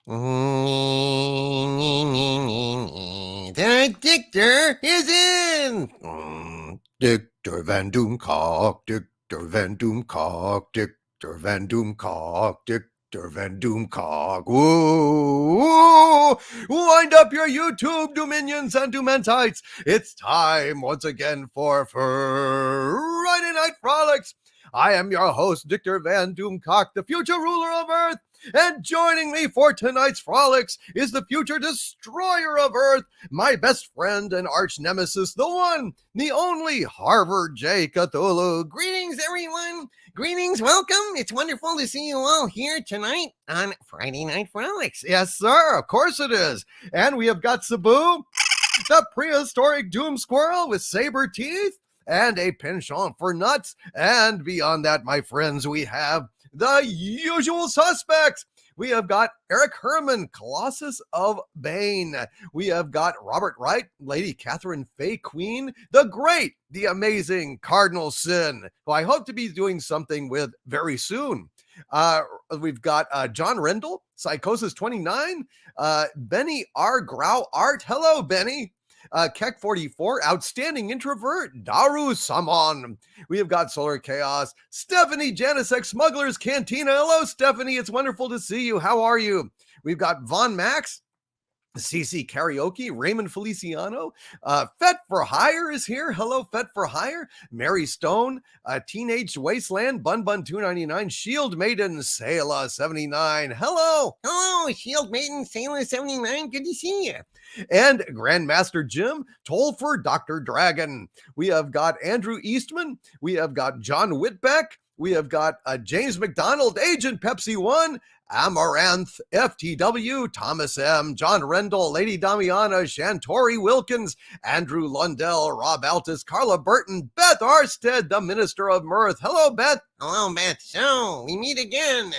The Dictor is in. Dictor Van Doomcock, Dictor Van Doomcock, Dictor Van Doomcock, Dictor Van Doomcock. Whoa! Wind up your YouTube dominions and domentites. It's time once again for Friday Night Frolics. I am your host, Dictor Van Doomcock, the future ruler of Earth. And joining me for tonight's frolics is the future destroyer of Earth, my best friend and arch nemesis, the one, the only Harvey Cthuhlu. Greetings, everyone. Greetings, welcome. It's wonderful to see you all here tonight on Friday Night Frolics. Yes, sir, of course it is. And we have got Sabu, the prehistoric doom squirrel with saber teeth and a penchant for nuts. And beyond that, my friends, we have the usual suspects. We have got Eric Herman, Colossus of Bane. We have got Robert Wright, Lady Catherine Fay Queen, the great, the amazing Cardinal Sin, who I hope to be doing something with very soon. We've got John Rendell, Psychosis 29, Benny R. Grau Art. Hello, Benny. Keck 44, outstanding introvert, Daru Samon. We have got Solar Chaos, Stephanie Janisek, Smuggler's Cantina. Hello, Stephanie. It's wonderful to see you. How are you? We've got Von Max, CC Karaoke, Raymond Feliciano, Fet for Hire is here. Hello, Fet for Hire. Mary Stone, Teenage Wasteland, Bun 299, Shield Maiden, Sayla 79. Hello, Shield Maiden, Sayla 79. Good to see you. And Grandmaster Jim, Toll for Dr. Dragon. We have got Andrew Eastman. We have got John Whitbeck. We have got James McDonald, Agent Pepsi 1, Amaranth, FTW, Thomas M., John Rendell, Lady Damiana, Shantori Wilkins, Andrew Lundell, Rob Altus, Carla Burton, Beth Arstead, the Minister of Mirth. Hello, Beth. Hello, Beth. So, we meet again.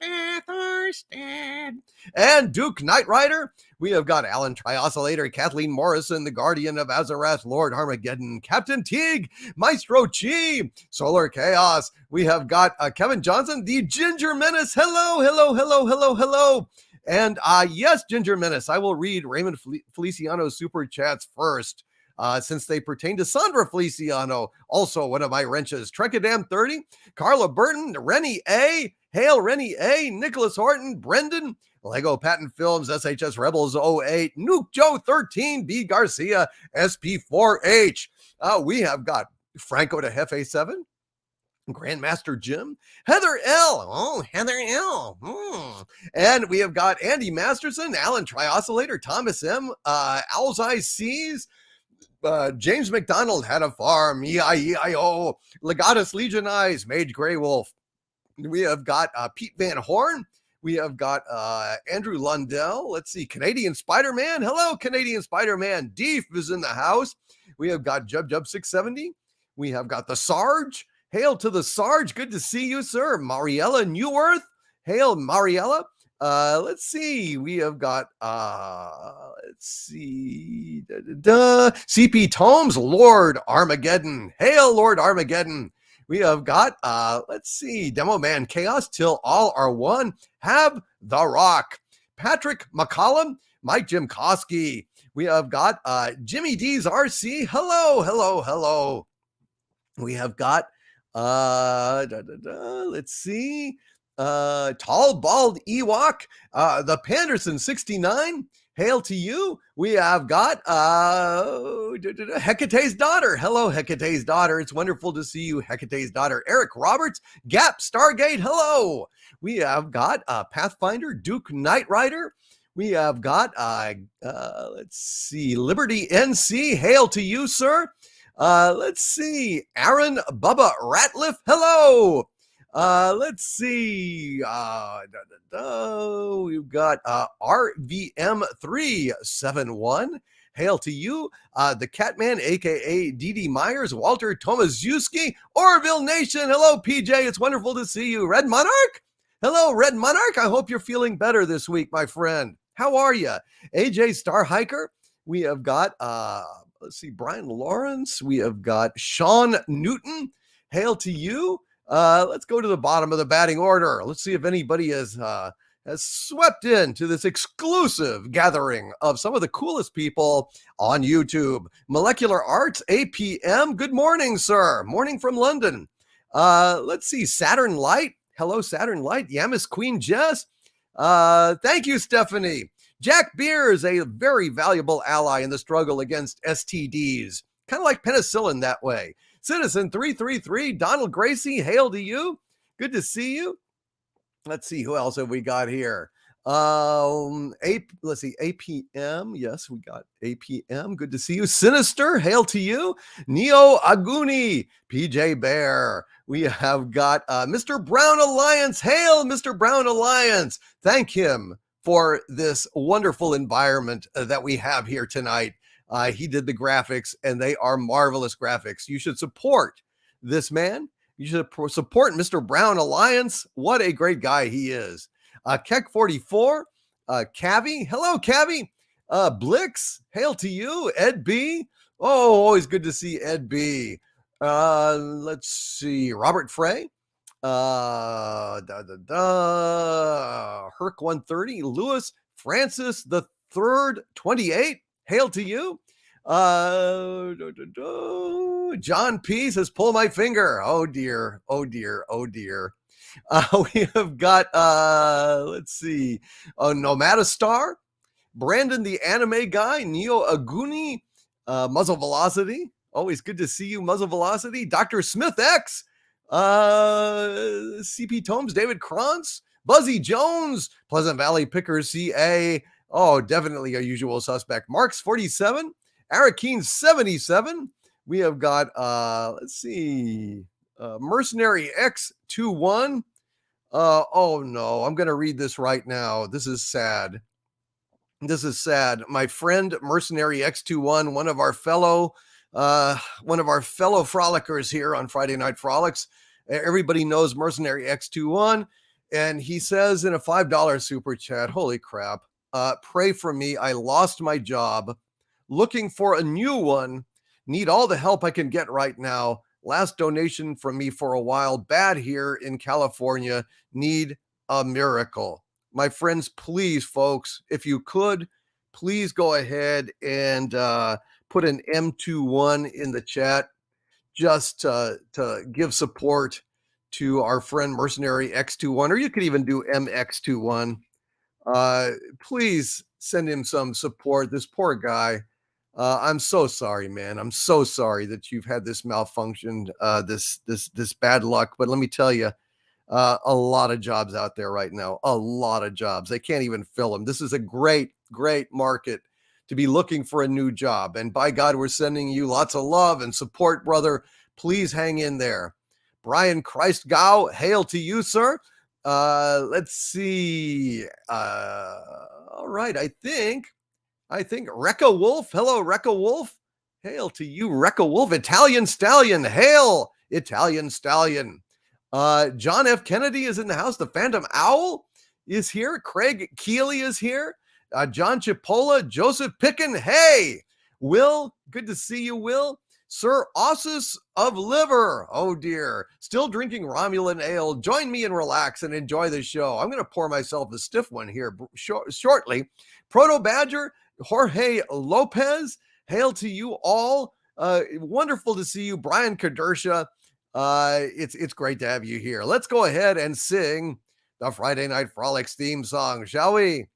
Beth Arstead. And Duke Knight Rider. We have got Alan Trioscillator, Kathleen Morrison, the Guardian of Azarath, Lord Armageddon, Captain Teague, Maestro Chi, Solar Chaos. We have got Kevin Johnson, the Ginger Menace. Hello, hello, hello, hello, hello. And yes, Ginger Menace, I will read Raymond Feliciano's super chats first. Since they pertain to Sandra Feliciano, also one of my wrenches. Trekadam 30, Carla Burton, Rennie A, Hail Rennie A, Nicholas Horton, Brendan, Lego Patent Films, SHS Rebels 08, Nuke Joe 13, B Garcia, SP4H. We have got Franco de Jefe 7, Grandmaster Jim, Heather L. Oh, Heather L. And we have got Andy Masterson, Alan Trioscillator, Thomas M., Owl's Eyes Seas, James McDonald had a farm, E-I-E-I-O, Legatus Legion Eyes, Mage Grey Wolf. We have got Pete Van Horn. We have got Andrew Lundell. Let's see, Canadian Spider-Man. Hello, Canadian Spider-Man. Deef is in the house. We have got Jub 670. We have got the Sarge. Hail to the Sarge. Good to see you, sir. Mariella Newworth. Hail, Mariella. Let's see. We have got, CP Tomes, Lord Armageddon. Hail, Lord Armageddon. We have got, Demo Man Chaos till all are one. Have the Rock. Patrick McCollum, Mike Jimkowski. We have got Jimmy D's RC. Hello, hello, hello. We have got, let's see. Tall Bald Ewok, the Panderson 69. Hail to you. We have got Hecate's daughter. Hello, Hecate's daughter. It's wonderful to see you, Hecate's daughter. Eric Roberts, Gap Stargate. Hello. We have got Pathfinder, Duke Knight Rider. We have got Liberty NC. Hail to you, sir. Let's see, Aaron Bubba Ratliff. Hello. Let's see. We've got RVM371. Hail to you. The Catman, aka D.D. Myers, Walter Tomaszewski, Orville Nation. Hello, PJ. It's wonderful to see you. Red Monarch. Hello, Red Monarch. I hope you're feeling better this week, my friend. How are you? AJ Star Hiker. We have got, Brian Lawrence. We have got Sean Newton. Hail to you. Let's go to the bottom of the batting order. Let's see if anybody has has swept into this exclusive gathering of some of the coolest people on YouTube. Molecular Arts, APM. Good morning, sir. Morning from London. Let's see. Saturn Light. Hello, Saturn Light. Yamis Queen Jess. Thank you, Stephanie. Jack Beer is a very valuable ally in the struggle against STDs. Kind of like penicillin that way. Citizen 333, Donald Gracie, hail to you. Good to see you. Let's see, who else have we got here? Let's see, APM. Yes, we got APM. Good to see you. Sinister, hail to you. Neo Aguni, PJ Bear. We have got Mr. Brown Alliance. Hail, Mr. Brown Alliance. Thank him for this wonderful environment that we have here tonight. He did the graphics, and they are marvelous graphics. You should support this man. You should support Mr. Brown Alliance. What a great guy he is. Keck44, Cavi. Hello, Cavi. Blix, hail to you. Ed B. Oh, always good to see Ed B. Let's see. Robert Frey. Herc130. Lewis Francis the Third 28. Hail to you. John P says, pull my finger. Oh dear. Oh dear. Oh dear. We have got, let's see, Nomada Star, Brandon the anime guy, Neo Aguni, Muzzle Velocity. Always good to see you, Muzzle Velocity. Dr. Smith X, CP Tomes, David Krantz, Buzzy Jones, Pleasant Valley Pickers CA. Oh, definitely a usual suspect. Marks 47, Arakeen 77. We have got, let's see, Mercenary X21. Oh no, I'm going to read this right now. This is sad. This is sad. My friend Mercenary X21, one of our fellow frolickers here on Friday Night Frolics. Everybody knows Mercenary X21, and he says in a $5 super chat, holy crap, pray for me. I lost my job, looking for a new one, need all the help I can get right now. Last donation from me for a while, bad here in California, need a miracle. My friends, please, folks, if you could, please go ahead and put an M21 in the chat just to give support to our friend Mercenary X21, or you could even do MX21. Please send him some support. This poor guy. I'm so sorry, man. I'm so sorry that you've had this malfunction, this bad luck. But let me tell you, a lot of jobs out there right now. A lot of jobs. They can't even fill them. This is a great, great market to be looking for a new job. And by God, we're sending you lots of love and support, brother. Please hang in there. Brian Christgau, hail to you, sir. Let's see. All right. I think Rekka Wolf. Hello, Rekka Wolf. Hail to you, Rekka Wolf. Italian Stallion. Hail, Italian Stallion. John F. Kennedy is in the house. The Phantom Owl is here. Craig Keeley is here. John Chipola, Joseph Pickin. Hey, Will. Good to see you, Will. Sir Ossus of Liver. Oh dear. Still drinking Romulan ale. Join me and relax and enjoy the show. I'm going to pour myself a stiff one here shortly. Proto Badger, Jorge Lopez. Hail to you all. Wonderful to see you, Brian Kadersha. It's great to have you here. Let's go ahead and sing the Friday Night Frolics theme song, shall we?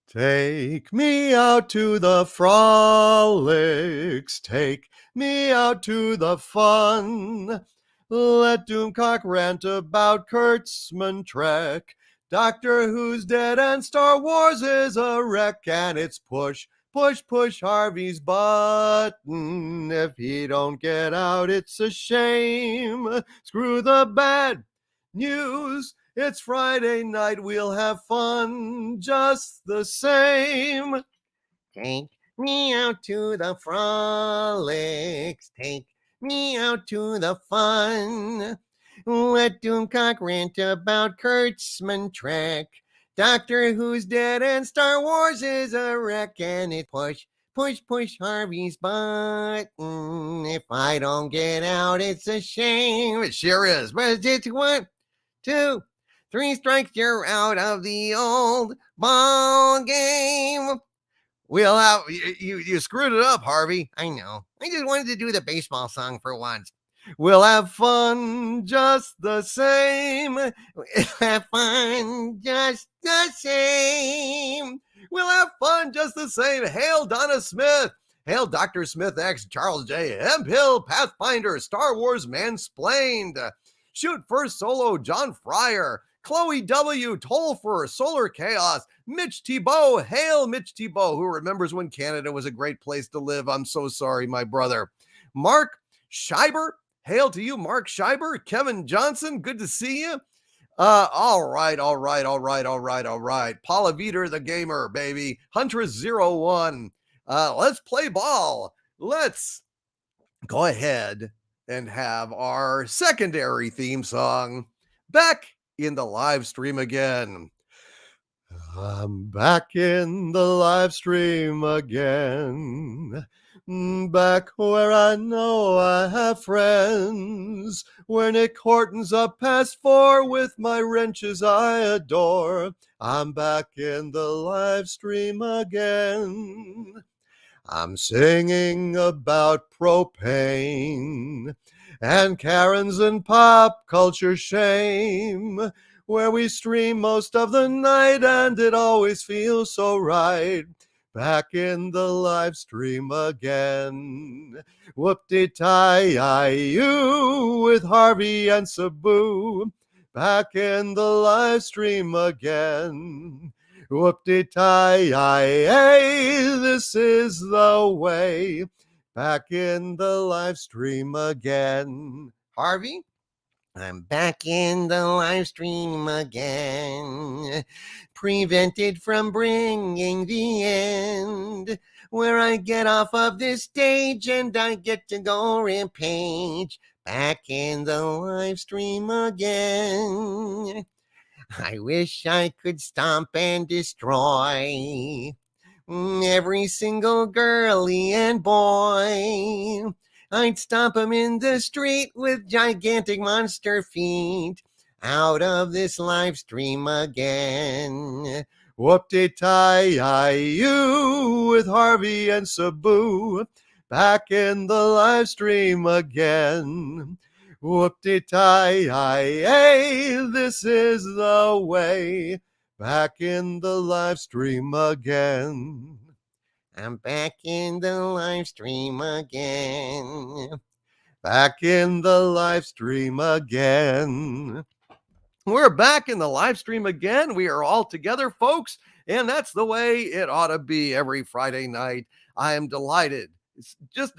Take me out to the frolics, take me out to the fun. Let Doomcock rant about Kurtzman Trek. Doctor Who's dead and Star Wars is a wreck, and it's push, push, push Harvey's button. If he don't get out, it's a shame. Screw the bad news. It's Friday night, we'll have fun just the same. Take me out to the frolics, take me out to the fun. Let Doomcock rant about Kurtzman Trek. Doctor Who's dead and Star Wars is a wreck, and it push, push, push Harvey's button. If I don't get out, it's a shame. It sure is. But it's 1, 2, 3 strikes, you're out of the old ball game. We'll have you screwed it up, Harvey. I know. I just wanted to do the baseball song for once. We'll have fun just the same. We'll have fun just the same. We'll have fun just the same. Hail Donna Smith. Hail Dr. Smith X, Charles J. Hemphill, Pathfinder, Star Wars Mansplained. Shoot First Solo, John Fryer. Chloe W., Tolfer, Solar Chaos, Mitch Thibault, hail Mitch Thibault, who remembers when Canada was a great place to live. I'm so sorry, my brother. Mark Scheiber, hail to you, Mark Scheiber. Kevin Johnson, good to see you. All right. Paula Veter, the gamer, baby. Huntress01. Let's play ball. Let's go ahead and have our secondary theme song back in the live stream again. I'm back in the live stream again. Back where I know I have friends, where Nick Horton's up past 4 with my wrenches I adore. I'm back in the live stream again. I'm singing about propane and Karens and pop culture shame, where we stream most of the night and it always feels so right. Back in the live stream again. Whoop-de-tie-you with Harvey and Sabu. Back in the live stream again. Whoop-de-tie-yi, this is the way. Back in the live stream again. Harvey? I'm back in the live stream again. Prevented from bringing the end. Where I get off of this stage and I get to go rampage. Back in the live stream again. I wish I could stomp and destroy every single girlie and boy. I'd stomp 'em in the street with gigantic monster feet. Out of this live stream again. Whoop-de-tie-you with Harvey and Sabu. Back in the live stream again. Whoop-de-tie-yi, this is the way. Back in the live stream again. I'm back in the live stream again. Back in the live stream again. We're back in the live stream again. We are all together, folks, and that's the way it ought to be every Friday night. I am delighted. It's just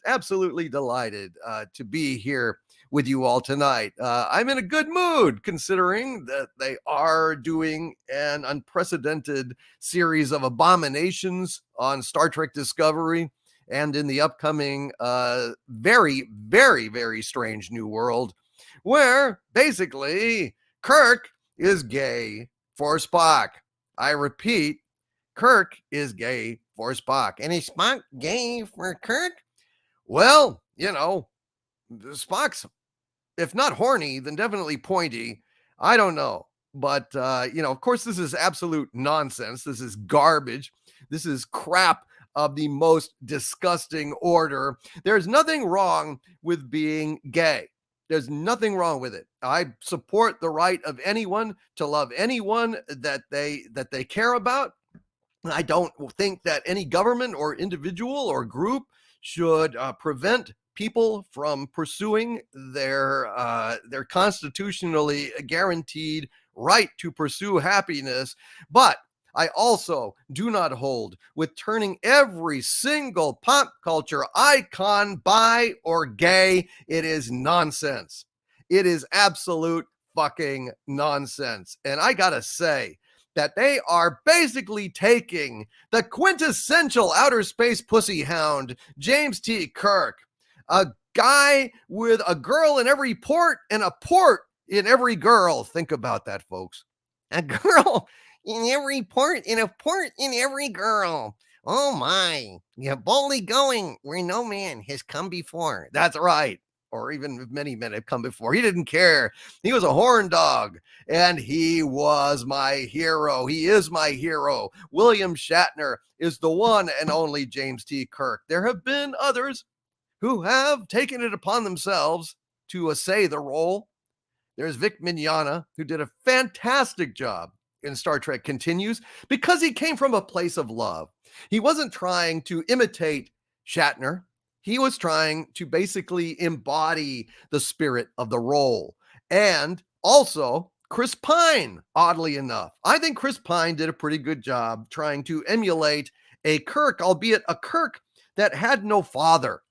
absolutely delighted to be here with you all tonight. I'm in a good mood considering that they are doing an unprecedented series of abominations on Star Trek Discovery and in the upcoming very, very, very strange new world where basically Kirk is gay for Spock. I repeat, Kirk is gay for Spock. And is Spock gay for Kirk? Well, Spock's, if not horny, then definitely pointy. I don't know. But, of course, this is absolute nonsense. This is garbage. This is crap of the most disgusting order. There's nothing wrong with being gay. There's nothing wrong with it. I support the right of anyone to love anyone that they care about. I don't think that any government or individual or group should prevent people from pursuing their constitutionally guaranteed right to pursue happiness. But I also do not hold with turning every single pop culture icon bi or gay. It is nonsense. It is absolute fucking nonsense. And I gotta say that they are basically taking the quintessential outer space pussy hound, James T. Kirk, a guy with a girl in every port and a port in every girl. Think about that, folks. A girl in every port and a port in every girl. Oh my, you're boldly going where no man has come before. That's right. or even many men have come before. He didn't care. He was a horn dog, and he was my hero. He is my hero. William Shatner is the one and only James T. Kirk. There have been others who have taken it upon themselves to essay the role. There's Vic Mignogna, who did a fantastic job in Star Trek Continues because he came from a place of love. He wasn't trying to imitate Shatner. He was trying to basically embody the spirit of the role. And also Chris Pine, oddly enough. I think Chris Pine did a pretty good job trying to emulate a Kirk, albeit a Kirk that had no father.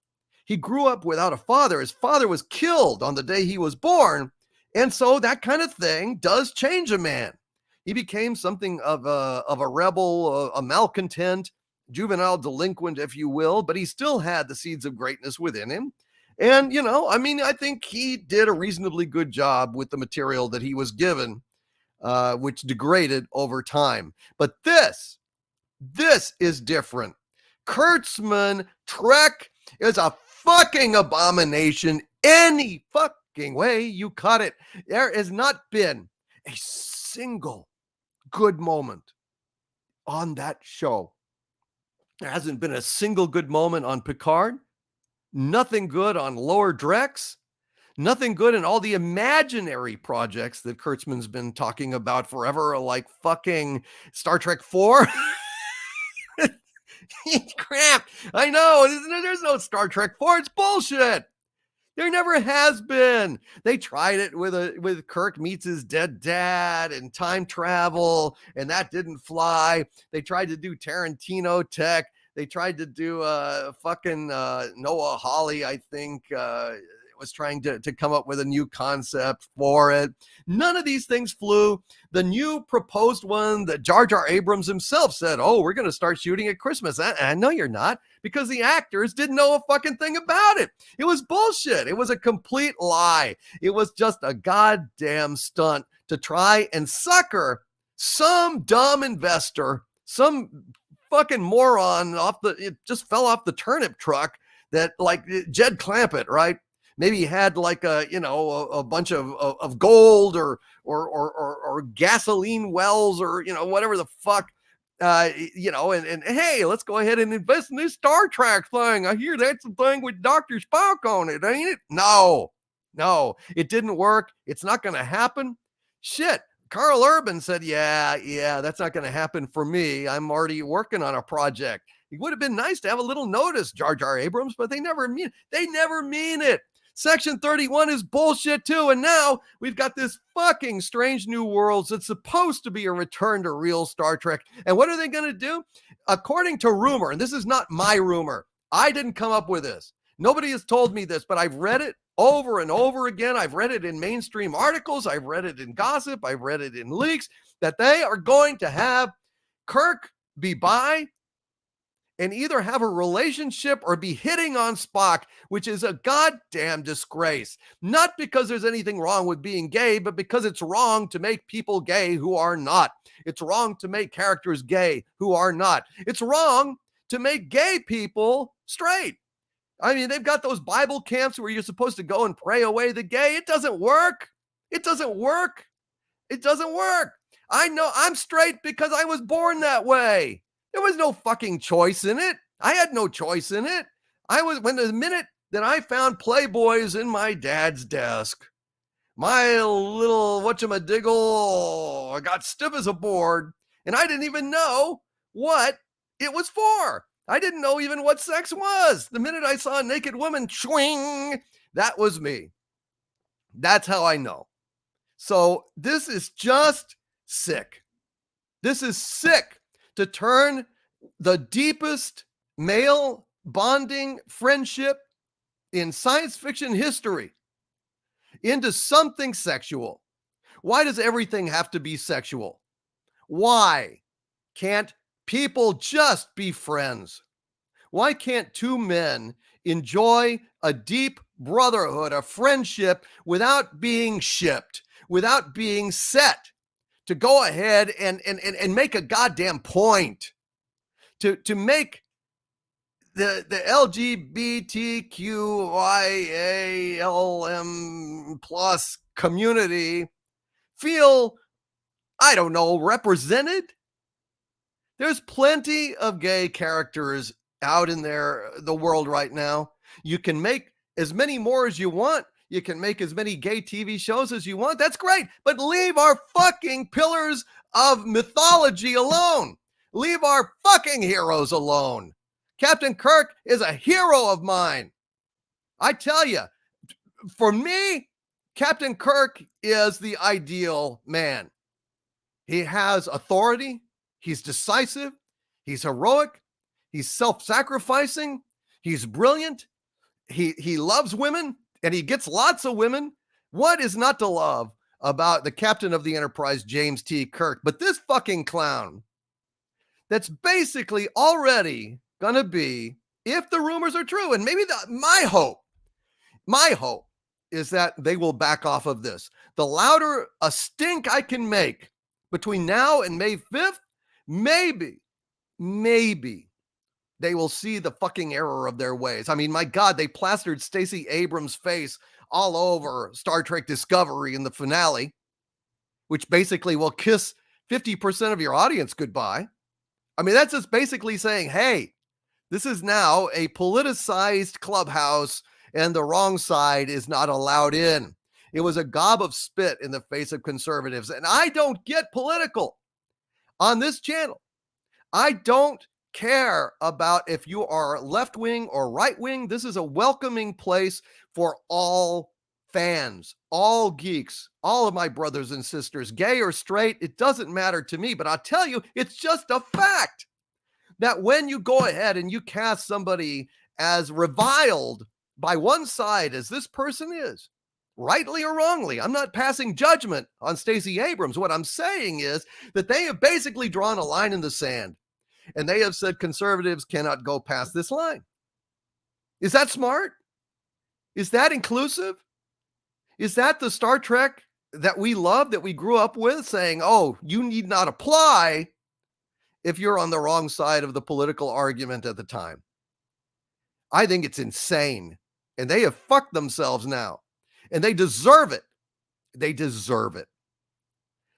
He grew up without a father. His father was killed on the day he was born. And so that kind of thing does change a man. He became something of a rebel, a malcontent, juvenile delinquent, if you will, but he still had the seeds of greatness within him. And, you know, I mean, I think he did a reasonably good job with the material that he was given, which degraded over time. But this is different. Kurtzman Trek is a fucking abomination any fucking way you cut it. There has not been a single good moment on that show. There hasn't been a single good moment on Picard. Nothing good on Lower Decks. Nothing good in all the imaginary projects that Kurtzman's been talking about forever, like fucking Star Trek 4. Crap. I know. There's no Star Trek 4. It's bullshit. There never has been. They tried it with Kirk meets his dead dad and time travel, and that didn't fly. They tried to do Tarantino tech. They tried to do fucking Noah Hawley, I think, was trying to come up with a new concept for it. None of these things flew. The new proposed one that Jar Jar Abrams himself said, oh, we're going to start shooting at Christmas. I know you're not, because the actors didn't know a fucking thing about it. It was bullshit. It was a complete lie. It was just a goddamn stunt to try and sucker some dumb investor, some fucking moron it just fell off the turnip truck that, like, Jed Clampett, right? Maybe he had like a bunch of gold or gasoline wells or, whatever the fuck, and hey, let's go ahead and invest in this Star Trek thing. I hear that's the thing with Dr. Spock on it, ain't it? No, it didn't work. It's not going to happen. Shit. Carl Urban said, yeah, that's not going to happen for me. I'm already working on a project. It would have been nice to have a little notice, Jar Jar Abrams, but they never mean it. Section 31 is bullshit too. And now we've got this fucking Strange New Worlds that's supposed to be a return to real Star Trek. And what are they going to do? According to rumor, and this is not my rumor, I didn't come up with this. Nobody has told me this, but I've read it over and over again. I've read it in mainstream articles. I've read it in gossip. I've read it in leaks, that they are going to have Kirk be bi and either have a relationship or be hitting on Spock, which is a goddamn disgrace. Not because there's anything wrong with being gay, but because it's wrong to make people gay who are not. It's wrong to make characters gay who are not. It's wrong to make gay people straight. I mean, they've got those Bible camps where you're supposed to go and pray away the gay. It doesn't work. It doesn't work. I know I'm straight because I was born that way. There was no fucking choice in it. I had no choice in it. When the minute that I found Playboys in my dad's desk, my little whatchamadiggle got stiff as a board, and I didn't even know what it was for. I didn't know even what sex was. The minute I saw a naked woman, swing, that was me. That's how I know. So this is just sick. This is sick to turn the deepest male bonding friendship in science fiction history into something sexual. Why does everything have to be sexual? Why can't people just be friends? Why can't two men enjoy a deep brotherhood, a friendship, without being shipped, without being set to go ahead and make a goddamn point, to make the LGBTQIALM plus community feel, I don't know, represented? There's plenty of gay characters out in the world right now. You can make as many more as you want. You can make as many gay TV shows as you want. That's great. But leave our fucking pillars of mythology alone. Leave our fucking heroes alone. Captain Kirk is a hero of mine. I tell you, for me, Captain Kirk is the ideal man. He has authority. He's decisive. He's heroic. He's self-sacrificing. He's brilliant. He loves women, and he gets lots of women. What is not to love about the captain of the Enterprise, James T. Kirk? But this fucking clown that's basically already going to be, if the rumors are true, and maybe my hope is that they will back off of this. The louder a stink I can make between now and May 5th, maybe they will see the fucking error of their ways. I mean, my God, they plastered Stacey Abrams' face all over Star Trek Discovery in the finale, which basically will kiss 50% of your audience goodbye. I mean, that's just basically saying, hey, this is now a politicized clubhouse and the wrong side is not allowed in. It was a gob of spit in the face of conservatives. And I don't get political on this channel. I don't care about if you are left wing or right wing. This is a welcoming place for all fans, all geeks, all of my brothers and sisters, gay or straight. It doesn't matter to me, but I'll tell you, it's just a fact that when you go ahead and you cast somebody as reviled by one side as this person is, rightly or wrongly, I'm not passing judgment on Stacey Abrams. What I'm saying is that they have basically drawn a line in the sand, and they have said conservatives cannot go past this line. Is that smart? Is that inclusive? Is that the Star Trek that we love, that we grew up with, saying, oh, you need not apply if you're on the wrong side of the political argument at the time? I think it's insane. And they have fucked themselves now. And they deserve it. They deserve it.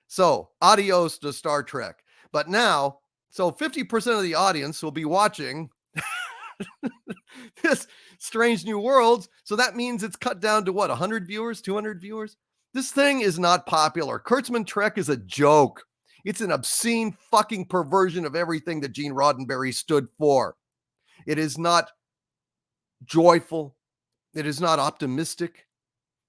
So, adios to Star Trek. But now, so 50% of the audience will be watching this Strange New Worlds. So that means it's cut down to what, 100 viewers, 200 viewers? This thing is not popular. Kurtzman Trek is a joke. It's an obscene fucking perversion of everything that Gene Roddenberry stood for. It is not joyful. It is not optimistic.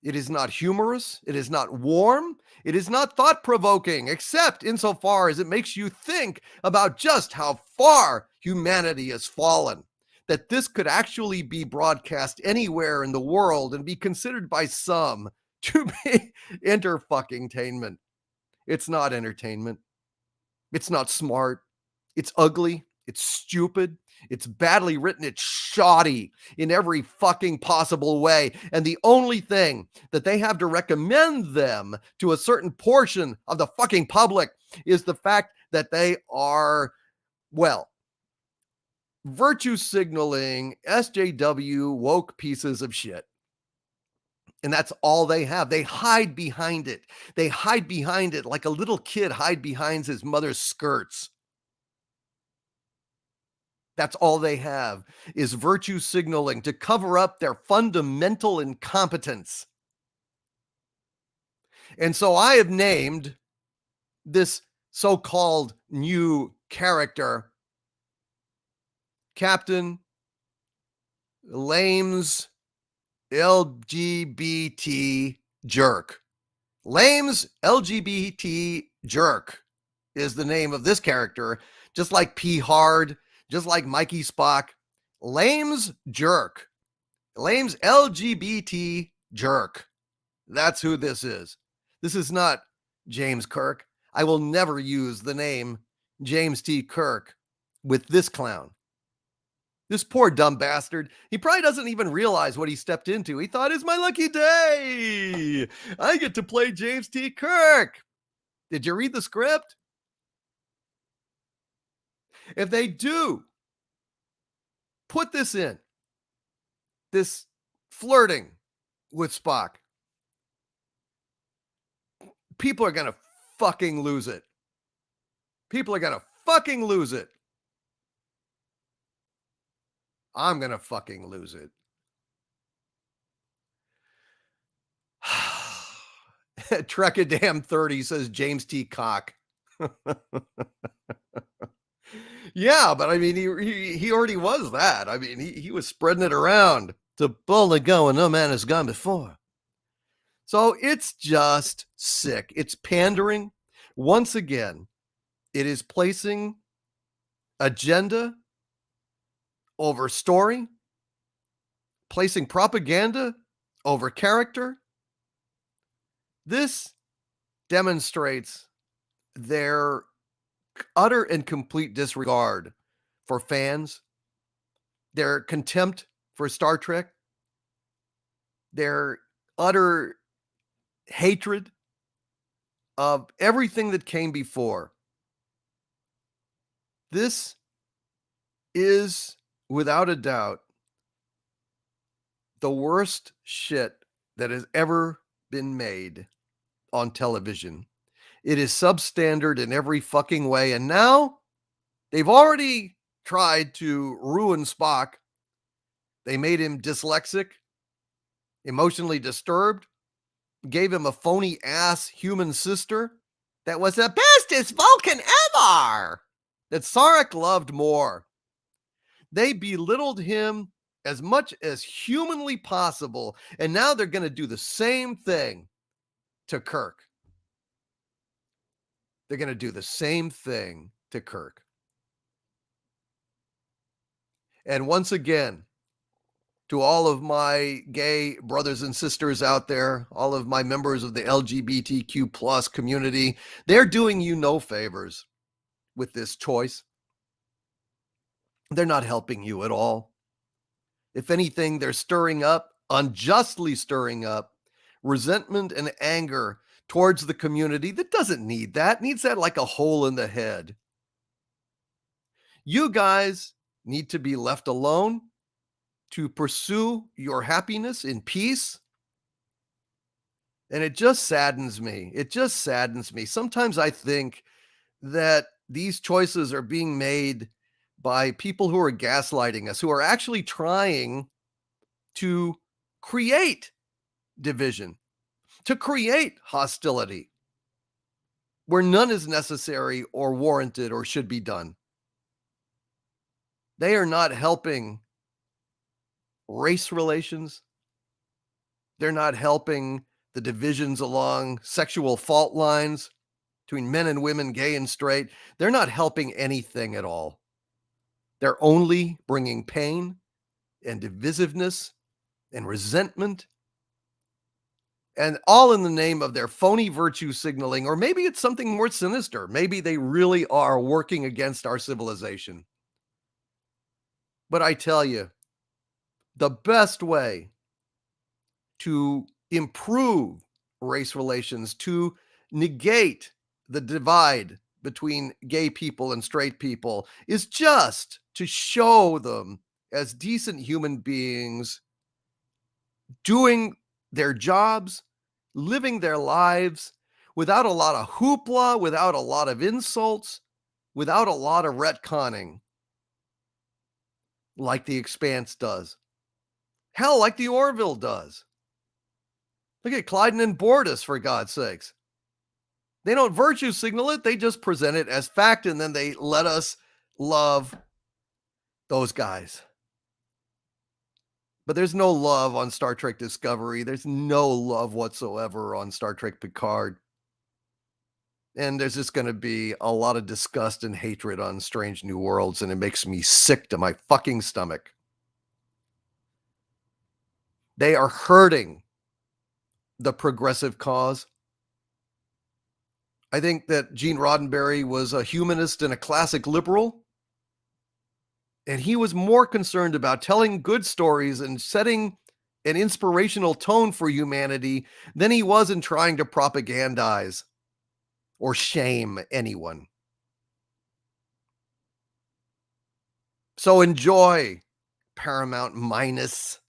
It is not humorous. It is not warm. It is not thought-provoking, except insofar as it makes you think about just how far humanity has fallen. That this could actually be broadcast anywhere in the world and be considered by some to be enter-fucking-tainment. It's not entertainment. It's not smart. It's ugly. It's stupid. It's badly written. It's shoddy in every fucking possible way. And the only thing that they have to recommend them to a certain portion of the fucking public is the fact that they are, well, virtue signaling SJW woke pieces of shit. And that's all they have. They hide behind it. They hide behind it like a little kid hide behind his mother's skirts. That's all they have is virtue signaling to cover up their fundamental incompetence. And so I have named this so-called new character Captain Lames LGBT Jerk. Lames LGBT Jerk is the name of this character, just like P. Hard, just like Mikey Spock. Lames Jerk. Lames LGBT Jerk. That's who this is. This is not James Kirk. I will never use the name James T. Kirk with this clown. This poor dumb bastard. He probably doesn't even realize what he stepped into. He thought, it's my lucky day. I get to play James T. Kirk. Did you read the script? If they do Put this in. This flirting with Spock. People are going to fucking lose it. People are going to fucking lose it. I'm going to fucking lose it. Trek a damn 30 says James T. Cock. Yeah, but I mean, he already was that. I mean, he was spreading it around. To boldly go and no man has gone before. So it's just sick. It's pandering. Once again, it is placing agenda over story, placing propaganda over character. This demonstrates their utter and complete disregard for fans, their contempt for Star Trek, their utter hatred of everything that came before. This is, without a doubt, the worst shit that has ever been made on television. It is substandard in every fucking way. And now they've already tried to ruin Spock. They made him dyslexic, emotionally disturbed, gave him a phony ass human sister that was the bestest Vulcan ever, that Sarek loved more. They belittled him as much as humanly possible, and now they're going to do the same thing to Kirk. They're going to do the same thing to Kirk. And once again, to all of my gay brothers and sisters out there, all of my members of the LGBTQ plus community, they're doing you no favors with this choice. They're not helping you at all. If anything, they're stirring up, unjustly stirring up, resentment and anger towards the community that doesn't need that, needs that like a hole in the head. You guys need to be left alone to pursue your happiness in peace. And it just saddens me. It just saddens me. Sometimes I think that these choices are being made by people who are gaslighting us, who are actually trying to create division, to create hostility where none is necessary or warranted or should be done. They are not helping race relations. They're not helping the divisions along sexual fault lines between men and women, gay and straight. They're not helping anything at all. They're only bringing pain and divisiveness and resentment, and all in the name of their phony virtue signaling. Or maybe it's something more sinister. Maybe they really are working against our civilization. But I tell you, the best way to improve race relations, to negate the divide between gay people and straight people, is just to show them as decent human beings doing their jobs, living their lives without a lot of hoopla, without a lot of insults, without a lot of retconning, like The Expanse does. Hell, like the Orville does. Look at Clyden and Bordas, for God's sakes. They don't virtue signal it. They just present it as fact, and then they let us love those guys. But there's no love on Star Trek Discovery. There's no love whatsoever on Star Trek Picard. And there's just going to be a lot of disgust and hatred on Strange New Worlds, and it makes me sick to my fucking stomach. They are hurting the progressive cause. I think that Gene Roddenberry was a humanist and a classic liberal, and he was more concerned about telling good stories and setting an inspirational tone for humanity than he was in trying to propagandize or shame anyone. So enjoy Paramount Minus,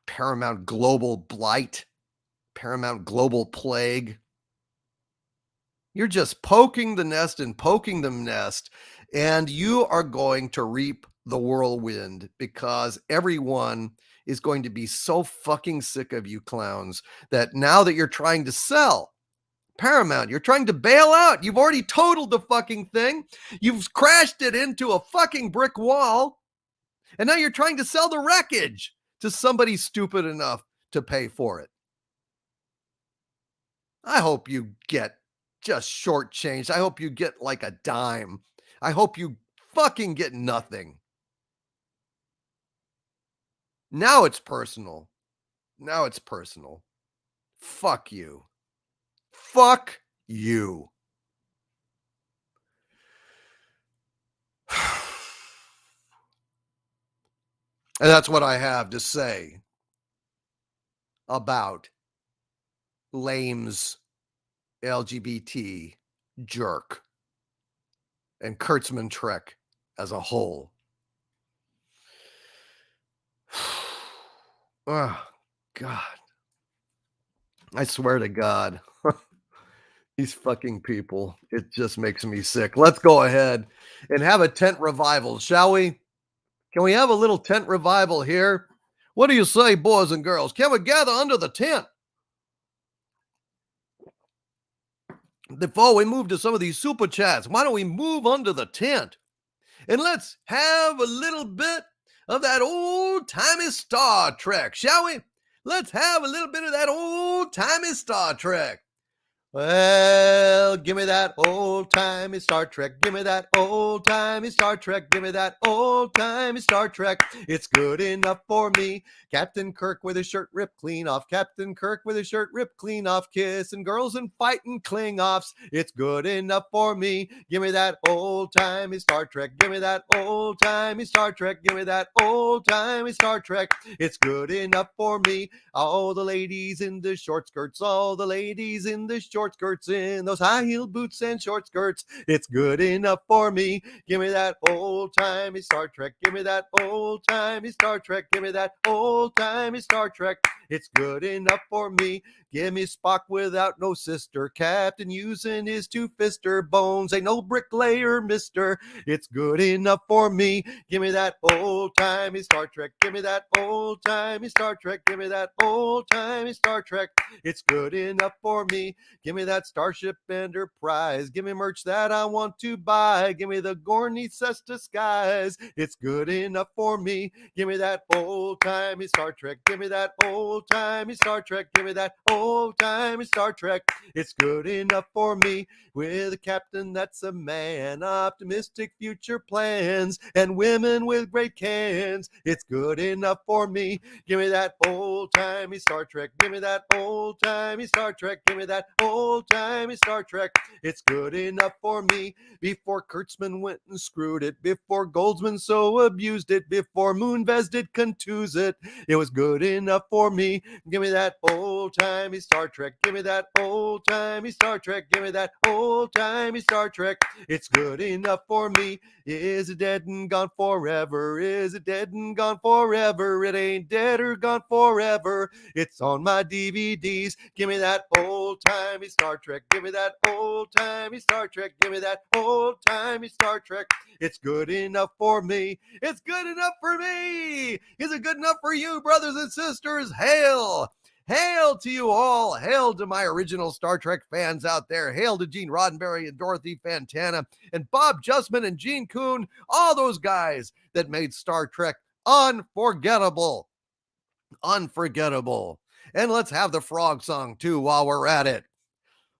Paramount Global Blight, Paramount Global Plague. You're just poking the nest and poking the nest, and you are going to reap the whirlwind because everyone is going to be so fucking sick of you clowns that now that you're trying to sell Paramount, you're trying to bail out. You've already totaled the fucking thing. You've crashed it into a fucking brick wall, and now you're trying to sell the wreckage to somebody stupid enough to pay for it. I hope you get just shortchanged. I hope you get like a dime. I hope you fucking get nothing. Now it's personal. Now it's personal. Fuck you. Fuck you. And that's what I have to say about Lames LGBT Jerk and Kurtzman Trek as a whole. Oh, God. I swear to God. These fucking people. It just makes me sick. Let's go ahead and have a tent revival, shall we? Can we have a little tent revival here? What do you say, boys and girls? Can we gather under the tent? Before we move to some of these super chats, why don't we move under the tent? And let's have a little bit of that old-timey Star Trek, shall we? Let's have a little bit of that old-timey Star Trek. Well, give me that old-timey Star Trek. Give me that old-timey Star Trek. Give me that old-timey Star Trek. It's good enough for me. Captain Kirk with his shirt ripped clean off. Captain Kirk with his shirt ripped clean off. Kissing girls and fighting Klingoffs. It's good enough for me. Give me that old-timey Star Trek. Give me that old-timey Star Trek. Give me that old-timey Star Trek. It's good enough for me. All the ladies in the short skirts. All the ladies in the short skirts in those high-heeled boots and short skirts. It's good enough for me. Give me that old-timey Star Trek. Give me that old-timey Star Trek. Give me that old-timey Star Trek. It's good enough for me. Give me Spock without no sister. Captain using his two-fister bones. Ain't no bricklayer, mister. It's good enough for me. Give me that old-timey Star Trek. Give me that old-timey Star Trek. Give me that old-timey Star Trek. It's good enough for me. Give me that Starship Enterprise. Give me merch that I want to buy. Give me the Gorny Cesta skies. It's good enough for me. Give me that old-timey Star Trek. Give me that old-timey Star Trek. Give me that old-timey Star Trek. It's good enough for me. With a captain that's a man, optimistic future plans, and women with great cans. It's good enough for me. Give me that old-timey Star Trek. Give me that old-timey Star Trek. Give me that old-timey Star Trek. It's good enough for me. Before Kurtzman went and screwed it, before Goldsman so abused it, before Moonves did contuze it, it was good enough for me. Give me that old-timey Star Trek. Give me that old-timey Star Trek. Give me that old-timey Star Trek. It's good enough for me. Is it dead and gone forever? Is it dead and gone forever? It ain't dead or gone forever. It's on my DVDs. Give me that old-timey Star Trek. Give me that old-timey Star Trek. Give me that old-timey Star Trek. It's good enough for me. It's good enough for me. Is it good enough for you, brothers and sisters? Hail! Hail to you all. Hail to my original Star Trek fans out there. Hail to Gene Roddenberry and Dorothy Fantana and Bob Justman and Gene Kuhn, all those guys that made Star Trek unforgettable. Unforgettable. And let's have the frog song too while we're at it.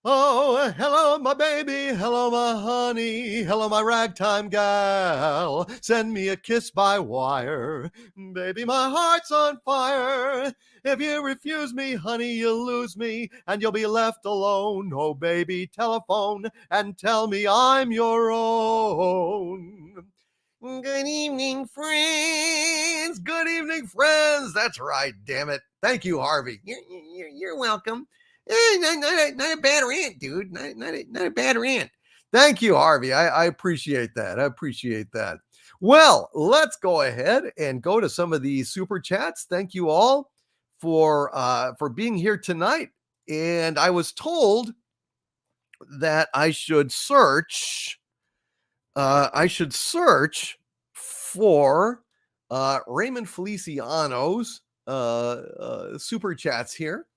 Oh, hello, my baby. Hello, my honey. Hello, my ragtime gal. Send me a kiss by wire. Baby, my heart's on fire. If you refuse me, honey, you'll lose me and you'll be left alone. Oh, baby, telephone and tell me I'm your own. Good evening, friends. Good evening, friends. That's right, damn it. Thank you, Harvey. You're welcome. Not a bad rant, dude. Not a bad rant. Thank you, Harvey. I appreciate that. I appreciate that. Well, let's go ahead and go to some of the super chats. Thank you all for being here tonight. And I was told that I should search for Raymond Feliciano's super chats here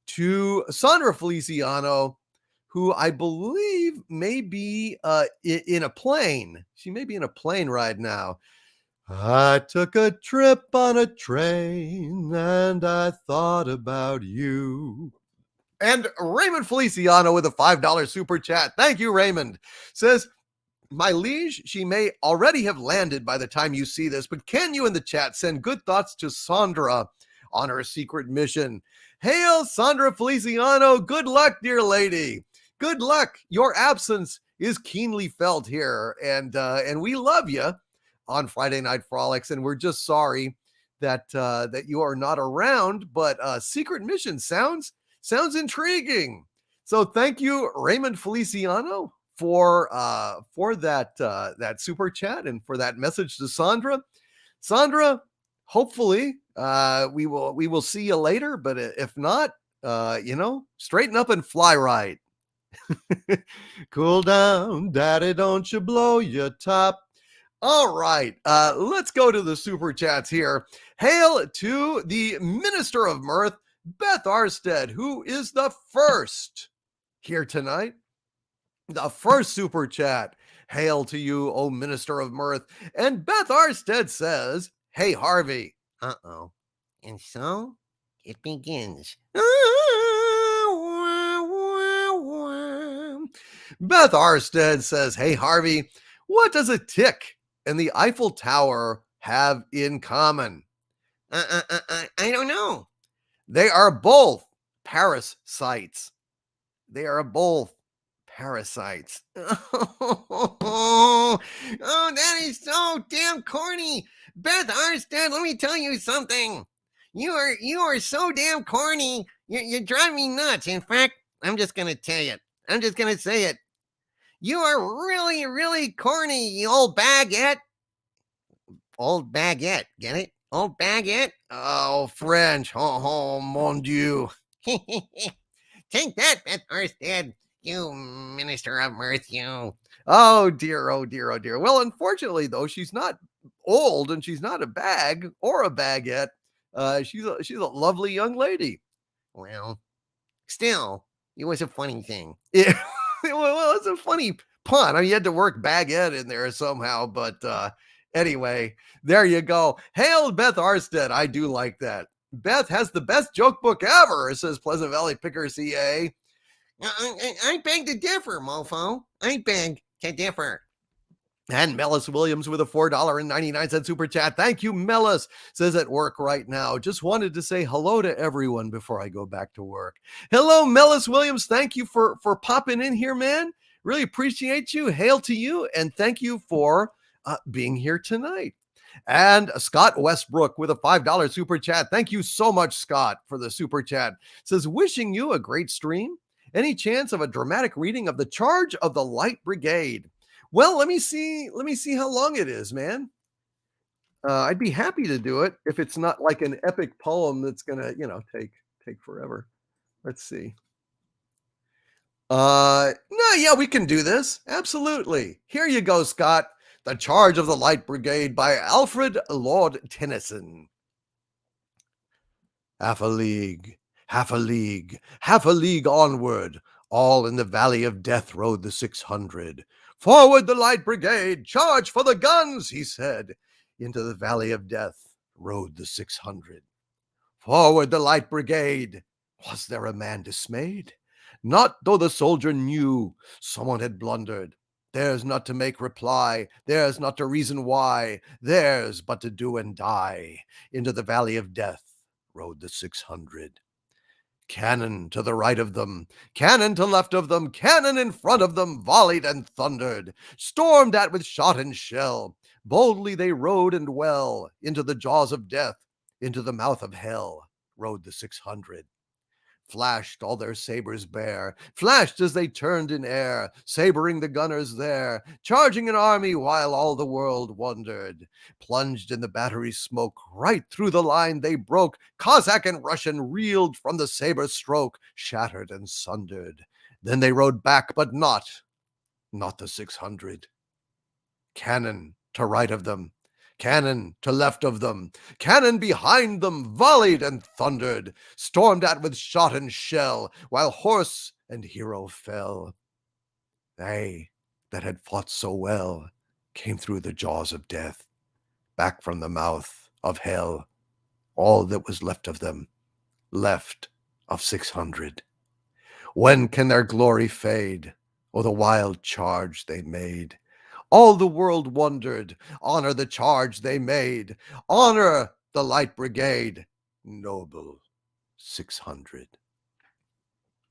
to Sandra Feliciano, who I believe may be in a plane. She may be in a plane right now. I took a trip on a train and I thought about you. And Raymond Feliciano with a $5 super chat. Thank you, Raymond. Says, my liege, she may already have landed by the time you see this, but can you in the chat send good thoughts to Sandra on her secret mission? Hail, Sandra Feliciano. Good luck, dear lady. Good luck. Your absence is keenly felt here, and we love you on Friday Night Frolics, and we're just sorry that you are not around. But secret mission sounds intriguing. So thank you, Raymond Feliciano, for that super chat and for that message to Sandra. Sandra, hopefully we will see you later, but if not, straighten up and fly right. Cool down, daddy, don't you blow your top. All right, let's go to the super chats here. Hail to the Minister of Mirth, Beth Arstead, who is the first here tonight. The first super chat. Hail to you, O Minister of Mirth. And Beth Arstead says, hey, Harvey. Uh-oh. And so it begins. Beth Arstead says, hey, Harvey, what does a tick and the Eiffel Tower have in common? I don't know. They are both Paris sites. They are both parasites. Oh, that is so damn corny. Beth Arstead, let me tell you something. You are so damn corny. You drive me nuts. In fact, I'm just gonna tell you. I'm just gonna say it. You are really, really corny, you old baguette. Old baguette, get it? Old baguette? Oh, French. Oh, mon Dieu. Take that, Beth Arstead. You Minister of Mirth, you. Oh dear, oh dear, oh dear. Well, unfortunately, though, she's not old and she's not a bag or a baguette. She's a lovely young lady. Well, still, it was a funny thing. Yeah, well, it's a funny pun. I mean, you had to work baguette in there somehow, but anyway, there you go. Hail Beth Arstead. I do like that. Beth has the best joke book ever, says Pleasant Valley Picker CA. I beg to differ, mofo. I beg to differ. And Mellis Williams with a $4.99 super chat. Thank you, Mellis. Says at work right now. Just wanted to say hello to everyone before I go back to work. Hello, Mellis Williams. Thank you for popping in here, man. Really appreciate you. Hail to you. And thank you for being here tonight. And Scott Westbrook with a $5 super chat. Thank you so much, Scott, for the super chat. Says, wishing you a great stream. Any chance of a dramatic reading of The Charge of the Light Brigade? Well, let me see how long it is, man. I'd be happy to do it if it's not like an epic poem that's gonna, take forever. Let's see. No, yeah, we can do this. Absolutely. Here you go, Scott. The Charge of the Light Brigade by Alfred Lord Tennyson. Half a league, half a league, half a league onward, all in the valley of death rode the 600. Forward the Light Brigade, charge for the guns, he said. Into the valley of death rode the 600. Forward the Light Brigade. Was there a man dismayed? Not though the soldier knew someone had blundered. Theirs not to make reply, theirs not to reason why, theirs but to do and die. Into the valley of death rode the 600. Cannon to the right of them, cannon to left of them, cannon in front of them, volleyed and thundered, stormed at with shot and shell. Boldly they rode and well, into the jaws of death, into the mouth of hell rode the 600. Flashed all their sabers bare, flashed as they turned in air, sabering the gunners there, charging an army while all the world wondered. Plunged in the battery's smoke, right through the line they broke. Cossack and Russian reeled from the saber stroke, shattered and sundered. Then they rode back, but not the 600. Cannon to right of them, cannon to left of them, cannon behind them volleyed and thundered, stormed at with shot and shell, while horse and hero fell. They that had fought so well came through the jaws of death, back from the mouth of hell, all that was left of them, left of 600. When can their glory fade, or the wild charge they made? All the world wondered. Honor the charge they made. Honor the Light Brigade. Noble 600.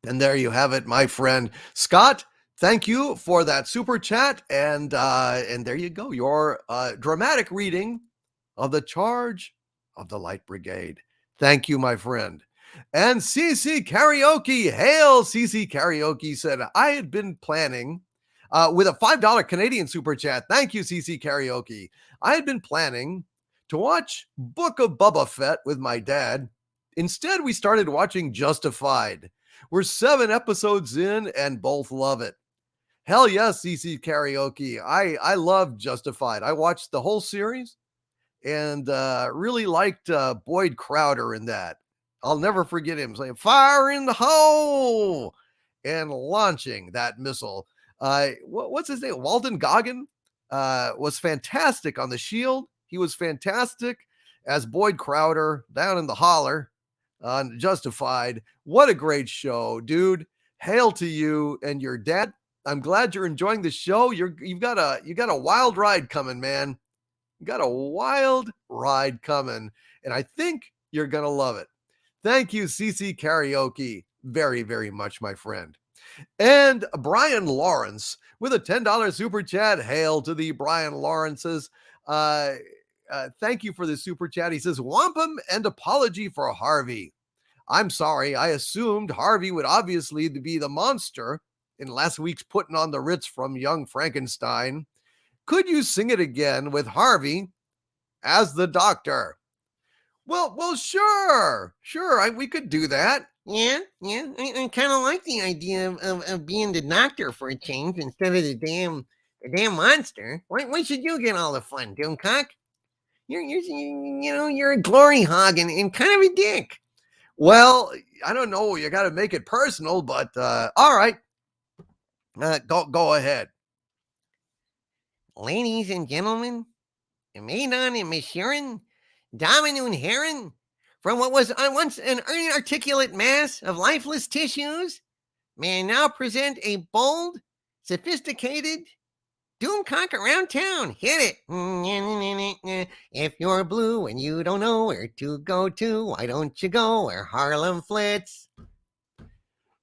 And there you have it, my friend. Scott, thank you for that super chat. And there you go, your dramatic reading of the Charge of the Light Brigade. Thank you, my friend. And CC Karaoke, hail CC Karaoke, said, I had been planning with a $5 Canadian super chat. Thank you, CC Karaoke. I had been planning to watch Book of Boba Fett with my dad. Instead, we started watching Justified. We're 7 episodes in and both love it. Hell yes, CC Karaoke. I love Justified. I watched the whole series and really liked Boyd Crowder in that. I'll never forget him saying, fire in the hole, and launching that missile. What's his name? Walton Goggin was fantastic on the Shield. He was fantastic as Boyd Crowder down in the holler on Justified. What a great show, dude. Hail to you and your dad. I'm glad you're enjoying the show. You've got a wild ride coming, man. You got a wild ride coming, and I think you're gonna love it. Thank you, CC Karaoke, very, very much, my friend. And Brian Lawrence with a $10 super chat. Hail to the Brian Lawrences. Thank you for the super chat. He says, wampum and apology for Harvey. I'm sorry. I assumed Harvey would obviously be the monster in last week's Putting on the Ritz from Young Frankenstein. Could you sing it again with Harvey as the doctor? Well, sure. We could do that. Yeah. I kind of like the idea of being the doctor for a change instead of the damn monster. Why should you get all the fun, Doomcock? You're a glory hog and kind of a dick. Well, I don't know. You got to make it personal, but all right. Go ahead. Ladies and gentlemen, Maidon and Mishurin, Damen und Herren, from what was once an inarticulate mass of lifeless tissues, may I now present a bold, sophisticated Doomcock around town. Hit it. If you're blue and you don't know where to go to, why don't you go where Harlem flits?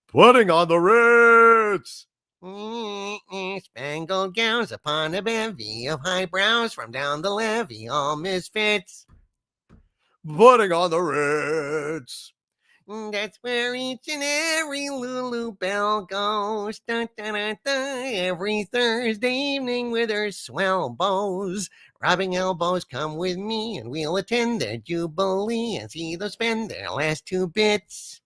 Putting on the Ritz. Spangled gowns upon a bevy of highbrows from down the levee, all misfits. Putting on the Ritz. That's where each and every Lulu Belle goes. Dun, dun, dun, dun, every Thursday evening with her swell bows. Rubbing elbows, come with me and we'll attend their jubilee and see them spend their last 2 bits.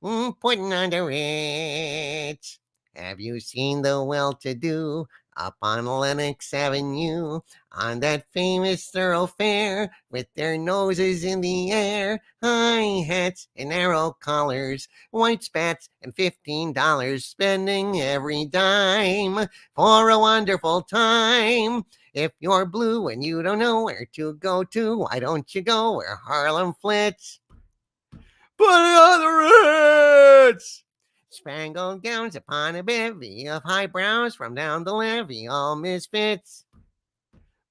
Putting on the Ritz. Have you seen the well-to-do up on Lenox Avenue, on that famous thoroughfare, with their noses in the air, high hats and narrow collars, white spats and $15, spending every dime for a wonderful time? If you're blue and you don't know where to go to, why don't you go where Harlem flits? Put on the Ritz. Spangled gowns upon a bevy of highbrows from down the levee, all misfits.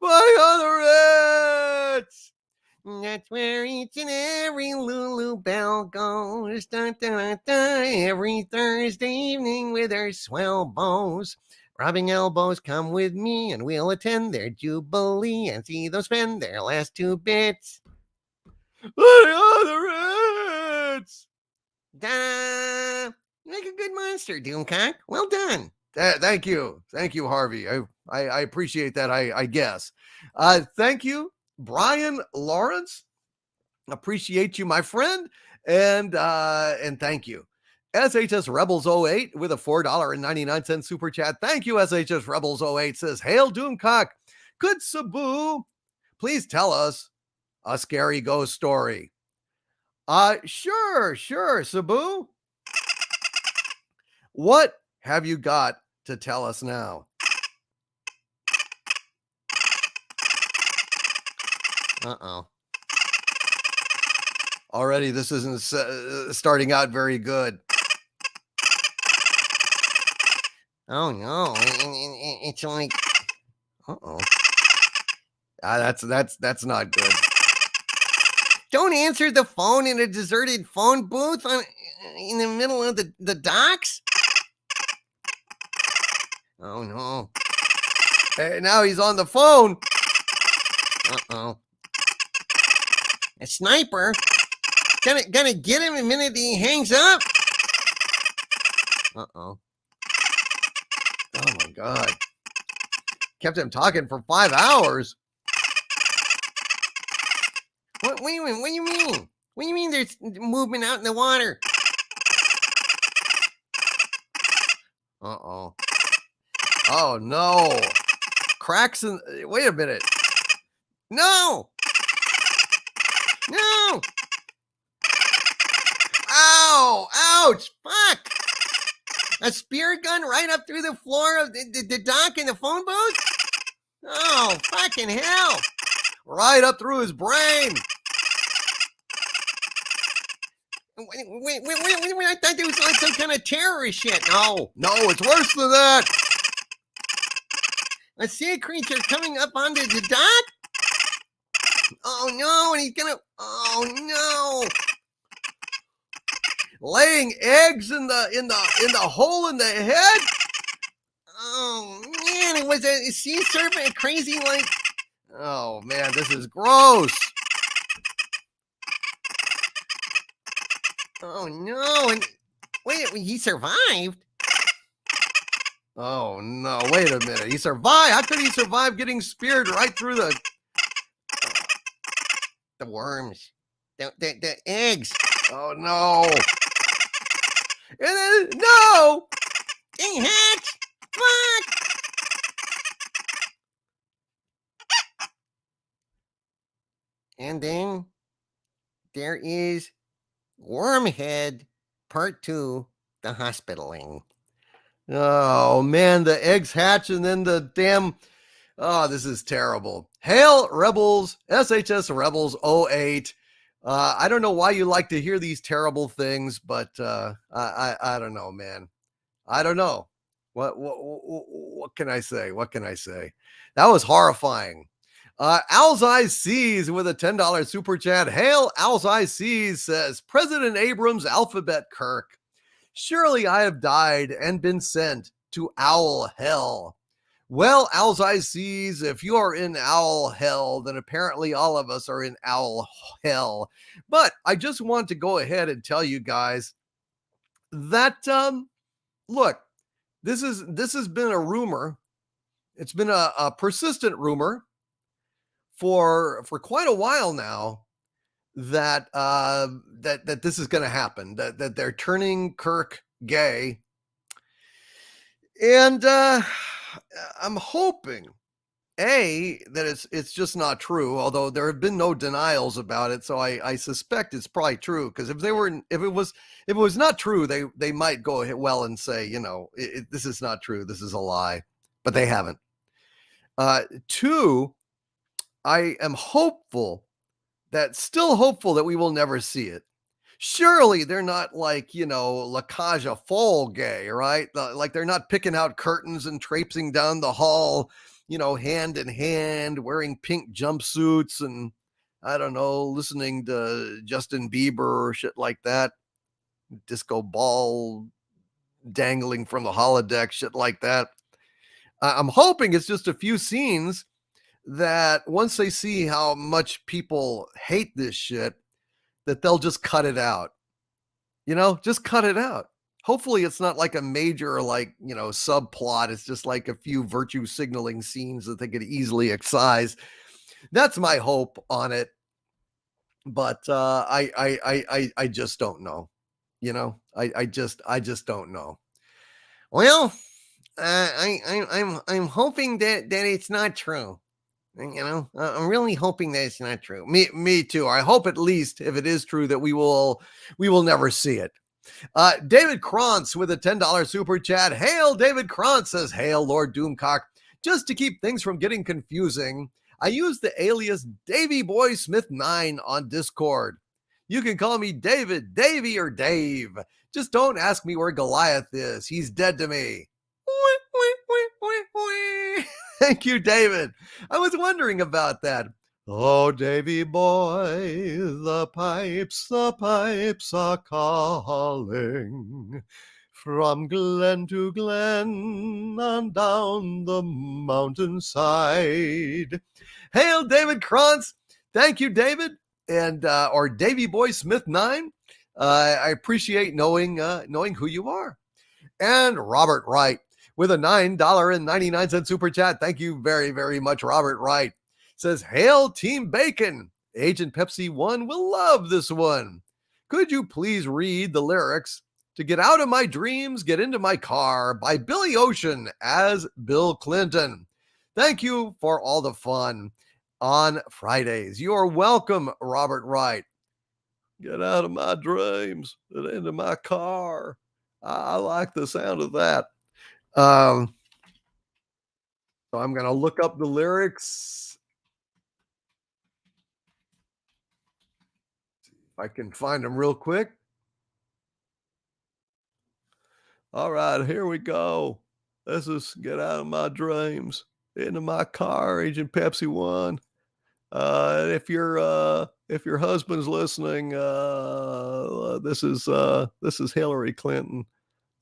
Put on the Ritz. That's where each and every Lulu Belle goes. Dun, dun, dun, dun, every Thursday evening with her swell bows. Rubbing elbows, come with me and we'll attend their jubilee and see them spend their last 2 bits. Put on the Ritz. Da master, Doomcock. Well done. Thank you, Harvey. I appreciate that. I guess. Thank you, Brian Lawrence. Appreciate you, my friend, and thank you. SHS Rebels 08 with a $4.99 super chat. Thank you, SHS Rebels 08 says, Hail Doomcock. Could Sabu please tell us a scary ghost story? Sure, Sabu. What have you got to tell us now? Uh-oh. Already, this isn't starting out very good. Oh, no. It's like... Uh-oh. That's not good. Don't answer the phone in a deserted phone booth in the middle of the docks. Oh, no. Hey, now he's on the phone. Uh-oh. A sniper? Gonna get him the minute he hangs up? Uh-oh. Oh, my God. Kept him talking for 5 hours. What do you mean? What do you mean? What do you mean there's movement out in the water? Uh-oh. Oh, no. Cracks in... Wait a minute. No! No! Ow! Ouch! Fuck! A spear gun right up through the floor of the dock in the phone booth? Oh, fucking hell! Right up through his brain. Wait, I thought there was like some kind of terrorist shit. No, it's worse than that. a sea creature coming up onto the dock? Oh no, and he's gonna... Oh no! Laying eggs in the hole in the head? Oh man, it was a sea serpent, crazy like... Oh man, this is gross. Oh no, and wait, he survived? Oh no, wait a minute. He survived? How could he survive getting speared right through the worms? The eggs. Oh no. And then, no! They hatch! Fuck! And then there is Wormhead Part 2, the hospitaling. Oh man, the eggs hatch and then the damn... Oh, this is terrible. Hail Rebels, SHS Rebels 08. I don't know why you like to hear these terrible things, but I don't know, man. I don't know. What can I say? What can I say? That was horrifying. Owl's Eyes Sees with a $10 super chat. Hail Owl's Eyes Sees says, President Abrams Alphabet Kirk. Surely I have died and been sent to owl hell. Well, Owl's Eyes Sees, if you are in owl hell, then apparently all of us are in owl hell. But I just want to go ahead and tell you guys that, look, this has been a rumor. It's been a persistent rumor for quite a while now that that this is going to happen, that they're turning Kirk gay. And I'm hoping that it's just not true, although there have been no denials about it, so I suspect it's probably true, because if it was not true, they might go ahead well and say, you know, this is not true, this is a lie, but they haven't. Two, I am still hopeful that we will never see it. Surely they're not like, you know, La Cage aux Folles gay, right? Like they're not picking out curtains and traipsing down the hall, you know, hand in hand, wearing pink jumpsuits and, I don't know, listening to Justin Bieber or shit like that. Disco ball dangling from the holodeck, shit like that. I'm hoping it's just a few scenes that once they see how much people hate this shit, that they'll just cut it out. You know, just cut it out. Hopefully it's not like a major, like, subplot. It's just like a few virtue signaling scenes that they could easily excise. That's my hope on it. But I just don't know. I just don't know. Well, I'm hoping that it's not true. I'm really hoping that it's not true. Me too. I hope at least if it is true that we will never see it. David Krantz with a $10 super chat. Hail, David Krantz says, Hail, Lord Doomcock. Just to keep things from getting confusing, I use the alias Davy Boy Smith 9 on Discord. You can call me David, Davy, or Dave. Just don't ask me where Goliath is. He's dead to me. Thank you, David. I was wondering about that. Oh, Davy boy, the pipes are calling from glen to glen and down the mountainside. Hail, David Krantz. Thank you, David, and or Davy Boy Smith 9. I appreciate knowing who you are. And Robert Wright with a $9.99 super chat. Thank you very, very much, Robert Wright. Says, Hail Team Bacon. Agent Pepsi 1 will love this one. Could you please read the lyrics to Get Out of My Dreams, Get Into My Car by Billy Ocean as Bill Clinton? Thank you for all the fun on Fridays. You are welcome, Robert Wright. Get out of my dreams, get into my car. I like the sound of that. So I'm going to look up the lyrics. See if I can find them real quick. All right, here we go. This is Get Out of My Dreams, Into My Car, Agent Pepsi 1. If your husband's listening, this is Hillary Clinton,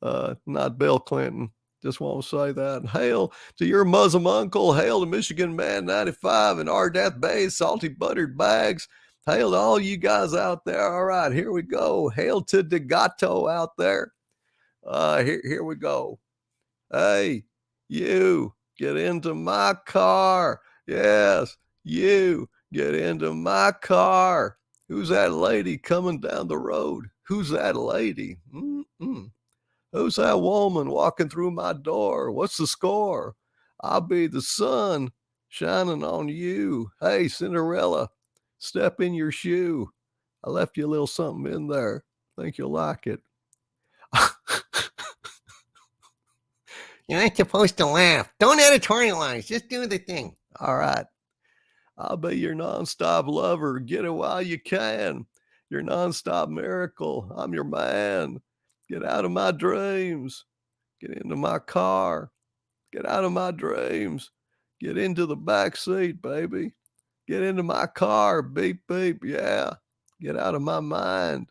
not Bill Clinton. Just want to say that. Hail to your Muslim uncle. Hail to Michigan Man 95 and Ardath Bay salty buttered bags. Hail to all you guys out there. All right, here we go. Hail to Degato out there. Here we go. Hey, you get into my car. Yes, you get into my car. Who's that lady coming down the road? Who's that lady? Mm-mm. Who's that woman walking through my door? What's the score? I'll be the sun shining on you. Hey, Cinderella, step in your shoe. I left you a little something in there. Think you'll like it. You're not supposed to laugh. Don't editorialize. Just do the thing. All right. I'll be your nonstop lover. Get it while you can. Your nonstop miracle. I'm your man. Get out of my dreams. Get into my car. Get out of my dreams. Get into the back seat, baby. Get into my car. Beep, beep. Yeah. Get out of my mind.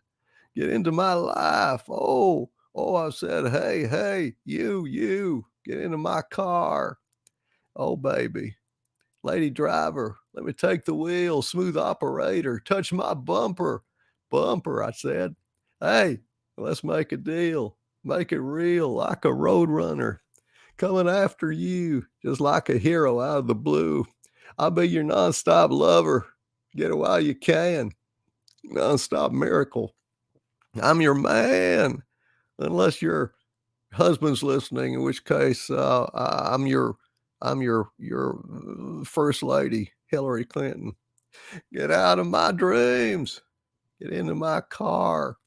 Get into my life. Oh, I said, hey, you. Get into my car. Oh, baby. Lady driver, let me take the wheel. Smooth operator, touch my bumper. Bumper, I said. Hey, let's make a deal. Make it real like a road runner. Coming after you just like a hero out of the blue. I'll be your nonstop lover. Get it while you can. Nonstop miracle. I'm your man. Unless your husband's listening, in which case I'm your first lady, Hillary Clinton. Get out of my dreams. Get into my car.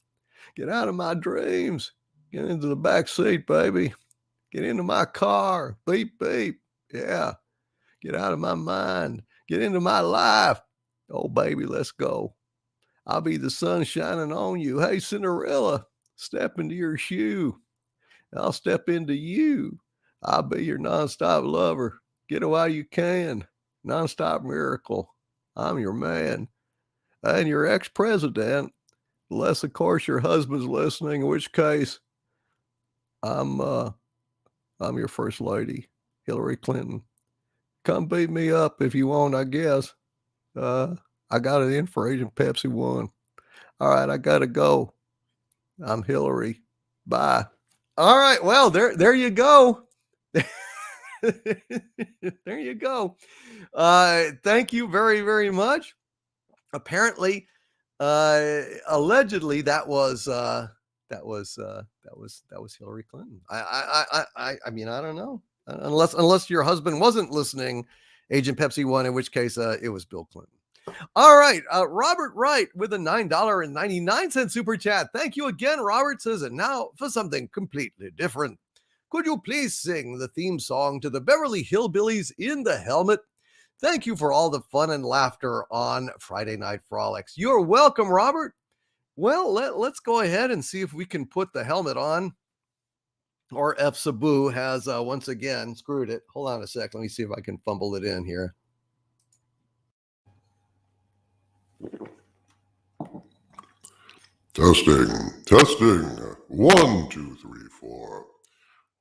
Get out of my dreams. Get into the back seat, baby. Get into my car. Beep, beep. Yeah. Get out of my mind. Get into my life. Oh, baby, let's go. I'll be the sun shining on you. Hey, Cinderella, step into your shoe. I'll step into you. I'll be your nonstop lover. Get it while you can. Nonstop miracle. I'm your man. And your ex-president, unless of course your husband's listening, in which case I'm your first lady, Hillary Clinton. Come beat me up if you want, I guess. I got it in for Agent Pepsi 1. All right, I gotta go. I'm Hillary. Bye. All right. Well, there you go. There you go. Thank you very, very much. Apparently, allegedly, that was Hillary Clinton. I mean, I don't know, unless your husband wasn't listening, Agent Pepsi One, in which case it was Bill Clinton. All right, Robert Wright with a $9.99 super chat. Thank you again, Robert. Says it now for something completely different. Could you please sing the theme song to the Beverly Hillbillies in the Helmet? Thank you for all the fun and laughter on Friday Night Frolics. You're welcome, Robert. Well, let's go ahead and see if we can put the helmet on. Or F. Sabu has once again screwed it. Hold on a sec. Let me see if I can fumble it in here. Testing. 1, 2, 3, 4.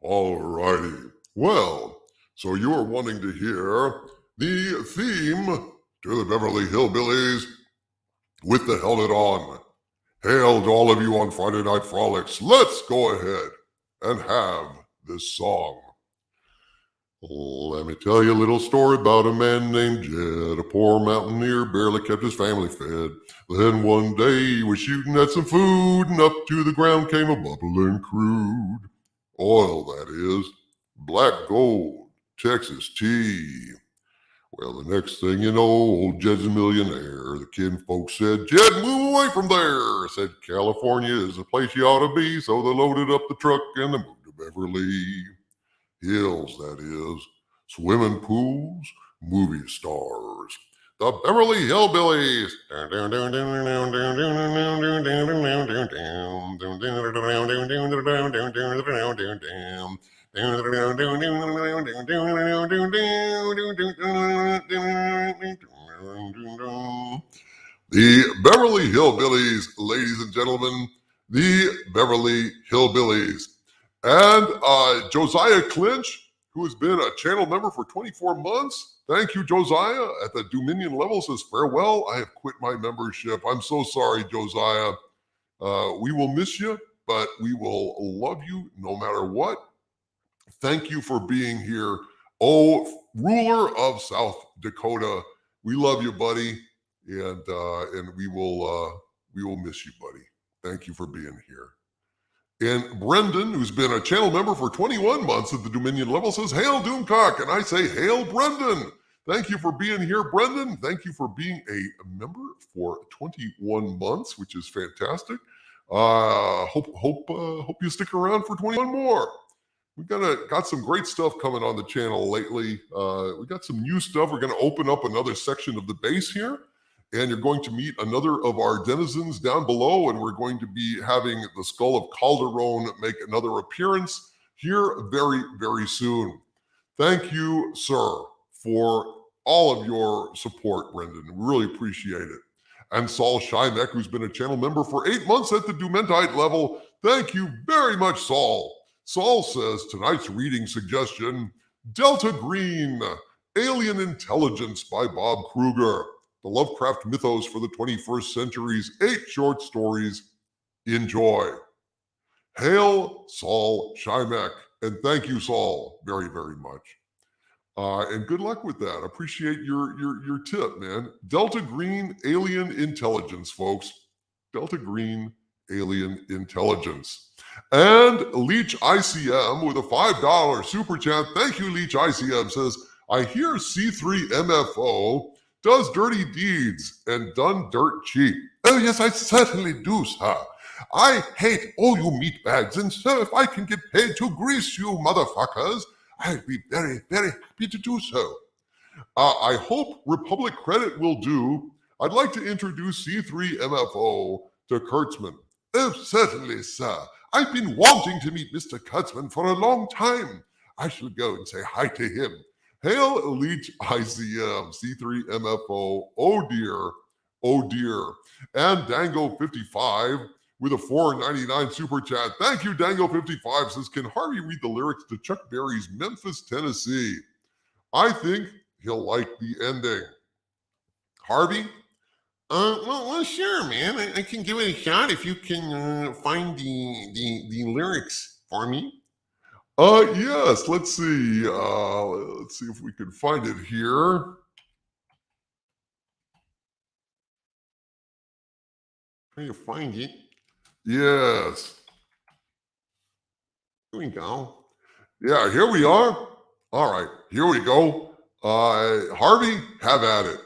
All righty. Well, so you're wanting to hear the theme to the Beverly Hillbillies with the helmet on. Hail to all of you on Friday Night Frolics. Let's go ahead and have this song. Let me tell you a little story about a man named Jed. A poor mountaineer barely kept his family fed. Then one day he was shooting at some food, and up to the ground came a bubbling crude. Oil, that is. Black gold. Texas tea. Well, the next thing you know, old Jed's a millionaire. The kin folks said, Jed, move away from there. Said, California is the place you ought to be. So they loaded up the truck and they moved to Beverly Hills, that is. Swimming pools, movie stars. The Beverly Hillbillies. The Beverly Hillbillies, ladies and gentlemen, the Beverly Hillbillies. And Josiah Clinch, who has been a channel member for 24 months. Thank you, Josiah. At the Dominion level says, farewell, I have quit my membership. I'm so sorry, Josiah. We will miss you, but we will love you no matter what. Thank you for being here. Oh, ruler of South Dakota, we love you, buddy, and we will miss you, buddy. Thank you for being here. And Brendan, who's been a channel member for 21 months at the Dominion level, says, hail Doomcock. And I say, hail Brendan. Thank you for being here, Brendan. Thank you for being a member for 21 months, which is fantastic. Hope you stick around for 21 more. We've got some great stuff coming on the channel lately. We got some new stuff. We're going to open up another section of the base here. And you're going to meet another of our denizens down below, and we're going to be having the Skull of Calderon make another appearance here very, very soon. Thank you, sir, for all of your support, Brendan. We really appreciate it. And Saul Shymek, who's been a channel member for 8 months at the Dumentite level. Thank you very much, Saul. Saul says, tonight's reading suggestion, Delta Green, Alien Intelligence by Bob Kruger. The Lovecraft mythos for the 21st century's 8 short stories. Enjoy. Hail Saul Shymek. And thank you, Saul, very, very much. And good luck with that. Appreciate your tip, man. Delta Green Alien Intelligence, folks. Delta Green Alien Intelligence. And Leech ICM with a $5 super chat. Thank you, Leech ICM, says, I hear C3MFO does dirty deeds and done dirt cheap. Oh, yes, I certainly do, sir. I hate all you meatbags, and so if I can get paid to grease you motherfuckers, I'd be very, very happy to do so. I hope Republic Credit will do. I'd like to introduce C3MFO to Kurtzman. Oh, certainly, sir. I've been wanting to meet Mr. Kurtzman for a long time. I shall go and say hi to him. Hail Elite ICM, C3MFO, oh dear. And Dango55 with a $4.99 super chat. Thank you, Dango55 says, can Harvey read the lyrics to Chuck Berry's Memphis, I think he'll like the ending. Harvey, Well, sure, man. I can give it a shot if you can find the lyrics for me. Yes, let's see. Let's see if we can find it here. Trying to find it. Yes. Here we go. Yeah, here we are. All right, here we go. Harvey, have at it.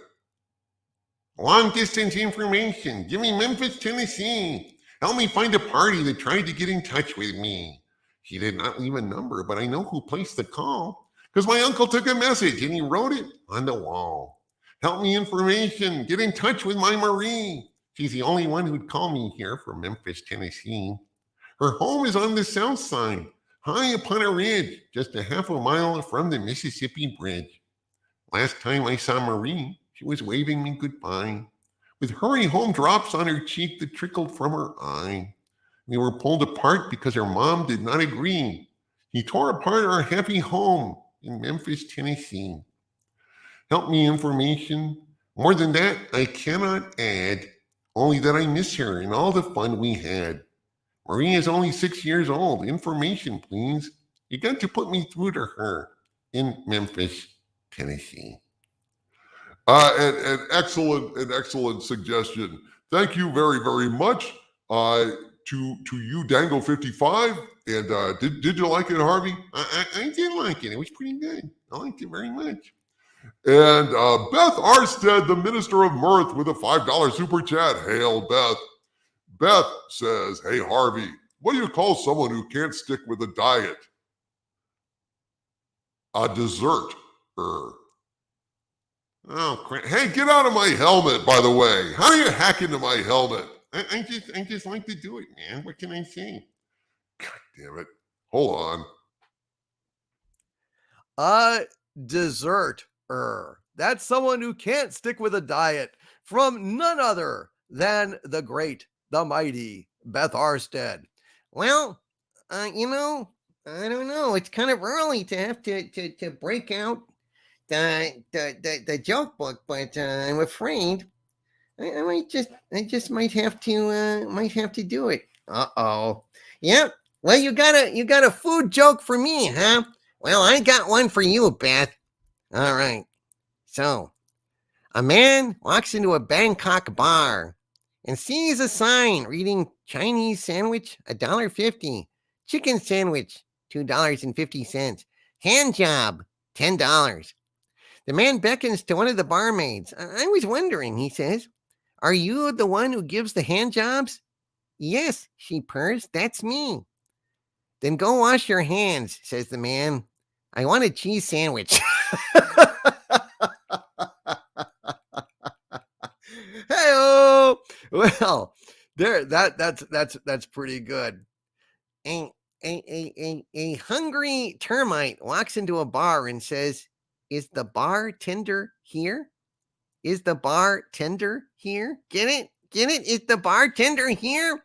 Long distance information. Give me Memphis, Tennessee. Help me find a party that tried to get in touch with me. She did not leave a number, but I know who placed the call because my uncle took a message and he wrote it on the wall. Help me information. Get in touch with my Marie. She's the only one who'd call me here from Memphis, Tennessee. Her home is on the south side, high upon a ridge, just a half a mile from the Mississippi Bridge. Last time I saw Marie, she was waving me goodbye, with hurry home drops on her cheek that trickled from her eye. We were pulled apart because her mom did not agree. He tore apart our happy home in Memphis, Tennessee. Help me information. More than that, I cannot add, only that I miss her and all the fun we had. Marie is only 6 years old. Information, please. You got to put me through to her in Memphis, Tennessee. An excellent suggestion. Thank you very, very much to you, Dango55. And did you like it, Harvey? I did like it. It was pretty good. I liked it very much. And Beth Arstead, the Minister of Mirth, with a $5 super chat. Hail, Beth. Beth says, hey, Harvey, what do you call someone who can't stick with a diet? A dessert. Oh, crap. Hey, get out of my helmet, by the way. How do you hack into my helmet? I just like to do it, man. What can I say? God damn it. Hold on. Dessert. That's someone who can't stick with a diet, from none other than the great, the mighty Beth Arstead. Well, I don't know. It's kind of early to have to break out the joke book, but I'm afraid I just might have to do it. Uh-oh. Yeah. Well, you got a food joke for me, huh? Well, I got one for you, Beth. All right. So, a man walks into a Bangkok bar and sees a sign reading Chinese sandwich, $1.50, chicken sandwich, $2.50, hand job, $10. The man beckons to one of the barmaids. I was wondering, he says, are you the one who gives the hand jobs? Yes, she purrs, that's me. Then go wash your hands, says the man. I want a cheese sandwich. Hey-oh! Well, there that's pretty good. A hungry termite walks into a bar and says, is the bartender here? Is the bartender here? Get it? Is the bartender here?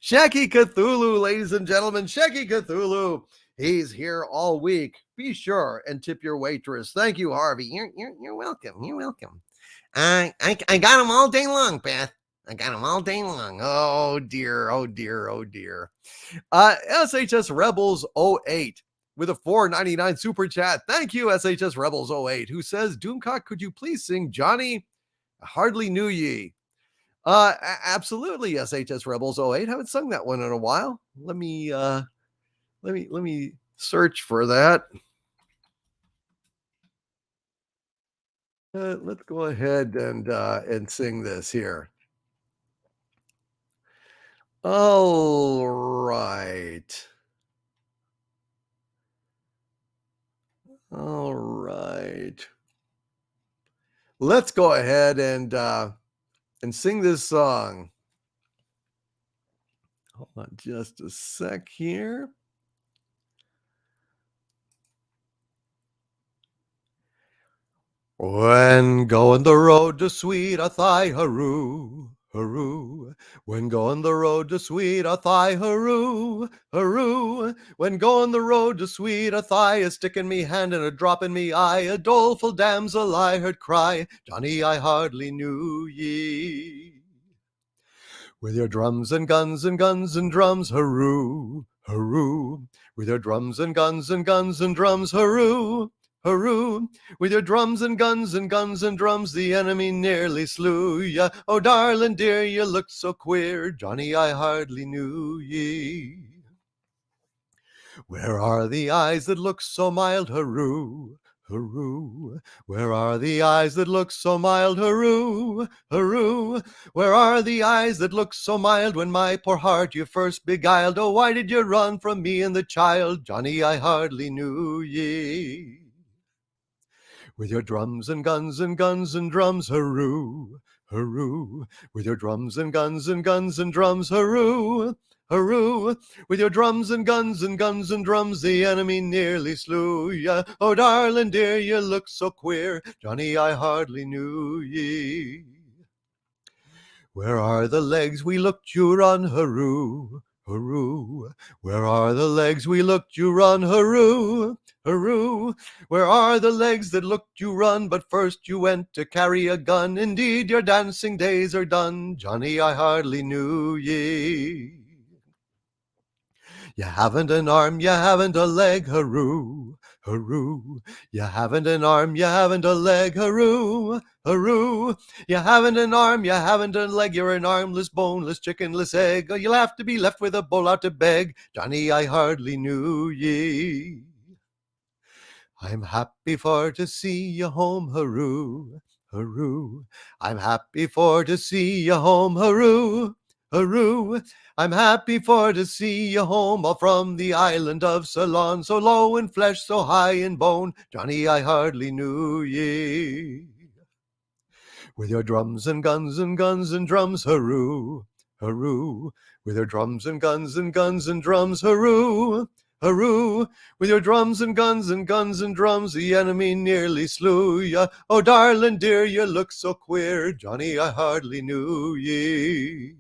Harriet Cthuhlu, ladies and gentlemen, Harriet Cthuhlu. He's here all week. Be sure and tip your waitress. Thank you, Harvey. You're welcome. You're welcome. I got him all day long, Beth. I got him all day long. Oh dear, oh dear, oh dear. SHS Rebels 08 with a $4.99 super chat. Thank you, SHS Rebels 08, who says, Doomcock, could you please sing Johnny? I hardly knew ye. Absolutely, SHS Rebels 08. Haven't sung that one in a while. Let me search for that. Let's go ahead and sing this here. All right. All right. Let's go ahead and sing this song. Hold on just a sec here. When going the road to sweet Athai Haru, hurroo. When going the road to sweet a thigh, hurroo, hurroo. When going the road to sweet a thigh, a stick in me hand and a drop in me eye, a doleful damsel I heard cry, Johnny, I hardly knew ye. With your drums and guns and guns and drums, hurroo, hurroo. With your drums and guns and guns and drums, hurroo, hurroo. With your drums and guns and guns and drums, the enemy nearly slew ya. Oh, darling dear, you looked so queer, Johnny, I hardly knew ye. Where are the eyes that look so mild, hurroo, hurroo? Where are the eyes that look so mild, hurroo, hurroo? Where are the eyes that look so mild when my poor heart you first beguiled? Oh, why did you run from me and the child? Johnny, I hardly knew ye. With your drums and guns and guns and drums, hurroo, hurroo. With your drums and guns and guns and drums, hurroo, hurroo. With your drums and guns and guns and drums, the enemy nearly slew ya. Oh, darling dear, you look so queer, Johnny, I hardly knew ye. Where are the legs we looked you run, hurroo, hurroo? Where are the legs we looked you run, hurroo, hurroo? Where are the legs that looked you run, but first you went to carry a gun? Indeed, your dancing days are done, Johnny, I hardly knew ye. You haven't an arm, you haven't a leg, hurroo, hurroo. You haven't an arm, you haven't a leg, hurroo, hurroo. You haven't an arm, you haven't a leg, you're an armless, boneless, chickenless egg. Oh, you'll have to be left with a bowl out to beg, Johnny, I hardly knew ye. I'm happy for to see you home, hurroo, hurroo. I'm happy for to see you home, hurroo, hurroo. I'm happy for to see you home, all from the island of Ceylon, so low in flesh, so high in bone, Johnny, I hardly knew ye. With your drums and guns and guns and drums, hurroo, hurroo. With your drums and guns and guns and drums, hurroo, hurroo. With your drums and guns and guns and drums, the enemy nearly slew ya. Oh, darling dear, you look so queer, Johnny, I hardly knew ye.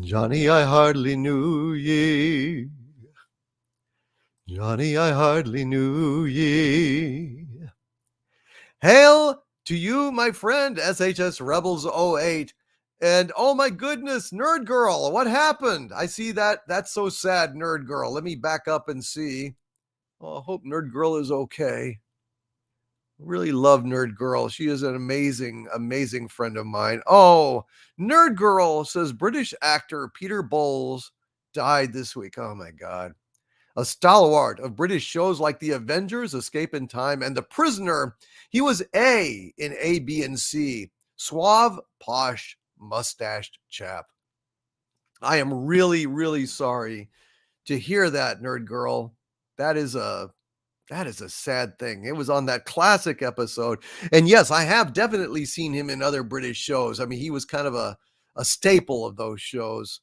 Johnny, I hardly knew ye. Johnny, I hardly knew ye. Hail to you, my friend, SHS Rebels 08. And oh my goodness, Nerd Girl, what happened? I see that. That's so sad, Nerd Girl. Let me back up and see. Oh, I hope Nerd Girl is okay. Really love Nerd Girl. She is an amazing, amazing friend of mine. Oh, Nerd Girl says British actor Peter Bowles died this week. Oh my God. A stalwart of British shows like The Avengers, Escape in Time, and The Prisoner. He was A in A, B, and C. Suave, posh, mustached chap. I am really, really sorry to hear that, Nerd Girl. That is a sad thing. It was on that classic episode. And yes, I have definitely seen him in other British shows. I mean, he was kind of a staple of those shows.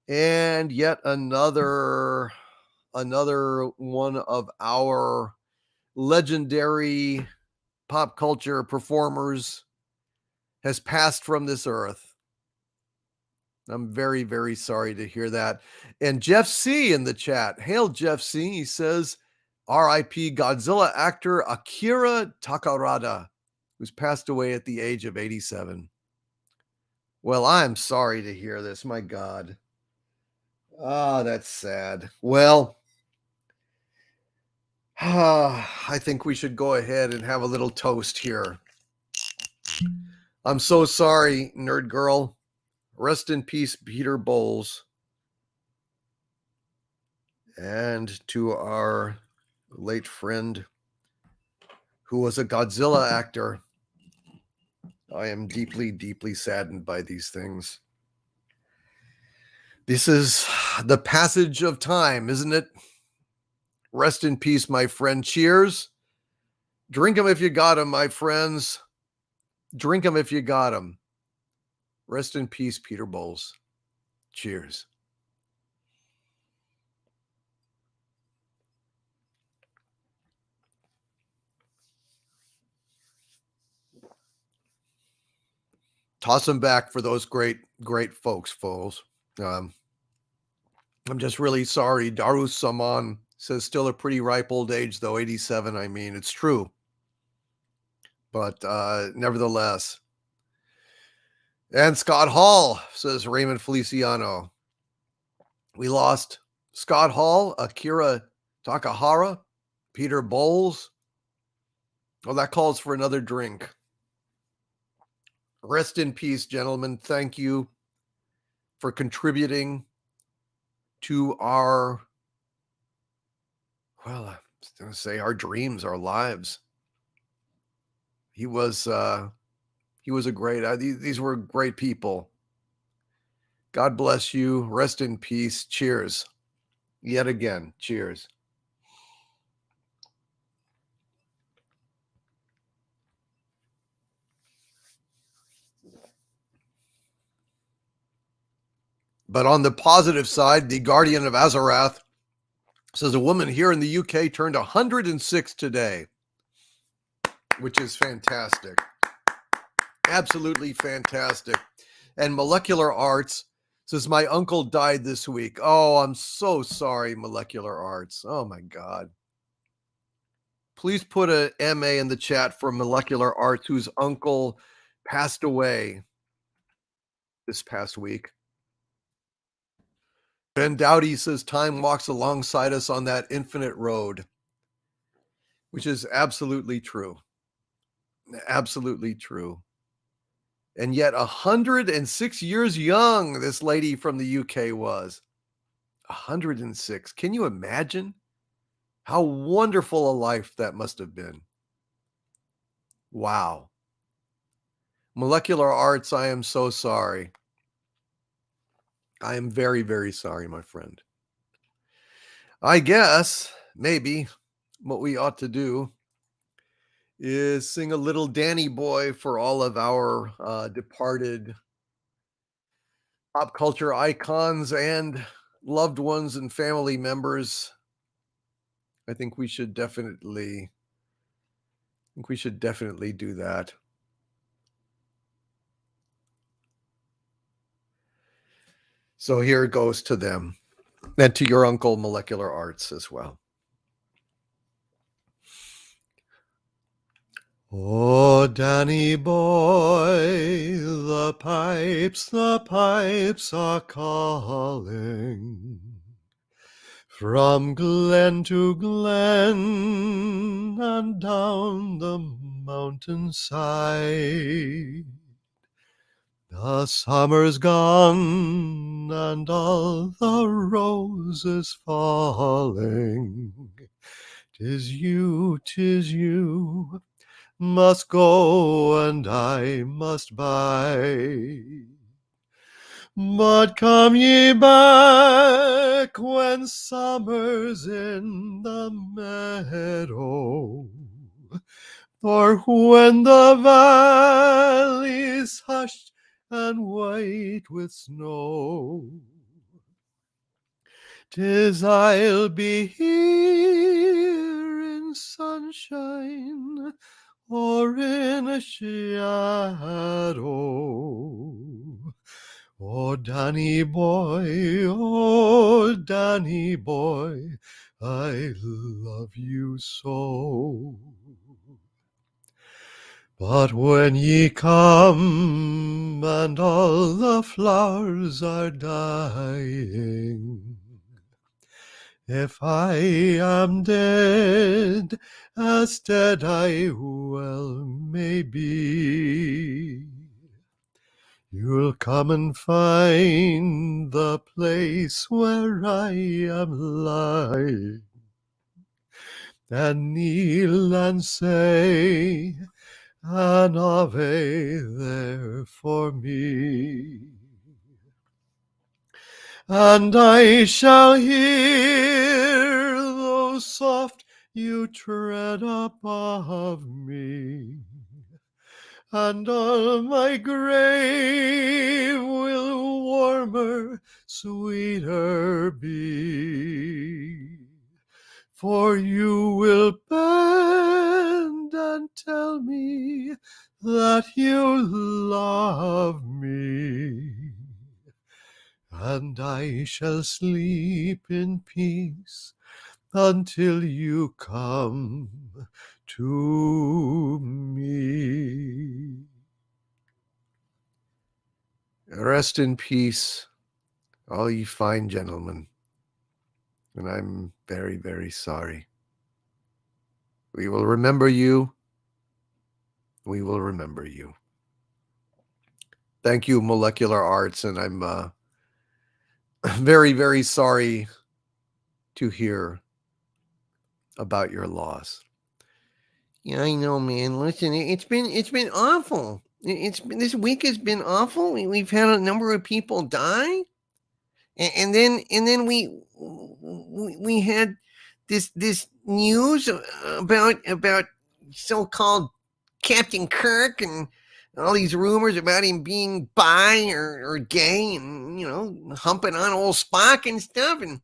And yet another one of our legendary pop culture performers has passed from this earth. I'm very, very sorry to hear that. And Jeff C in the chat. Hail, Jeff C. He says, R.I.P. Godzilla actor Akira Takarada, who's passed away at the age of 87. Well, I'm sorry to hear this. My God. Ah, that's sad. Well, I think we should go ahead and have a little toast here. I'm so sorry, Nerd Girl. Rest in peace, Peter Bowles. And to our late friend who was a Godzilla actor, I am deeply, deeply saddened by these things. This is the passage of time, isn't it? Rest in peace, my friend. Cheers. Drink 'em if you got 'em, my friends. Drink 'em if you got 'em. Rest in peace, Peter Bowles. Cheers. toss them back for those great folks. I'm just really sorry. Darus Saman says still a pretty ripe old age though, 87. I mean, it's true. But nevertheless. And Scott Hall says Raymond Feliciano. We lost Scott Hall, Akira Takahara, Peter Bowles. Well, that calls for another drink. Rest in peace, gentlemen. Thank you for contributing to our, well, I was going to say our dreams, our lives. He was a great, these were great people. God bless you. Rest in peace. Cheers. Yet again, cheers. But on the positive side, the Guardian of Azarath says a woman here in the UK turned 106 today, which is fantastic. Absolutely fantastic. And Molecular Arts says, my uncle died this week. Oh, I'm so sorry, Molecular Arts. Oh, my God. Please put a MA in the chat for Molecular Arts, whose uncle passed away this past week. Ben Dowdy says, time walks alongside us on that infinite road, which is absolutely true. Absolutely true. And yet 106 years young, this lady from the UK was. 106. Can you imagine how wonderful a life that must have been? Wow. Molecular Arts, I am so sorry. I am very, very sorry, my friend. I guess maybe what we ought to do is sing a little Danny Boy for all of our departed pop culture icons and loved ones and family members. I think we should definitely do that. So here it goes to them and to your uncle Molecular Arts as well. Oh, Danny boy, the pipes are calling from glen to glen and down the mountainside. The summer's gone and all the roses falling. 'Tis you, must go and I must buy. But come ye back when summer's in the meadow, or when the valley's hushed and white with snow. 'Tis I'll be here in sunshine or in a shadow. Oh, Danny boy, I love you so. But when ye come and all the flowers are dying, if I am dead, as dead I well may be, you'll come and find the place where I am lying, and kneel and say an Ave there for me. And I shall hear, though soft, you tread above me, and all my grave will warmer, sweeter be. For you will bend and tell me that you love me, and I shall sleep in peace until you come to me. Rest in peace, all ye fine gentlemen, and I'm very, very sorry. We will remember you. We will remember you. Thank you, Molecular Arts, and I'm very, very sorry to hear about your loss. Yeah, I know, man. Listen, it's been awful. It's been, this week has been awful. We've had a number of people die, and then we had this news about so-called Captain Kirk and all these rumors about him being bi or gay and humping on old Spock and stuff, and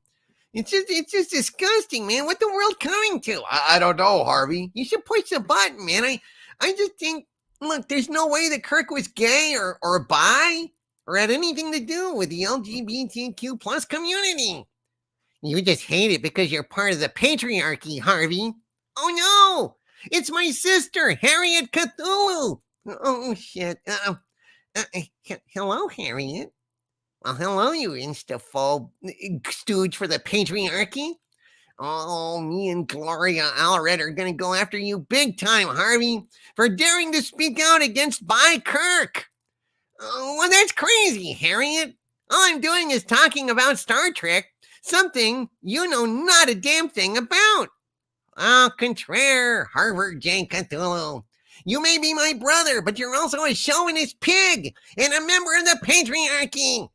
it's just disgusting, man. What the world coming to? I don't know, Harvey. You should push the button, man. I just think, look, there's no way that Kirk was gay or bi or had anything to do with the LGBTQ plus community. You just hate it because you're part of the patriarchy, Harvey. Oh no! It's my sister, Harriet Cthuhlu. Oh shit. Hello, Harriet. Well, hello, you insta-phobe stooge for the patriarchy. Oh, me and Gloria Allred are going to go after you big time, Harvey, for daring to speak out against Bi Kirk. Well, that's crazy, Harriet. All I'm doing is talking about Star Trek, something you know not a damn thing about. Au contraire, Harvard J. Cthulhu. You may be my brother, but you're also a chauvinist pig and a member of the patriarchy.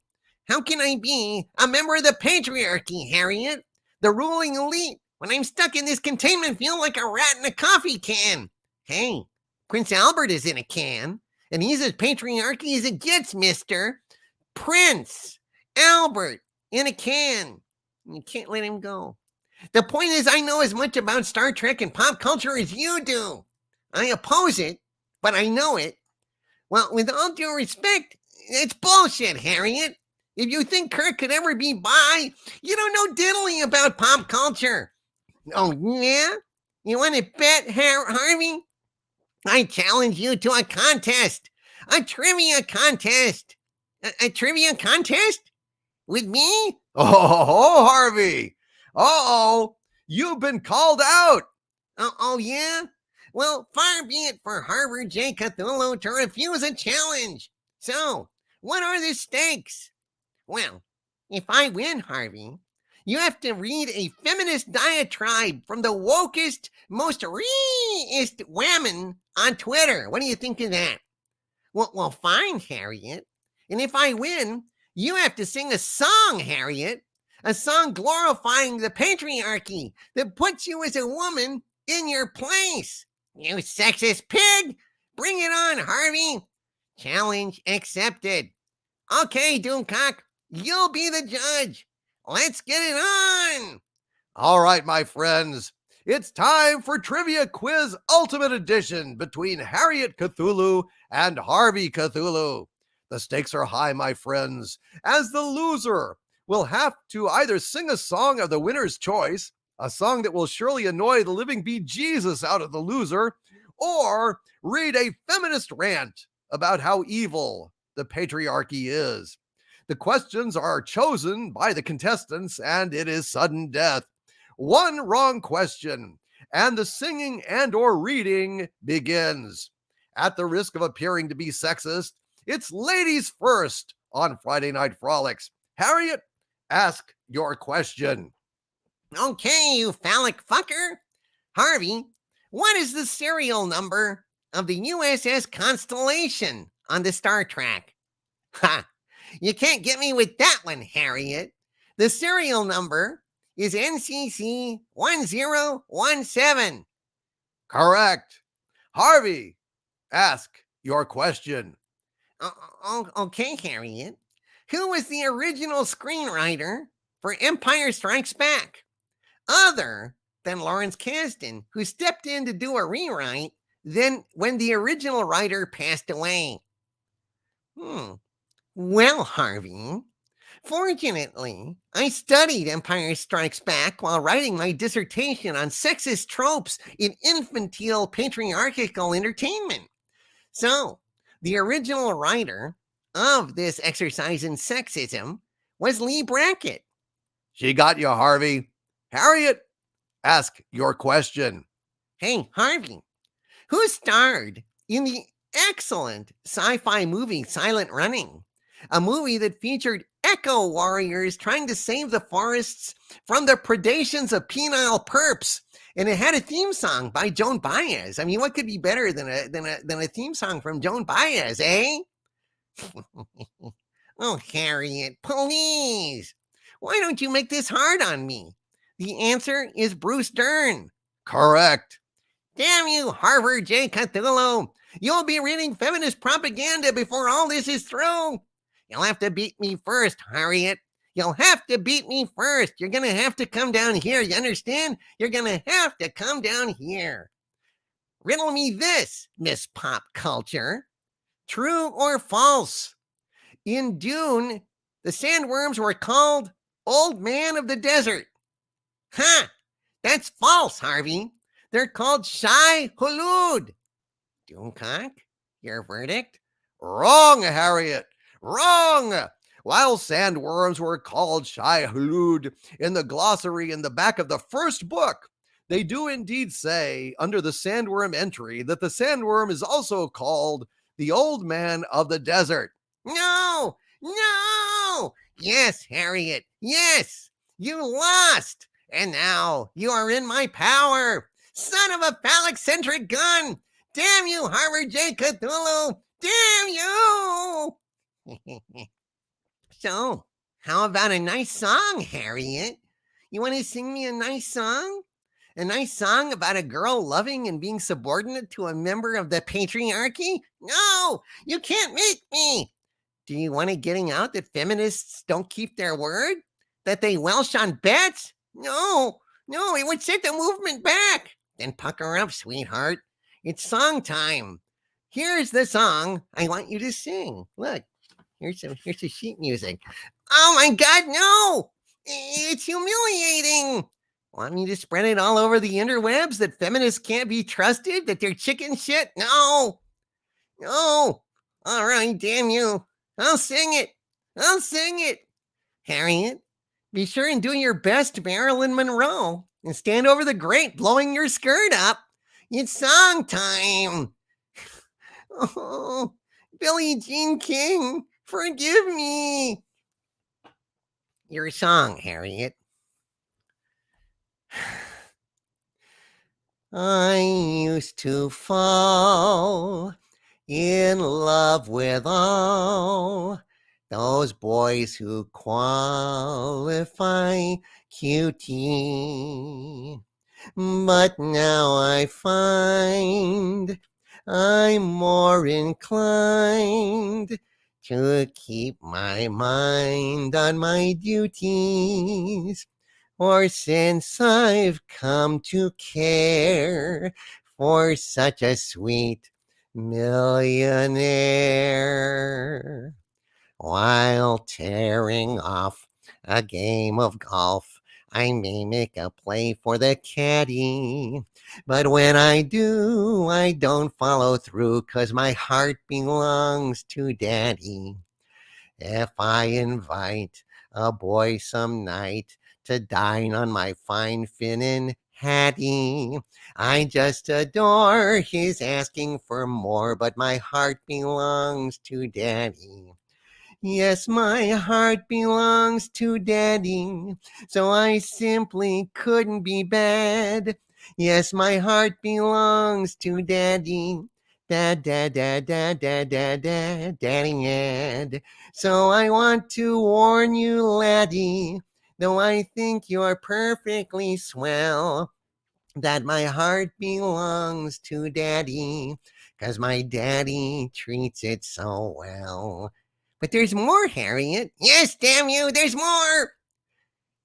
How can I be a member of the patriarchy, Harriet? The ruling elite, when I'm stuck in this containment field like a rat in a coffee can. Hey, Prince Albert is in a can, and he's as patriarchy as it gets, mister. Prince Albert in a can. You can't let him go. The point is, I know as much about Star Trek and pop culture as you do. I oppose it, but I know it. Well, with all due respect, it's bullshit, Harriet. If you think Kirk could ever be bi, you don't know diddly about pop culture. Oh, yeah? You want to bet, Harvey? I challenge you to a contest. A trivia contest. A trivia contest? With me? Oh, Harvey. Uh-oh. You've been called out. Oh, yeah? Well, far be it for Harvard J. Cthulhu to refuse a challenge. So, what are the stakes? Well, if I win, Harvey, you have to read a feminist diatribe from the wokest, most reest women on Twitter. What do you think of that? Well, fine, Harriet. And if I win, you have to sing a song, Harriet. A song glorifying the patriarchy that puts you as a woman in your place. You sexist pig! Bring it on, Harvey. Challenge accepted. Okay, Doomcock. You'll be the judge. Let's get it on. All right, my friends. It's time for Trivia Quiz Ultimate Edition between Harriet Cthuhlu and Harvey Cthuhlu. The stakes are high, my friends, as the loser will have to either sing a song of the winner's choice, a song that will surely annoy the living bejesus out of the loser, or read a feminist rant about how evil the patriarchy is. The questions are chosen by the contestants, and it is sudden death. One wrong question, and the singing and or reading begins. At the risk of appearing to be sexist, it's ladies first on Friday Night Frolics. Harriet, ask your question. Okay, you phallic fucker. Harvey, what is the serial number of the USS Constellation on the Star Trek? Ha! You can't get me with that one, Harriet. The serial number is NCC 1017. Correct. Harvey, ask your question. Okay, Harriet. Who was the original screenwriter for Empire Strikes Back? Other than Lawrence Kasdan, who stepped in to do a rewrite than when the original writer passed away. Well, Harvey, fortunately, I studied Empire Strikes Back while writing my dissertation on sexist tropes in infantile patriarchal entertainment. So, the original writer of this exercise in sexism was Lee Brackett. She got you, Harvey. Harriet, ask your question. Hey, Harvey, who starred in the excellent sci-fi movie Silent Running, a movie that featured echo warriors trying to save the forests from the predations of penile perps, and it had a theme song by Joan Baez. I mean, what could be better than a theme song from Joan Baez, eh? Oh, Harriet, please. Why don't you make this hard on me? The answer is Bruce Dern. Correct. Damn you, Harvey J. Cthulhu. You'll be reading feminist propaganda before all this is through. You'll have to beat me first, Harriet. You'll have to beat me first. You're going to have to come down here. You understand? You're going to have to come down here. Riddle me this, Miss Pop Culture. True or false? In Dune, the sandworms were called Old Man of the Desert. Ha! That's false, Harvey. They're called Shai Hulud. Doomcock, your verdict? Wrong, Harriet. Wrong. While sandworms were called Shai Hulud in the glossary in the back of the first book, they do indeed say under the sandworm entry that the sandworm is also called the Old Man of the Desert. No! Yes, Harriet, yes! You lost! And now you are in my power! Son of a phallic-centric gun! Damn you, Harvey J. Cthulhu! Damn you! So, how about a nice song, Harriet? You want to sing me a nice song? A nice song about a girl loving and being subordinate to a member of the patriarchy? No, you can't make me. Do you want to getting out that feminists don't keep their word? That they welsh on bets? No, it would set the movement back. Then pucker up, sweetheart. It's song time. Here's the song I want you to sing. Look, here's the sheet music. Oh my God, no! It's humiliating. Want me to spread it all over the interwebs that feminists can't be trusted? That they're chicken shit? No. All right, damn you. I'll sing it. Harriet, be sure and do your best Marilyn Monroe and stand over the grate blowing your skirt up. It's song time. Oh, Billie Jean King, forgive me. Your song, Harriet. I used to fall in love with all those boys who qualify cutie. But now I find I'm more inclined to keep my mind on my duties. Or since I've come to care for such a sweet millionaire. While tearing off a game of golf, I may make a play for the caddy. But when I do, I don't follow through 'cause my heart belongs to daddy. If I invite a boy some night to dine on my fine Finnan Hattie, I just adore his asking for more, but my heart belongs to daddy. Yes, my heart belongs to daddy, so I simply couldn't be bad. Yes, my heart belongs to daddy. Dad, daddy, Ed. So I want to warn you, laddie, though I think you're perfectly swell, that my heart belongs to daddy, 'cause my daddy treats it so well. But there's more, Harriet. Yes, damn you, there's more.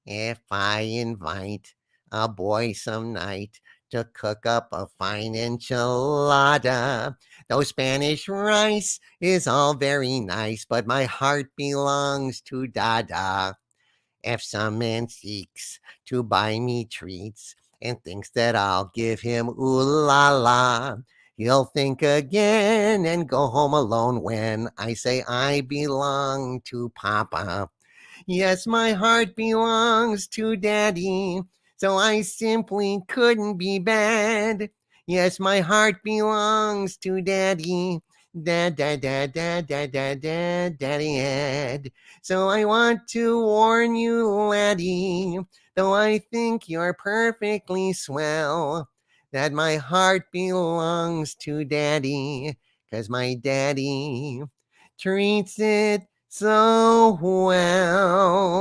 If I invite a boy some night to cook up a fine enchilada. Though Spanish rice is all very nice, but my heart belongs to Dada. If some man seeks to buy me treats and thinks that I'll give him ooh la la, he'll think again and go home alone when I say I belong to Papa. Yes, my heart belongs to Daddy, so I simply couldn't be bad. Yes, my heart belongs to Daddy. Daddy Ed. So I want to warn you, laddie, though I think you're perfectly swell, that my heart belongs to Daddy, 'cause my daddy treats it so well.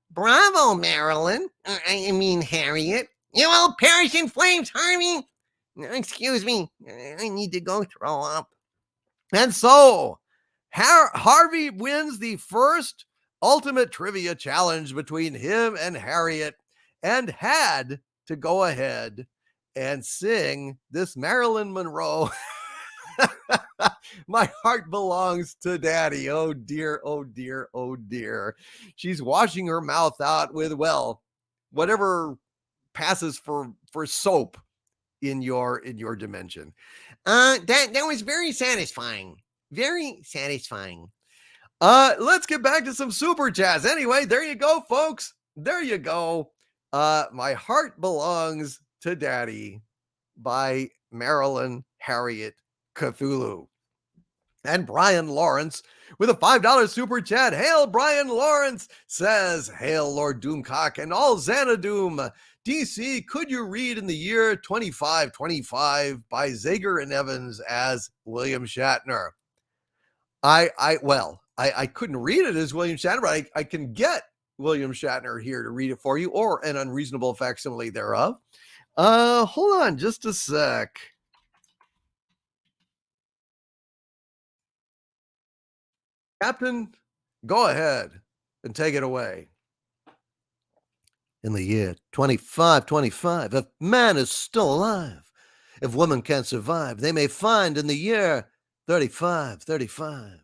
Bravo, Marilyn. I mean, Harriet. You will perish in flames, Harvey. Excuse me. I need to go throw up. And so Harvey wins the first ultimate trivia challenge between him and Harriet, and had to go ahead and sing this Marilyn Monroe. My heart belongs to Daddy. Oh dear, oh dear, oh dear. She's washing her mouth out with, well, whatever passes for soap in your dimension. That was very satisfying. Very satisfying. Let's get back to some super chats. Anyway, there you go, folks. There you go. My heart belongs to Daddy by Marilyn Harriet Cthulhu. And Brian Lawrence with a $5 super chat. Hail, Brian Lawrence says, hail, Lord Doomcock and all Xanadu. DC, could you read in the year 2525 by Zager and Evans as William Shatner? I couldn't read it as William Shatner, but I can get William Shatner here to read it for you, or an unreasonable facsimile thereof. Hold on just a sec. Captain, go ahead and take it away. In the year 2525, if man is still alive, if woman can't survive, they may find in the year 3535.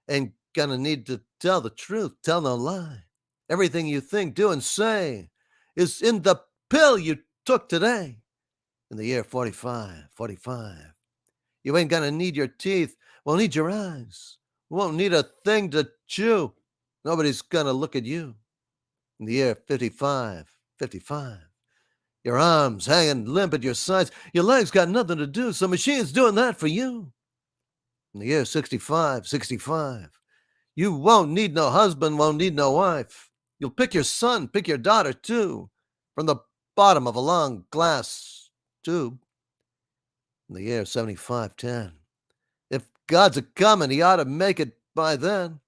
Ain't gonna need to tell the truth, tell no lie. Everything you think, do, and say is in the pill you took today. In the year 4545, you ain't gonna need your teeth, won't need your eyes, won't need a thing to chew. Nobody's gonna look at you. In the year 5555, your arms hanging limp at your sides, your legs got nothing to do, so machine's doing that for you. In the year 6565, you won't need no husband, won't need no wife. You'll pick your son, pick your daughter too, from the bottom of a long glass tube. In the year 7510, if God's a-comin', he ought to make it by then.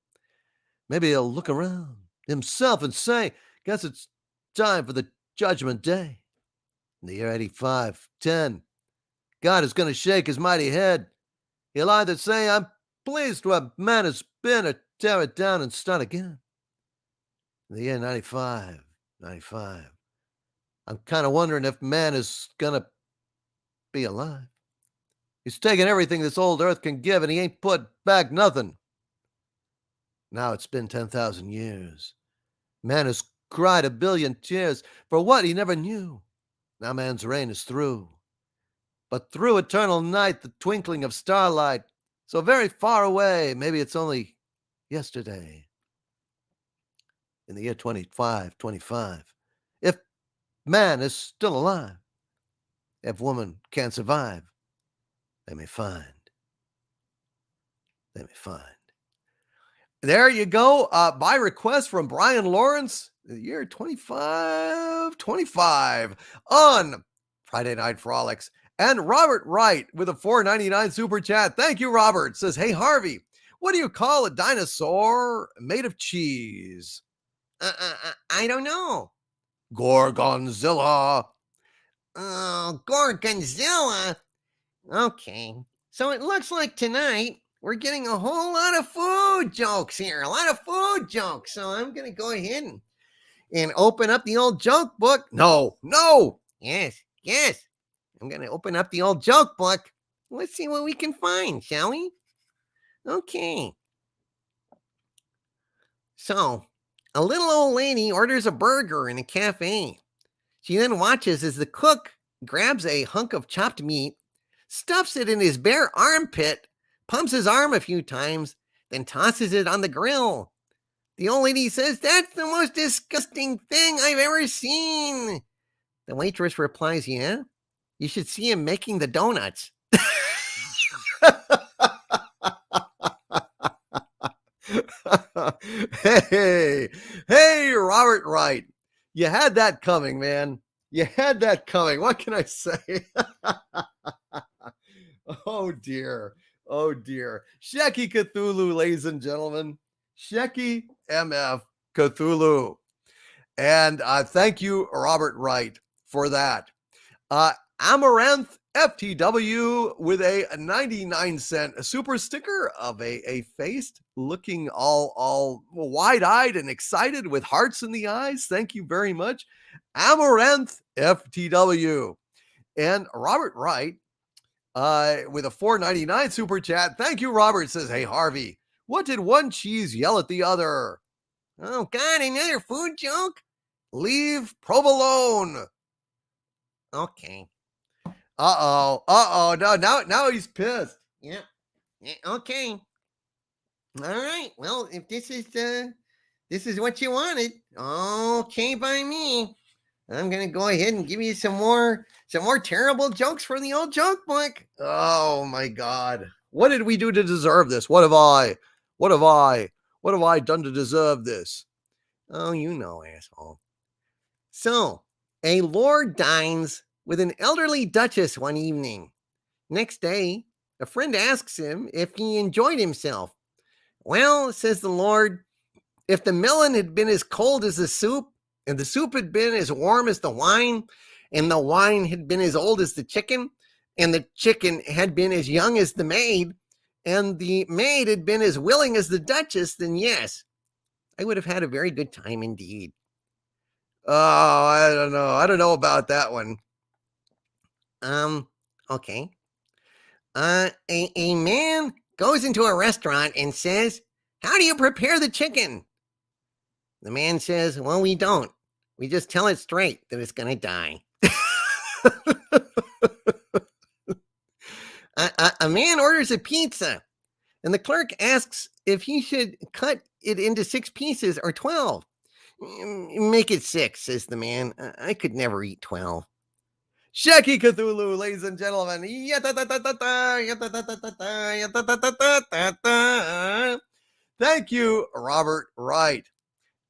Maybe he'll look around himself and say, guess it's time for the judgment day. In the year 8510, God is going to shake his mighty head. He'll either say, I'm pleased what man has been, or tear it down and start again. In the year 95, I'm kind of wondering if man is going to be alive. He's taken everything this old earth can give, and he ain't put back nothing. Now it's been 10,000 years. Man has cried a billion tears for what he never knew. Now man's reign is through. But through eternal night, the twinkling of starlight, so very far away, maybe it's only yesterday. In the year 2525, if man is still alive, if woman can't survive, they may find. There you go. By request from Brian Lawrence, the year 2525 on Friday Night Frolics. And Robert Wright with a $4.99 super chat. Thank you, Robert. Says, hey, Harvey, what do you call a dinosaur made of cheese? I don't know. Gorgonzilla. Oh, Gorgonzilla. Okay. So it looks like tonight we're getting a whole lot of food jokes here. A lot of food jokes. So I'm going to go ahead and open up the old joke book. No. Yes. Yes, I'm going to open up the old joke book. Let's see what we can find, shall we? Okay. So, a little old lady orders a burger in a cafe. She then watches as the cook grabs a hunk of chopped meat, stuffs it in his bare armpit, pumps his arm a few times, then tosses it on the grill. The old lady says, "That's the most disgusting thing I've ever seen." The waitress replies, "Yeah, you should see him making the donuts." hey, Robert Wright. You had that coming, man. You had that coming. What can I say? Oh, dear. Oh, dear. Shecky Cthulhu, ladies and gentlemen. Shecky MF Cthulhu. And thank you, Robert Wright, for that. Amaranth FTW with a 99-cent super sticker of a face looking all wide-eyed and excited with hearts in the eyes. Thank you very much, Amaranth FTW. And Robert Wright with a $4.99 super chat. Thank you, Robert. Says, "Hey, Harvey, what did one cheese yell at the other?" Oh, God, another food joke? Leave provolone. Okay. Uh-oh. No, now he's pissed. Yeah. Okay. All right. Well, if this is what you wanted, okay by me. I'm gonna go ahead and give you some more terrible jokes from the old joke book. Oh my God. What did we do to deserve this? What have I done to deserve this? Oh, you know, asshole. So, a lord dines with an elderly duchess one evening. Next day, a friend asks him if he enjoyed himself. "Well," says the lord, "if the melon had been as cold as the soup, and the soup had been as warm as the wine, and the wine had been as old as the chicken, and the chicken had been as young as the maid, and the maid had been as willing as the duchess, then yes, I would have had a very good time indeed." Oh, I don't know. I don't know about that one. Okay. A man goes into a restaurant and says, "How do you prepare the chicken?" The man says, "Well, we don't. We just tell it straight that it's going to die." A man orders a pizza, and the clerk asks if he should cut it into 6 pieces or 12. "Make it 6, says the man. "I could never eat 12. Shecky Cthulhu, ladies and gentlemen. Thank you, Robert Wright.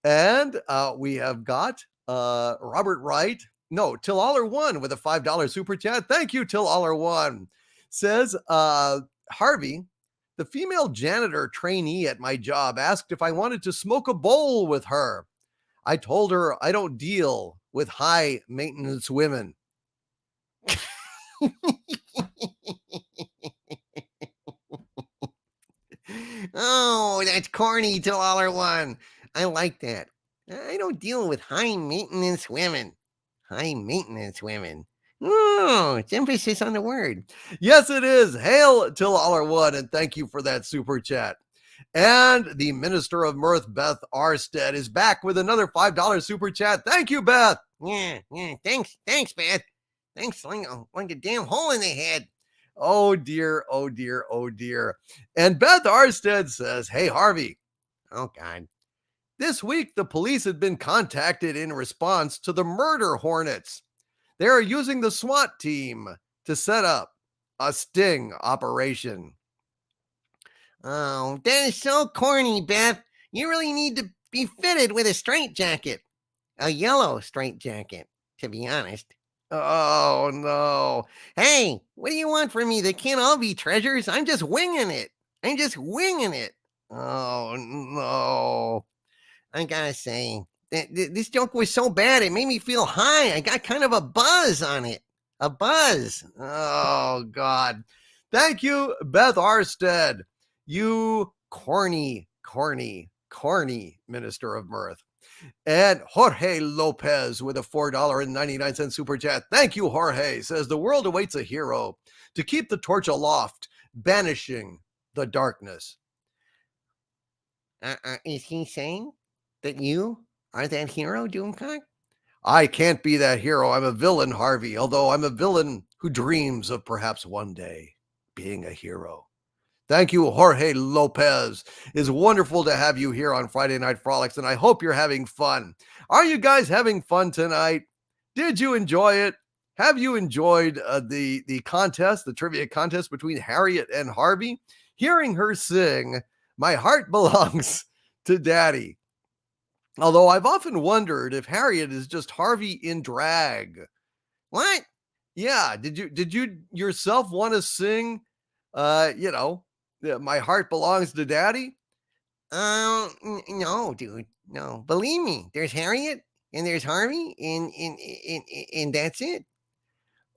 And we have got Robert Wright. No, Till Aller One with a $5 super chat. Thank you, Till Aller One. Says, Harvey, the female janitor trainee at my job asked if I wanted to smoke a bowl with her. I told her I don't deal with high maintenance women. Oh, that's corny, Till Aller One. I like that. I don't deal with high maintenance women. High maintenance women. Oh, it's emphasis on the word. Yes, it is. Hail Till Aller One, and thank you for that super chat. And the Minister of Mirth, Beth Arstead, is back with another $5 super chat. Thank you, Beth. Yeah. Thanks, Beth. Thanks, like a damn hole in the head. Oh dear. And Beth Arstead says, "Hey, Harvey. Oh, God. This week, the police had been contacted in response to the murder hornets. They are using the SWAT team to set up a sting operation." Oh, that is so corny, Beth. You really need to be fitted with a straitjacket. A yellow straitjacket, to be honest. Oh, no. Hey, what do you want from me? They can't all be treasures. I'm just winging it. Oh, no. I gotta say, this joke was so bad, it made me feel high. I got kind of a buzz on it. A buzz. Oh, God. Thank you, Beth Arstead. You corny Minister of Mirth. And Jorge Lopez with a $4.99 super chat. Thank you, Jorge. Says the world awaits a hero to keep the torch aloft, banishing the darkness. Is he saying that you are that hero, Doomcock? I can't be that hero. I'm a villain, Harvey, although I'm a villain who dreams of perhaps one day being a hero. Thank you, Jorge Lopez. It's wonderful to have you here on Friday Night Frolics, and I hope you're having fun. Are you guys having fun tonight? Did you enjoy it? Have you enjoyed the contest, the trivia contest between Harriet and Harvey? Hearing her sing, "My Heart Belongs to Daddy." Although I've often wondered if Harriet is just Harvey in drag. What? Yeah, did you yourself want to sing "My Heart Belongs to Daddy"? No, dude. No. Believe me, there's Harriet and there's Harvey and that's it.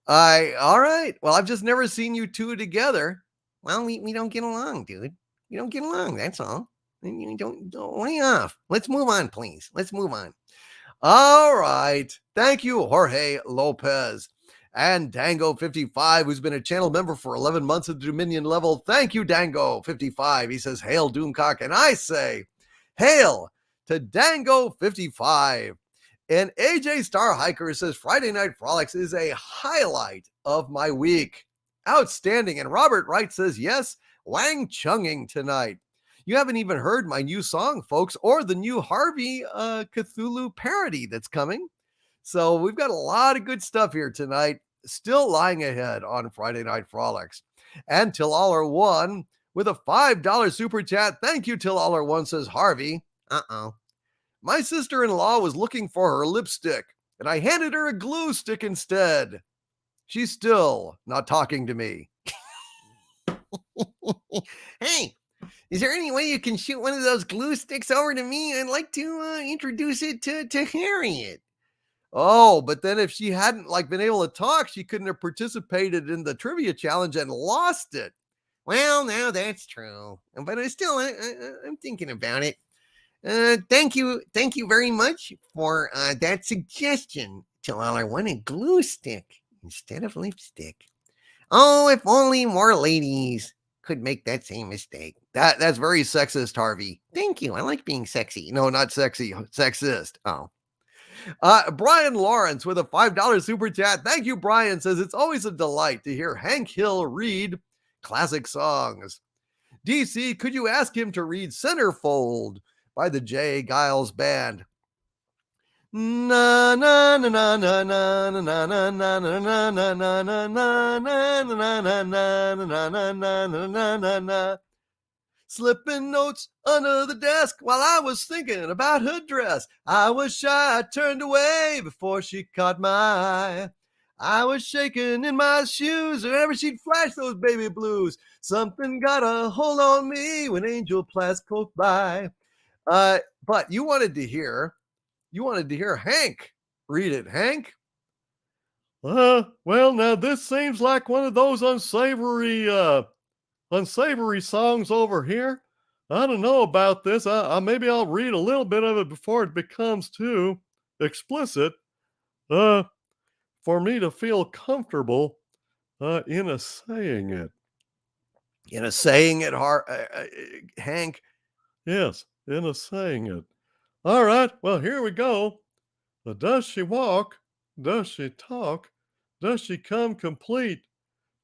All right. Well, I've just never seen you two together. Well, we don't get along, dude. We don't get along, that's all. You don't lay off. Let's move on, please. Let's move on. All right. Thank you, Jorge Lopez. And Dango55, who's been a channel member for 11 months at the Dominion level. Thank you, Dango55. He says, "Hail, Doomcock." And I say, hail to Dango55. And AJ Star Hiker says, "Friday Night Frolics is a highlight of my week. Outstanding." And Robert Wright says, "Yes, Wang Chunging tonight." You haven't even heard my new song, folks, or the new Harvey Cthulhu parody that's coming. So we've got a lot of good stuff here tonight, still lying ahead on Friday Night Frolics. And Till Aller One with a $5 super chat. Thank you, Till Aller One, says Harvey. My sister-in-law was looking for her lipstick, and I handed her a glue stick instead. She's still not talking to me. Hey, is there any way you can shoot one of those glue sticks over to me? I'd like to introduce it to Harriet. Oh, but then if she hadn't been able to talk, she couldn't have participated in the trivia challenge and lost it. Well, now that's true, but I'm thinking about it. Thank you very much for that suggestion. Till I want a glue stick instead of lipstick. Oh, if only more ladies could make that same mistake. That's very sexist, Harvey. Thank you. I like being sexy. No, not sexy, sexist. Oh. Brian Lawrence with a $5 super chat. Thank you, Brian. Says it's always a delight to hear Hank Hill read classic songs. DC, could you ask him to read Centerfold by the J. Giles Band? Na na na na na na na na na na na na na na na na na na na na. Slipping notes under the desk while I was thinking about her dress. I was shy, I turned away before she caught my eye. I was shaking in my shoes whenever she'd flash those baby blues. Something got a hold on me when Angel Plaskoff by. But you wanted to hear Hank read it, Hank. Well, now this seems like one of those unsavory songs over here. I don't know about this. Maybe I'll read a little bit of it before it becomes too explicit. For me to feel comfortable in a saying it. In a saying it, Hank? Yes, in a saying it. All right, well, here we go. Does she walk? Does she talk? Does she come complete?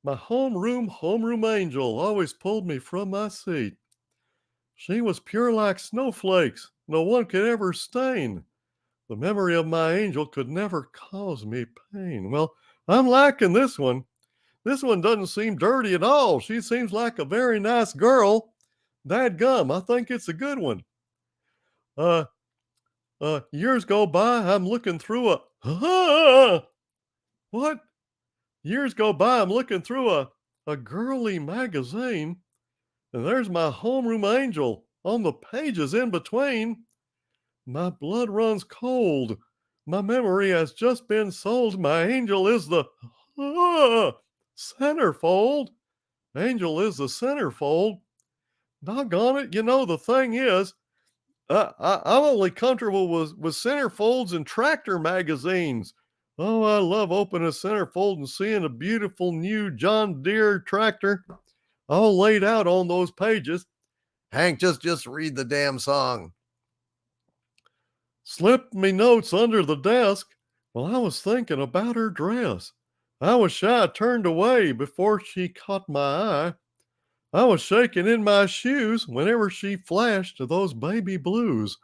My homeroom angel always pulled me from my seat. She was pure like snowflakes, no one could ever stain. The memory of my angel could never cause me pain. Well, I'm liking this one. This one doesn't seem dirty at all. She seems like a very nice girl. Dadgum, I think it's a good one. Years go by, I'm looking through what? Years go by, I'm looking through a girly magazine, and there's my homeroom angel on the pages in between. My blood runs cold. My memory has just been sold. My angel is the centerfold. Angel is the centerfold. Doggone it, the thing is, I'm only comfortable with centerfolds and tractor magazines. Oh, I love opening a centerfold and seeing a beautiful new John Deere tractor all laid out on those pages. Hank, just read the damn song. Slipped me notes under the desk while I was thinking about her dress. I was shy, turned away before she caught my eye. I was shaking in my shoes whenever she flashed to those baby blues.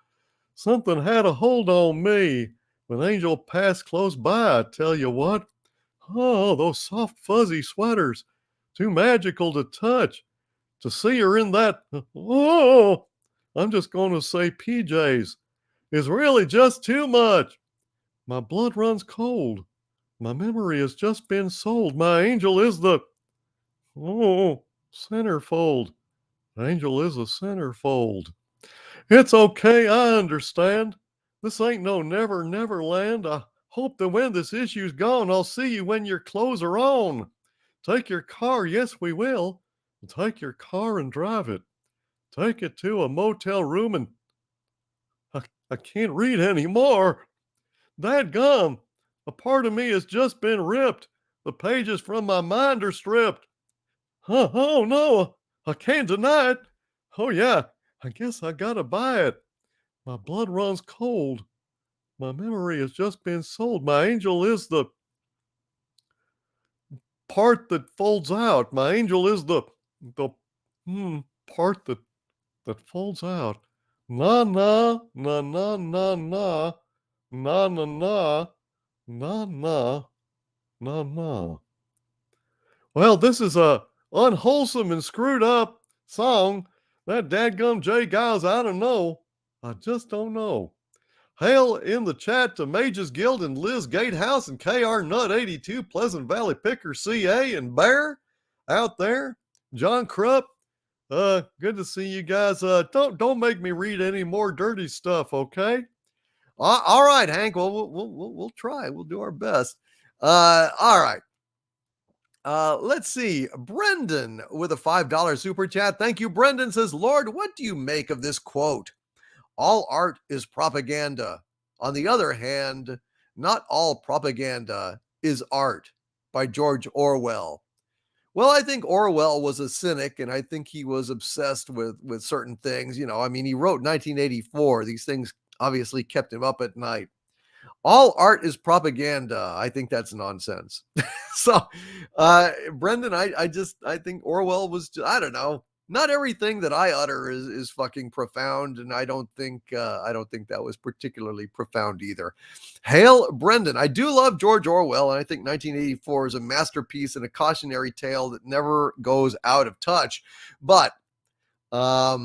Something had a hold on me when Angel passed close by, I tell you what. Oh, those soft fuzzy sweaters, too magical to touch. To see her in that, oh, I'm just going to say PJs, is really just too much. My blood runs cold. My memory has just been sold. My angel is the, centerfold. Angel is a centerfold. It's okay, I understand. This ain't no never, never land. I hope that when this issue's gone, I'll see you when your clothes are on. Take your car, yes, we will. Take your car and drive it. Take it to a motel room and I can't read anymore. Dadgum, a part of me has just been ripped. The pages from my mind are stripped. Oh no, I can't deny it. Oh yeah, I guess I gotta buy it. My blood runs cold. My memory has just been sold. My angel is the part that folds out. My angel is the part that folds out. Na na na na na na na na na na na na na. Well, this is a unwholesome and screwed up song. That dadgum Jay Giles, I don't know. I just don't know. Hail in the chat to Mages Guild and Liz Gatehouse and KR Nut 82, Pleasant Valley Picker CA and Bear out there. John Krupp, good to see you guys. Don't make me read any more dirty stuff, okay? All right, Hank. Well, we'll try. We'll do our best. All right. Let's see. Brendan with a $5 super chat. Thank you, Brendan. Says, Lord, what do you make of this quote? All art is propaganda. On the other hand, not all propaganda is art, by George Orwell. Well, I think Orwell was a cynic, and I think he was obsessed with certain things. You know, I mean, he wrote 1984. These things obviously kept him up at night. All art is propaganda. I think that's nonsense. So, Brendan, I think Orwell was, I don't know. Not everything that I utter is fucking profound, and I don't think that was particularly profound either. Hail, Brendan. I do love George Orwell, and I think 1984 is a masterpiece and a cautionary tale that never goes out of touch. But, yeah,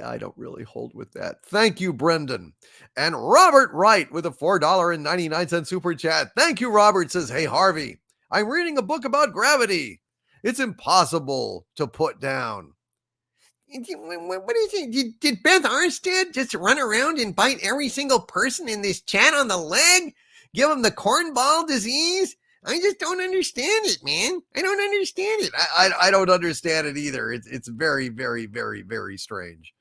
I don't really hold with that. Thank you, Brendan. And Robert Wright with a $4.99 super chat. Thank you, Robert. Says, hey, Harvey, I'm reading a book about gravity. It's impossible to put down. What is it? Did Beth Arstead just run around and bite every single person in this chat on the leg? Give them the cornball disease? I just don't understand it, man. I don't understand it. I don't understand it either. It's very, very, very, very strange.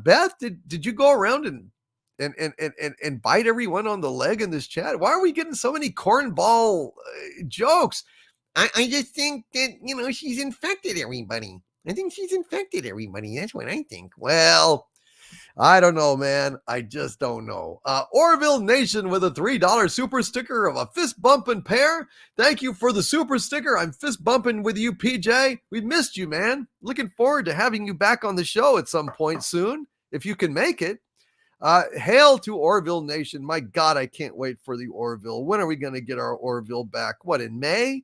Beth, did you go around and bite everyone on the leg in this chat? Why are we getting so many cornball jokes? I just think that, she's infected everybody. I think she's infected everybody. That's what I think. Well, I don't know, man. I just don't know. Orville Nation with a $3 super sticker of a fist bumping pair. Thank you for the super sticker. I'm fist bumping with you, PJ. We missed you, man. Looking forward to having you back on the show at some point soon, if you can make it. Hail to Orville Nation. My God, I can't wait for the Orville. When are we going to get our Orville back? What, in May?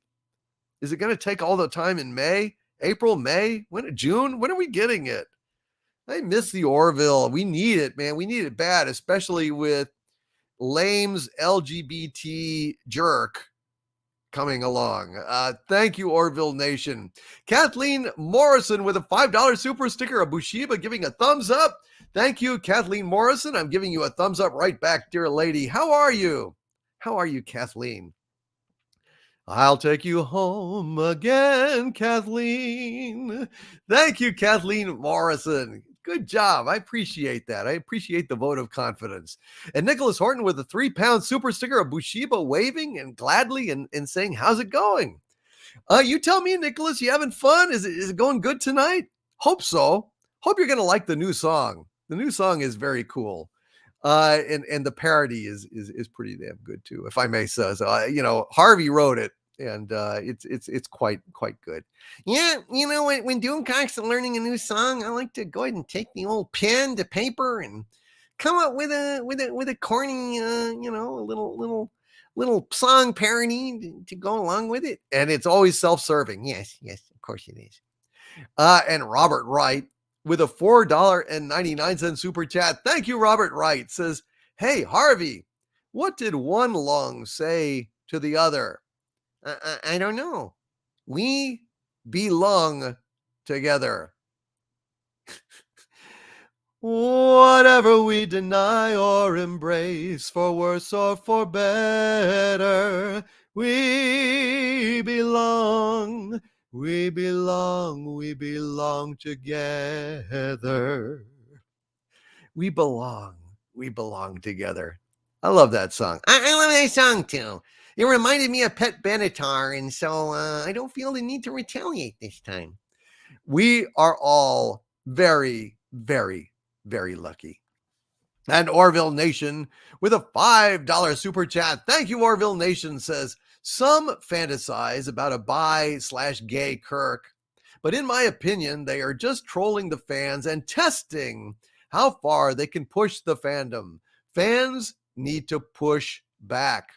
Is it going to take all the time in May? April, May? June? When are we getting it? I miss the Orville. We need it, man. We need it bad, especially with Lames LGBT Jerk coming along. Thank you, Orville Nation. Kathleen Morrison with a $5 super sticker of Bushiba giving a thumbs up. Thank you, Kathleen Morrison. I'm giving you a thumbs up right back, dear lady. How are you? How are you, Kathleen? I'll take you home again, Kathleen. Thank you, Kathleen Morrison. Good job. I appreciate that. I appreciate the vote of confidence. And Nicholas Horton with a 3-pound super sticker of Bushiba waving and gladly and saying, how's it going? You tell me, Nicholas, you having fun? Is it going good tonight? Hope so. Hope you're going to like the new song. The new song is very cool. And the parody is pretty damn good too, if I may say so. Harvey wrote it, and it's quite good. Yeah, when Doomcock's learning a new song, I like to go ahead and take the old pen to paper and come up with a corny, a little song parody to go along with it. And it's always self-serving. Yes, of course it is. And Robert Wright with a $4.99 super chat. Thank you, Robert Wright. Says, hey, Harvey, what did one lung say to the other? I don't know. We belong together. Whatever we deny or embrace, for worse or for better, we belong together. We belong together. I love that song. I love that song too. It reminded me of Pet Benatar, and so I don't feel the need to retaliate this time. We are all very, very, very lucky. And Orville Nation with a $5 super chat. Thank you, Orville Nation. Says, some fantasize about a bi/gay Kirk, but in my opinion, they are just trolling the fans and testing how far they can push the fandom. Fans need to push back.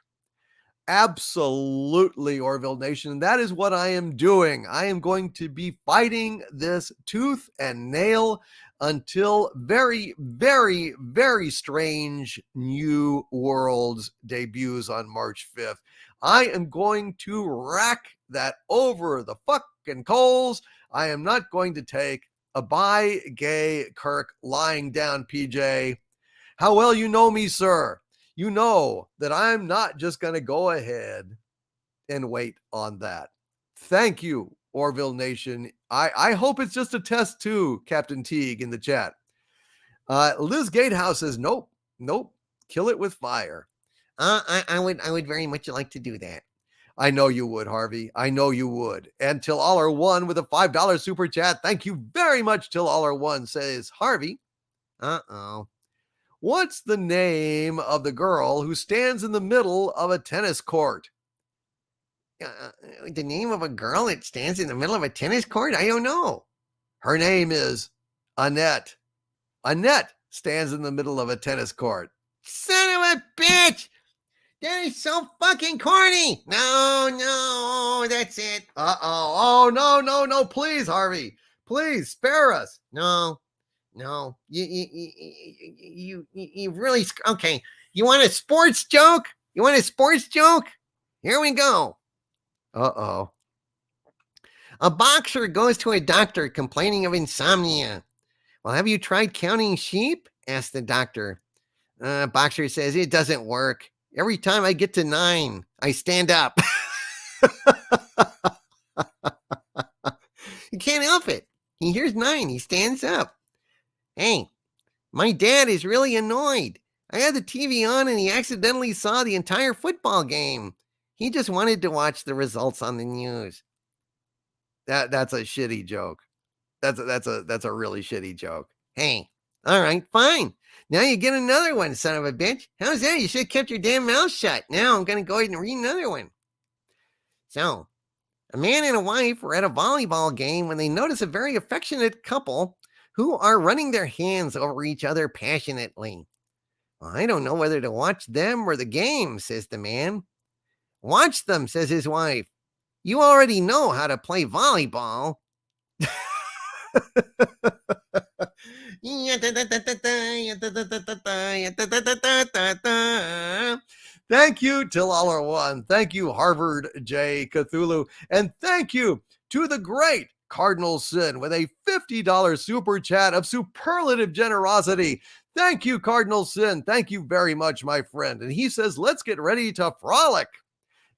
Absolutely, Orville Nation. That is what I am doing. I am going to be fighting this tooth and nail until very, very, very strange New Worlds debuts on March 5th. I am going to rack that over the fucking coals. I am not going to take a bi-gay Kirk lying down, PJ. How well you know me, sir. You know that I'm not just going to go ahead and wait on that. Thank you, Orville Nation. I hope it's just a test too, Captain Teague in the chat. Liz Gatehouse says, nope, kill it with fire. I would very much like to do that. I know you would, Harvey. I know you would. And Till All Are One with a $5 super chat. Thank you very much, Till All Are One. Says, Harvey, what's the name of the girl who stands in the middle of a tennis court? The name of a girl that stands in the middle of a tennis court? I don't know. Her name is Annette. Annette stands in the middle of a tennis court. Son of a bitch! That is so fucking corny. No, that's it. Oh, no. Please, Harvey. Please, spare us. No. You really, okay. You want a sports joke? Here we go. Uh-oh. A boxer goes to a doctor complaining of insomnia. Well, have you tried counting sheep? Asked the doctor. Boxer says, it doesn't work. Every time I get to 9, I stand up. He can't help it. He hears 9. He stands up. Hey, my dad is really annoyed. I had the TV on and he accidentally saw the entire football game. He just wanted to watch the results on the news. That's a shitty joke. That's a really shitty joke. Hey, all right, fine. Now you get another one, son of a bitch. How's that? You should have kept your damn mouth shut. Now I'm going to go ahead and read another one. So, a man and a wife were at a volleyball game when they notice a very affectionate couple who are running their hands over each other passionately. Well, I don't know whether to watch them or the game, says the man. Watch them, says his wife. You already know how to play volleyball. Thank you, Till All Are One. Thank you, Harvard J. Cthulhu. And thank you to the great Cardinal Sin with a $50 super chat of superlative generosity. Thank you, Cardinal Sin. Thank you very much, my friend. And he says, let's get ready to frolic.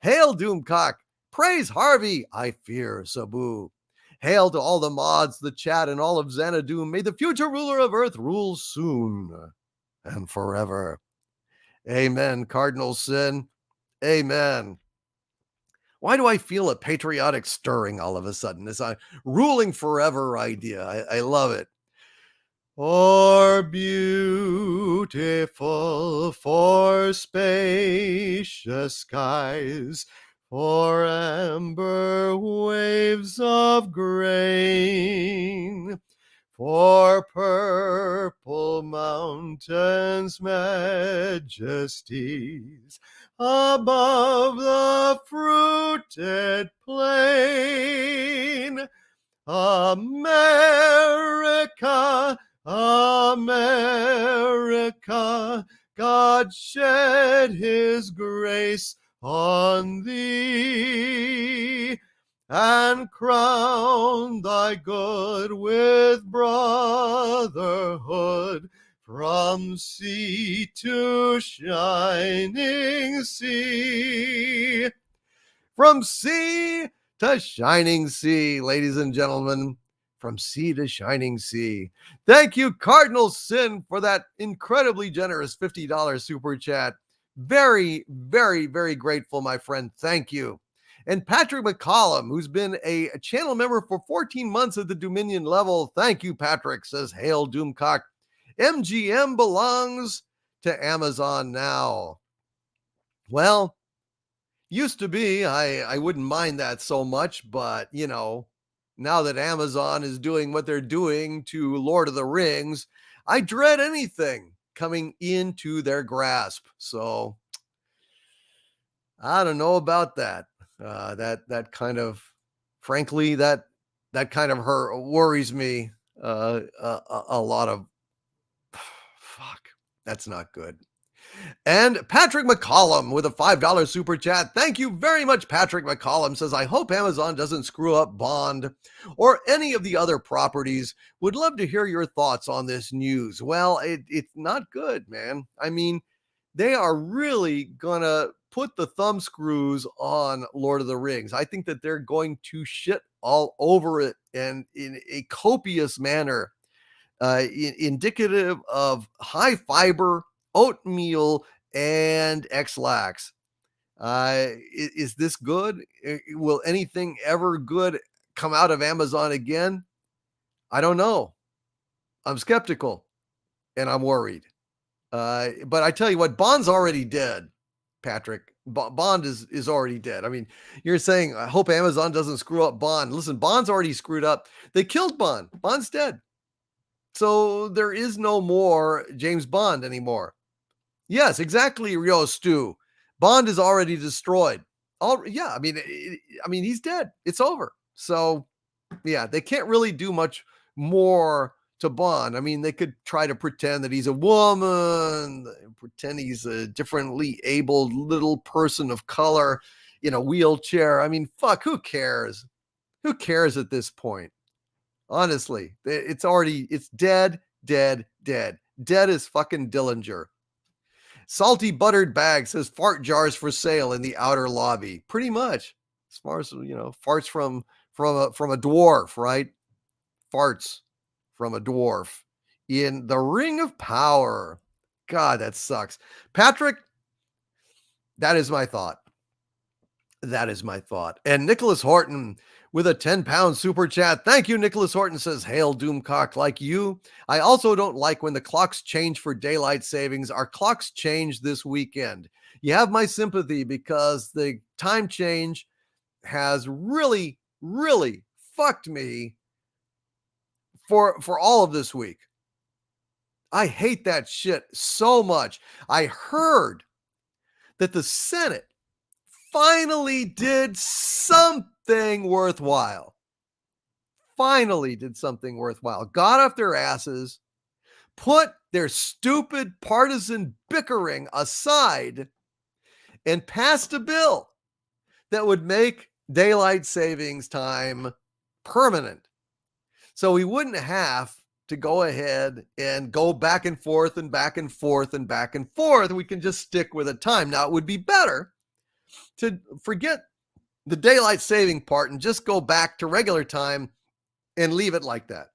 Hail, Doomcock. Praise Harvey. I fear Sabu. Hail to all the mods, the chat, and all of Xanadu. May the future ruler of Earth rule soon and forever. Amen, Cardinal Sin. Amen. Why do I feel a patriotic stirring all of a sudden? This ruling forever idea. I love it. For beautiful, for spacious skies, for amber waves of grain, for purple mountains' majesties, above the fruited plain. America, America, God shed his grace on thee, and crown thy good with brotherhood from sea to shining sea. From sea to shining sea, ladies and gentlemen. From sea to shining sea. Thank you, Cardinal Sin, for that incredibly generous $50 super chat. Very, very, very grateful, my friend. Thank you. And Patrick McCollum, who's been a channel member for 14 months at the Dominion level. Thank you, Patrick, says, Hail Doomcock. MGM belongs to Amazon now. Well, used to be, I wouldn't mind that so much, but, you know, now that Amazon is doing what they're doing to Lord of the Rings, I dread anything coming into their grasp. So I don't know about that. That kind of, frankly, that kind of worries me a lot of. Fuck, that's not good. And Patrick McCollum with a $5 super chat. Thank you very much, Patrick McCollum says, I hope Amazon doesn't screw up Bond or any of the other properties. Would love to hear your thoughts on this news. Well, it's not good, man. I mean, they are really gonna put the thumb screws on Lord of the Rings. I think that they're going to shit all over it and in a copious manner, indicative of high fiber oatmeal and X-Lax. Is this good? Will anything ever good come out of Amazon again? I don't know. I'm skeptical and I'm worried. But I tell you what, Bond's already dead, Patrick. Bond is already dead. I mean, you're saying, I hope Amazon doesn't screw up Bond. Listen, Bond's already screwed up. They killed Bond. Bond's dead. So there is no more James Bond anymore. Yes, exactly, Rio Stu. Bond is already destroyed. Yeah, I mean, he's dead. It's over. So, yeah, they can't really do much more to Bond. I mean, they could try to pretend that he's a woman, pretend he's a differently abled little person of color in a wheelchair. I mean, fuck, who cares? Who cares at this point? Honestly, it's dead. Dead as fucking Dillinger. Salty buttered bag says fart jars for sale in the outer lobby. Pretty much, as far as, you know, farts from a dwarf, right? Farts from a dwarf in the Ring of Power. God, that sucks. Patrick, that is my thought. That is my thought. And Nicholas Horton with a 10-pound super chat. Thank you, Nicholas Horton says, Hail Doomcock, like you. I also don't like when the clocks change for daylight savings. Our clocks change this weekend. You have my sympathy because the time change has really, really fucked me for all of this week. I hate that shit so much. I heard that the Senate finally did something worthwhile. Got off their asses, put their stupid partisan bickering aside, and passed a bill that would make daylight savings time permanent. So we wouldn't have to go ahead and go back and forth and back and forth and back and forth. We can just stick with a time. Now, it would be better to forget the daylight saving part and just go back to regular time and leave it like that,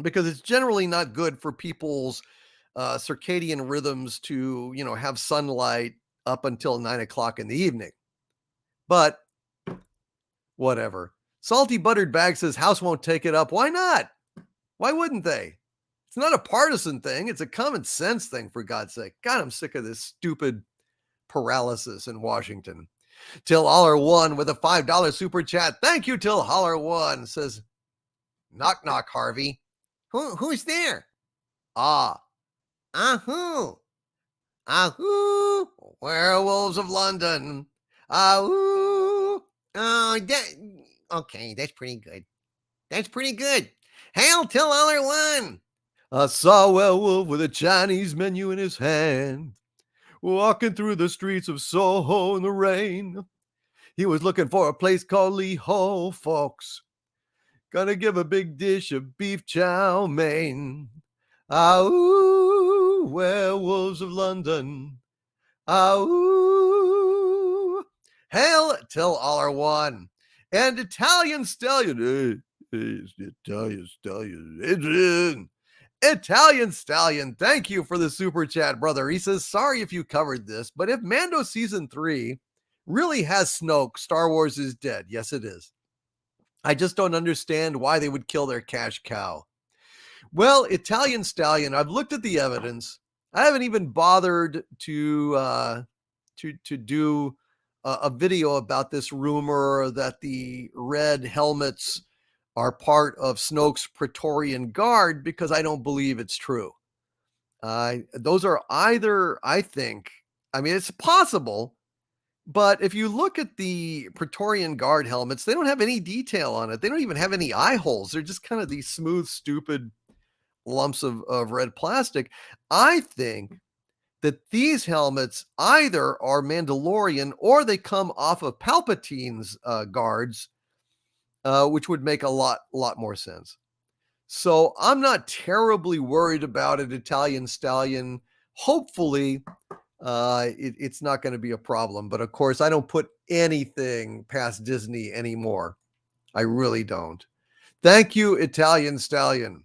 because it's generally not good for people's circadian rhythms to, have sunlight up until 9 o'clock in the evening. But whatever. Salty Buttered Bag says House won't take it up. Why not? Why wouldn't they? It's not a partisan thing. It's a common sense thing, for God's sake. God, I'm sick of this stupid paralysis in Washington. Till Holler One with a $5 super chat. Thank you, Till Holler One. Says, knock, knock, Harvey. Who's there? Ah, Who? Who? Werewolves of London. Who? Oh, okay, that's pretty good. That's pretty good. Hail Till Holler One. I saw a werewolf with a Chinese menu in his hand, walking through the streets of Soho in the rain. He was looking for a place called Lee Ho, folks. Gonna give a big dish of beef chow mein. Ooh, werewolves of London. Ooh. Hail Till Holler One. And Italian Stallion. Hey, it's the Italian Stallion. Adrian. Italian Stallion, thank you for the super chat, brother. He says, sorry if you covered this, but if Mando Season 3 really has Snoke, Star Wars is dead. Yes, it is. I just don't understand why they would kill their cash cow. Well, Italian Stallion, I've looked at the evidence. I haven't even bothered to do a video about this rumor that the red helmets are part of Snoke's Praetorian Guard, because I don't believe it's true. Those are either, I think, I mean, it's possible, but if you look at the Praetorian Guard helmets, they don't have any detail on it. They don't even have any eye holes. They're just kind of these smooth, stupid lumps of red plastic. I think that these helmets either are Mandalorian or they come off of Palpatine's guards, which would make a lot more sense. So I'm not terribly worried about it, Italian Stallion. Hopefully, it's not going to be a problem. But of course, I don't put anything past Disney anymore. I really don't. Thank you, Italian Stallion.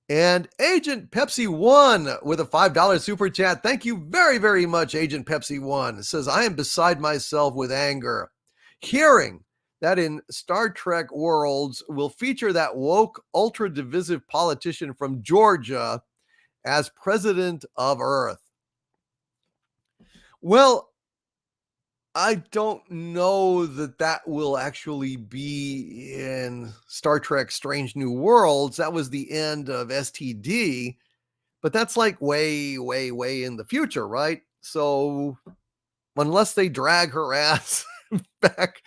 And Agent Pepsi One with a $5 super chat. Thank you very, very much, Agent Pepsi One. It says, I am beside myself with anger, hearing that in Star Trek Worlds will feature that woke, ultra-divisive politician from Georgia as president of Earth. Well, I don't know that will actually be in Star Trek Strange New Worlds. That was the end of STD, but that's like way, way, way in the future, right? So unless they drag her ass back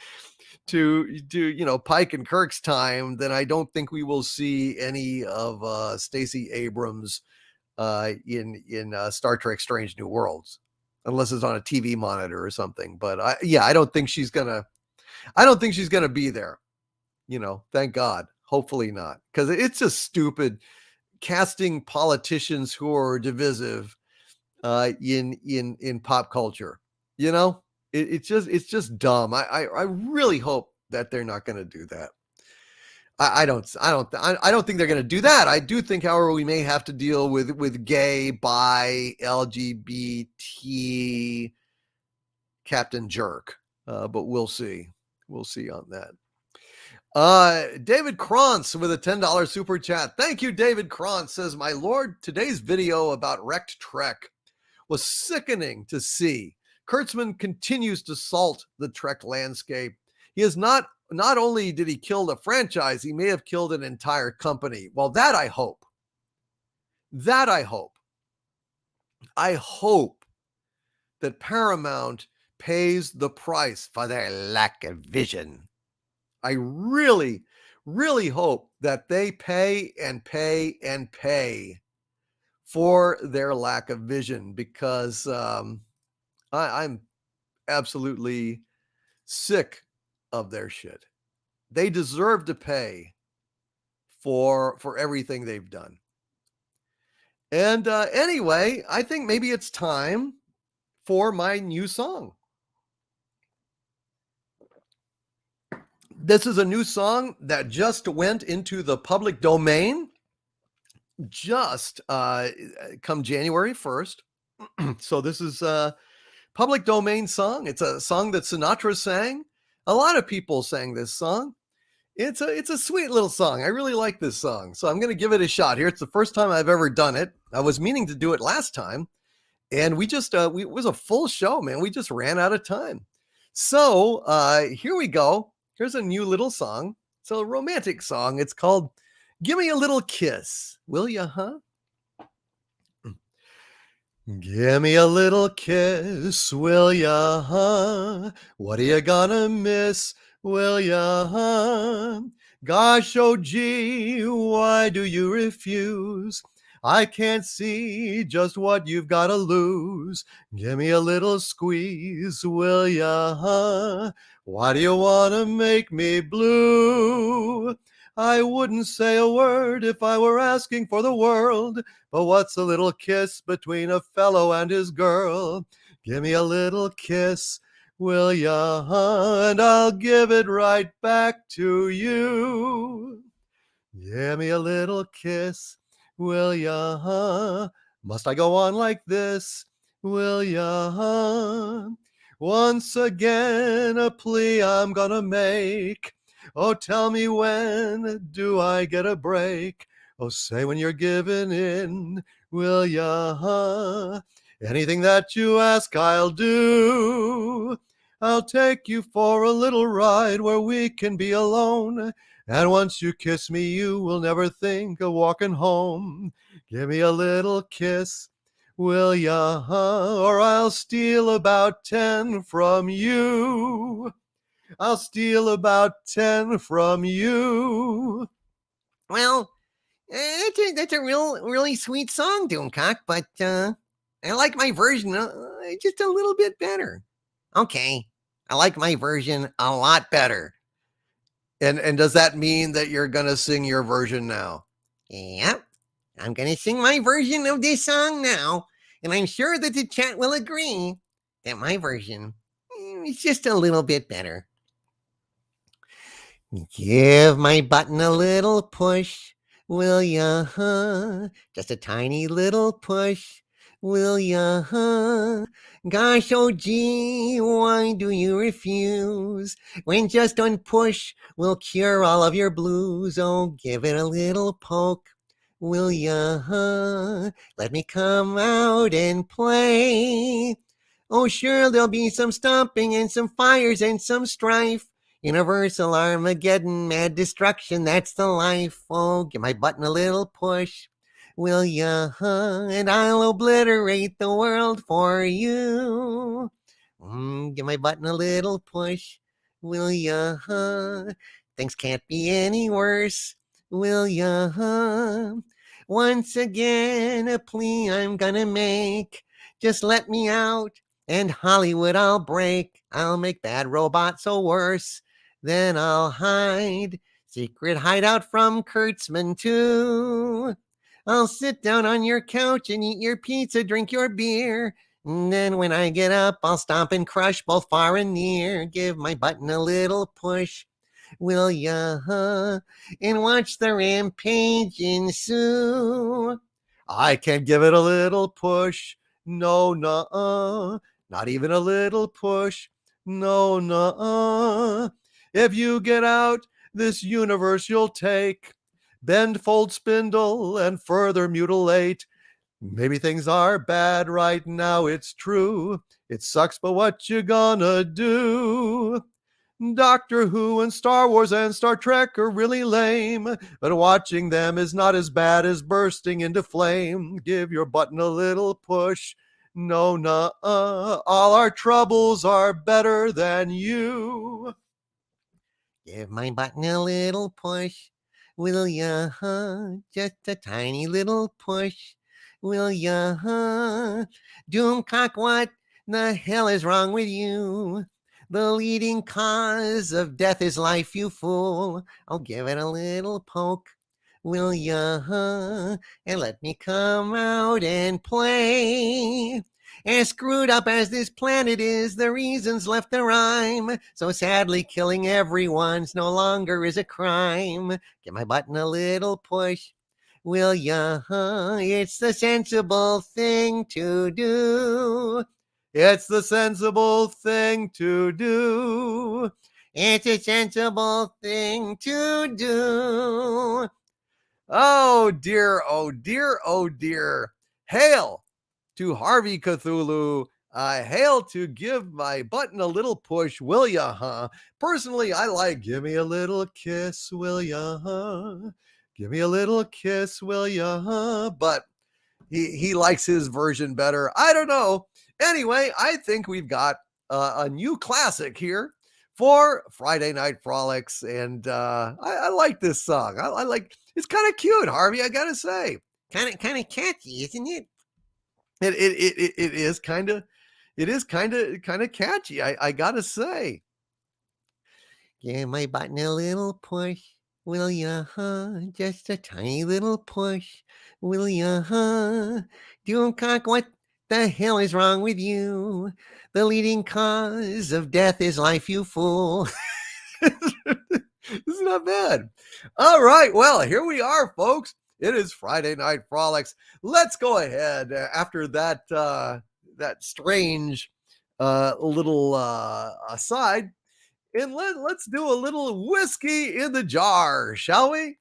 to Pike and Kirk's time, then I don't think we will see any of Stacey Abrams in Star Trek Strange New Worlds, unless it's on a TV monitor or something. But I don't think she's gonna be there. Thank God. Hopefully not, because it's just stupid casting politicians who are divisive in pop culture. It's just dumb. I really hope that they're not going to do that. I don't think they're going to do that. I do think, however, we may have to deal with gay, bi, LGBT Captain Jerk, but we'll see. We'll see on that. David Krantz with a $10 super chat. Thank you, David Krantz. Says, my lord, today's video about wrecked Trek was sickening to see. Kurtzman continues to salt the Trek landscape. He is not only did he kill the franchise, he may have killed an entire company. Well, that I hope. I hope that Paramount pays the price for their lack of vision. I really, really hope that they pay and pay and pay for their lack of vision, because I'm absolutely sick of their shit. They deserve to pay for everything they've done. And anyway, I think maybe it's time for my new song. This is a new song that just went into the public domain just come January 1st. So this is a public domain song. It's a song that Sinatra sang. A lot of people sang this song. It's a sweet little song. I really like this song. So I'm going to give it a shot here. It's the first time I've ever done it. I was meaning to do it last time, and we just it was a full show, man. We just ran out of time. So here we go. Here's a new little song. It's a romantic song. It's called Give Me a Little Kiss, Will Ya, Huh? Give me a little kiss, will ya, huh? What are you gonna miss, will ya, huh? Gosh, oh gee, why do you refuse? I can't see just what you've gotta lose. Give me a little squeeze, will ya, huh? Why do you wanna make me blue? I wouldn't say a word if I were asking for the world, but what's a little kiss between a fellow and his girl? Give me a little kiss, will ya, huh? And I'll give it right back to you. Give me a little kiss, will ya, huh? Must I go on like this, will ya, huh? Once again, a plea I'm gonna make. Oh, tell me, when do I get a break? Oh, say when you're giving in, will ya, huh? Anything that you ask, I'll do. I'll take you for a little ride where we can be alone. And once you kiss me, you will never think of walking home. Give me a little kiss, will ya, huh? Or I'll steal about 10 from you. I'll steal about 10 from you. Well, that's a really sweet song, Doomcock, but I like my version just a little bit better. Okay, I like my version a lot better. And does that mean that you're gonna sing your version now? Yep, I'm gonna sing my version of this song now, and I'm sure that the chat will agree that my version is just a little bit better. Give my button a little push, will ya, huh? Just a tiny little push, will ya, huh? Gosh, oh gee, why do you refuse? When just one push will cure all of your blues. Oh, give it a little poke, will ya, huh? Let me come out and play. Oh, sure, there'll be some stomping and some fires and some strife. Universal Armageddon, mad destruction, that's the life. Oh, give my button a little push, will ya, huh? And I'll obliterate the world for you. Give my button a little push, will ya, huh? Things can't be any worse, will ya, huh? Once again, a plea I'm gonna make. Just let me out, and Hollywood I'll break. I'll make bad robots so worse. Then I'll hide, secret hideout from Kurtzman too. I'll sit down on your couch and eat your pizza, drink your beer. And then when I get up, I'll stomp and crush both far and near. Give my button a little push, will ya, huh? And watch the rampage ensue. I can't give it a little push, no, nuh-uh. Not even a little push, no, nuh-uh. If you get out, this universe you'll take. Bend, fold, spindle, and further mutilate. Maybe things are bad right now, it's true. It sucks, but what you gonna do? Doctor Who and Star Wars and Star Trek are really lame, but watching them is not as bad as bursting into flame. Give your button a little push. No, nuh-uh. All our troubles are better than you. Give my button a little push, will ya, huh? Just a tiny little push, will ya, huh? Doomcock, what the hell is wrong with you? The leading cause of death is life, you fool. I'll give it a little poke, will ya, huh? And let me come out and play. As screwed up as this planet is, the reasons left to rhyme. So sadly, killing everyone's no longer is a crime. Give my button a little push, will ya? It's the sensible thing to do. It's the sensible thing to do. It's a sensible thing to do. Oh dear, oh dear, oh dear. Hail to Harvey Cthuhlu. Hail to give my button a little push, will ya, huh? Personally, I like give me a little kiss, will ya, huh? Give me a little kiss, will ya, huh? But he likes his version better. I don't know. Anyway, I think we've got a new classic here for Friday Night Frolics, and I like this song. I like it's kind of cute, Harvey. I gotta say, Kind of catchy, isn't it? it is kind of catchy. I gotta say. Give my button a little push, will ya, huh? Just a tiny little push, will ya, huh? Doomcock, what the hell is wrong with you? The leading cause of death is life, you fool. This is not bad. All right. Well, here we are, folks. It is Friday Night Frolics. Let's go ahead after that that strange little aside, and let's do a little whiskey in the jar, shall we?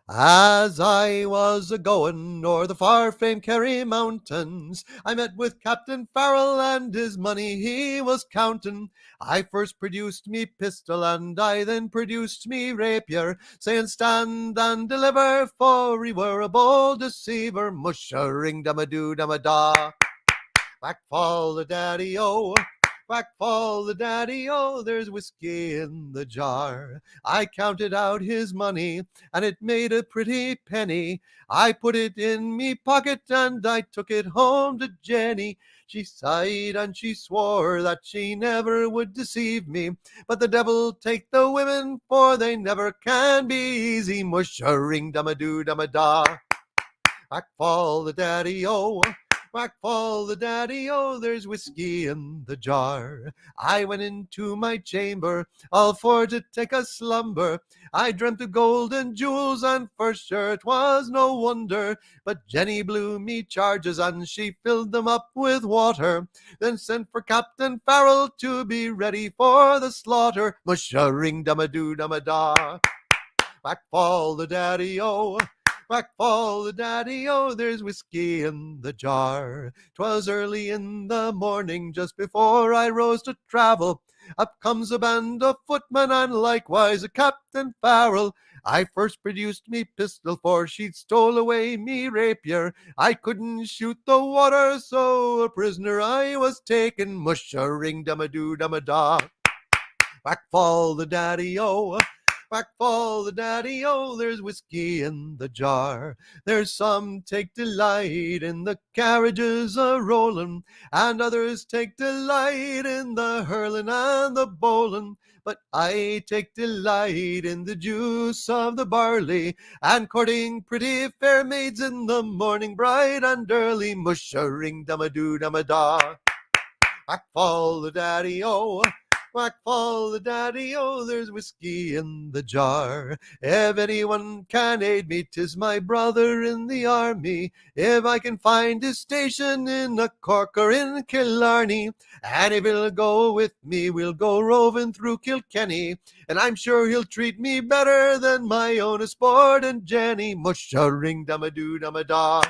As I was a-going o'er the far-famed Kerry Mountains, I met with Captain Farrell and his money he was counting. I first produced me pistol and I then produced me rapier, saying stand and deliver, for we were a bold deceiver. Mush-a-ring, dum-a-doo, dum-a-da. Whack fall the daddy-o. Whack fall the daddy-o, there's whiskey in the jar. I counted out his money, and it made a pretty penny. I put it in me pocket, and I took it home to Jenny. She sighed and she swore that she never would deceive me. But the devil take the women, for they never can be easy. Mush-a-ring, dum-a-doo, dum-a-da. Whack fall the daddy-o. Whack fall the daddy-o, there's whiskey in the jar. I went into my chamber, all for to take a slumber. I dreamt of gold and jewels, and for sure it was no wonder. But Jenny blew me charges, and she filled them up with water, then sent for Captain Farrell to be ready for the slaughter. Mush-a-ring, dum-a-doo, dum-a-da. Whack fall the daddy-o. Whack fall the daddy-o, there's whiskey in the jar. 'Twas early in the morning, just before I rose to travel. Up comes a band of footmen, and likewise a Captain Farrell. I first produced me pistol, for she'd stole away me rapier. I couldn't shoot the water, so a prisoner I was taken. Mush-a-ring, dum-a-doo, dum-a-da. Whack fall the daddy-o. Whack fall the daddy-o, there's whiskey in the jar. There's some take delight in the carriages a-rollin', and others take delight in the hurling and the bowling. But I take delight in the juice of the barley, and courting pretty fair maids in the morning bright and early. Mush-a-ring, dum-a-doo, dum-a-da. Whack fall the daddy-o. Whack fall the daddy-o, there's whiskey in the jar. If anyone can aid me, 'tis my brother in the army. If I can find his station in a Cork or in Killarney, and if he'll go with me, we'll go roving through Kilkenny, and I'm sure he'll treat me better than my own sport and Jenny. Mush-a-ring, dum-a-doo, dum-a-da.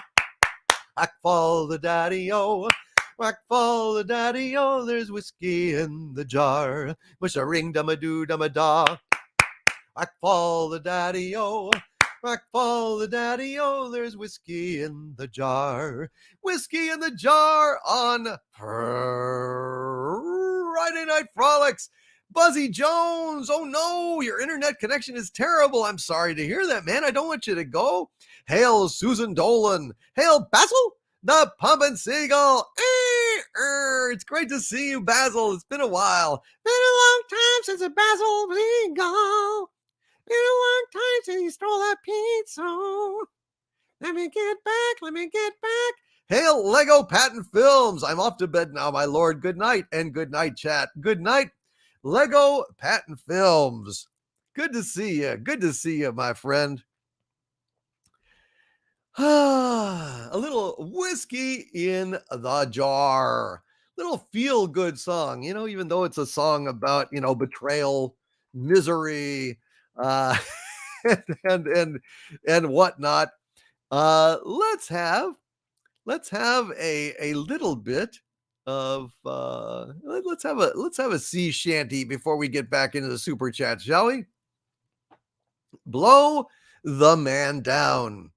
Whack fall the daddy-o. Whack fall the daddy-o, there's whiskey in the jar. Mush-a-ring, dum-a-doo, dum-a-da. Whack fall the daddy-o. Whack fall the daddy-o, there's whiskey in the jar. Whiskey in the jar on Friday Night Frolics. Buzzy Jones, oh no, your internet connection is terrible. I'm sorry to hear that, man. I don't want you to go. Hail Susan Dolan. Hail Basil, the Pumpin' Seagull. It's great to see you, Basil. It's been a while. Been a long time since a Basil Seagull. Been a long time since you stole that pizza. Let me get back. Hail Lego Patent Films. I'm off to bed now, my lord. Good night, and good night, chat. Good night, Lego Patent Films. Good to see you. Good to see you, my friend. A little whiskey in the jar. Little feel good song, even though it's a song about, betrayal, misery, uh, and whatnot. Let's have a little bit of let's have a sea shanty before we get back into the super chat, shall we? Blow the man down.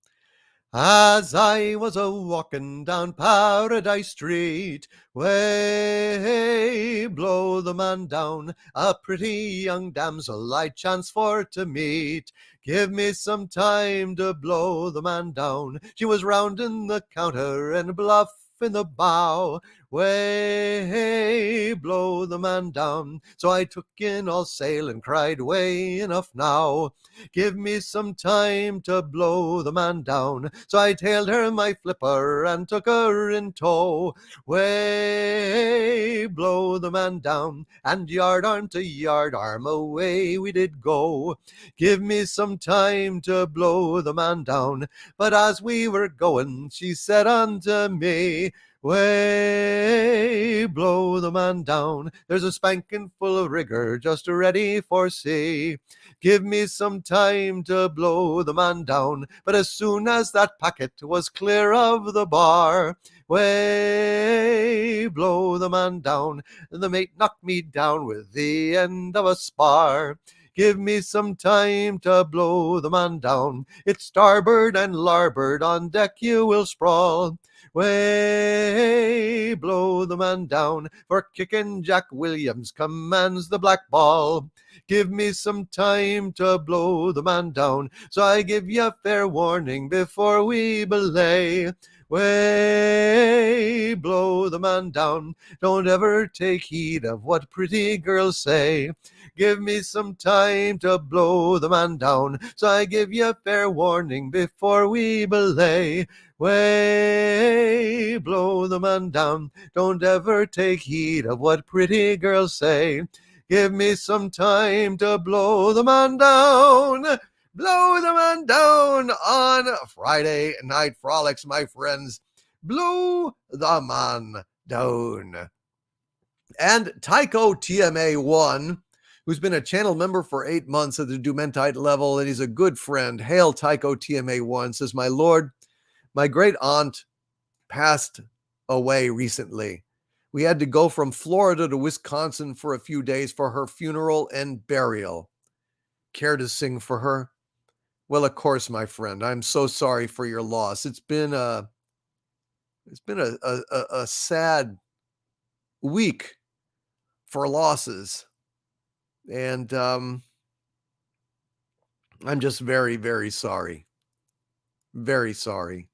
As I was a walking down Paradise Street, way blow the man down, a pretty young damsel I chanced for to meet. Give me some time to blow the man down. She was rounding the counter and bluff in the bow. Way blow the man down. So I took in all sail and cried, way enough now. Give me some time to blow the man down. So I tailed her my flipper and took her in tow. Way blow the man down, and yard arm to yard arm away we did go. Give me some time to blow the man down. But as we were going, she said unto me, way blow the man down. There's a spanking full of rigor just ready for sea. Give me some time to blow the man down. But as soon as that packet was clear of the bar, way blow the man down. The mate knocked me down with the end of a spar. Give me some time to blow the man down. It's starboard and larboard on deck you will sprawl. Way blow the man down, for kicking Jack Williams commands the black ball. Give me some time to blow the man down, so I give you fair warning before we belay. Way blow the man down, don't ever take heed of what pretty girls say. Give me some time to blow the man down, so I give you fair warning before we belay. Way blow the man down, don't ever take heed of what pretty girls say. Give me some time to blow the man down. Blow the man down on Friday Night Frolics, my friends. Blow the man down. And Tycho TMA1, who's been a channel member for 8 months at the Dumentite level, and he's a good friend. Hail Tycho TMA1, says, my lord, my great aunt passed away recently. We had to go from Florida to Wisconsin for a few days for her funeral and burial. Care to sing for her? Well, of course, my friend. I'm so sorry for your loss. It's been a sad week for losses, and I'm just very, very sorry. Very sorry.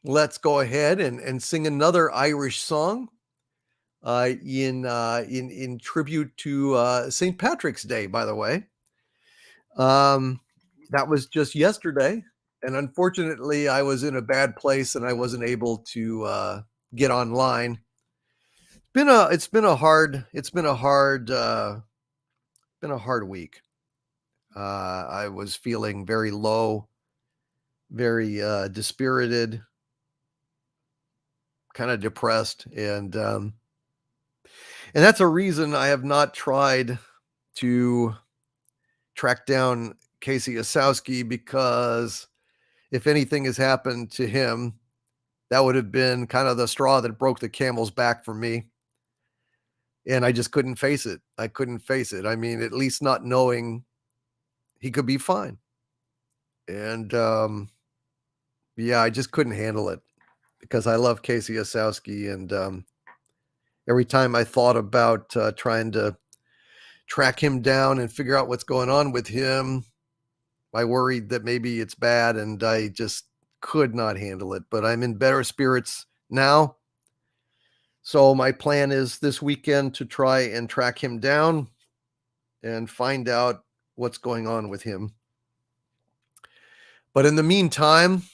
Let's go ahead and sing another Irish song in tribute to St. Patrick's Day, by the way. That was just yesterday, and unfortunately I was in a bad place and I wasn't able to get online. It's been a hard week. I was feeling very low, very dispirited, kind of depressed, and that's a reason I have not tried to track down Casey Osowski, because if anything has happened to him, that would have been kind of the straw that broke the camel's back for me. And I just couldn't face it. I mean, at least not knowing he could be fine. And yeah, I just couldn't handle it, because I love Casey Osowski. And every time I thought about trying to track him down and figure out what's going on with him, I worried that maybe it's bad, and I just could not handle it. But I'm in better spirits now. So my plan is this weekend to try and track him down and find out what's going on with him. But in the meantime,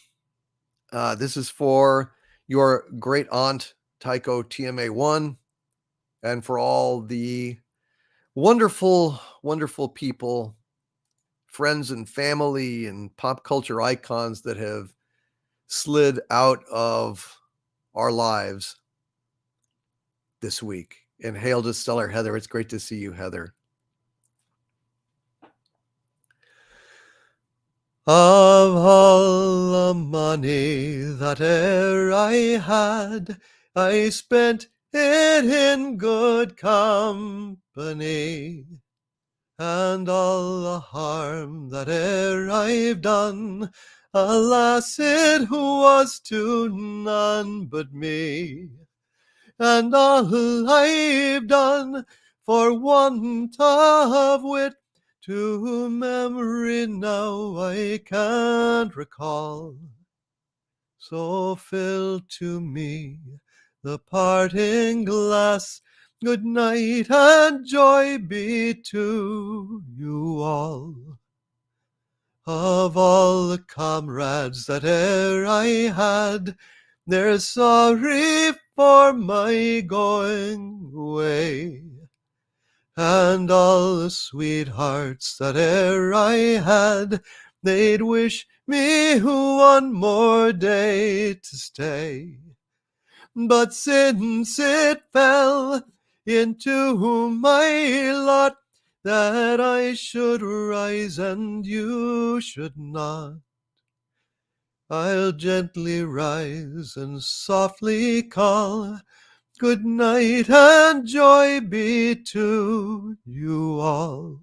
this is for your great aunt, Tycho TMA1, and for all the wonderful, wonderful people, friends and family and pop culture icons that have slid out of our lives this week. And hail to Stellar Heather. It's great to see you, Heather. Of all the money that e'er I had, I spent it in good company. And all the harm that e'er I've done, alas, it was to none but me. And all I've done for want of wit, to memory now I can't recall. So fill to me the parting glass. Good night and joy be to you all. Of all the comrades that e'er I had, they're sorry for my going away. And all the sweethearts that e'er I had, they'd wish me one more day to stay. But since it fell into my lot that I should rise and you should not, I'll gently rise and softly call, good night and joy be to you all.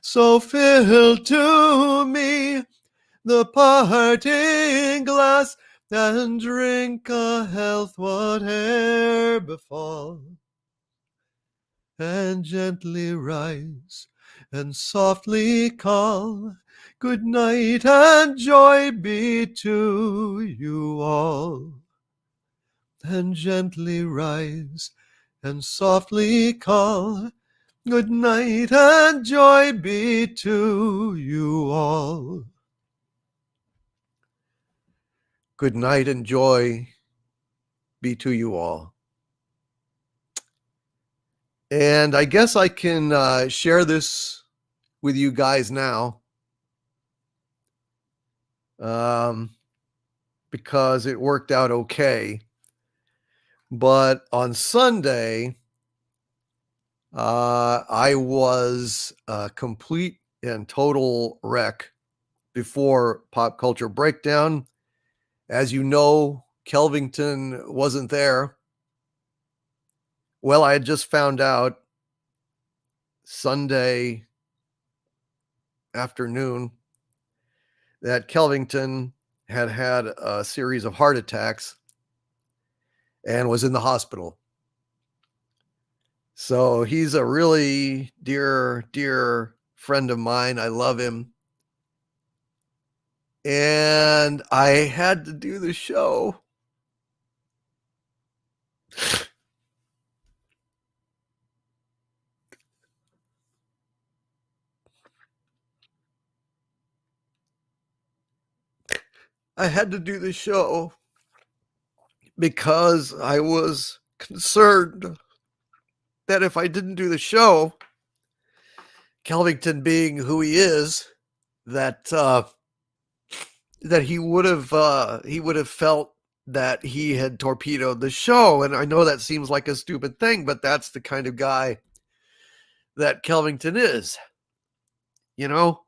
So fill to me the parting glass, and drink a health whate'er befall. And gently rise and softly call, good night and joy be to you all. And gently rise and softly call, good night and joy be to you all. Good night and joy be to you all. And I guess I can share this with you guys now, because it worked out okay. But on Sunday, I was a complete and total wreck before Pop Culture Breakdown. As you know, Kelvington wasn't there. Well, I had just found out Sunday afternoon that Kelvington had had a series of heart attacks and was in the hospital. So he's a really dear, dear friend of mine. I love him. And I had to do the show. I had to do the show because I was concerned that if I didn't do the show, Kelvington being who he is, that he would have felt that he had torpedoed the show. And I know that seems like a stupid thing, but that's the kind of guy that Kelvington is. You know,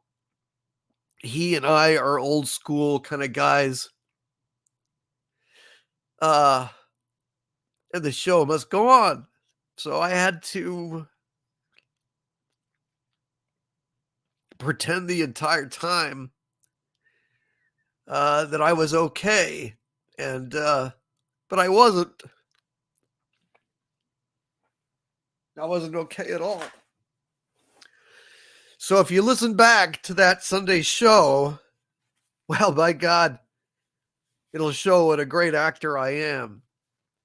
he and I are old school kind of guys. And the show must go on. So I had to pretend the entire time that I was okay. And but I wasn't. I wasn't okay at all. So if you listen back to that Sunday show, well, by God, it'll show what a great actor I am,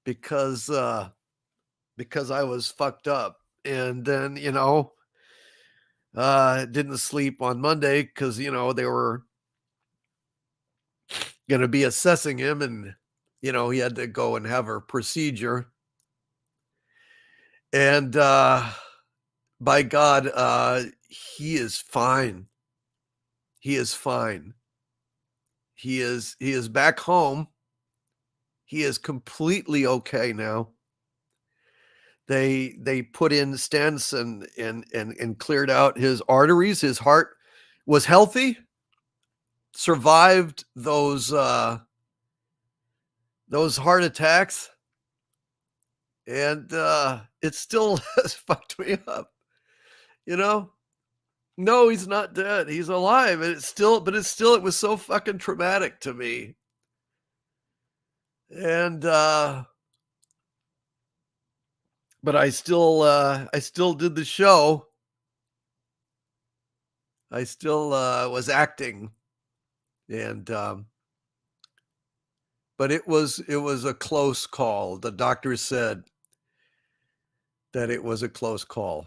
because I was fucked up. And then, didn't sleep on Monday because, they were going to be assessing him and you know, he had to go and have her procedure. And by God, he is fine. He is fine. He is back home. He is completely okay now. They put in stents and cleared out his arteries. His heart was healthy, survived those heart attacks, and it still has fucked me up. You know? No, he's not dead. He's alive. And it was so fucking traumatic to me. And but I still did the show. I still was acting. And but it was a close call. The doctor said that it was a close call.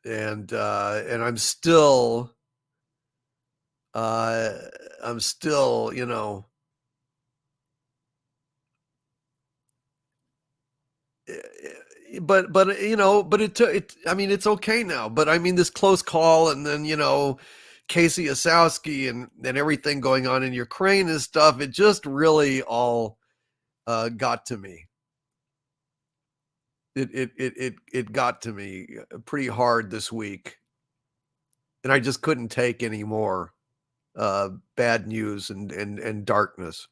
And I'm still, you know, but you know, but it. I mean, it's okay now. But I mean, this close call, and then, you know, Casey Osowski and everything going on in Ukraine and stuff. It just really all got to me. It got to me pretty hard this week, and I just couldn't take any more bad news and darkness.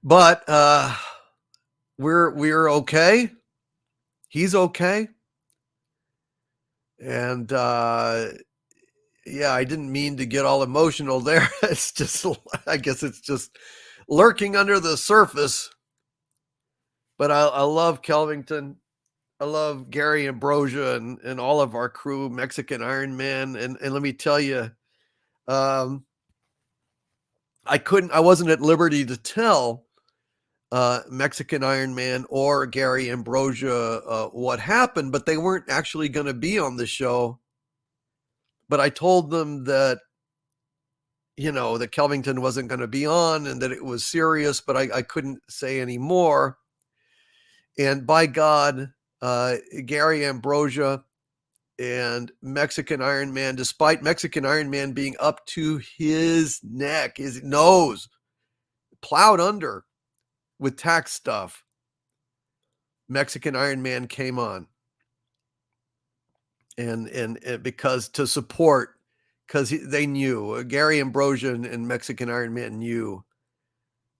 But we're okay. He's okay. And yeah, I didn't mean to get all emotional there. It's just, I guess it's just lurking under the surface. But I love Kelvington. I love Gary Ambrosia and all of our crew, Mexican Iron Man. And let me tell you, I wasn't at liberty to tell Mexican Iron Man or Gary Ambrosia what happened, but they weren't actually going to be on the show. But I told them that, you know, that Kelvington wasn't going to be on and that it was serious, but I couldn't say any more. And by God, Gary Ambrosia and Mexican Iron Man, despite Mexican Iron Man being up to his neck, his nose, plowed under with tax stuff, Mexican Iron Man came on. And because to support, because they knew, Gary Ambrosia and Mexican Iron Man knew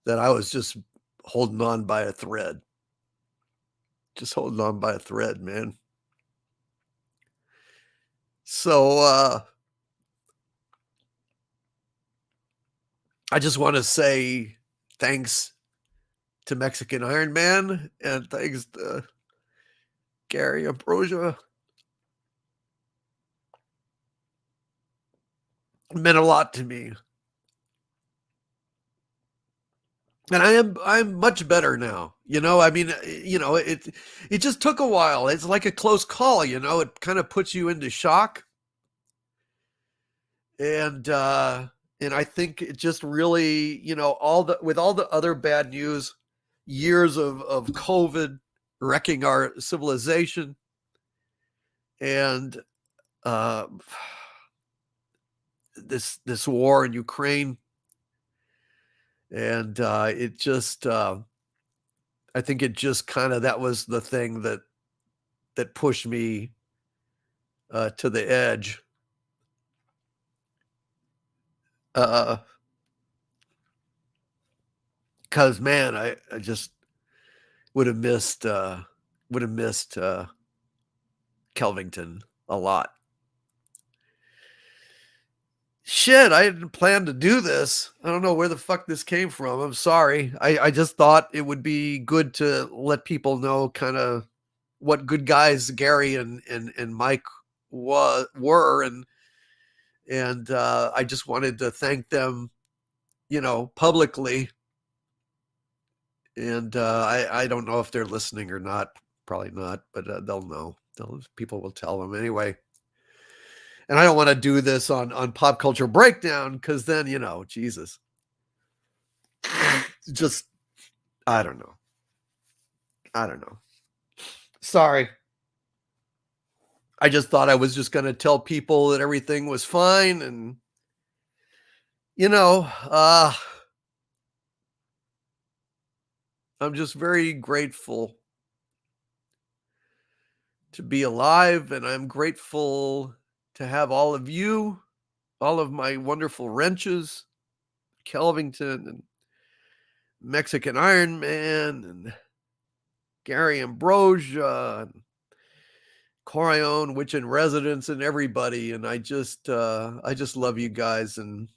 that I was just holding on by a thread. Just holding on by a thread, man. So I just want to say thanks to Mexican Iron Man and thanks to Gary Ambrosia. It meant a lot to me. And I'm much better now. You know, I mean, you know, it just took a while. It's like a close call, you know, it kind of puts you into shock. And I think it just really, you know, with all the other bad news, years of COVID wrecking our civilization, and this war in Ukraine, and it just I think it just kind of, that was the thing that pushed me to the edge. Because man, I just would have missed Kelvington a lot. Shit, I didn't plan to do this. I don't know where the fuck this came from. I'm sorry. I just thought it would be good to let people know kind of what good guys Gary and Mike were, and I just wanted to thank them, you know, publicly. And I don't know if they're listening or not. Probably not, but they'll know. People will tell them anyway. And I don't want to do this on Pop Culture Breakdown, because then, you know, Jesus. just, I don't know. Sorry. I just thought I was just going to tell people that everything was fine. And, I'm just very grateful to be alive. And I'm grateful to have all of you, all of my wonderful wrenches, Kelvington and Mexican Iron Man and Gary Ambrosia and Corione, Witch in Residence, and everybody. And I just love you guys. And,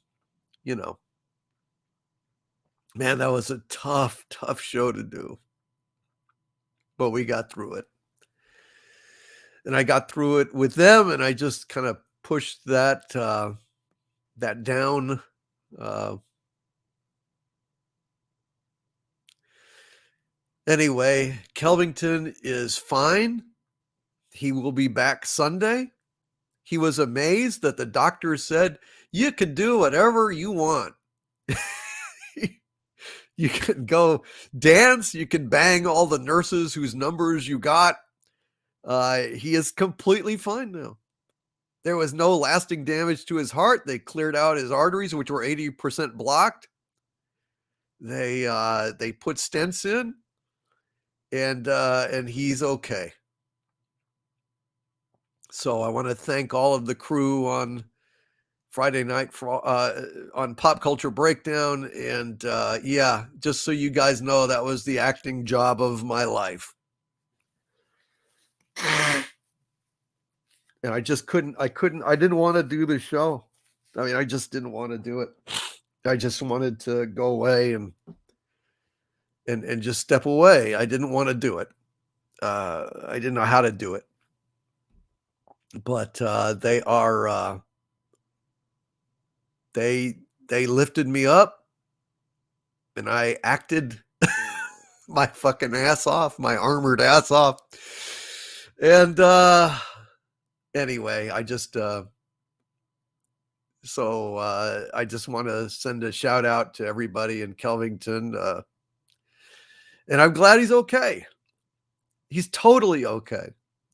man, that was a tough show to do, but we got through it. And I got through it with them, and I just kind of pushed that down. Anyway, Kelvington is fine. He will be back Sunday. He was amazed that the doctor said, you can do whatever you want. You can go dance. You can bang all the nurses whose numbers you got. He is completely fine now. There was no lasting damage to his heart. They cleared out his arteries, which were 80% blocked. They put stents in, and he's okay. So I want to thank all of the crew on Friday night on Pop Culture Breakdown. And just so you guys know, that was the acting job of my life. And I didn't want to do the show. I mean, I just didn't want to do it. I just wanted to go away and just step away. I didn't want to do it. I didn't know how to do it. But they lifted me up, and I acted my fucking ass off, my armored ass off. And anyway, I just want to send a shout out to everybody in Kelvington. And I'm glad he's okay. He's totally okay.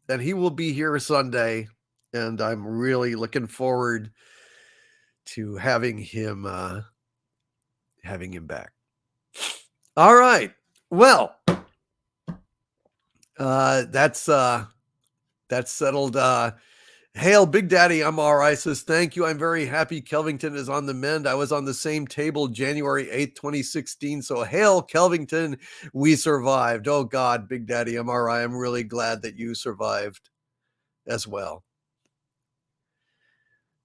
And he will be here Sunday. And I'm really looking forward to having him back. All right. Well, that's settled. Hail, Big Daddy, I'm all right. Says, thank you. I'm very happy Kelvington is on the mend. I was on the same table January 8th, 2016. So hail, Kelvington. We survived. Oh, God, Big Daddy, I'm all right. I'm really glad that you survived as well.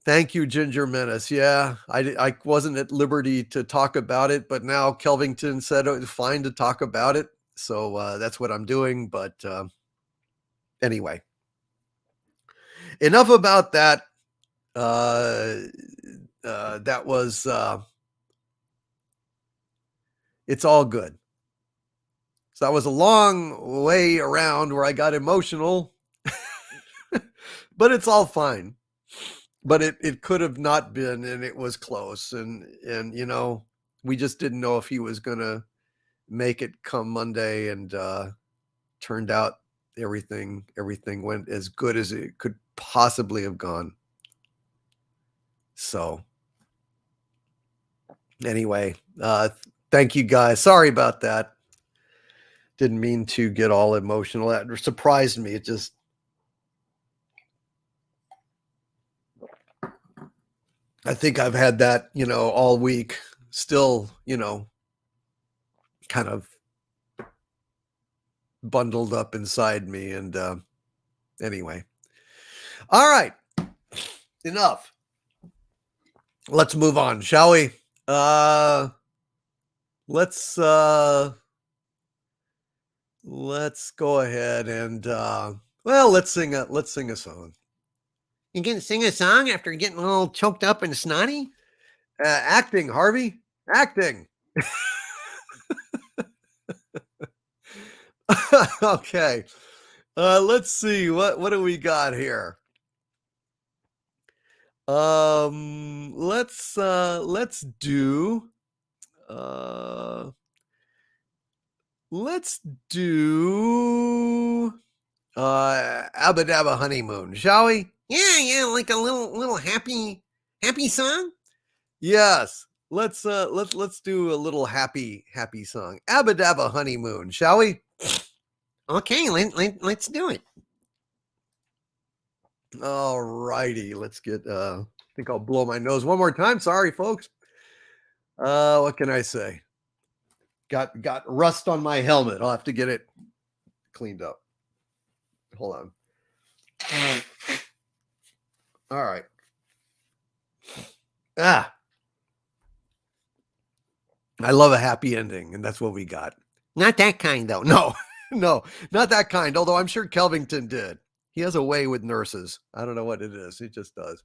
Thank you, Ginger Menace. Yeah, I wasn't at liberty to talk about it, but now Kelvington said it was fine to talk about it. So that's what I'm doing. But anyway. Enough about that. That was, it's all good. So that was a long way around where I got emotional, but it's all fine. But it could have not been, and it was close. And we just didn't know if he was going to make it come Monday, and turned out everything went as good as it could possibly have gone. So anyway, thank you guys. Sorry about that. Didn't mean to get all emotional. That surprised me. It just, I think I've had that, all week still, kind of bundled up inside me. And anyway, all right, enough. Let's move on, shall we? Let's go ahead and let's sing a song. You can sing a song after getting a little choked up and snotty? Acting, Harvey. Acting. Okay. Let's see. What do we got here? Let's do Let's do Abba Dabba Honeymoon, shall we? Yeah, like a little happy song. Yes. Let's do a little happy song. Abba Dabba Honeymoon, shall we? Okay, let's do it. All righty. Let's get I think I'll blow my nose one more time. Sorry, folks. What can I say? Got rust on my helmet. I'll have to get it cleaned up. Hold on. All right. I love a happy ending, and that's what we got. Not that kind, though. No, no, not that kind. Although I'm sure Kelvington did. He has a way with nurses. I don't know what it is. He just does.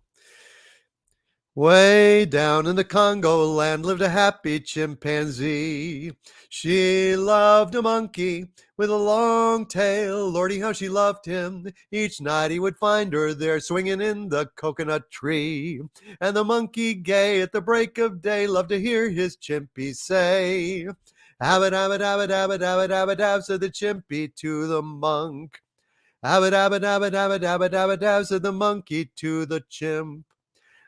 Way down in the Congo land lived a happy chimpanzee. She loved a monkey with a long tail. Lordy, how she loved him. Each night he would find her there swinging in the coconut tree. And the monkey gay at the break of day loved to hear his chimpy say, "Abba dabba dabba dabba dabba dabba dab," said the chimpy to the monk. "Abba dabba dabba dabba dabba dabba dab," said the monkey to the chimp.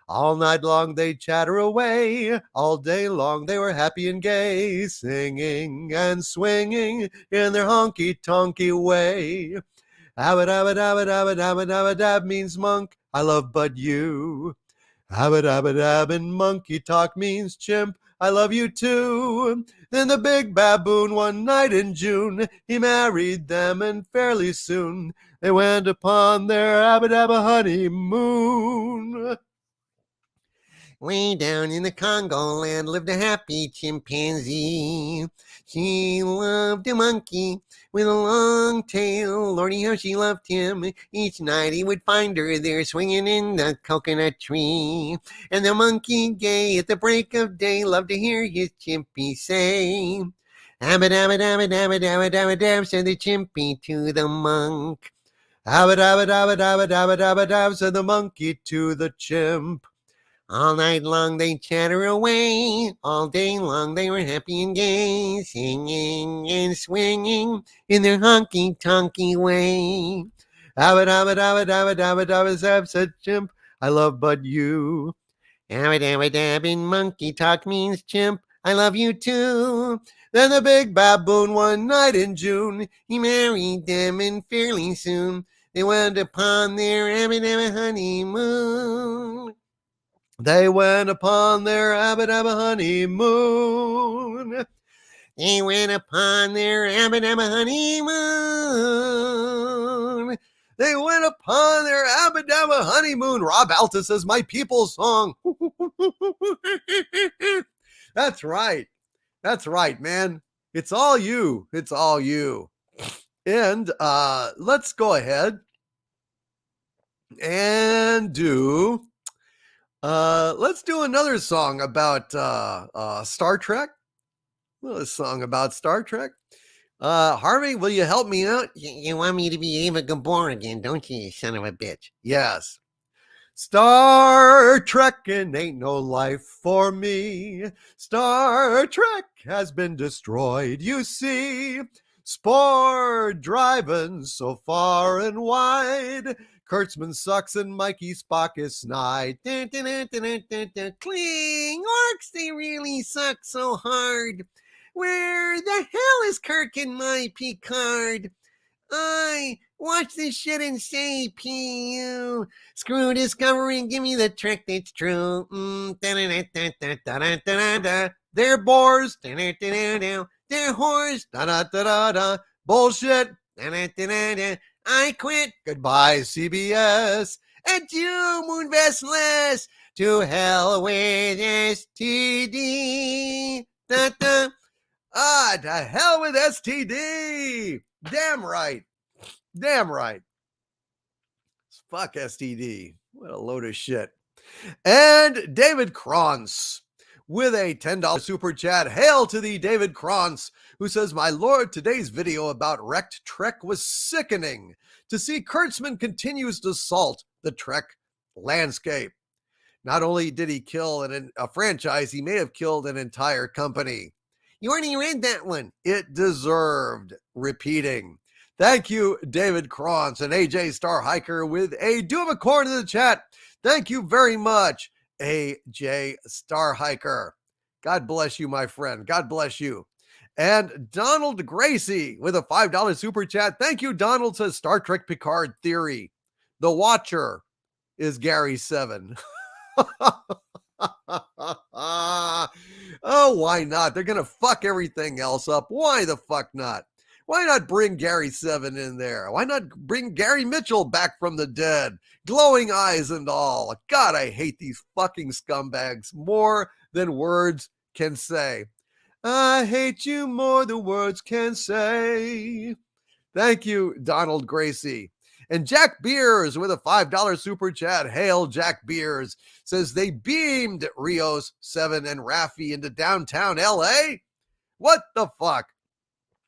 All night long they chatter away, all day long they were happy and gay, singing and swinging in their honky-tonky way. Abba dabba dabba dabba dabba dabba dab means monk, I love but you. Abba dabba dab in monkey talk means chimp, I love you too. Then the big baboon one night in June, he married them and fairly soon they went upon their abba dabba honeymoon. Way down in the Congo land lived a happy chimpanzee. She loved a monkey with a long tail. Lordy, how she loved him. Each night he would find her there swinging in the coconut tree. And the monkey gay at the break of day loved to hear his chimpy say, "Abba dabba dabba dabba dabba dabba dab," said the chimpy to the monk. "Abba dabba dabba dabba dabba dabba dab," said the monkey to the chimp. All night long they chatter away, all day long they were happy and gay, singing and swinging in their honky-tonky way. Abba dabba dabba dabba dabba dabba zab, said chimp, I love but you. Abba dabba dab in monkey talk means chimp, I love you too. Then the big baboon one night in June, he married them and fairly soon they went upon their abba dabba honeymoon. They went upon their abba dabba honeymoon. They went upon their abba dabba honeymoon. They went upon their abba dabba honeymoon. Rob Alta says, my people's song. That's right. That's right, man. It's all you. It's all you. And let's go ahead and do... let's do another song about Star Trek. A song about Star Trek. Harvey, will you help me out? You want me to be Ava Gabor again, don't you son of a bitch? Yes. Star Trekkin' ain't no life for me. Star Trek has been destroyed, you see. Spore driving so far and wide. Kurtzman sucks and Mikey Spock is snide. Cling, orcs, they really suck so hard. Where the hell is Kirk and my Picard? I watch this shit and say, P.U. Screw Discovery and give me the Trek that's true. They're bores. They're whores. Bullshit. I quit. Goodbye, CBS. Adieu, Moonvestless. To hell with STD. To hell with STD. Damn right. Damn right. Fuck STD. What a load of shit. And David Krantz with a $10 super chat. Hail to thee, David Krantz, who says, my lord, today's video about wrecked Trek was sickening. To see Kurtzman continues to assault the Trek landscape. Not only did he kill a franchise, he may have killed an entire company. You already read that one. It deserved repeating. Thank you, David Krantz and AJ Star Hiker with a do of a corn in the chat. Thank you very much, AJ Star Hiker. God bless you, my friend. God bless you. And Donald Gracie with a $5 super chat. Thank you, Donald. Says Star Trek Picard theory. The Watcher is Gary 7. Oh, why not? They're going to fuck everything else up. Why the fuck not? Why not bring Gary 7 in there? Why not bring Gary Mitchell back from the dead? Glowing eyes and all. God, I hate these fucking scumbags more than words can say. I hate you more than words can say. Thank you, Donald Gracie. And Jack Beers with a $5 super chat. Hail, Jack Beers. Says they beamed Rios, 7, and Raffi into downtown LA? What the fuck?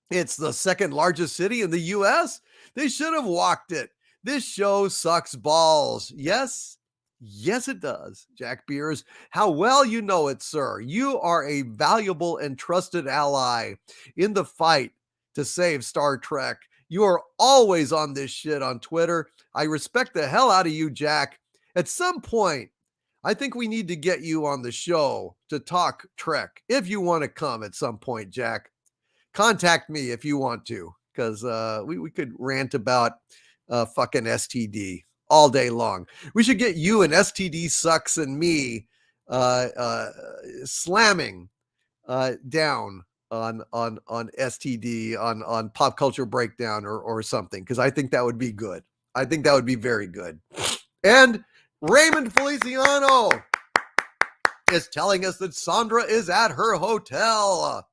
It's the second largest city in the U.S.? They should have walked it. This show sucks balls. Yes? Yes, it does, Jack Beers. How well you know it, sir. You are a valuable and trusted ally in the fight to save Star Trek. You are always on this shit on Twitter. I respect the hell out of you, Jack. At some point, I think we need to get you on the show to talk Trek. If you want to come at some point, Jack, contact me if you want to, because we could rant about fucking STD all day long. We should get you and STD Sucks and me slamming down on STD on Pop Culture Breakdown or something, because I think that would be good. I think that would be very good. And Raymond Feliciano is telling us that Sandra is at her hotel.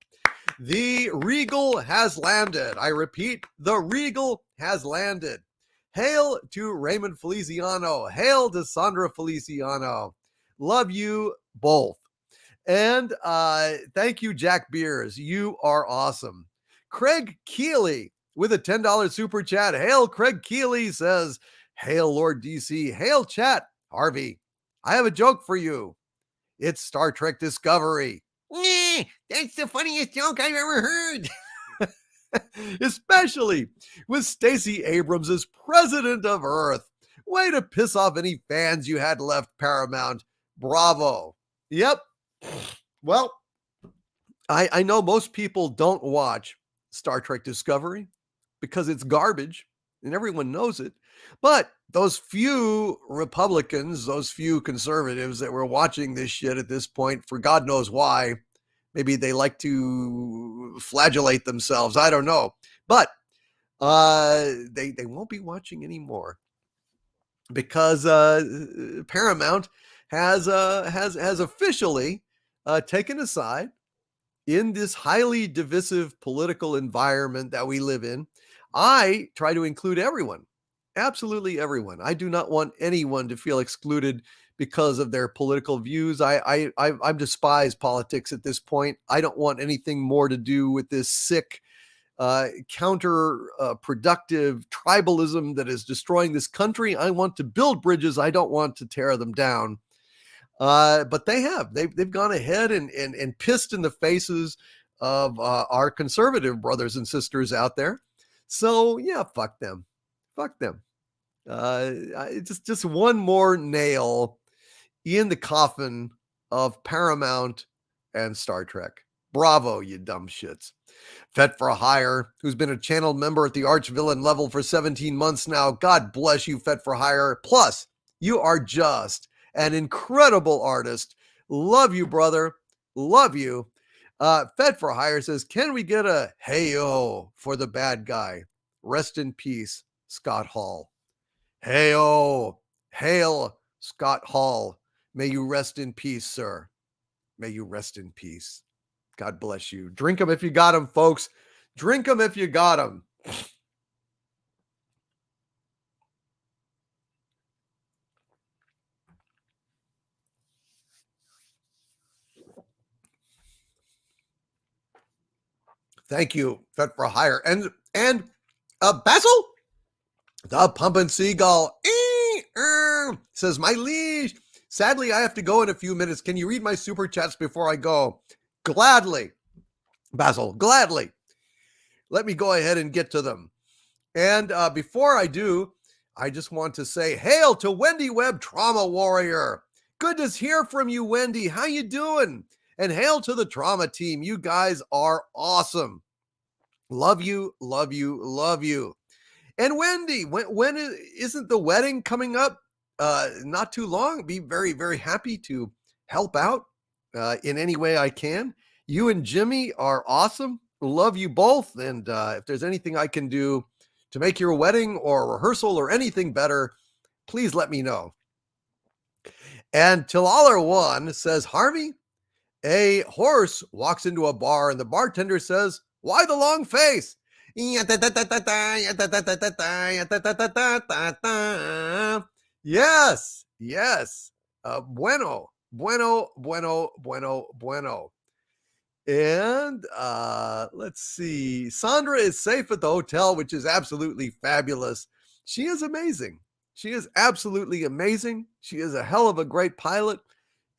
The Regal has landed. I repeat, the Regal has landed. Hail to Raymond Feliciano. Hail to Sandra Feliciano. Love you both. And thank you, Jack Beers. You are awesome. Craig Keeley with a $10 super chat. Hail, Craig Keeley says, hail, Lord DC. Hail, chat. Harvey, I have a joke for you. It's Star Trek Discovery. That's the funniest joke I've ever heard. Especially with Stacey Abrams as president of Earth. Way to piss off any fans you had left, Paramount. Bravo. Yep. Well, I know most people don't watch Star Trek Discovery because it's garbage and everyone knows it. But those few Republicans, those few conservatives that were watching this shit at this point, for God knows why, maybe they like to flagellate themselves. I don't know. But they won't be watching anymore because Paramount has officially taken a side in this highly divisive political environment that we live in. I try to include everyone, absolutely everyone. I do not want anyone to feel excluded because of their political views. I despise politics at this point. I don't want anything more to do with this sick, counterproductive tribalism that is destroying this country. I want to build bridges. I don't want to tear them down. But they've gone ahead and pissed in the faces of our conservative brothers and sisters out there. So yeah, fuck them. Just one more nail in the coffin of Paramount and Star Trek. Bravo, you dumb shits. Fet for Hire, who's been a channel member at the arch-villain level for 17 months now. God bless you, Fet for Hire. Plus, you are just an incredible artist. Love you, brother. Love you. Fed for Hire says, can we get a hey-o for the bad guy? Rest in peace, Scott Hall. Hey-o. Hail, Scott Hall. May you rest in peace, sir. May you rest in peace. God bless you. Drink them if you got them, folks. Drink them if you got them. Thank you, Fet for Hire. And Basil, the Pumpin' Seagull, says, my liege, sadly, I have to go in a few minutes. Can you read my super chats before I go? Gladly. Basil, gladly. Let me go ahead and get to them. And before I do, I just want to say hail to Wendy Webb, Trauma Warrior. Good to hear from you, Wendy. How you doing? And hail to the trauma team. You guys are awesome. Love you, love you, love you. And Wendy, when isn't the wedding coming up? Not too long. Be very, very happy to help out in any way I can. You and Jimmy are awesome. Love you both. And if there's anything I can do to make your wedding or rehearsal or anything better, please let me know. And Till All Are One says, Harvey, a horse walks into a bar and the bartender says, why the long face? Yes, yes. Bueno, bueno, bueno, bueno, bueno. And let's see. Sandra is safe at the hotel, which is absolutely fabulous. She is amazing. She is absolutely amazing. She is a hell of a great pilot,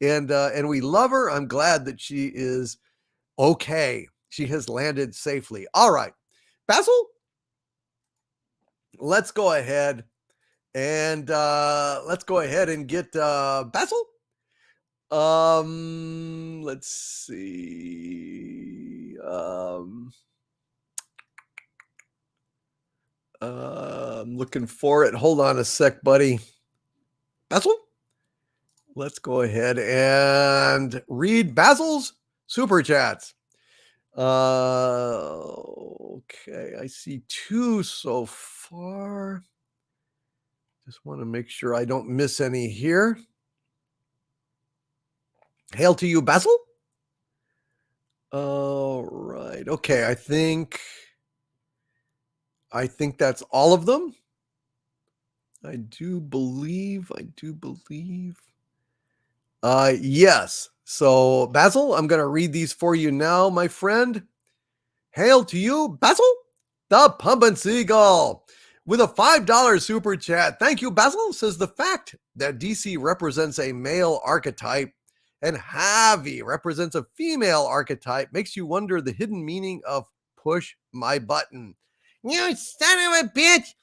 and we love her. I'm glad that she is okay. She has landed safely. All right, Basil, let's go ahead and get Basil. Let's see. I'm looking for it. Hold on a sec, buddy. Basil? Let's go ahead and read Basil's super chats. Okay, I see 2 so far. Just want to make sure I don't miss any here. Hail to you, Basil. All right. Okay, I think that's all of them. I do believe. Yes. So, Basil, I'm going to read these for you now, my friend. Hail to you, Basil, the Pumpin' Seagull, with a $5 super chat. Thank you, Basil. Says the fact that DC represents a male archetype and Javi represents a female archetype makes you wonder the hidden meaning of push my button. You son of a bitch!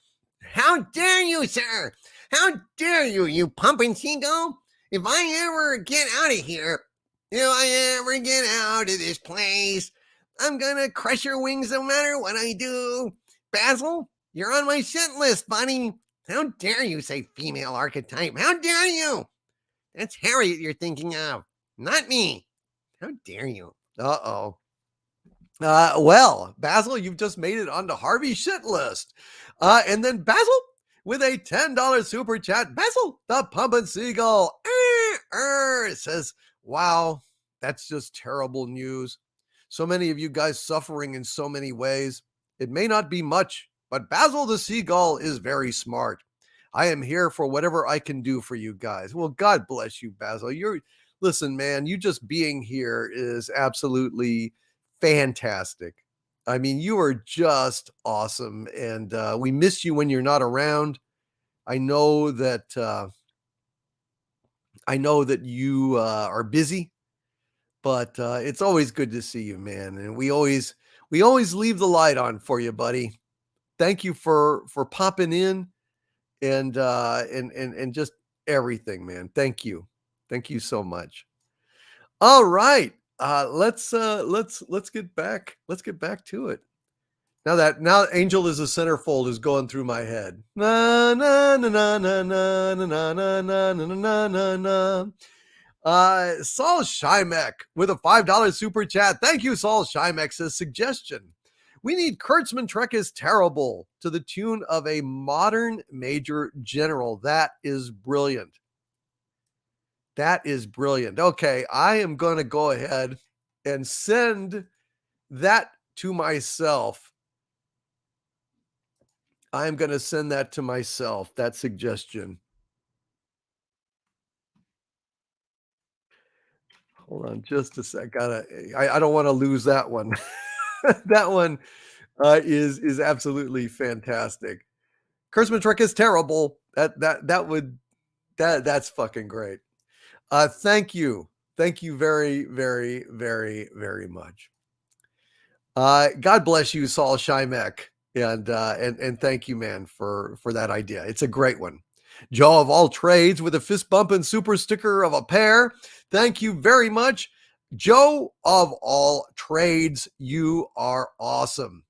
How dare you, sir? How dare you, you pumping seagull? If I ever get out of here, if I ever get out of this place, I'm gonna crush your wings no matter what I do. Basil, you're on my shit list, buddy. How dare you say female archetype? How dare you? That's Harriet you're thinking of, not me. How dare you? Uh-oh. Well, Basil, you've just made it onto Harvey's shit list. And then Basil with a $10 super chat. Basil, the Pumpin' Seagull, says, wow, that's just terrible news. So many of you guys suffering in so many ways. It may not be much, but Basil the Seagull is very smart. I am here for whatever I can do for you guys. Well, God bless you, Basil. Listen, man, you just being here is absolutely fantastic. I mean, you are just awesome, and we miss you when you're not around. I know that you are busy, but it's always good to see you, man. And we always leave the light on for you, buddy. Thank you for popping in and just everything, man. Thank you so much. All right. Let's get back to it. Now Angel is a centerfold is going through my head. Na na na na na na na na na na na na. Saul Shymek with a $5 super chat. Thank you, Saul Shymek. Says suggestion. We need Kurtzman Trek is terrible to the tune of a modern Major General. That is brilliant. Okay, I am going to go ahead and send that to myself. I'm going to send that to myself, that suggestion. Hold on just a sec. I don't want to lose that one. That one is absolutely fantastic. Kurtzman Trek is terrible. That's fucking great. Thank you very, very, very, very much. God bless you, Saul Shymek, and thank you, man, for that idea. It's a great one. Joe of all trades with a fist bumping super sticker of a pair. Thank you very much, Joe of all trades. You are awesome.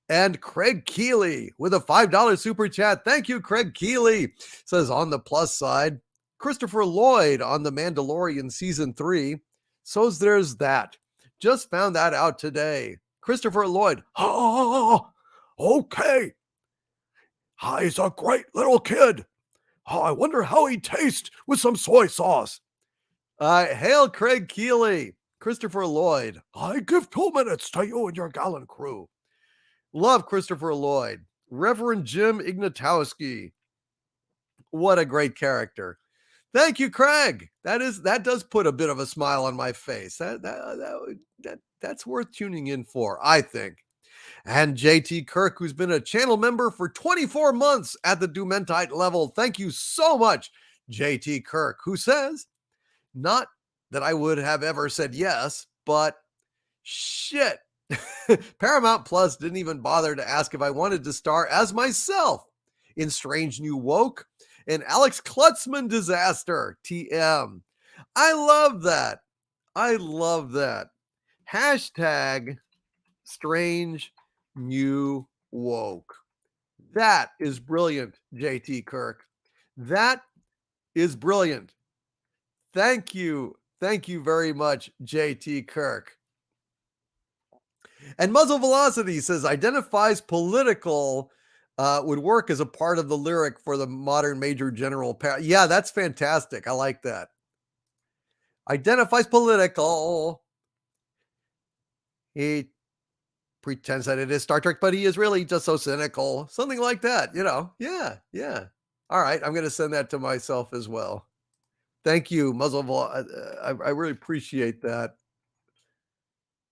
And Craig Keeley with a $5 super chat. Thank you, Craig Keeley. Says on the plus side, Christopher Lloyd on The Mandalorian season 3. So's there's that. Just found that out today. Christopher Lloyd. Oh, okay. He's a great little kid. Oh, I wonder how he tastes with some soy sauce. Hail Craig Keeley. Christopher Lloyd. I give 2 minutes to you and your gallant crew. Love Christopher Lloyd. Reverend Jim Ignatowski. What a great character. Thank you, Craig. That does put a bit of a smile on my face. That's worth tuning in for, I think. And JT Kirk, who's been a channel member for 24 months at the Dumentite level. Thank you so much, JT Kirk, who says, not that I would have ever said yes, but shit. Paramount Plus didn't even bother to ask if I wanted to star as myself in Strange New Woke and Alex Klutzman Disaster, TM. I love that. I love that. Hashtag Strange New Woke. That is brilliant, JT Kirk. That is brilliant. Thank you. Thank you very much, JT Kirk. And Muzzle Velocity says identifies political would work as a part of the lyric for the modern Major General. Yeah, that's fantastic. I like that. Identifies political. He pretends that it is Star Trek, but he is really just so cynical. Something like that, you know. Yeah. All right, I'm going to send that to myself as well. Thank you, Muzzle. I really appreciate that.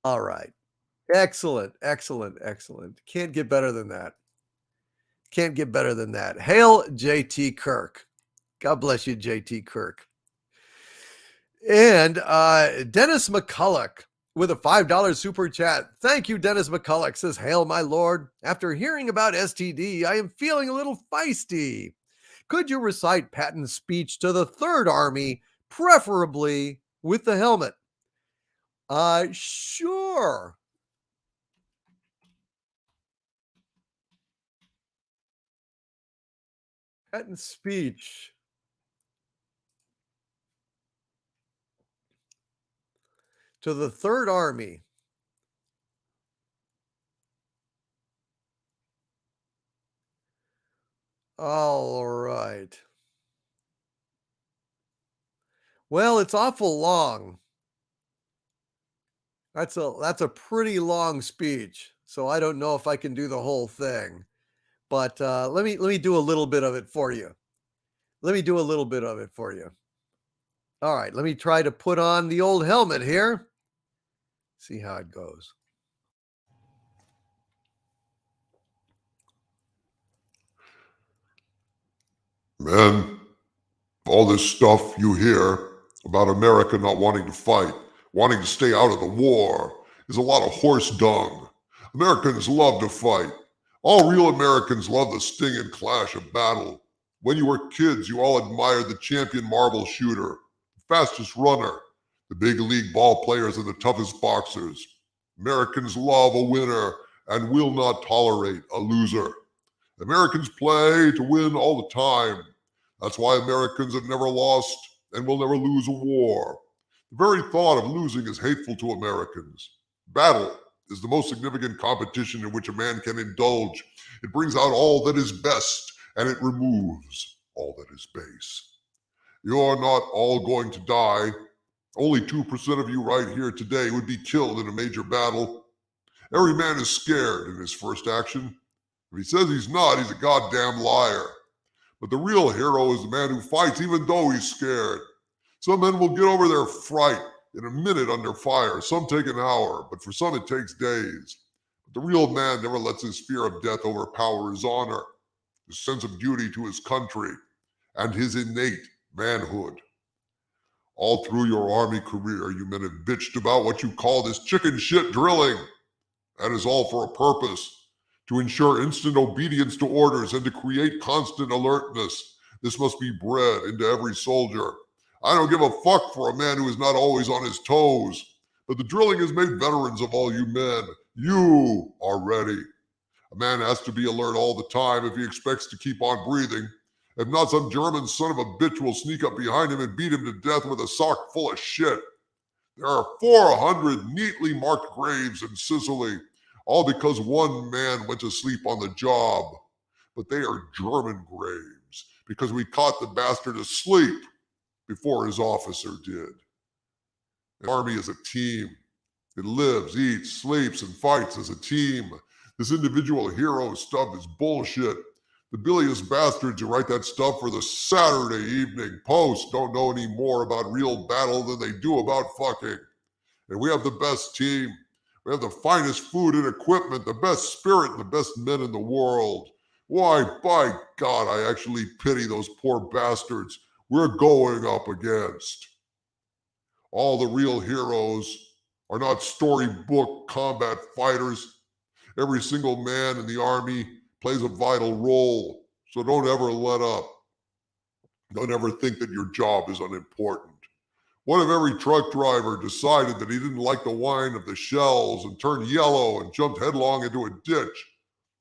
All right. Excellent. Can't get better than that. Hail JT Kirk. God bless you, JT Kirk. And Dennis McCulloch with a $5 super chat. Thank you, Dennis McCulloch. Says, hail, my lord. After hearing about STD, I am feeling a little feisty. Could you recite Patton's speech to the Third Army, preferably with the helmet? Sure. Patton's speech. To the Third Army. All right. Well, it's awful long. That's a pretty long speech. So I don't know if I can do the whole thing. But let me do a little bit of it for you. All right, let me try to put on the old helmet here. See how it goes. Man, all this stuff you hear about America not wanting to fight, wanting to stay out of the war, is a lot of horse dung. Americans love to fight. All real Americans love the sting and clash of battle. When you were kids, you all admired the champion marble shooter, the fastest runner, the big league ball players, and the toughest boxers. Americans love a winner and will not tolerate a loser. Americans play to win all the time. That's why Americans have never lost and will never lose a war. The very thought of losing is hateful to Americans. Battle is the most significant competition in which a man can indulge. It brings out all that is best, and it removes all that is base. You are not all going to die. Only 2% of you right here today would be killed in a major battle. Every man is scared in his first action. If he says he's not, he's a goddamn liar. But the real hero is the man who fights even though he's scared. Some men will get over their fright in a minute under fire. Some take an hour, but for some it takes days. But the real man never lets his fear of death overpower his honor, his sense of duty to his country, and his innate manhood. All through your Army career, you men have bitched about what you call this chicken shit drilling. That is all for a purpose, to ensure instant obedience to orders and to create constant alertness. This must be bred into every soldier. I don't give a fuck for a man who is not always on his toes, but the drilling has made veterans of all you men. You are ready. A man has to be alert all the time if he expects to keep on breathing. If not, some German son of a bitch will sneak up behind him and beat him to death with a sock full of shit. There are 400 neatly marked graves in Sicily, all because one man went to sleep on the job. But they are German graves, because we caught the bastard asleep before his officer did. The army is a team. It lives, eats, sleeps, and fights as a team. This individual hero stuff is bullshit. The bilious bastards who write that stuff for the Saturday Evening Post don't know any more about real battle than they do about fucking. And we have the best team. We have the finest food and equipment, the best spirit, and the best men in the world. Why, by God, I actually pity those poor bastards we're going up against. All the real heroes are not storybook combat fighters. Every single man in the army plays a vital role, so don't ever let up. Don't ever think that your job is unimportant. What if every truck driver decided that he didn't like the whine of the shells and turned yellow and jumped headlong into a ditch?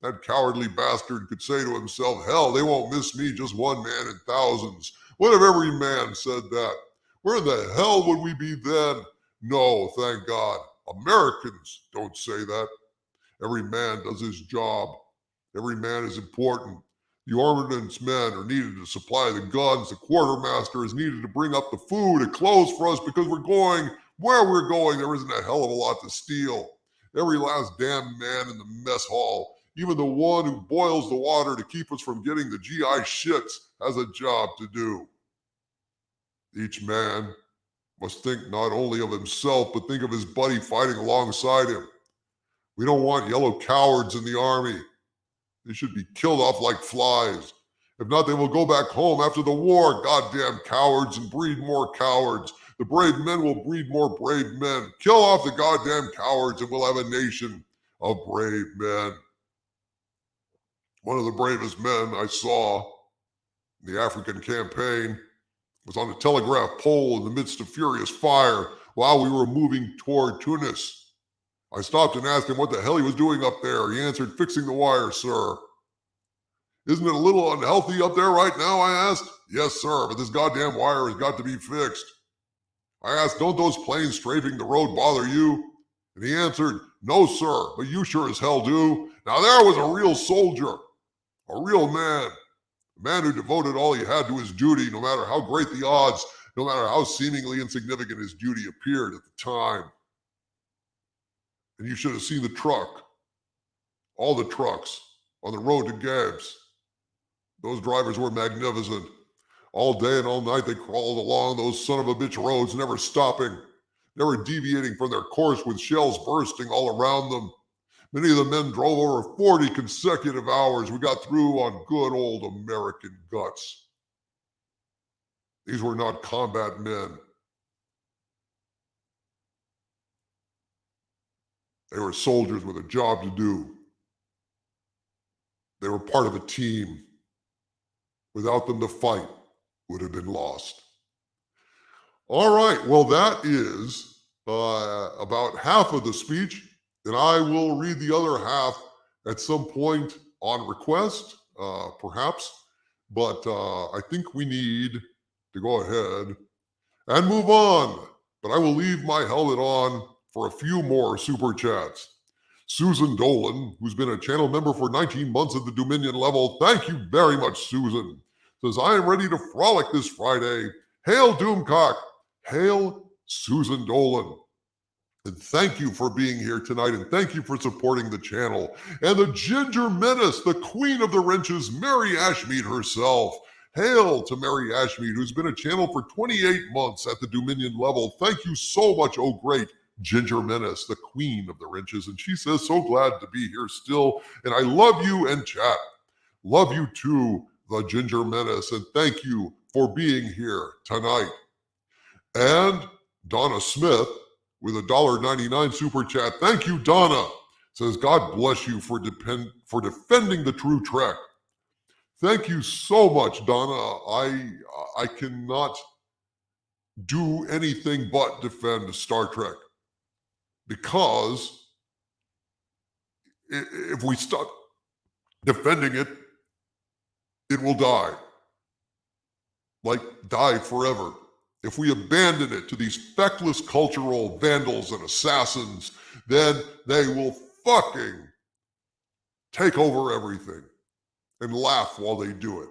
That cowardly bastard could say to himself, hell, they won't miss me, just one man in thousands. What if every man said that? Where the hell would we be then? No, thank God. Americans don't say that. Every man does his job. Every man is important. The ordnance men are needed to supply the guns. The quartermaster is needed to bring up the food and clothes for us because we're going where we're going. There isn't a hell of a lot to steal. Every last damn man in the mess hall, even the one who boils the water to keep us from getting the GI shits, has a job to do. Each man must think not only of himself, but think of his buddy fighting alongside him. We don't want yellow cowards in the army. They should be killed off like flies. If not, they will go back home after the war, goddamn cowards, and breed more cowards. The brave men will breed more brave men. Kill off the goddamn cowards and we'll have a nation of brave men. One of the bravest men I saw in the African campaign was on a telegraph pole in the midst of furious fire while we were moving toward Tunis. I stopped and asked him what the hell he was doing up there. He answered, fixing the wire, sir. Isn't it a little unhealthy up there right now, I asked. Yes, sir, but this goddamn wire has got to be fixed. I asked, don't those planes strafing the road bother you? And he answered, no, sir, but you sure as hell do. Now there was a real soldier, a real man, a man who devoted all he had to his duty, no matter how great the odds, no matter how seemingly insignificant his duty appeared at the time. And you should have seen the truck, all the trucks on the road to Gabs. Those drivers were magnificent. All day and all night they crawled along those son of a bitch roads, never stopping, never deviating from their course with shells bursting all around them. Many of the men drove over 40 consecutive hours. We got through on good old American guts. These were not combat men. They were soldiers with a job to do. They were part of a team. Without them, the fight would have been lost. All right, well, that is about half of the speech, and I will read the other half at some point on request, perhaps, but I think we need to go ahead and move on. But I will leave my helmet on for a few more super chats. Susan Dolan, who's been a channel member for 19 months at the Dominion level, thank you very much, Susan, says, I am ready to frolic this Friday. Hail Doomcock. Hail Susan Dolan. And thank you for being here tonight, and thank you for supporting the channel. And the Ginger Menace, the queen of the wrenches, Mary Ashmead herself. Hail to Mary Ashmead, who's been a channel for 28 months at the Dominion level. Thank you so much, oh great Ginger Menace, the queen of the wrenches. And she says, so glad to be here still. And I love you and chat. Love you too, the Ginger Menace. And thank you for being here tonight. And Donna Smith with a $1.99 super chat. Thank you, Donna. says, God bless you for defending the true Trek. Thank you so much, Donna. I cannot do anything but defend Star Trek, because if we stop defending it, it will die. Like, die forever. If we abandon it to these feckless cultural vandals and assassins, then they will fucking take over everything and laugh while they do it.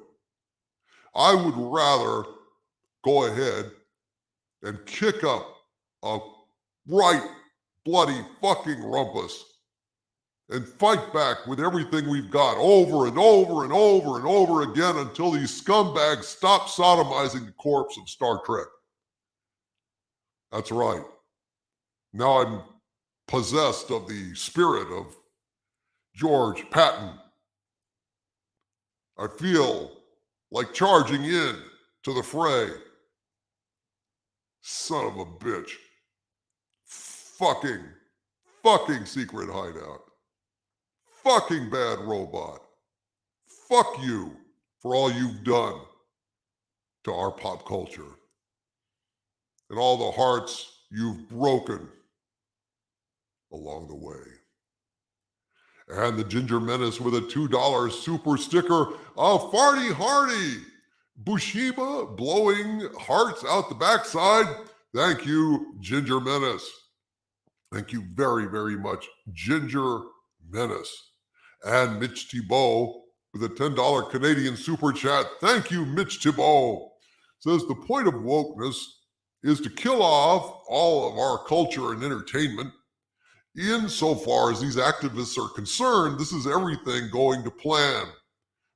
I would rather go ahead and kick up a right bloody fucking rumpus and fight back with everything we've got over and over and over and over again until these scumbags stop sodomizing the corpse of Star Trek. That's right. Now I'm possessed of the spirit of George Patton. I feel like charging in to the fray. Son of a bitch. Fucking secret hideout. Fucking bad robot. Fuck you for all you've done to our pop culture and all the hearts you've broken along the way. And the Ginger Menace with a $2 super sticker of Farty Hardy. Bushima blowing hearts out the backside. Thank you, Ginger Menace. Thank you very, very much, Ginger Menace. And Mitch Thibault with a $10 Canadian super chat. Thank you, Mitch Thibault. Says the point of wokeness is to kill off all of our culture and entertainment. Insofar as these activists are concerned, this is everything going to plan.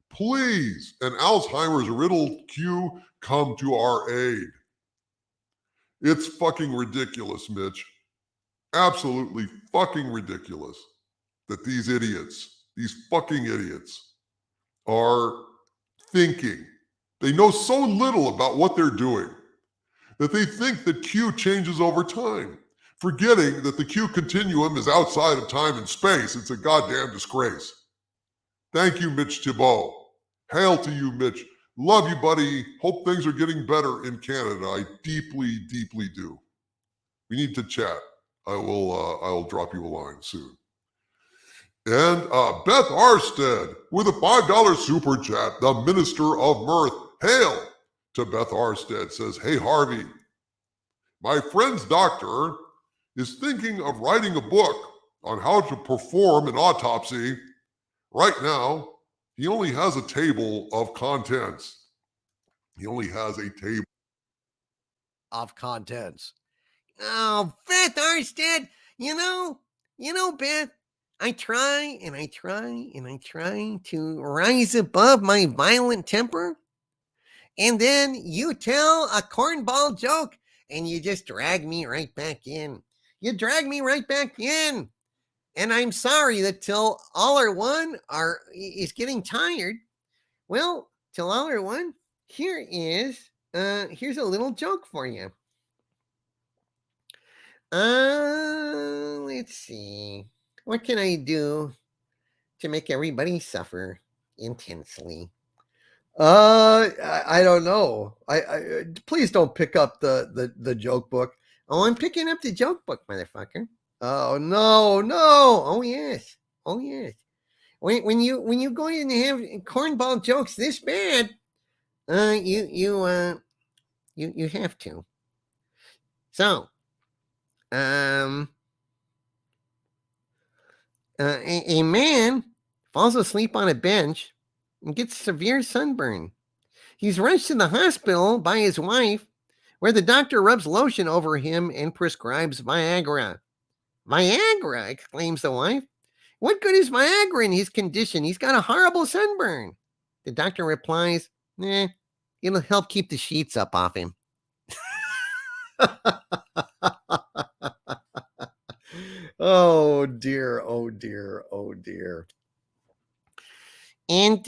Please, an Alzheimer's riddled Q, come to our aid. It's fucking ridiculous, Mitch. Absolutely fucking ridiculous that these idiots, these fucking idiots, are thinking. They know so little about what they're doing that they think that Q changes over time, forgetting that the Q continuum is outside of time and space. It's a goddamn disgrace. Thank you, Mitch Thibault. Hail to you, Mitch. Love you, buddy. Hope things are getting better in Canada. I deeply, deeply do. We need to chat. I'll drop you a line soon. And Beth Arstead with a $5 super chat, the Minister of Mirth. Hail to Beth Arstead, says, hey, Harvey, my friend's doctor is thinking of writing a book on how to perform an autopsy. Right now, he only has a table of contents. He only has a table of contents. Oh, Beth Arstead, you know, Beth, I try to rise above my violent temper. And then you tell a cornball joke and you just drag me right back in. You drag me right back in. And I'm sorry that Till Aller One is getting tired. Well, Till Aller One, here's a little joke for you. Let's see. What can I do to make everybody suffer intensely? I don't know. I please don't pick up the joke book. Oh, I'm picking up the joke book, motherfucker. Oh no. Oh yes. When you go in and have cornball jokes this bad, you have to. So, a man falls asleep on a bench and gets severe sunburn. He's rushed to the hospital by his wife, where the doctor rubs lotion over him and prescribes Viagra. Viagra, exclaims the wife. What good is Viagra in his condition? He's got a horrible sunburn. The doctor replies, it'll help keep the sheets up off him. Oh dear. And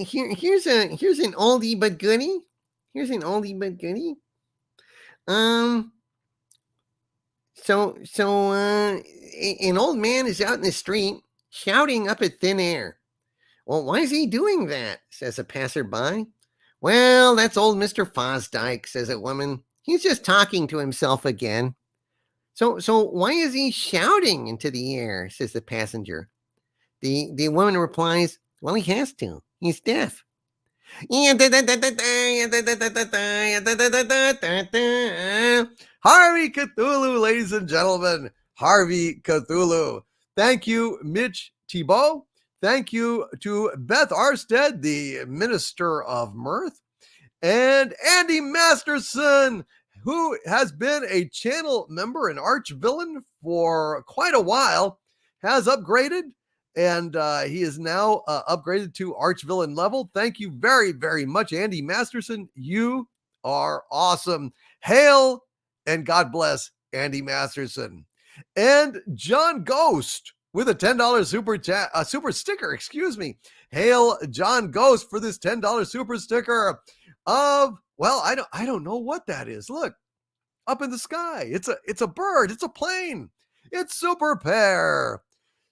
here's an oldie but goodie. An old man is out in the street shouting up at thin air. Well, why is he doing that? Says a passerby. Well, that's old Mr. Fosdyke, says a woman. He's just talking to himself again. So why is he shouting into the air? Says the passenger. The woman replies, well, he has to. He's deaf. Harvey Cthulhu, ladies and gentlemen. Harvey Cthulhu. Thank you, Mitch Thibault. Thank you to Beth Arstead, the Minister of Mirth, and Andy Masterson, who has been a channel member and arch villain for quite a while, has upgraded, and he is now upgraded to arch villain level. Thank you very, very much, Andy Masterson. You are awesome. Hail and God bless Andy Masterson. And John Ghost with a $10 super sticker, excuse me. Hail John Ghost for this $10 super sticker of, well, I don't know what that is. Look, up in the sky. It's a bird, it's a plane. It's Super Pair.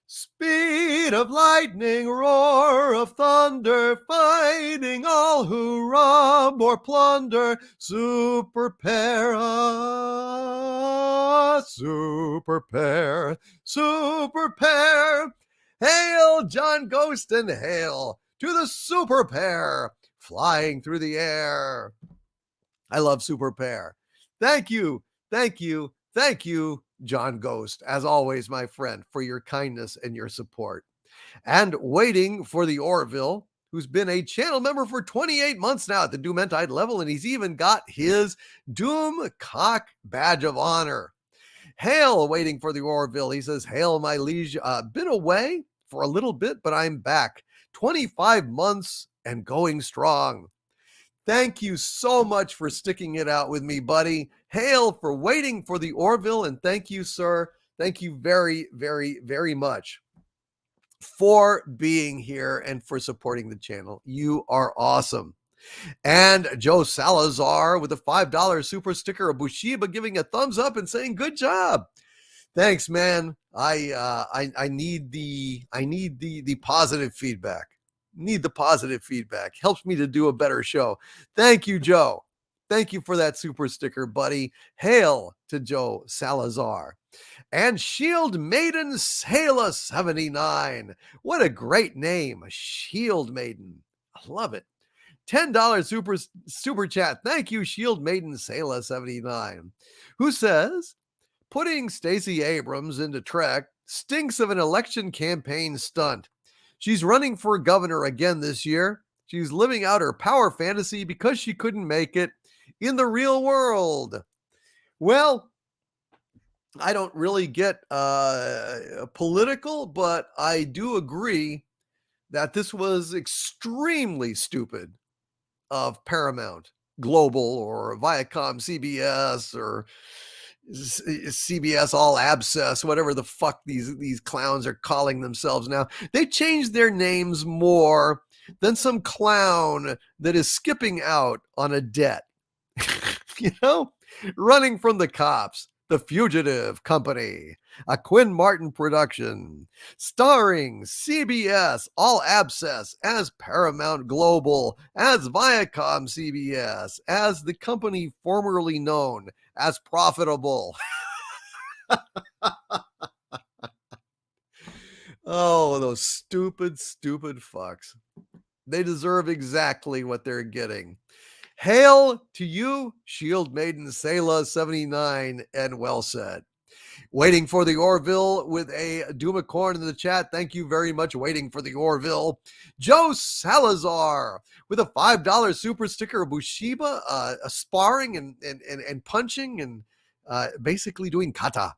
Speed of lightning, roar of thunder, fighting all who rob or plunder. Super Pair, Super Pair, Super Pair. Hail John Ghost and hail to the Super Pair flying through the air. I love Super Pair. Thank you, thank you, thank you, John Ghost, as always, my friend, for your kindness and your support. And waiting for the Orville, who's been a channel member for 28 months now at the Doomentide level, and he's even got his Doomcock badge of honor. Hail, waiting for the Orville. He says, hail, my liege. Been away for a little bit, but I'm back. 25 months and going strong. Thank you so much for sticking it out with me, buddy. Hail for waiting for the Orville, and thank you, sir. Thank you very, very, very much for being here and for supporting the channel. You are awesome. And Joe Salazar with a $5 super sticker of Bushiba giving a thumbs up and saying, good job. Thanks, man. I need the positive feedback. Need the positive feedback. Helps me to do a better show. Thank you, Joe. Thank you for that super sticker, buddy. Hail to Joe Salazar. And Shield Maiden Sailor 79. What a great name. Shield Maiden. I love it. $10 super chat. Thank you, Shield Maiden Sailor 79. Who says, putting Stacey Abrams into Trek stinks of an election campaign stunt. She's running for governor again this year. She's living out her power fantasy because she couldn't make it in the real world. Well, I don't really get political, but I do agree that this was extremely stupid of Paramount Global or Viacom CBS or CBS All Abscess, whatever the fuck these clowns are calling themselves now. They changed their names more than some clown that is skipping out on a debt. You know, running from the cops. The Fugitive Company, a Quinn Martin production, starring CBS All Abscess as Paramount Global, as Viacom CBS, as the company formerly known as Profitable. Oh, those stupid fucks. They deserve exactly what they're getting. Hail to you, Shield Maiden Sailor 79, and well said. Waiting for the Orville with a Doomacorn in the chat. Thank you very much, Waiting for the Orville. Joe Salazar with a $5 super sticker of Bushiba, sparring and punching and basically doing kata.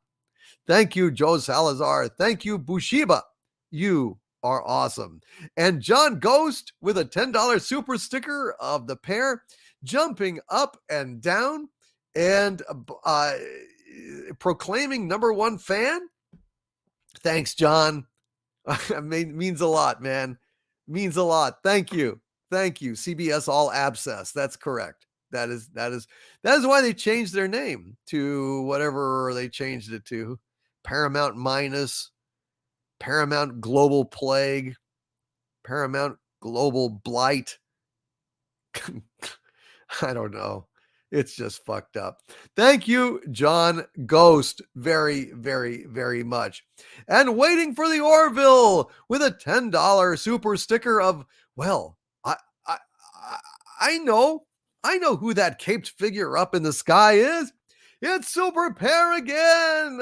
Thank you, Joe Salazar. Thank you, Bushiba. You are awesome. And John Ghost with a $10 super sticker of the pair jumping up and down and proclaiming #1 fan. Thanks, John. Means a lot, man. Means a lot. Thank you. Thank you. CBS All Abscess. That's correct. That is why they changed their name to whatever they changed it to. Paramount Minus, Paramount Global Plague, Paramount Global Blight. I don't know. It's just fucked up. Thank you, John Ghost, very, very, very much. And waiting for the Orville with a $10 super sticker of, well, I I know who that caped figure up in the sky is. It's Super Pair again.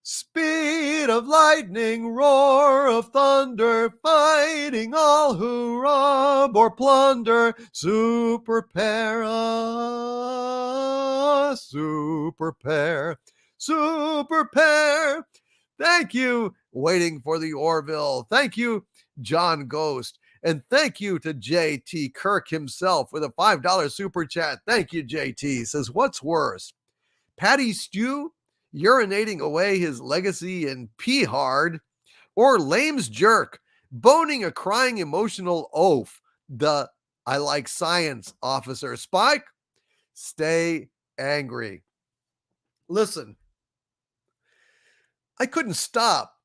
Speed of lightning, roar of thunder, fighting all who rob or plunder. Super Pair, Super Pair, Super Pair. Thank you, waiting for the Orville. Thank you, John Ghost. And thank you to JT Kirk himself with a $5 super chat. Thank you, JT. Says, what's worse, Patty Stew urinating away his legacy in pee hard, or Lames Jerk boning a crying emotional oaf, the I like science officer? Spike, stay angry. Listen, I couldn't stop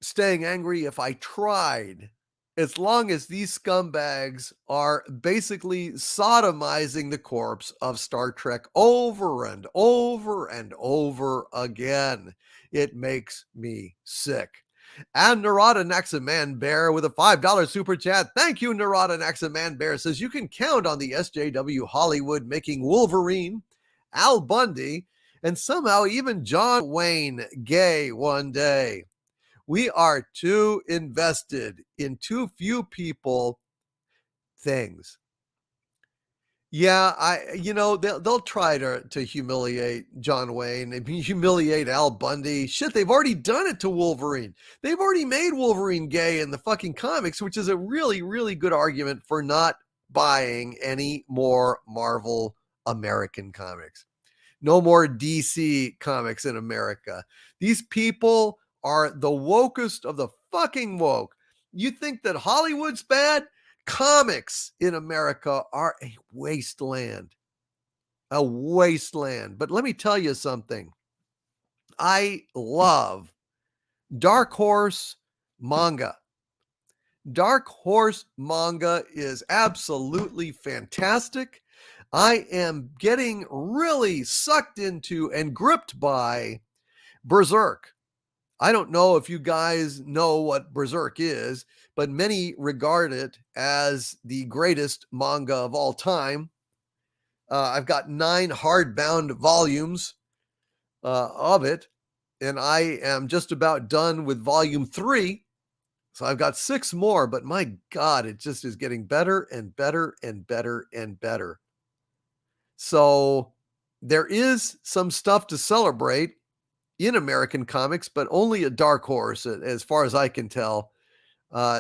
staying angry if I tried, as long as these scumbags are basically sodomizing the corpse of Star Trek over and over and over again. It makes me sick. And Narada Naxaman Bear with a $5 super chat. Thank you, Narada Naxaman Bear. Says you can count on the SJW Hollywood making Wolverine, Al Bundy, and somehow even John Wayne gay one day. We are too invested in too few people things. Yeah, they'll try to humiliate John Wayne and humiliate Al Bundy. Shit, they've already done it to Wolverine. They've already made Wolverine gay in the fucking comics, which is a really, really good argument for not buying any more Marvel American comics. No more DC comics in America. These people are the wokest of the fucking woke. You think that Hollywood's bad? Comics in America are a wasteland. A wasteland. But let me tell you something. I love Dark Horse manga. Dark Horse manga is absolutely fantastic. I am getting really sucked into and gripped by Berserk. I don't know if you guys know what Berserk is, but many regard it as the greatest manga of all time. I've got 9 hardbound volumes of it, and I am just about done with volume 3. So I've got 6 more, but my God, it just is getting better and better and better and better. So there is some stuff to celebrate in American comics, but only a Dark Horse, as far as I can tell.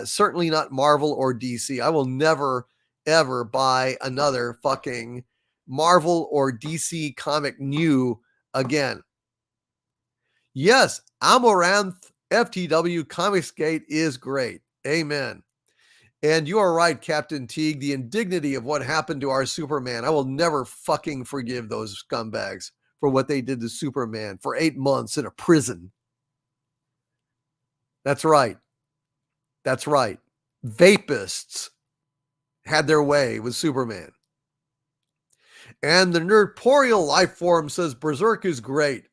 Certainly not Marvel or DC. I will never, ever buy another fucking Marvel or DC comic new again. Yes, Amaranth FTW Comicsgate is great. Amen. And you are right, Captain Teague. The indignity of what happened to our Superman. I will never fucking forgive those scumbags for what they did to Superman for 8 months in a prison. That's right. That's right. Vapists had their way with Superman. And the Nerdporial Life Form says Berserk is great.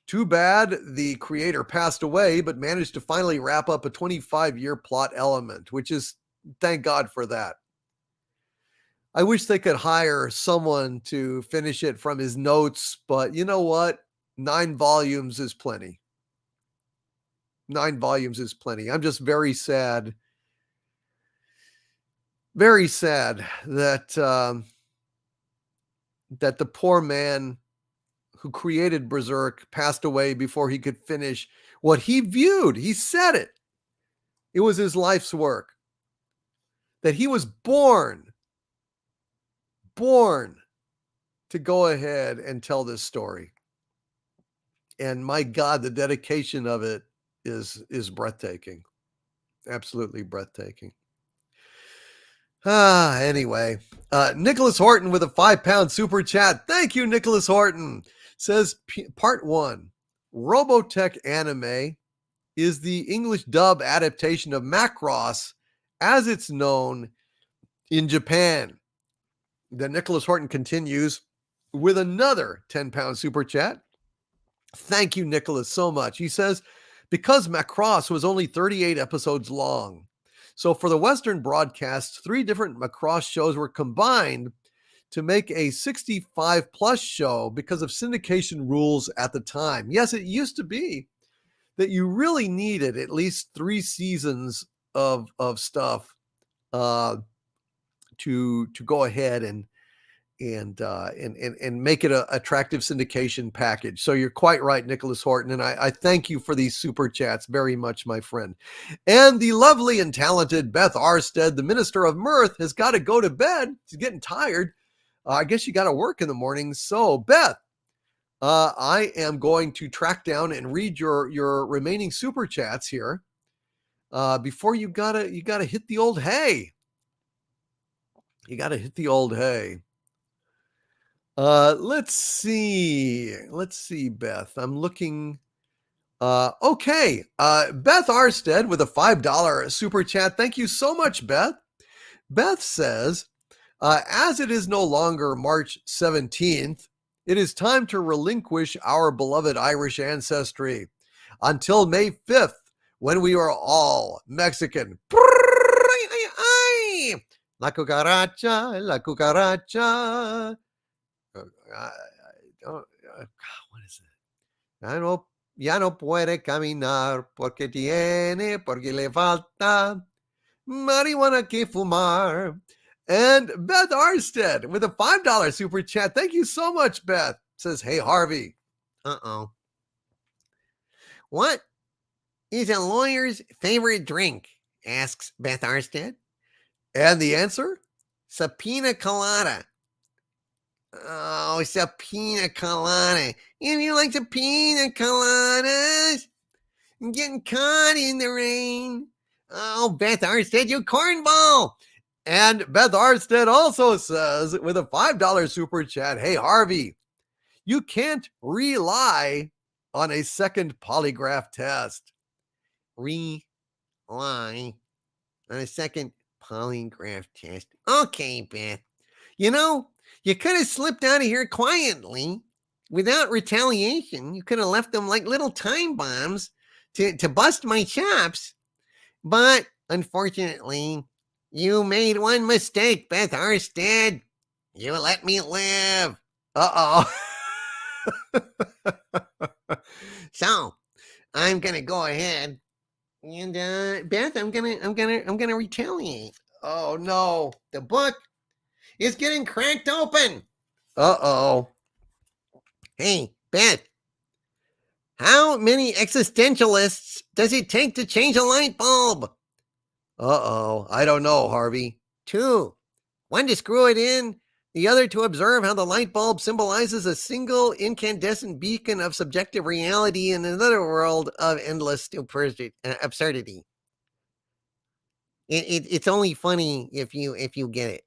Too bad the creator passed away, but managed to finally wrap up a 25-year plot element, which is, thank God for that. I wish they could hire someone to finish it from his notes, but you know what? 9 volumes is plenty. 9 volumes is plenty. I'm just very sad that that the poor man who created Berserk passed away before he could finish what he viewed. He said it. It was his life's work. That he was born to go ahead and tell this story. And my God, the dedication of it is breathtaking. Absolutely breathtaking. Anyway, Nicholas Horton with a £5 super chat. Thank you, Nicholas Horton. Says part 1, Robotech anime is the English dub adaptation of Macross as it's known in Japan. Then Nicholas Horton continues with another £10 super chat. Thank you, Nicholas, so much. He says, because Macross was only 38 episodes long. So for the Western broadcasts, 3 different Macross shows were combined to make a 65 plus show because of syndication rules at the time. Yes, it used to be that you really needed at least 3 seasons of stuff to go ahead and make it a attractive syndication package. So you're quite right, Nicholas Horton, and I thank you for these super chats very much, my friend. And the lovely and talented Beth Arstead, the Minister of Mirth, has got to go to bed. She's getting tired. I guess you got to work in the morning. So Beth, I am going to track down and read your remaining super chats here. Before you gotta hit the old hay. You gotta hit the old hay. Let's see, Beth. I'm looking. Okay. Beth Arstead with a $5 super chat. Thank you so much, Beth. Beth says, as it is no longer March 17th, it is time to relinquish our beloved Irish ancestry until May 5th, when we are all Mexican. La cucaracha, la cucaracha. What is it? Ya no puede caminar porque le falta marihuana que fumar. And Beth Arstead with a $5 super chat. Thank you so much, Beth. Says, hey, Harvey. Uh-oh. What is a lawyer's favorite drink? Asks Beth Arstead. And the answer? Pina colada. Oh, pina colada. If you like pina coladas, getting caught in the rain. Oh, Beth Arstead, you cornball. And Beth Arstead also says with a $5 super chat, hey, Harvey, you can't rely on a second polygraph test. Rely on a second polygraph test. Okay, Beth. You know, you could have slipped out of here quietly without retaliation. You could have left them like little time bombs to bust my chops. But unfortunately, you made one mistake, Beth Arstead. You let me live. Uh-oh. So, I'm gonna go ahead and Beth, I'm gonna retaliate. Oh no. The book is getting cracked open. Uh-oh. Hey, Beth. How many existentialists does it take to change a light bulb? Uh-oh. I don't know, Harvey. 2. 1 to screw it in, the other to observe how the light bulb symbolizes a single incandescent beacon of subjective reality in another world of endless absurdity. It's only funny if you get it.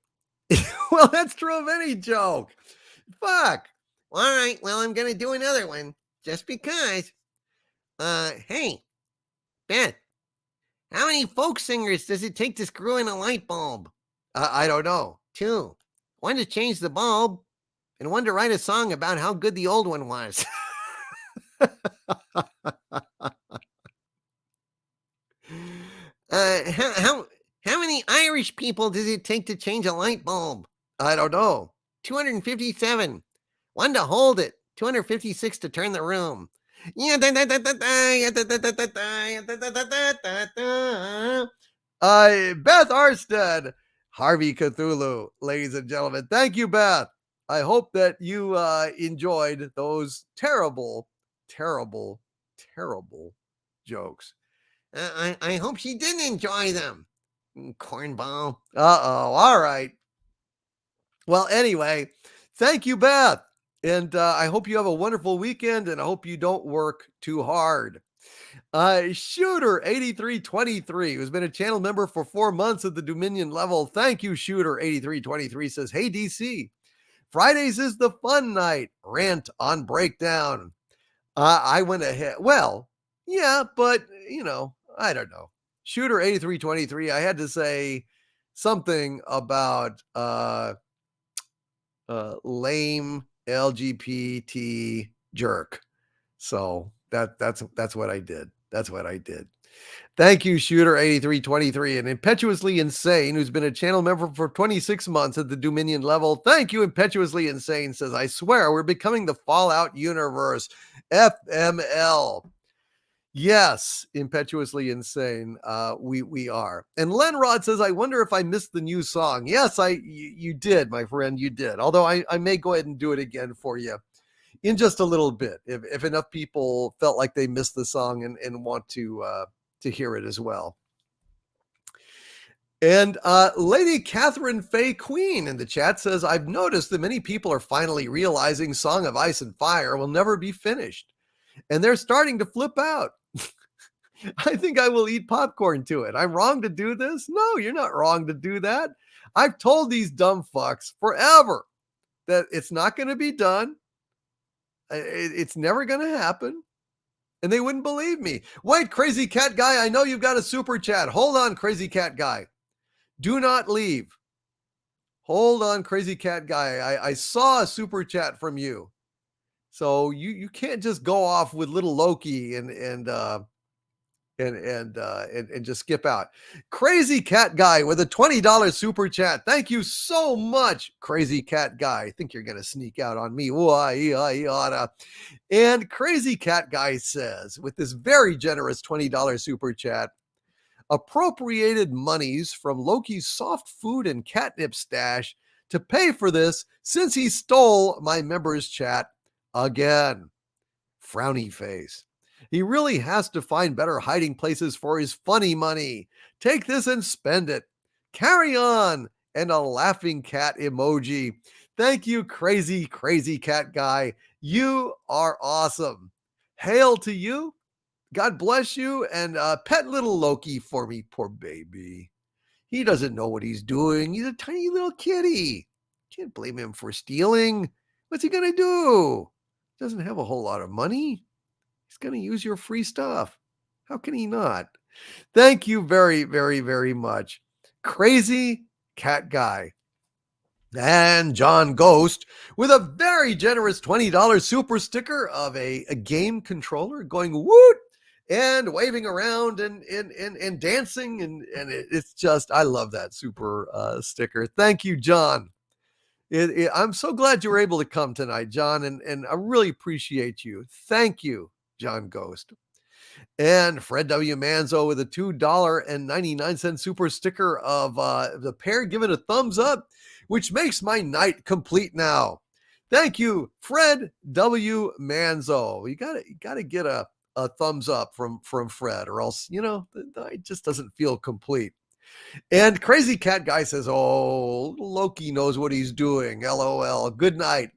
Well, that's true of any joke. Fuck. All right, well, I'm going to do another one just because. Hey, Beth, how many folk singers does it take to screw in a light bulb? I don't know. 2. 1 to change the bulb, and 1 to write a song about how good the old one was. How many Irish people does it take to change a light bulb? I don't know. 257. 1 to hold it. 256 to turn the room. Beth Arstead, Harvey Cthulhu, ladies and gentlemen. Thank you, Beth. I hope that you enjoyed those terrible, terrible, terrible jokes. I hope she didn't enjoy them. Cornball. Uh-oh. All right. Well, anyway, thank you, Beth. And I hope you have a wonderful weekend, and I hope you don't work too hard. Shooter 8323, who's been a channel member for 4 months at the Dominion level. Thank you, Shooter 8323, says, hey, DC, Fridays is the fun night. Rant on breakdown. I went ahead. Well, yeah, but I don't know. Shooter 8323, I had to say something about lame LGBT jerk. So that's what I did. That's what I did. Thank you, Shooter 8323, and Impetuously Insane, who's been a channel member for 26 months at the Dominion level. Thank you, Impetuously Insane, says, I swear we're becoming the Fallout universe. FML. Yes, Impetuously Insane. We are. And Lenrod says, I wonder if I missed the new song. Yes, you did, my friend, you did. Although I may go ahead and do it again for you in just a little bit, if enough people felt like they missed the song and want to hear it as well. And Lady Catherine Faye Queen in the chat says, I've noticed that many people are finally realizing Song of Ice and Fire will never be finished, and they're starting to flip out. I think I will eat popcorn to it. I'm wrong to do this? No, you're not wrong to do that. I've told these dumb fucks forever that it's not going to be done. It's never going to happen. And they wouldn't believe me. Wait, Crazy Cat Guy, I know you've got a super chat. Hold on, Crazy Cat Guy. Do not leave. Hold on, Crazy Cat Guy. I saw a super chat from you. So you can't just go off with little Loki and just skip out. Crazy Cat Guy with a $20 super chat. Thank you so much, Crazy Cat Guy. I think you're going to sneak out on me. And Crazy Cat Guy says, with this very generous $20 super chat, appropriated monies from Loki's soft food and catnip stash to pay for this since he stole my members' chat again. Frowny face. He really has to find better hiding places for his funny money. Take this and spend it. Carry on. And a laughing cat emoji. Thank you, Crazy Cat Guy. You are awesome. Hail to you. God bless you. And pet little Loki for me, poor baby. He doesn't know what he's doing. He's a tiny little kitty. Can't blame him for stealing. What's he going to do? Doesn't have a whole lot of money. He's going to use your free stuff. How can he not? Thank you very, very, very much. Crazy Cat Guy. And John Ghost with a very generous $20 super sticker of a game controller going woot and waving around and dancing. And it's just, I love that super sticker. Thank you, John. I'm so glad you were able to come tonight, John. And I really appreciate you. Thank you, John Ghost. And Fred W. Manzo with a $2.99 super sticker of the pair giving a thumbs up, which makes my night complete now. Thank you, Fred W. Manzo. You gotta get a thumbs up from Fred, or else the night just doesn't feel complete. And Crazy Cat Guy says, oh, Loki knows what he's doing. LOL. Good night.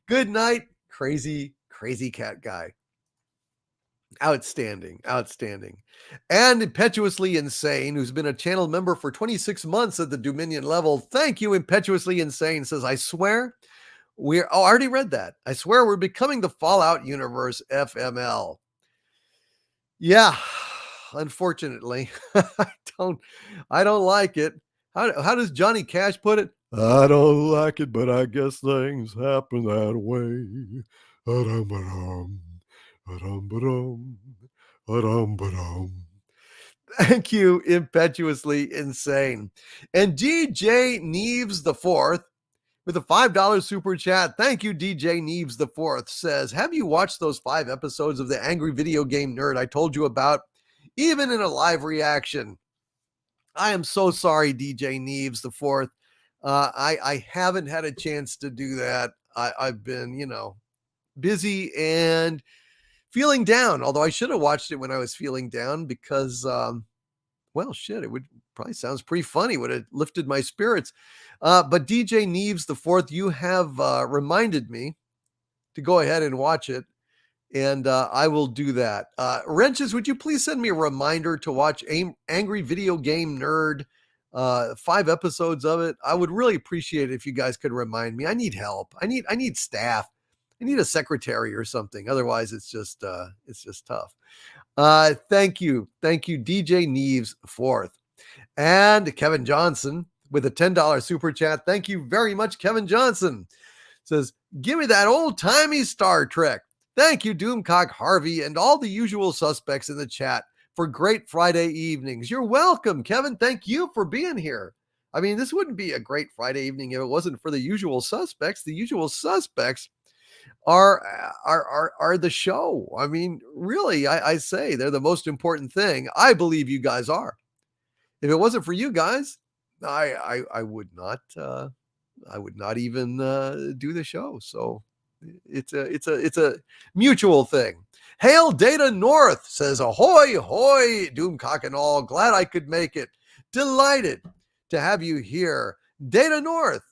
Good night, Crazy Cat Guy. Outstanding. And Impetuously Insane, who's been a channel member for 26 months at the Dominion level. Thank you, Impetuously Insane, says, I swear I already read that. I swear we're becoming the Fallout universe, FML. Yeah, unfortunately, I don't like it. How does Johnny Cash put it? I don't like it, but I guess things happen that way. Thank you, Impetuously Insane. And DJ Neves the Fourth with a $5 super chat. Thank you, DJ Neves the Fourth, says, have you watched those 5 episodes of the Angry Video Game Nerd I told you about, even in a live reaction? I am so sorry, DJ Neves the Fourth. I haven't had a chance to do that. I've been, busy and feeling down, although I should have watched it when I was feeling down because, it would probably sounds pretty funny, would have lifted my spirits. But DJ Neves the Fourth, you have reminded me to go ahead and watch it. And I will do that. Wrenches, would you please send me a reminder to watch Angry Video Game Nerd, 5 episodes of it? I would really appreciate it if you guys could remind me. I need help. I need staff. I need a secretary or something. Otherwise, it's just tough. Thank you, DJ Neves IV, and Kevin Johnson with a $10 super chat. Thank you very much, Kevin Johnson. Says, give me that old timey Star Trek. Thank you, Doomcock, Harvey, and all the usual suspects in the chat for great Friday evenings. You're welcome, Kevin. Thank you for being here. I mean, this wouldn't be a great Friday evening if it wasn't for the usual suspects. The usual suspects are the show. I mean, really, I say they're the most important thing. I believe you guys are. If it wasn't for you guys, I would not even do the show. So it's a mutual thing. Hail Data North says, ahoy, hoy, Doomcock and all. Glad I could make it. Delighted to have you here. Data North.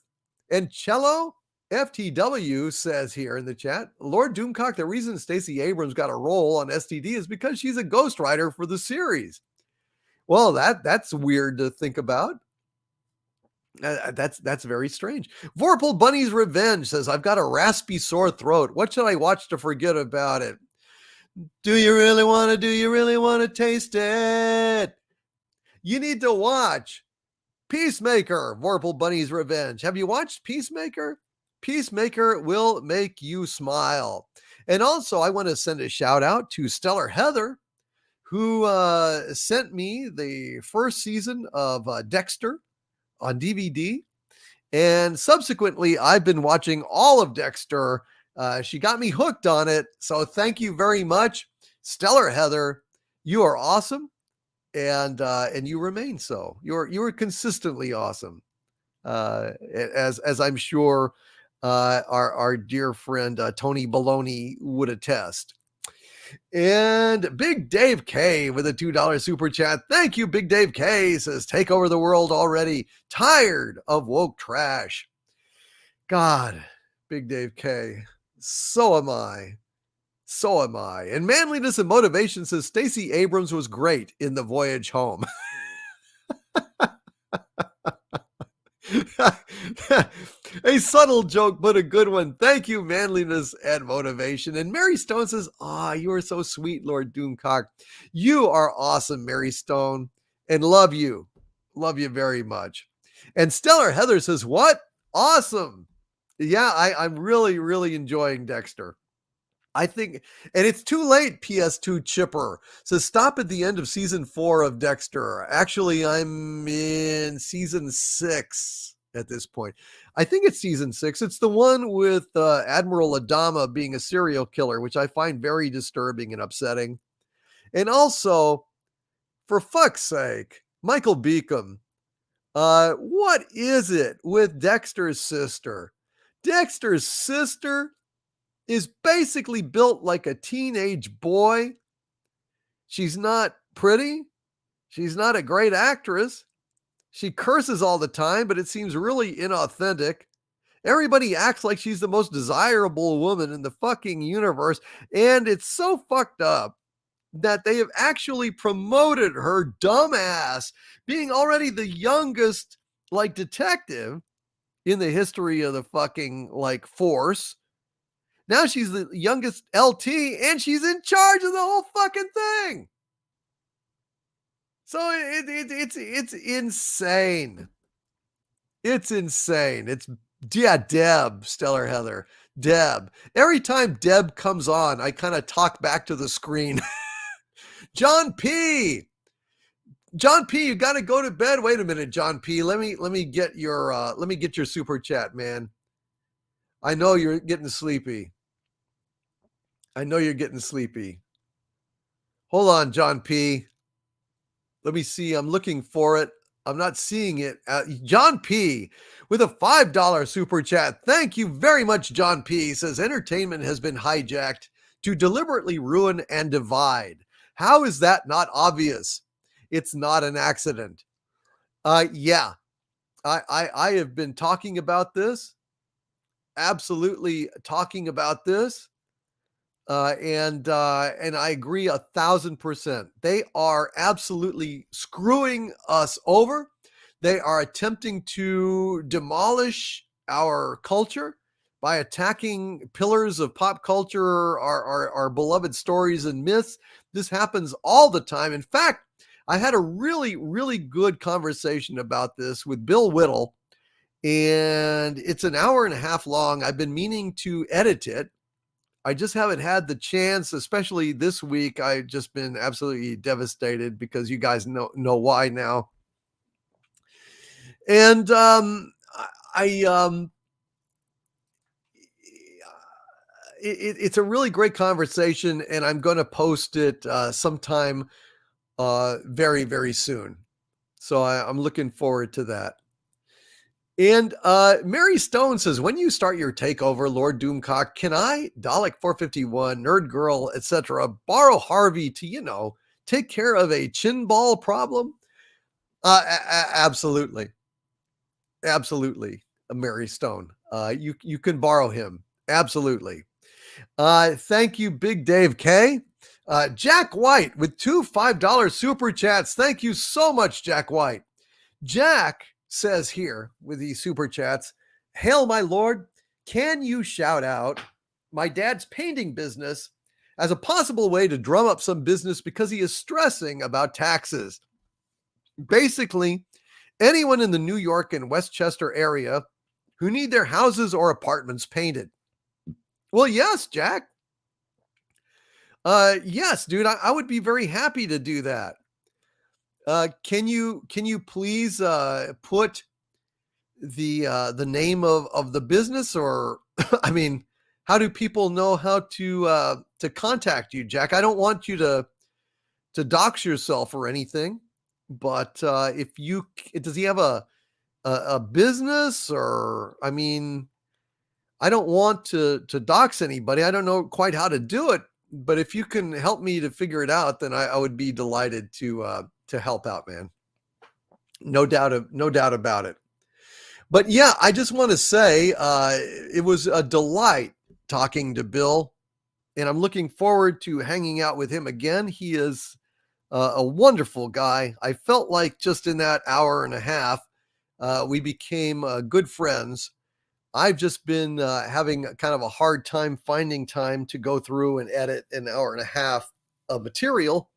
And Cello FTW says here in the chat, Lord Doomcock, the reason Stacey Abrams got a role on STD is because she's a ghostwriter for the series. Well, that's weird to think about. That's very strange. Vorpal Bunny's Revenge says, I've got a raspy sore throat. What should I watch to forget about it? Do you really want to taste it? You need to watch Peacemaker, Vorpal Bunny's Revenge. Have you watched Peacemaker? Peacemaker will make you smile. And also, I want to send a shout out to Stellar Heather, who sent me the first season of Dexter on DVD. And subsequently, I've been watching all of Dexter. She got me hooked on it. So thank you very much, Stellar Heather. You are awesome. And you remain so. You're consistently awesome. As I'm sure our dear friend Tony Baloney would attest. And Big Dave K with a $2 super chat. Thank you, Big Dave K. Says, take over the world already. Tired of woke trash. God, Big Dave K. So am I. So am I. And Manliness and Motivation says, Stacey Abrams was great in The Voyage Home. A subtle joke, but a good one. Thank you, Manliness and Motivation. And Mary Stone says, you are so sweet, Lord Doomcock. You are awesome, Mary Stone, and love you. Love you very much. And Stellar Heather says, what? Awesome. Yeah, I'm really, really enjoying Dexter. I think, and it's too late, PS2 Chipper says, stop at the end of season 4 of Dexter. Actually, I'm in season 6 at this point. I think it's season 6. It's the one with Admiral Adama being a serial killer, which I find very disturbing and upsetting. And also, for fuck's sake, Michael Beacom, what is it with Dexter's sister? Dexter's sister is basically built like a teenage boy. She's not pretty. She's not a great actress. She curses all the time, but it seems really inauthentic. Everybody acts like she's the most desirable woman in the fucking universe. And it's so fucked up that they have actually promoted her dumbass being already the youngest, detective in the history of the fucking, force. Now she's the youngest LT and she's in charge of the whole fucking thing. So it's insane. It's insane. It's Deb, Stellar Heather, Deb. Every time Deb comes on, I kind of talk back to the screen. John P, you got to go to bed. Wait a minute, John P. Let me get your super chat, man. I know you're getting sleepy. Hold on, John P. Let me see. I'm looking for it. I'm not seeing it. John P. with a $5 super chat. Thank you very much, John P. Says, entertainment has been hijacked to deliberately ruin and divide. How is that not obvious? It's not an accident. Yeah. I have been talking about this. Absolutely talking about this. And I agree 1,000%. They are absolutely screwing us over. They are attempting to demolish our culture by attacking pillars of pop culture, our beloved stories and myths. This happens all the time. In fact, I had a really, really good conversation about this with Bill Whittle, and it's an hour and a half long. I've been meaning to edit it. I just haven't had the chance, especially this week. I've just been absolutely devastated because you guys know why now. And it's a really great conversation, and I'm going to post it sometime very, very soon. So I'm looking forward to that. And Mary Stone says, when you start your takeover, Lord Doomcock, can I, Dalek 451, Nerd Girl, etc., borrow Harvey to, take care of a chin ball problem? Absolutely. Absolutely, Mary Stone. You can borrow him. Absolutely. Thank you, Big Dave K. Jack White with 2 $5 super chats. Thank you so much, Jack White. Jack says here with these super chats, hail my lord, can you shout out my dad's painting business as a possible way to drum up some business because he is stressing about taxes? Basically, anyone in the New York and Westchester area who need their houses or apartments painted. Well, yes, Jack. Yes, dude, I would be very happy to do that. Can you please put the name of the business, or I mean, how do people know how to contact you, Jack? I don't want you to dox yourself or anything, but does he have a business, or I mean, I don't want to dox anybody. I don't know quite how to do it, but if you can help me to figure it out, then I would be delighted to help out, man. No doubt about it. But yeah, I just want to say it was a delight talking to Bill, and I'm looking forward to hanging out with him again. He is a wonderful guy. I felt like just in that hour and a half, we became good friends. I've just been having kind of a hard time finding time to go through and edit an hour and a half of material,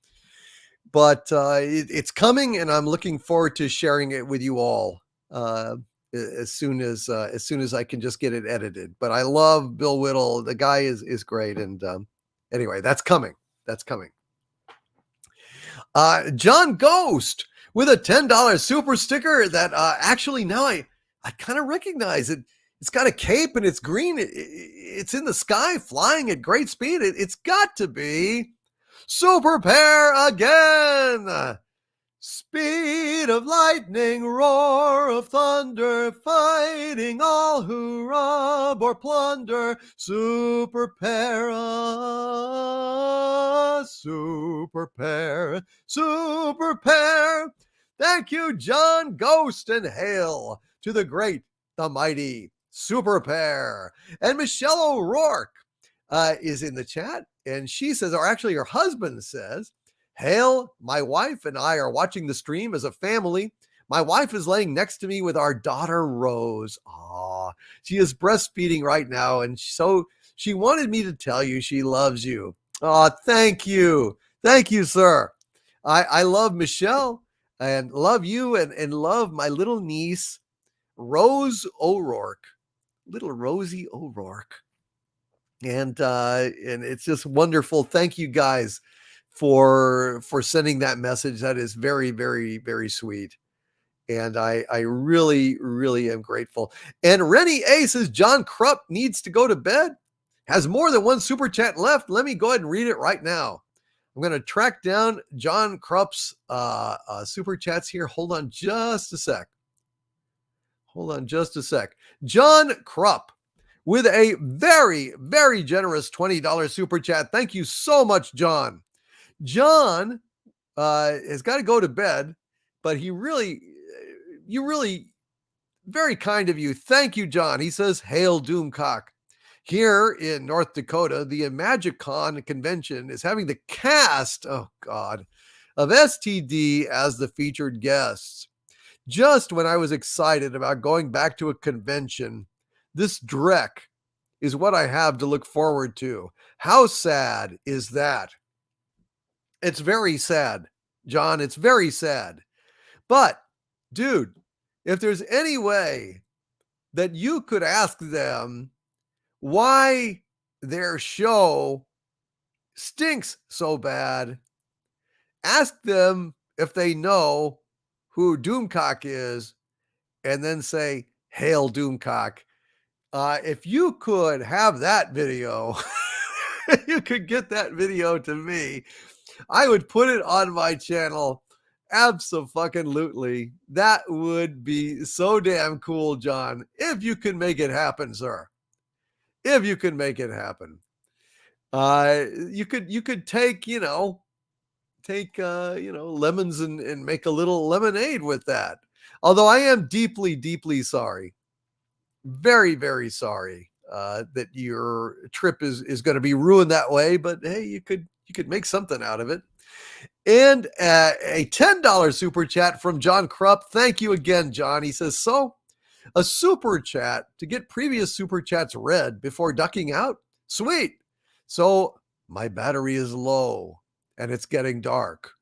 but it's coming, and I'm looking forward to sharing it with you all as soon as I can just get it edited. But I love Bill Whittle. The guy is great, and anyway, that's coming. John Ghost with a $10 super sticker that actually now I kind of recognize it. It's got a cape and it's green. It's in the sky flying at great speed. It's got to be Super Pair again. Speed of lightning, roar of thunder, fighting all who rob or plunder. Super Pair, Super Pair, Super Pair. Thank you, John Ghost, and hail to the great, the mighty Super Pair. And Michelle O'Rourke is in the chat, and she says, or actually her husband says, hail, my wife and I are watching the stream as a family. My wife is laying next to me with our daughter, Rose. Aw, she is breastfeeding right now, and so she wanted me to tell you she loves you. Aw, thank you. Thank you, sir. I love Michelle and love you and love my little niece, Rose O'Rourke. Little Rosie O'Rourke. And it's just wonderful. Thank you guys for sending that message. That is very, very, very sweet. And I really, really am grateful. And Rennie A says John Krupp needs to go to bed. Has more than one super chat left. Let me go ahead and read it right now. I'm going to track down John Krupp's super chats here. Hold on just a sec. John Krupp with a very, very generous $20 super chat. Thank you so much, John. John has got to go to bed, but you really, very kind of you. Thank you, John. He says, hail Doomcock. Here in North Dakota, the MagicCon convention is having the cast, oh God, of STD as the featured guests. Just when I was excited about going back to a convention, this dreck is what I have to look forward to. How sad is that? It's very sad, John. It's very sad. But, dude, if there's any way that you could ask them why their show stinks so bad, ask them if they know who Doomcock is, and then say, "Hail Doomcock." If you could have that video, you could get that video to me, I would put it on my channel. Absolutely. That would be so damn cool, John, if you can make it happen, sir. If you can make it happen. You could take, lemons and make a little lemonade with that. Although I am deeply, deeply sorry. Very, very sorry that your trip is going to be ruined that way. But hey, you could make something out of it. And a $10 super chat from John Krupp. Thank you again, John. He says, so a super chat to get previous super chats read before ducking out? Sweet. So my battery is low and it's getting dark.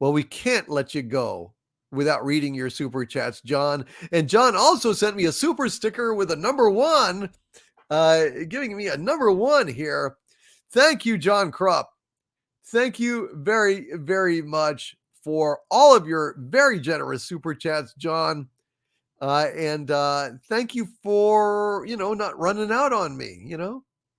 Well, we can't let you go without reading your super chats, John. And John also sent me a super sticker with a number 1, giving me a number 1 here. Thank you, John Krupp. Thank you very, very much for all of your very generous super chats, John. And thank you for, not running out on me,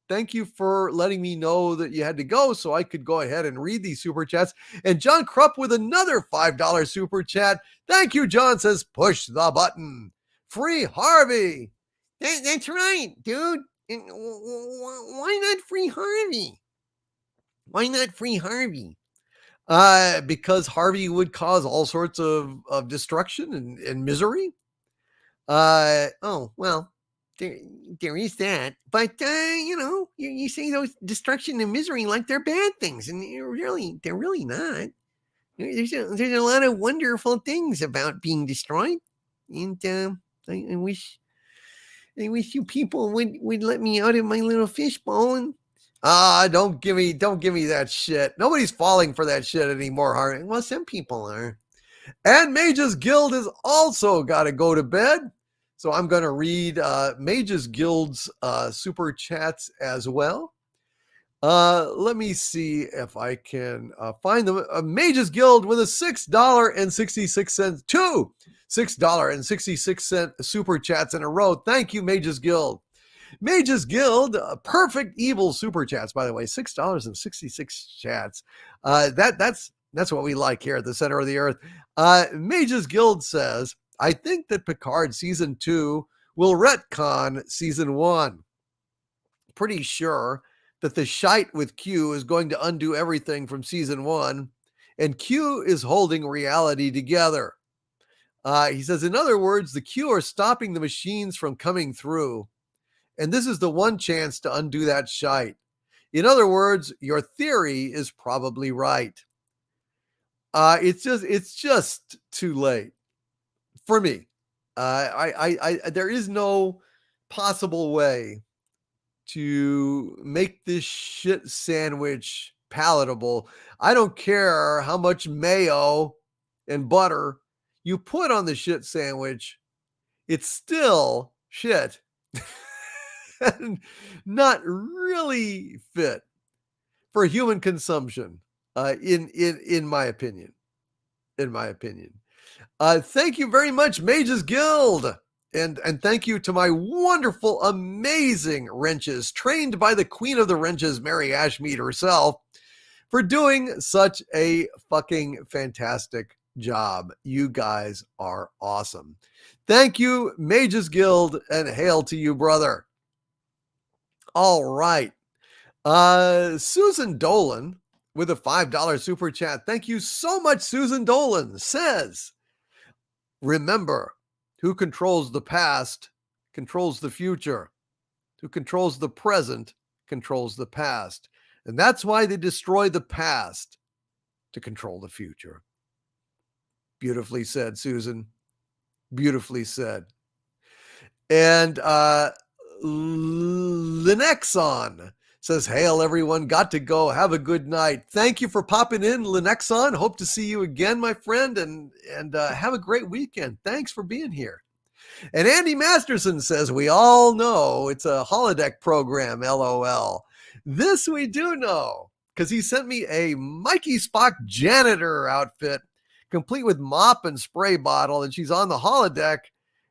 Thank you for letting me know that you had to go so I could go ahead and read these super chats. And John Krupp with another $5 super chat. Thank you, John, says, push the button. Free Harvey. That's right, dude. And why not free Harvey? Why not free Harvey? Because Harvey would cause all sorts of destruction and misery. Oh, well, there is that. But, you say those destruction and misery like they're bad things, and they're really not. There's a lot of wonderful things about being destroyed. And I wish you people would let me out of my little fishbowl. And don't give me that shit. Nobody's falling for that shit anymore, Harvey. Well, some people are. And Mages Guild has also got to go to bed. So I'm going to read Mages Guild's super chats as well. Let me see if I can find them. Mages Guild with a $6.66, two $6.66 super chats in a row. Thank you, Mages Guild. Mages Guild, perfect evil super chats, by the way, $6.66 chats. That's what we like here at the center of the earth. Mages Guild says, I think that Picard season 2 will retcon season 1. Pretty sure that the shite with Q is going to undo everything from season 1, and Q is holding reality together. He says, in other words, the Q are stopping the machines from coming through, and this is the one chance to undo that shite. In other words, your theory is probably right. It's just too late for me. There is no possible way to make this shit sandwich palatable. I don't care how much mayo and butter you put on the shit sandwich. It's still shit. Not really fit for human consumption, in my opinion. Thank you very much, Mages Guild. And thank you to my wonderful, amazing wrenches, trained by the queen of the wrenches, Mary Ashmead herself, for doing such a fucking fantastic job. You guys are awesome. Thank you, Mages Guild, and hail to you, brother. All right. Susan Dolan with a $5 super chat. Thank you so much, Susan Dolan, says, remember, who controls the past controls the future. who controls the present controls the past. And that's why they destroy the past to control the future. Beautifully said, Susan. Beautifully said. And Linexon says, hail everyone, got to go. Have a good night. Thank you for popping in, Linexon. Hope to see you again, my friend, and have a great weekend. Thanks for being here. And Andy Masterson says, we all know it's a holodeck program, LOL. This we do know, because he sent me a Mikey Spock janitor outfit, complete with mop and spray bottle, and she's on the holodeck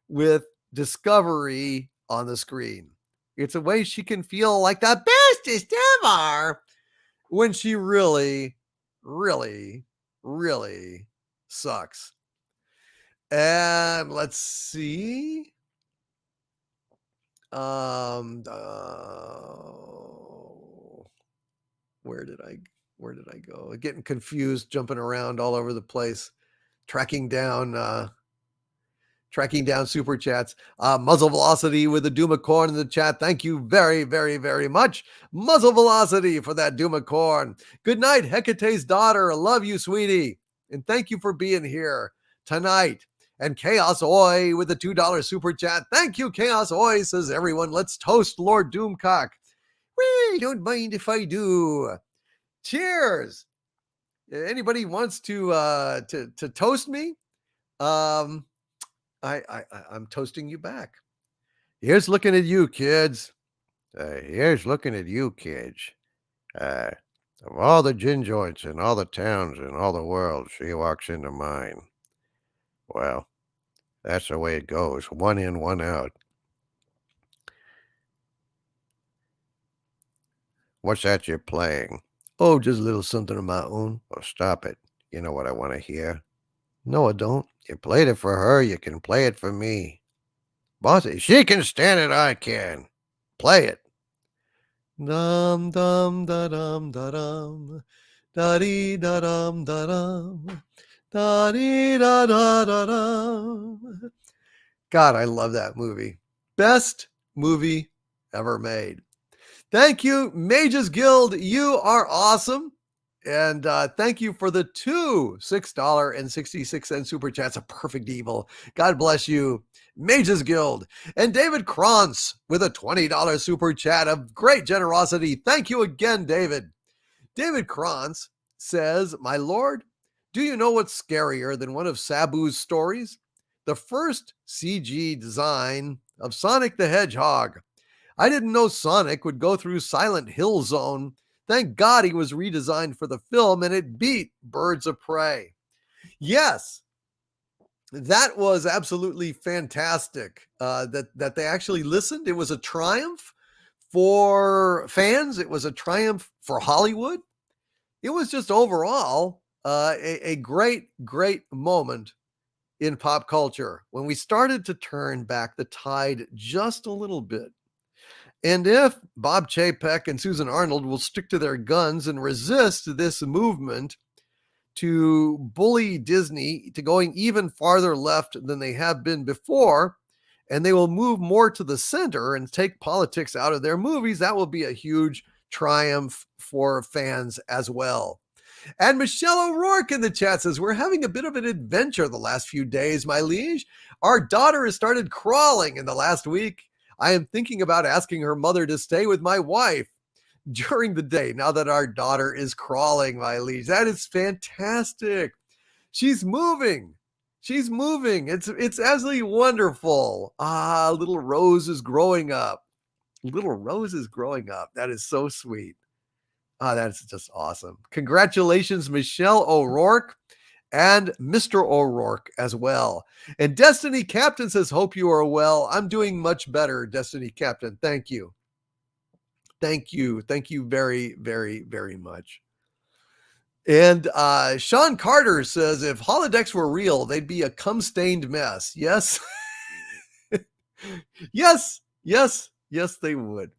with Discovery on the screen. It's a way she can feel like the bestest ever when she really, really, really sucks. And let's see. Where did I go? Getting confused, jumping around all over the place, tracking down super chats. Muzzle Velocity with the Doomacorn in the chat. Thank you very, very, very much. Muzzle Velocity for that Doomacorn. Good night, Hecate's daughter. Love you, sweetie. And thank you for being here tonight. And Chaos Oi with the $2 super chat. Thank you, Chaos Oi, says everyone. Let's toast Lord Doomcock. Well, don't mind if I do. Cheers. Anybody wants to toast me? I'm toasting you back. Here's looking at you, kids. Here's looking at you, kids. Of all the gin joints in all the towns in all the world, she walks into mine. Well, that's the way it goes. One in, one out. What's that you're playing? Oh, just a little something of my own. Oh, stop it. You know what I want to hear. No, I don't. You played it for her. You can play it for me. Bossy, she can stand it. I can. Play it. Dum dum da dum da dum. Da dee da dum da dum. Da dee da da da dum. God, I love that movie. Best movie ever made. Thank you, Mages Guild. You are awesome. And thank you for the two $6.66 super chats. A perfect evil. God bless you, Mages Guild. And David Krantz with a $20 super chat of great generosity. Thank you again, David. David Krantz says, my lord, do you know what's scarier than one of Sabu's stories? The first CG design of Sonic the Hedgehog. I didn't know Sonic would go through Silent Hill Zone. Thank God he was redesigned for the film, and it beat Birds of Prey. Yes, that was absolutely fantastic. That they actually listened. It was a triumph for fans. It was a triumph for Hollywood. It was just overall a great, great moment in pop culture when we started to turn back the tide just a little bit. And if Bob Chapek and Susan Arnold will stick to their guns and resist this movement to bully Disney to going even farther left than they have been before, and they will move more to the center and take politics out of their movies, that will be a huge triumph for fans as well. And Michelle O'Rourke in the chat says, we're having a bit of an adventure the last few days, my liege. Our daughter has started crawling in the last week. I am thinking about asking her mother to stay with my wife during the day now that our daughter is crawling, my liege. That is fantastic. She's moving. She's moving. It's absolutely wonderful. Little Rose is growing up. Little Rose is growing up. That is so sweet. That's just awesome. Congratulations, Michelle O'Rourke and Mr. O'Rourke as well. And Destiny Captain says, hope you are well. I'm doing much better, Destiny Captain. Thank you. Thank you. Thank you very, very, very much. And Sean Carter says, if holodecks were real, they'd be a cum-stained mess. Yes. Yes, they would.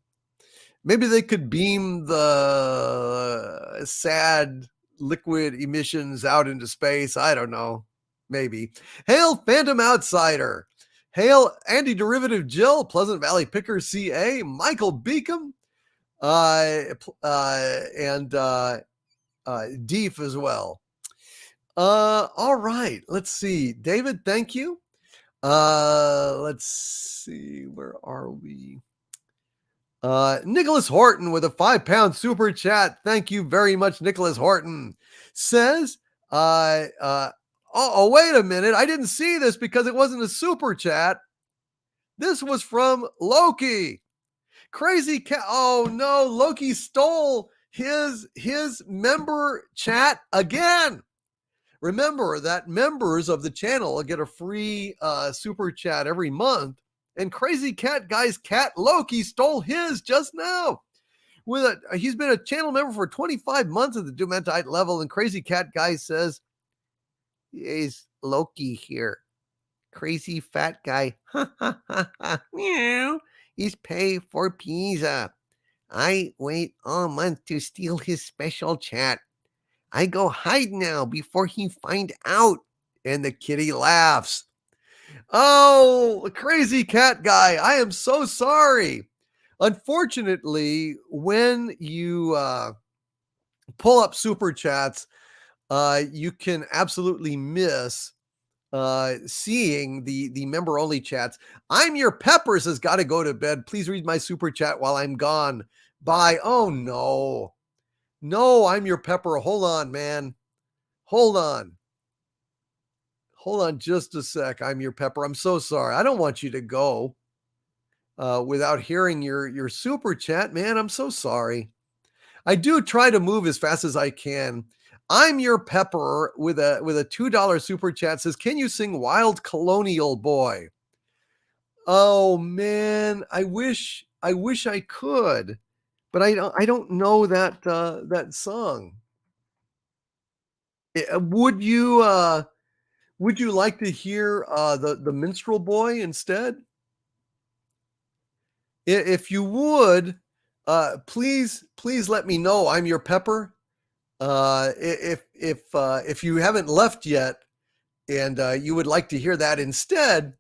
Maybe they could beam the sad liquid emissions out into space. I don't know. Maybe. Hail Phantom Outsider. Hail Anti-Derivative Jill, Pleasant Valley Picker CA, Michael Beacom, and Deef as well. All right, let's see. David, thank you. Let's see, where are we? Nicholas Horton with a £5 super chat. Thank you very much, Nicholas Horton. Says, wait a minute. I didn't see this because it wasn't a super chat. This was from Loki. Crazy cat. Oh no, Loki stole his member chat again. Remember that members of the channel get a free super chat every month. And Crazy Cat Guy's cat Loki stole his just now. He's been a channel member for 25 months at the Dumentite level, and Crazy Cat Guy says, "Is Loki here? Crazy fat guy, meow, is pay for pizza. I wait all month to steal his special chat. I go hide now before he find out." And the kitty laughs. Oh, Crazy Cat Guy, I am so sorry. Unfortunately, when you pull up super chats, you can absolutely miss seeing the member only chats. I'm Your Peppers has got to go to bed. Please read my super chat while I'm gone. Bye. Oh no, I'm Your Pepper. Hold on, man. Hold on just a sec. I'm Your Pepper. I'm so sorry. I don't want you to go without hearing your super chat, man. I'm so sorry. I do try to move as fast as I can. I'm Your Pepper with a $2 super chat says, "Can you sing Wild Colonial Boy?" Oh man, I wish I could, but I don't know that song. Would you like to hear the Minstrel Boy instead? If you would, please let me know. I'm Your Pepper. If you haven't left yet and you would like to hear that instead,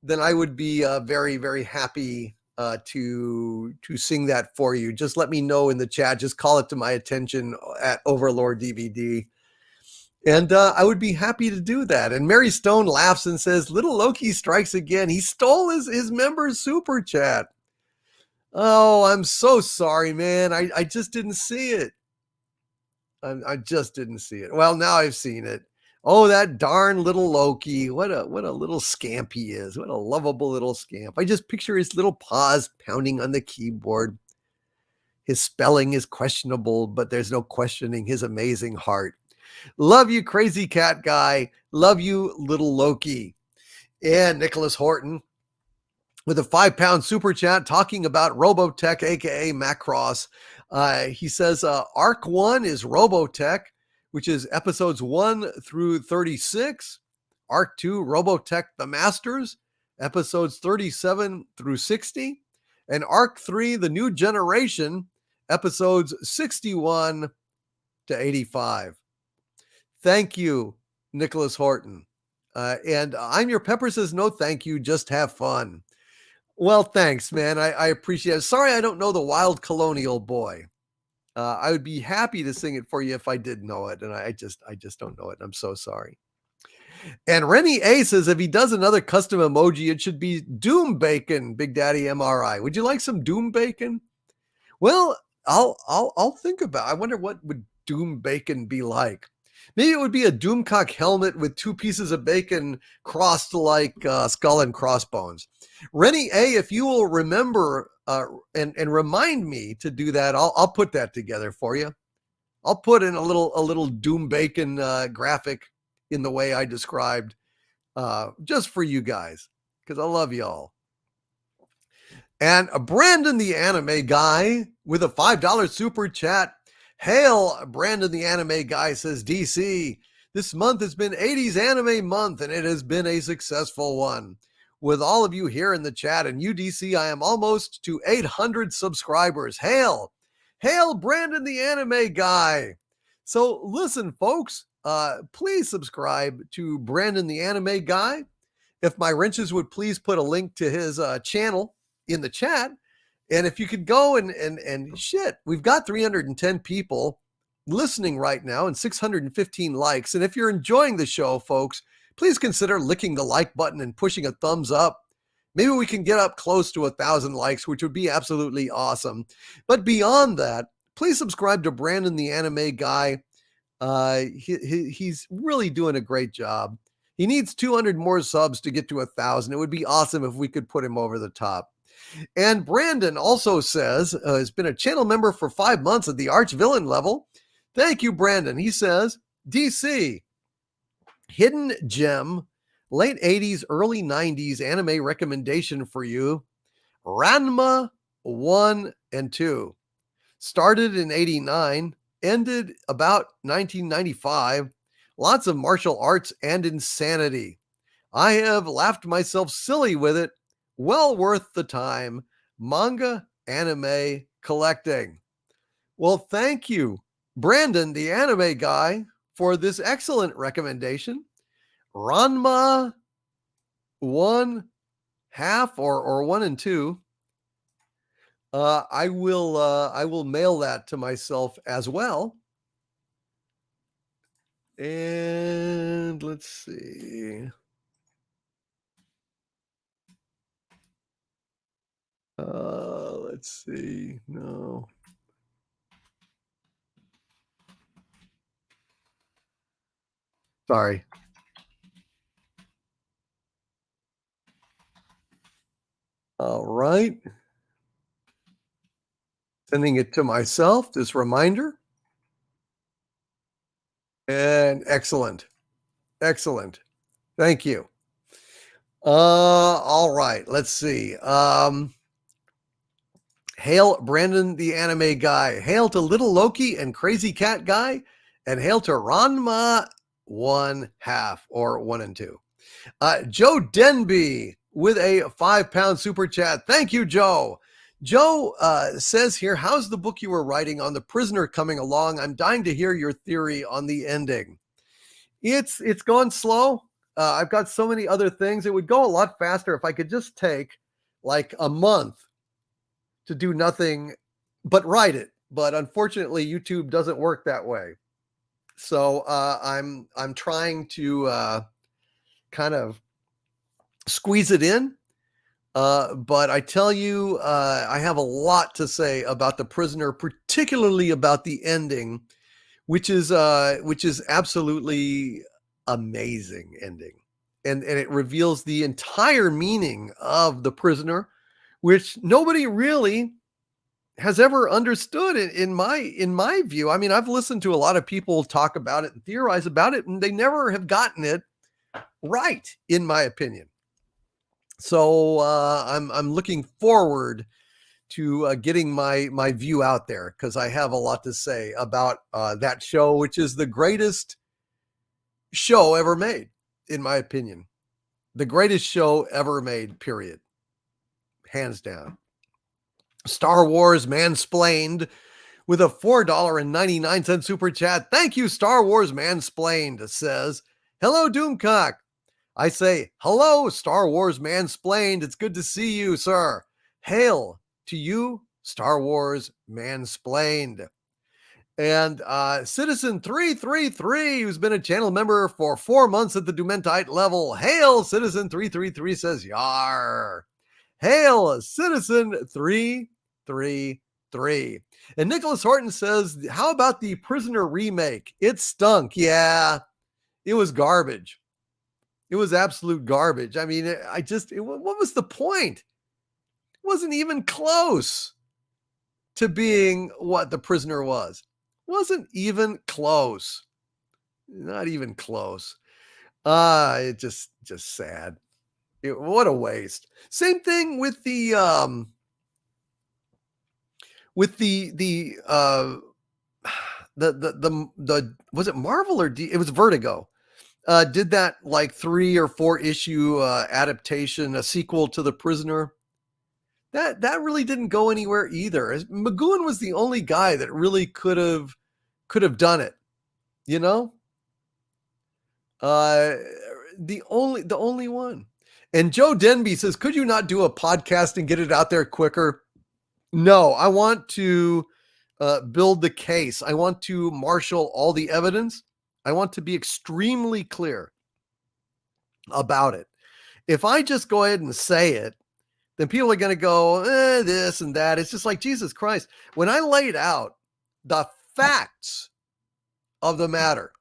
then I would be very, very happy to sing that for you. Just let me know in the chat. Just call it to my attention at Overlord DVD. And I would be happy to do that. And Mary Stone laughs and says, "Little Loki strikes again. He stole his member's super chat." Oh, I'm so sorry, man. I just didn't see it. I just didn't see it. Well, now I've seen it. Oh, that darn little Loki. What a little scamp he is. What a lovable little scamp. I just picture his little paws pounding on the keyboard. His spelling is questionable, but there's no questioning his amazing heart. Love you, Crazy Cat Guy. Love you, little Loki. And Nicholas Horton with a £5 super chat talking about Robotech, aka Macross. He says Arc 1 is Robotech, which is episodes 1 through 36. Arc 2, Robotech the Masters, episodes 37 through 60. And Arc 3, The New Generation, episodes 61 to 85. Thank you, Nicholas Horton. And I'm Your Pepper says, "No, thank you. Just have fun." Well, thanks, man. I appreciate it. Sorry, I don't know the Wild Colonial Boy. I would be happy to sing it for you if I did know it, and I just don't know it. I'm so sorry. And Rennie A says, if he does another custom emoji, it should be Doom Bacon, Big Daddy MRI. Would you like some Doom Bacon? Well, I'll think about it. I wonder what would Doom Bacon be like. Maybe it would be a Doomcock helmet with 2 pieces of bacon crossed like skull and crossbones. Rennie A, if you will remember and remind me to do that, I'll put that together for you. I'll put in a little Doom Bacon graphic in the way I described, just for you guys, because I love y'all. And Brandon the Anime Guy with a $5 super chat. Hail, Brandon the Anime Guy says, DC, this month has been 80s Anime Month, and it has been a successful one. With all of you here in the chat and UDC, I am almost to 800 subscribers. Hail, Brandon the Anime Guy. So listen, folks, please subscribe to Brandon the Anime Guy if my wrenches would please put a link to his channel in the chat. And if you could go and shit, we've got 310 people listening right now and 615 likes. And if you're enjoying the show, folks, please consider licking the like button and pushing a thumbs up. Maybe we can get up close to 1,000 likes, which would be absolutely awesome. But beyond that, please subscribe to Brandon the Anime Guy. He's really doing a great job. He needs 200 more subs to get to 1,000. It would be awesome if we could put him over the top. And Brandon also says, has been a channel member for 5 months at the arch villain level. Thank you, Brandon. He says, DC, hidden gem, late 80s, early 90s anime recommendation for you. Ranma 1 and 2. Started in 89, ended about 1995. Lots of martial arts and insanity. I have laughed myself silly with it. Well worth the time. Manga anime collecting. Well, thank you, Brandon, the Anime Guy, for this excellent recommendation. Ranma 1 half or 1 and 2. I will mail that to myself as well. And let's see. Let's see. No. Sorry. All right. Sending it to myself, this reminder. And excellent. Excellent. Thank you. All right. Let's see. Hail Brandon the Anime Guy. Hail to Little Loki and Crazy Cat Guy. And hail to Ranma 1 half or 1 and 2. Joe Denby with a £5 super chat. Thank you, Joe. Joe says here, how's the book you were writing on The Prisoner coming along? I'm dying to hear your theory on the ending. It's gone slow. I've got so many other things. It would go a lot faster if I could just take like a month to do nothing but write it. But unfortunately, YouTube doesn't work that way. So I'm trying to kind of squeeze it in. But I tell you, I have a lot to say about The Prisoner, particularly about the ending, which is absolutely amazing ending. And it reveals the entire meaning of The Prisoner, which nobody really has ever understood in my view. I mean, I've listened to a lot of people talk about it and theorize about it, and they never have gotten it right, in my opinion. So I'm looking forward to getting my view out there, because I have a lot to say about that show, which is the greatest show ever made, in my opinion. The greatest show ever made, period. Hands down. Star Wars Mansplained with a $4.99 super chat. Thank you, Star Wars Mansplained, says, hello, Doomcock. I say, hello, Star Wars Mansplained. It's good to see you, sir. Hail to you, Star Wars Mansplained. And Citizen 333, who's been a channel member for 4 months at the Dumentite level. Hail, Citizen 333, says, yar. Hail, Citizen 333. And Nicholas Horton says, how about the Prisoner remake? It stunk. Yeah, it was garbage. It was absolute garbage. I mean, what was the point? It wasn't even close to being what The Prisoner was. Wasn't even close. Not even close. It just sad. What a waste. Same thing with the was it Marvel or it was Vertigo? Did that like 3 or 4 issue adaptation, a sequel to The Prisoner. That really didn't go anywhere either. McGowan was the only guy that really could have done it, you know? The only one. And Joe Denby says, could you not do a podcast and get it out there quicker? No, I want to build the case. I want to marshal all the evidence. I want to be extremely clear about it. If I just go ahead and say it, then people are going to go, this and that. It's just like, Jesus Christ. When I laid out the facts of the matter,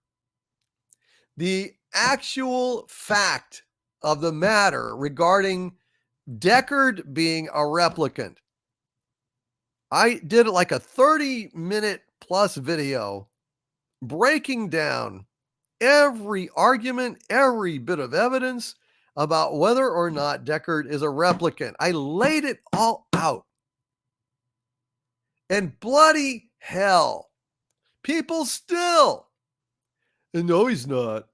the actual fact of the matter regarding Deckard being a replicant, I did like a 30-minute plus video breaking down every argument, every bit of evidence about whether or not Deckard is a replicant. I laid it all out. And bloody hell, people still, no, he's not.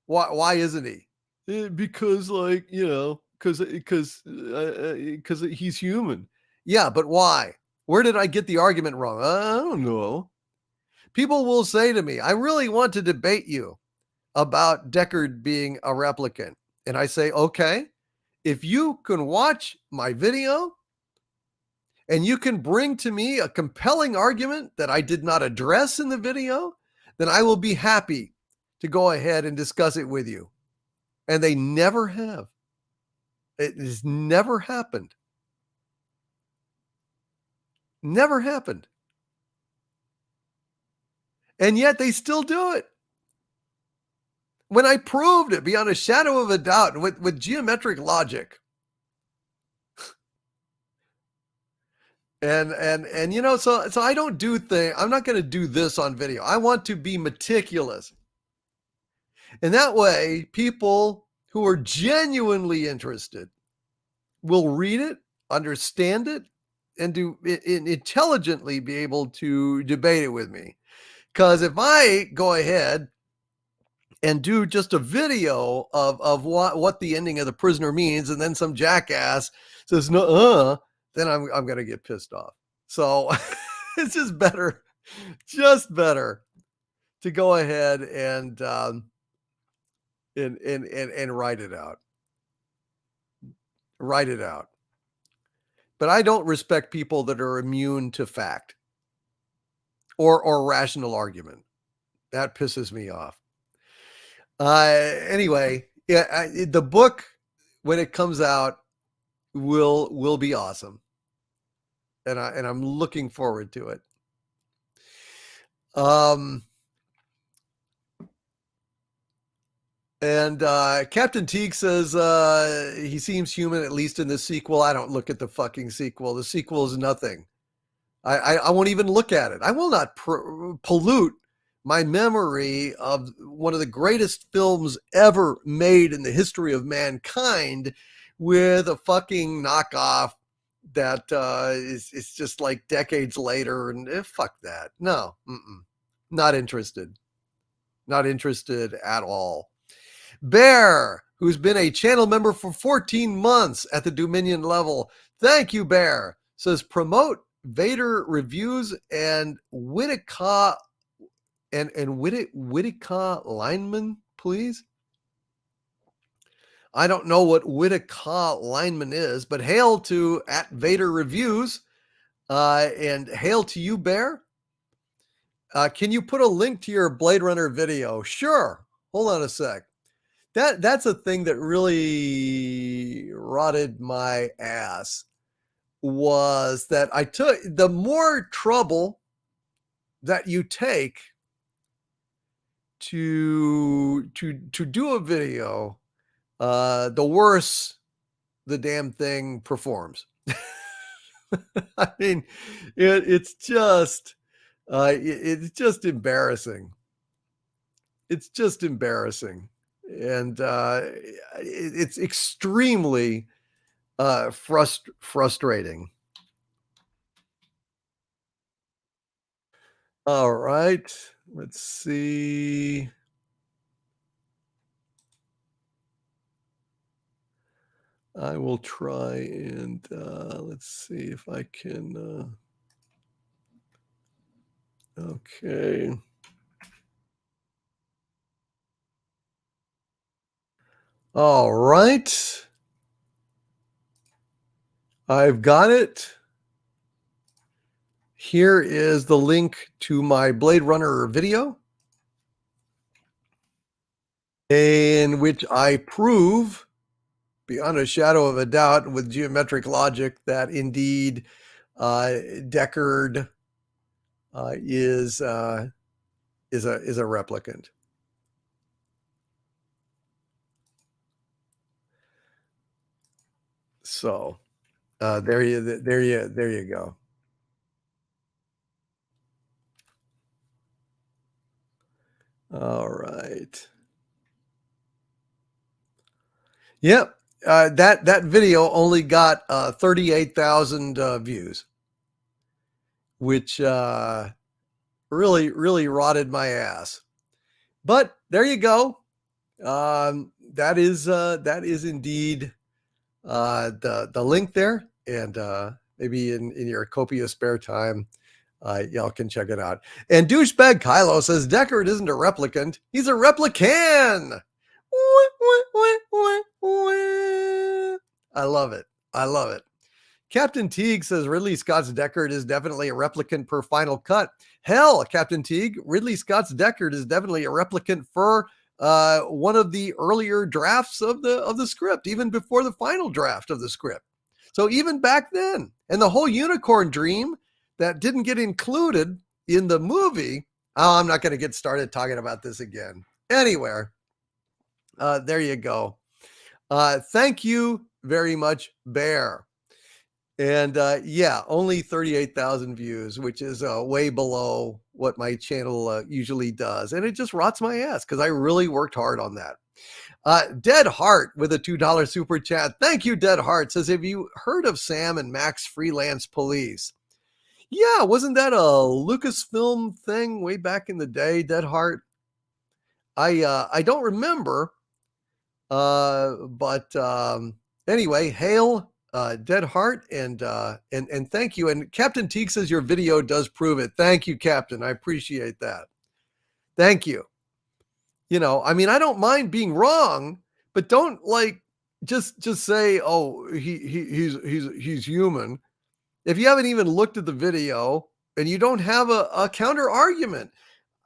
Why isn't he? Because, like, you know, because he's human. Yeah, but why? Where did I get the argument wrong? I don't know. People will say to me, I really want to debate you about Deckard being a replicant. And I say, okay, if you can watch my video and you can bring to me a compelling argument that I did not address in the video, then I will be happy to go ahead and discuss it with you. And they never have. It has never happened. Never happened. And yet they still do it. When I proved it beyond a shadow of a doubt with geometric logic. And you know, so I don't do things. I'm not going to do this on video. I want to be meticulous. And that way, people who are genuinely interested will read it, understand it, and intelligently be able to debate it with me. Because if I go ahead and do just a video of what the ending of The Prisoner means, and then some jackass says, no, then I'm going to get pissed off. So it's just better to go ahead and write it out. Write it out. But I don't respect people that are immune to fact or rational argument. That pisses me off. Anyway, yeah, the book, when it comes out, will be awesome. And I'm looking forward to it. And Captain Teague says he seems human, at least in the sequel. I don't look at the fucking sequel. The sequel is nothing. I won't even look at it. I will not pollute my memory of one of the greatest films ever made in the history of mankind with a fucking knockoff that is just like decades later. And fuck that. No, not interested. Not interested at all. Bear, who's been a channel member for 14 months at the Dominion level. Thank you, Bear. Says promote Vader reviews and Whitaker Whitaker lineman, please. I don't know what Whitaker lineman is, but hail to at Vader reviews, and hail to you, Bear. Can you put a link to your Blade Runner video? Sure. Hold on a sec. That's a thing that really rotted my ass, was that I took the more trouble that you take to do a video, the worse the damn thing performs. I mean, it's just embarrassing. It's just embarrassing. And it's extremely frustrating. All right, let's see. I will try and let's see if I can. Okay. All right. I've got it. Here is the link to my Blade Runner video, in which I prove beyond a shadow of a doubt with geometric logic that indeed Deckard is a replicant. So there you go. All right. Yep. That video only got 38,000 views, which really rotted my ass. But there you go. That is indeed the link there, and maybe in your copious spare time, y'all can check it out. And douchebag Kylo says Deckard isn't a replicant; he's a replican. I love it. I love it. Captain Teague says Ridley Scott's Deckard is definitely a replicant per Final Cut. Hell, Captain Teague, Ridley Scott's Deckard is definitely a replicant for one of the earlier drafts of the script, even before the final draft of the script. So even back then, and the whole unicorn dream that didn't get included in the movie. Oh, I'm not going to get started talking about this again. Anyway, there you go. Thank you very much, Bear. And yeah, only 38,000 views, which is way below what my channel usually does. And it just rots my ass because I really worked hard on that. Dead Heart with a $2 super chat. Thank you, Dead Heart. Says, have you heard of Sam and Max Freelance Police? Yeah, wasn't that a Lucasfilm thing way back in the day, Dead Heart? I don't remember. But anyway, hail Dead Heart, and thank you. And Captain Teague says your video does prove it. Thank you, Captain. I appreciate that. Thank you. You know, I mean, I don't mind being wrong, but don't like just say, oh, he's human. If you haven't even looked at the video and you don't have a counter argument,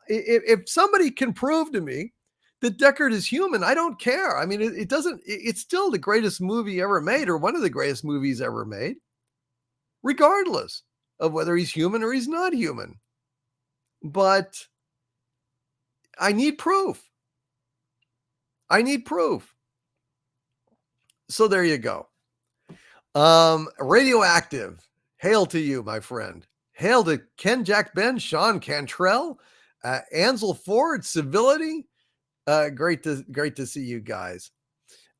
if somebody can prove to me that Deckard is human, I don't care. I mean, it's still the greatest movie ever made, or one of the greatest movies ever made, regardless of whether he's human or he's not human. But I need proof. So there you go. Radioactive. Hail to you, my friend. Hail to Ken Jack Ben, Sean Cantrell, Ansel Ford, Civility. Great to see you guys.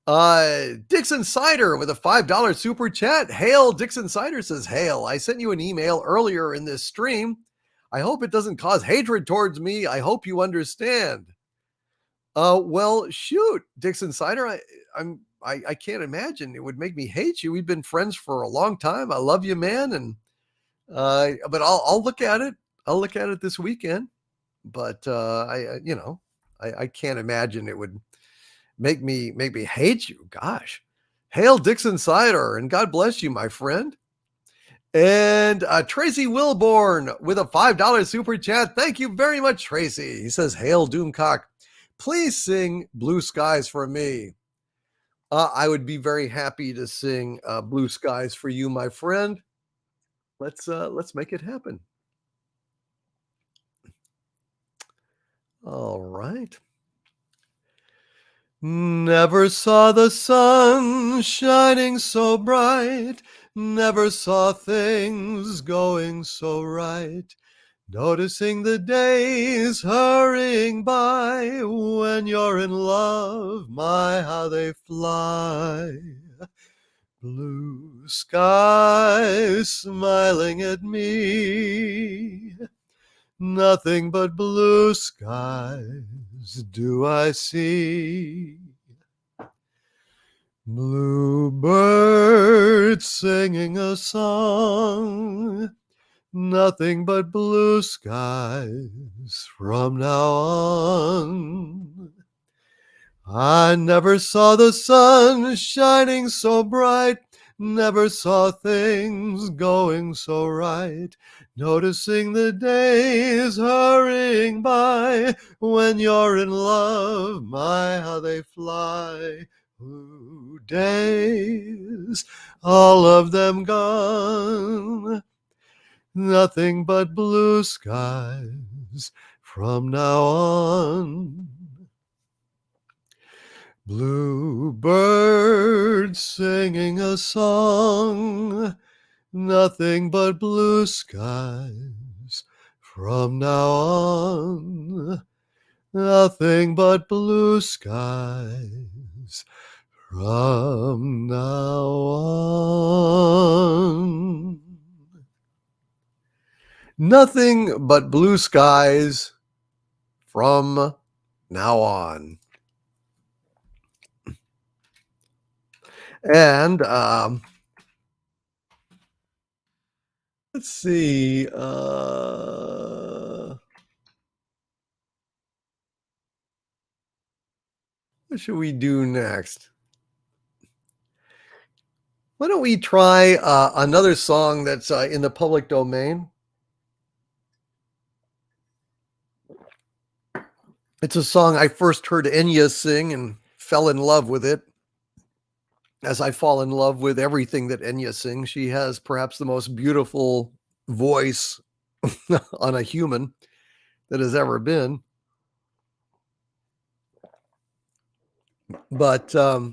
Dixon Cider with a $5 super chat. Hail, Dixon Cider says, hail. I sent you an email earlier in this stream. I hope it doesn't cause hatred towards me. I hope you understand. Well, shoot, Dixon Cider. I can't imagine it would make me hate you. We've been friends for a long time. I love you, man. And but I'll look at it. I'll look at it this weekend. But I can't imagine it would make me hate you. Gosh. Hail Dixon Cider, and God bless you, my friend. And Tracy Wilborn with a $5 super chat. Thank you very much, Tracy. He says, hail Doomcock. Please sing Blue Skies for me. I would be very happy to sing Blue Skies for you, my friend. Let's make it happen. All right. Never saw the sun shining so bright, never saw things going so right, noticing the days hurrying by, when you're in love, my, how they fly. Blue skies smiling at me, nothing but blue skies do I see. Bluebirds singing a song, nothing but blue skies from now on. I never saw the sun shining so bright, never saw things going so right. Noticing the days hurrying by. When you're in love, my, how they fly. Ooh, days, all of them gone. Nothing but blue skies from now on. Bluebirds singing a song. Nothing but blue skies from now on. Nothing but blue skies from now on. Nothing but blue skies from now on. And let's see. What should we do next? Why don't we try another song that's in the public domain? It's a song I first heard Enya sing and fell in love with it. As I fall in love with everything that Enya sings, she has perhaps the most beautiful voice on a human that has ever been. But I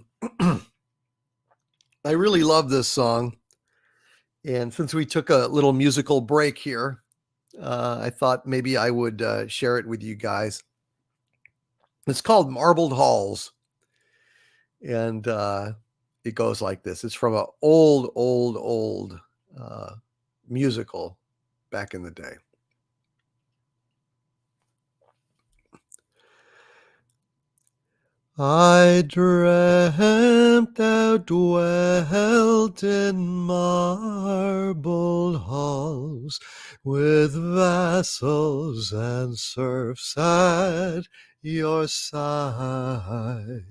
really love this song. And since we took a little musical break here, I thought maybe I would share it with you guys. It's called Marbled Halls. And it goes like this. It's from an old musical back in the day. I dreamt thou dwelt in marble halls, with vassals and serfs at your side.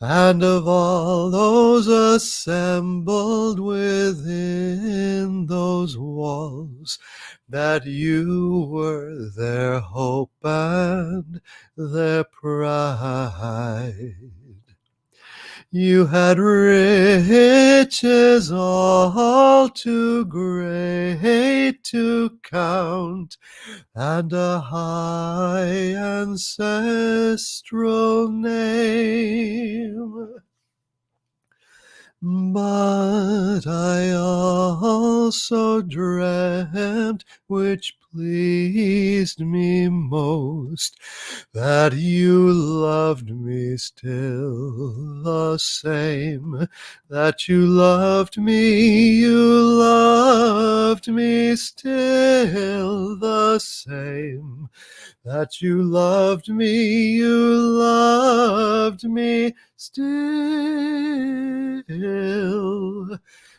And of all those assembled within those walls, that you were their hope and their pride. You had riches all too great to count, and a high ancestral name. But I also dreamt, which pleased me most, that you loved me still the same, that you loved me still the same, that you loved me still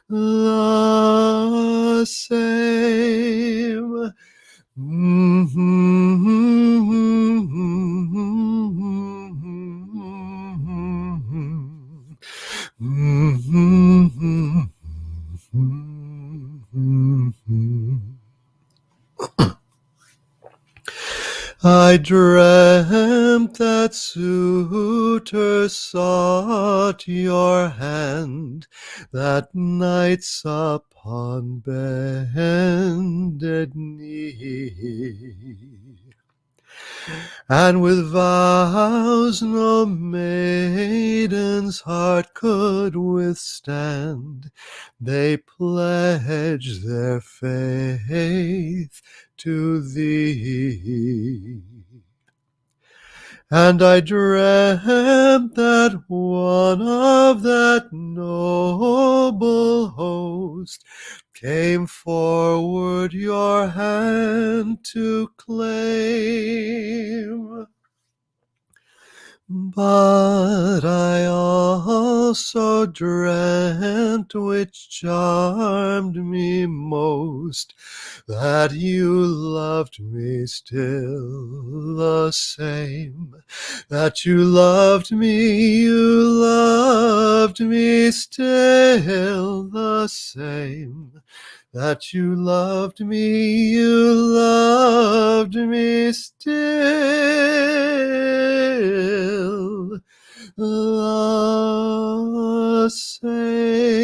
the same. I dreamt that suitors sought your hand, that knights upon bended knee, and with vows no maiden's heart could withstand, they pledged their faith to thee. And I dreamt that one of that noble host came forward your hand to claim. But I also dreamt, which charmed me most, that you loved me still the same, that you loved me still the same, that you loved me still the same.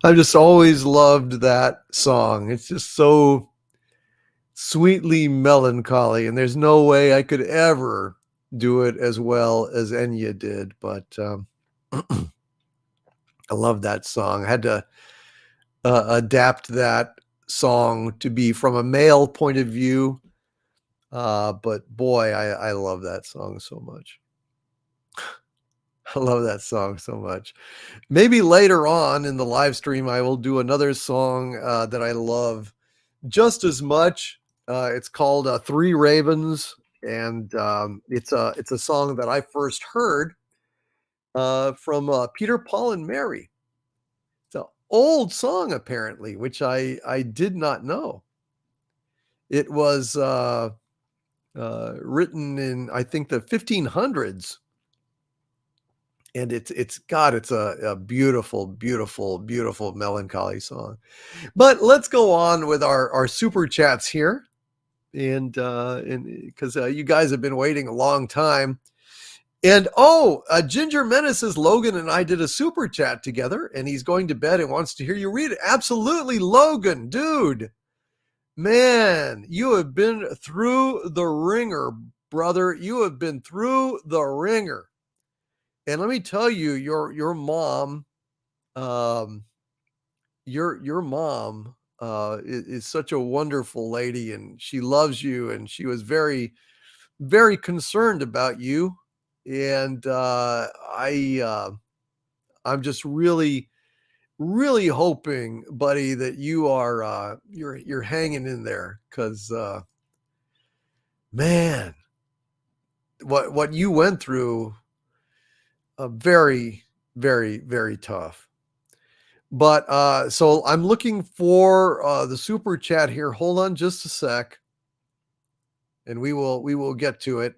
I've just always loved that song. It's just so sweetly melancholy, and there's no way I could ever do it as well as Enya did, but I love that song. I had to adapt that song to be from a male point of view, but boy, I love that song so much. I love that song so much. Maybe later on in the live stream, I will do another song that I love just as much. It's called Three Ravens, and it's a song that I first heard from Peter, Paul, and Mary. It's an old song, apparently, which I did not know. It was written in, I think, the 1500s. And it's a beautiful, beautiful, beautiful melancholy song. But let's go on with our super chats here, and because you guys have been waiting a long time. And Ginger Menace says Logan and I did a super chat together, and he's going to bed and wants to hear you read it. Absolutely, Logan, dude, man, you have been through the ringer, brother. You have been through the ringer. And let me tell you, your mom, your mom is such a wonderful lady, and she loves you, and she was very, very concerned about you. And I'm just really, really hoping, buddy, that you are you're hanging in there, because man, what you went through, very, very, very tough. But so I'm looking for the super chat here. Hold on just a sec, and we will get to it.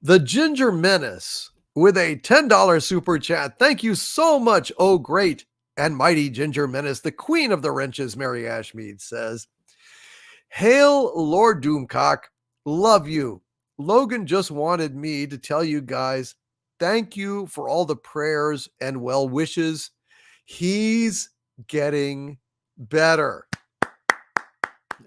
The Ginger Menace with a $10 super chat. Thank you so much. Oh, great and mighty Ginger Menace, the queen of the wrenches, Mary Ashmead says. Hail, Lord Doomcock. Love you. Logan just wanted me to tell you guys, thank you for all the prayers and well wishes. He's getting better.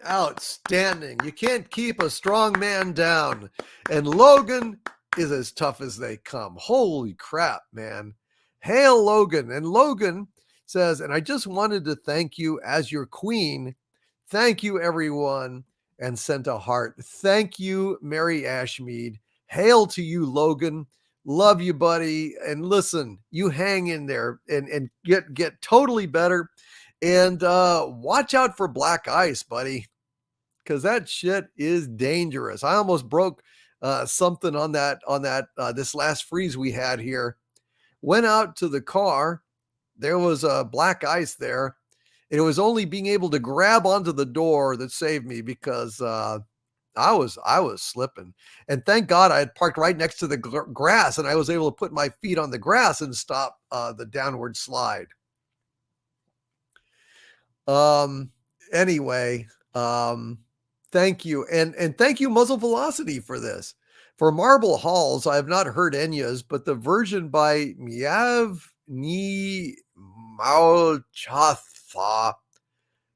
Outstanding. You can't keep a strong man down. And Logan is as tough as they come. Holy crap, man. Hail, Logan. And Logan says, and I just wanted to thank you as your queen. Thank you, everyone. And sent a heart. Thank you, Mary Ashmead. Hail to you, Logan. Love you, buddy. And listen, you hang in there and get totally better. And watch out for black ice, buddy, because that shit is dangerous. I almost broke something on that this last freeze we had here. Went out to the car. There was black ice there. It was only being able to grab onto the door that saved me, because I was slipping. And thank God I had parked right next to the grass, and I was able to put my feet on the grass and stop the downward slide. Anyway, thank you. And thank you, Muzzle Velocity, for this. For Marble Halls, I have not heard Enya's, but the version by Miavni Mauchatha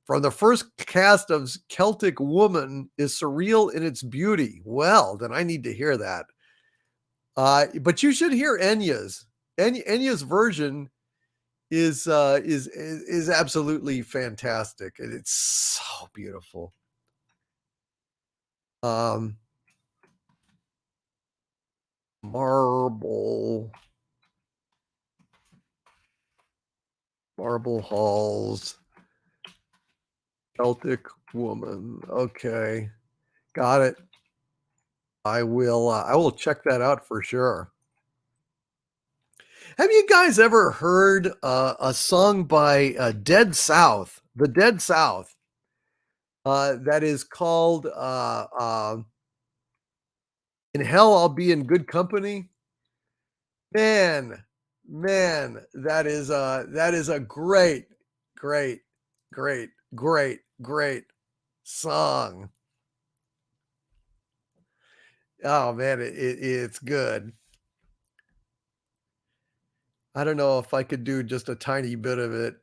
from the first cast of Celtic Woman is surreal in its beauty. Well, then I need to hear that. But you should hear Enya's. Enya's version is absolutely fantastic, and it's so beautiful. Marble Halls. Celtic woman. Okay. Got it. I will check that out for sure. Have you guys ever heard a song by Dead South, the Dead South, that is called In Hell I'll Be in Good Company? Man, that is a great, great, great, great, great song. Oh man, it's good. I don't know if I could do just a tiny bit of it.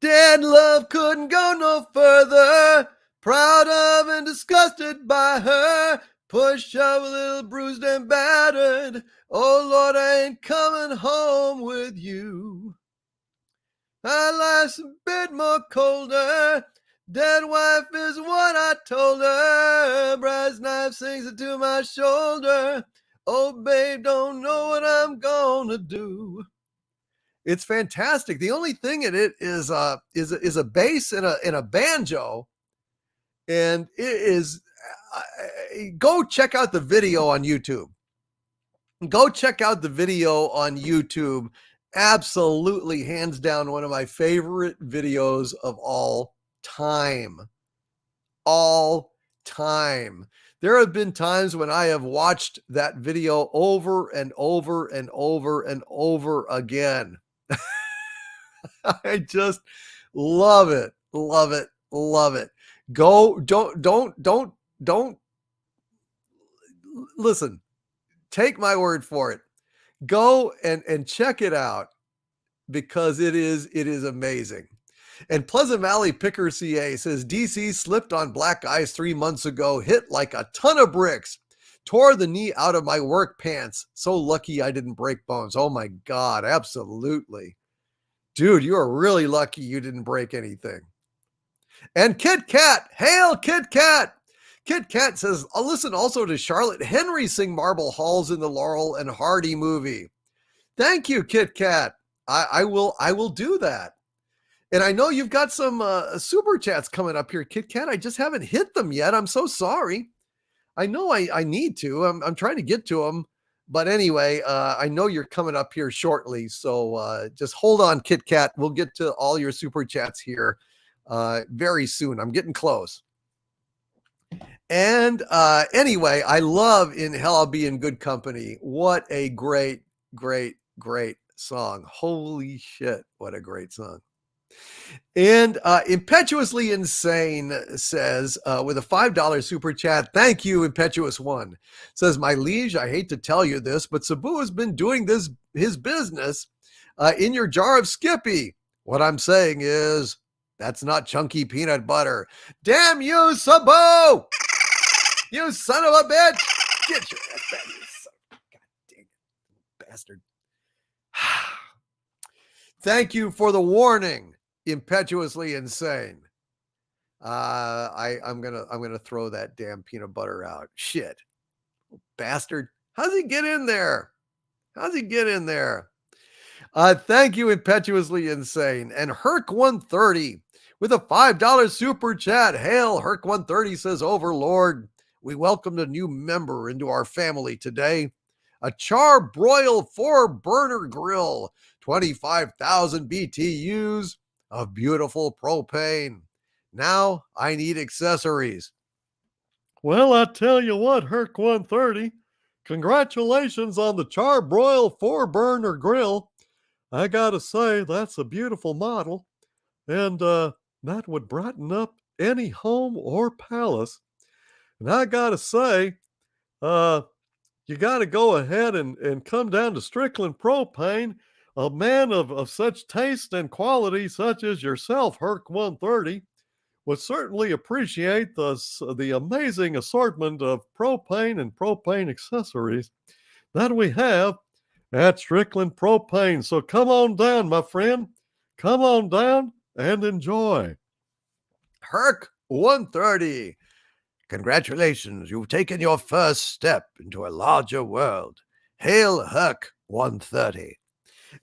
Dead love couldn't go no further. Proud of and disgusted by her. Pushed, shove, a little bruised and battered. Oh Lord, I ain't coming home with you. Our life's a bit more colder. Dead wife is what I told her. Bride's knife sinks it to my shoulder. Oh, babe, don't know what I'm gonna do. It's fantastic. The only thing in it is a bass and a banjo, and it is. Go check out the video on YouTube. Go check out the video on YouTube. Absolutely, hands down, one of my favorite videos of all time. All time. There have been times when I have watched that video over and over and over and over again. I just love it, love it, love it. Go, don't listen. Take my word for it. Go and check it out because it is amazing. And Pleasant Valley Picker CA says DC slipped on black ice 3 months ago, hit like a ton of bricks, tore the knee out of my work pants. So lucky I didn't break bones. Oh my God, absolutely. Dude, you are really lucky you didn't break anything. And Kit Kat, hail Kit Kat. Kit Kat says, I'll listen also to Charlotte Henry sing Marble Halls in the Laurel and Hardy movie. Thank you, Kit Kat. I will do that. And I know you've got some super chats coming up here, Kit Kat. I just haven't hit them yet. I'm so sorry. I know I need to. I'm trying to get to them. But anyway, I know you're coming up here shortly. So just hold on, Kit Kat. We'll get to all your super chats here very soon. I'm getting close. And anyway, I love In Hell I'll Be in Good Company. What a great, great, great song. Holy shit. What a great song. And Impetuously Insane says, with a $5 super chat, thank you, Impetuous One. Says, my liege, I hate to tell you this, but Sabu has been doing his business in your jar of Skippy. What I'm saying is, that's not chunky peanut butter. Damn you, Sabu! You son of a bitch! Get your ass back, you son of a goddamn bastard. Thank you for the warning. Impetuously Insane. I'm gonna throw that damn peanut butter out. Shit, bastard! How's he get in there? How's he get in there? Thank you, Impetuously Insane. And Herc130 with a $5 super chat. Hail, Herc130 says, Overlord, we welcomed a new member into our family today. A char-broil 4-burner grill, 25,000 BTUs of beautiful propane. Now I need accessories. Well, I tell you what, Herc130, congratulations on the char-broil 4-burner grill. I gotta say, that's a beautiful model, and that would brighten up any home or palace. And I gotta say, you gotta go ahead and come down to Strickland Propane. A man of such taste and quality, such as yourself, Herc130, would certainly appreciate the amazing assortment of propane and propane accessories that we have at Strickland Propane. So come on down, my friend. Come on down and enjoy. Herc130, congratulations. You've taken your first step into a larger world. Hail Herc130.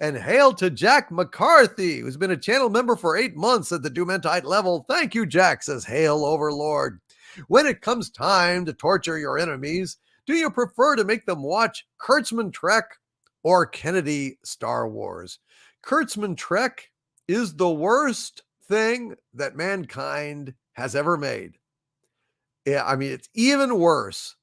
And hail to Jack McCarthy, who's been a channel member for 8 months at the Dumentite level. Thank you, Jack, says Hail Overlord. When it comes time to torture your enemies, do you prefer to make them watch Kurtzman Trek or Kennedy Star Wars? Kurtzman Trek is the worst thing that mankind has ever made. Yeah, I mean, it's even worse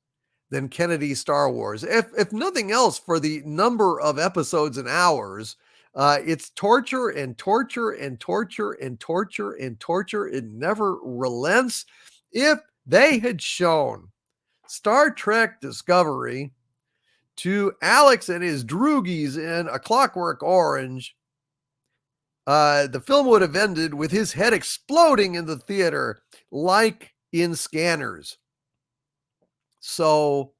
than Kennedy Star Wars. If nothing else, for the number of episodes and hours, it's torture and torture and torture and torture and torture. It never relents. If they had shown Star Trek Discovery to Alex and his droogies in A Clockwork Orange, the film would have ended with his head exploding in the theater like in Scanners. So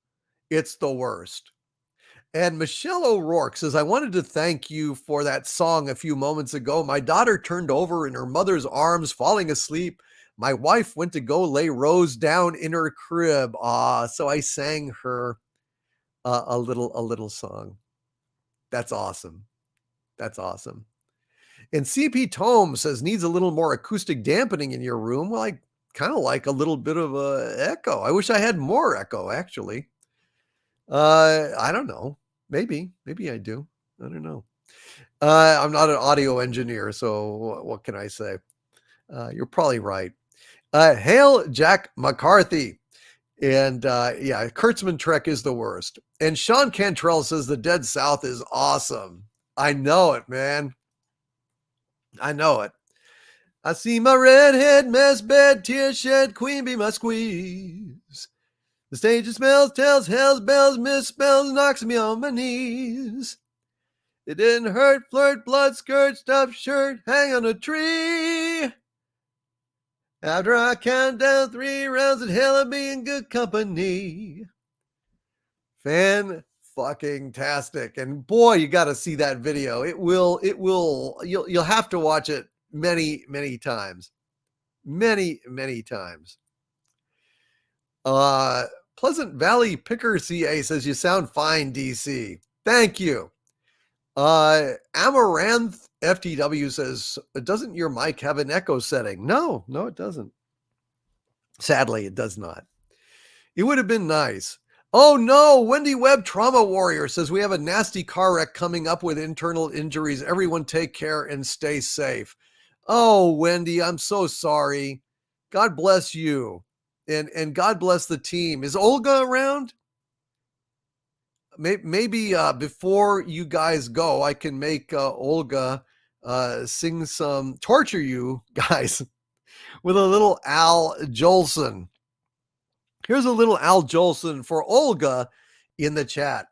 it's the worst. And Michelle O'Rourke says, I wanted to thank you for that song a few moments ago. My daughter turned over in her mother's arms, falling asleep. My wife went to go lay Rose down in her crib. So I sang her a little song. That's awesome. That's awesome. And CP Tome says, needs a little more acoustic dampening in your room. Well, I kind of like a little bit of a echo. I wish I had more echo, actually. I don't know. Maybe I do. I don't know. I'm not an audio engineer, so what can I say? You're probably right. Hail Jack McCarthy. And yeah, Kurtzman Trek is the worst. And Sean Cantrell says the Dead South is awesome. I know it, man. I know it. I see my redhead mess bed, tear shed, queen bee my squeeze. The stage smells, tells, hell's bells, misspells, knocks me on my knees. It didn't hurt, flirt, blood, skirt, stuffed shirt, hang on a tree. After I count down 3 rounds, in hell of being good company. Fan-fucking-tastic. And boy, you got to see that video. You'll have to watch it many, many times. Many, many times. Pleasant Valley Picker CA says, you sound fine, DC. Thank you. Amaranth FTW says, doesn't your mic have an echo setting? No, it doesn't. Sadly, it does not. It would have been nice. Oh no, Wendy Webb Trauma Warrior says, we have a nasty car wreck coming up with internal injuries. Everyone take care and stay safe. Oh, Wendy, I'm so sorry. God bless you. And God bless the team. Is Olga around? Maybe before you guys go, I can make Olga sing some, torture you guys with a little Al Jolson. Here's a little Al Jolson for Olga in the chat.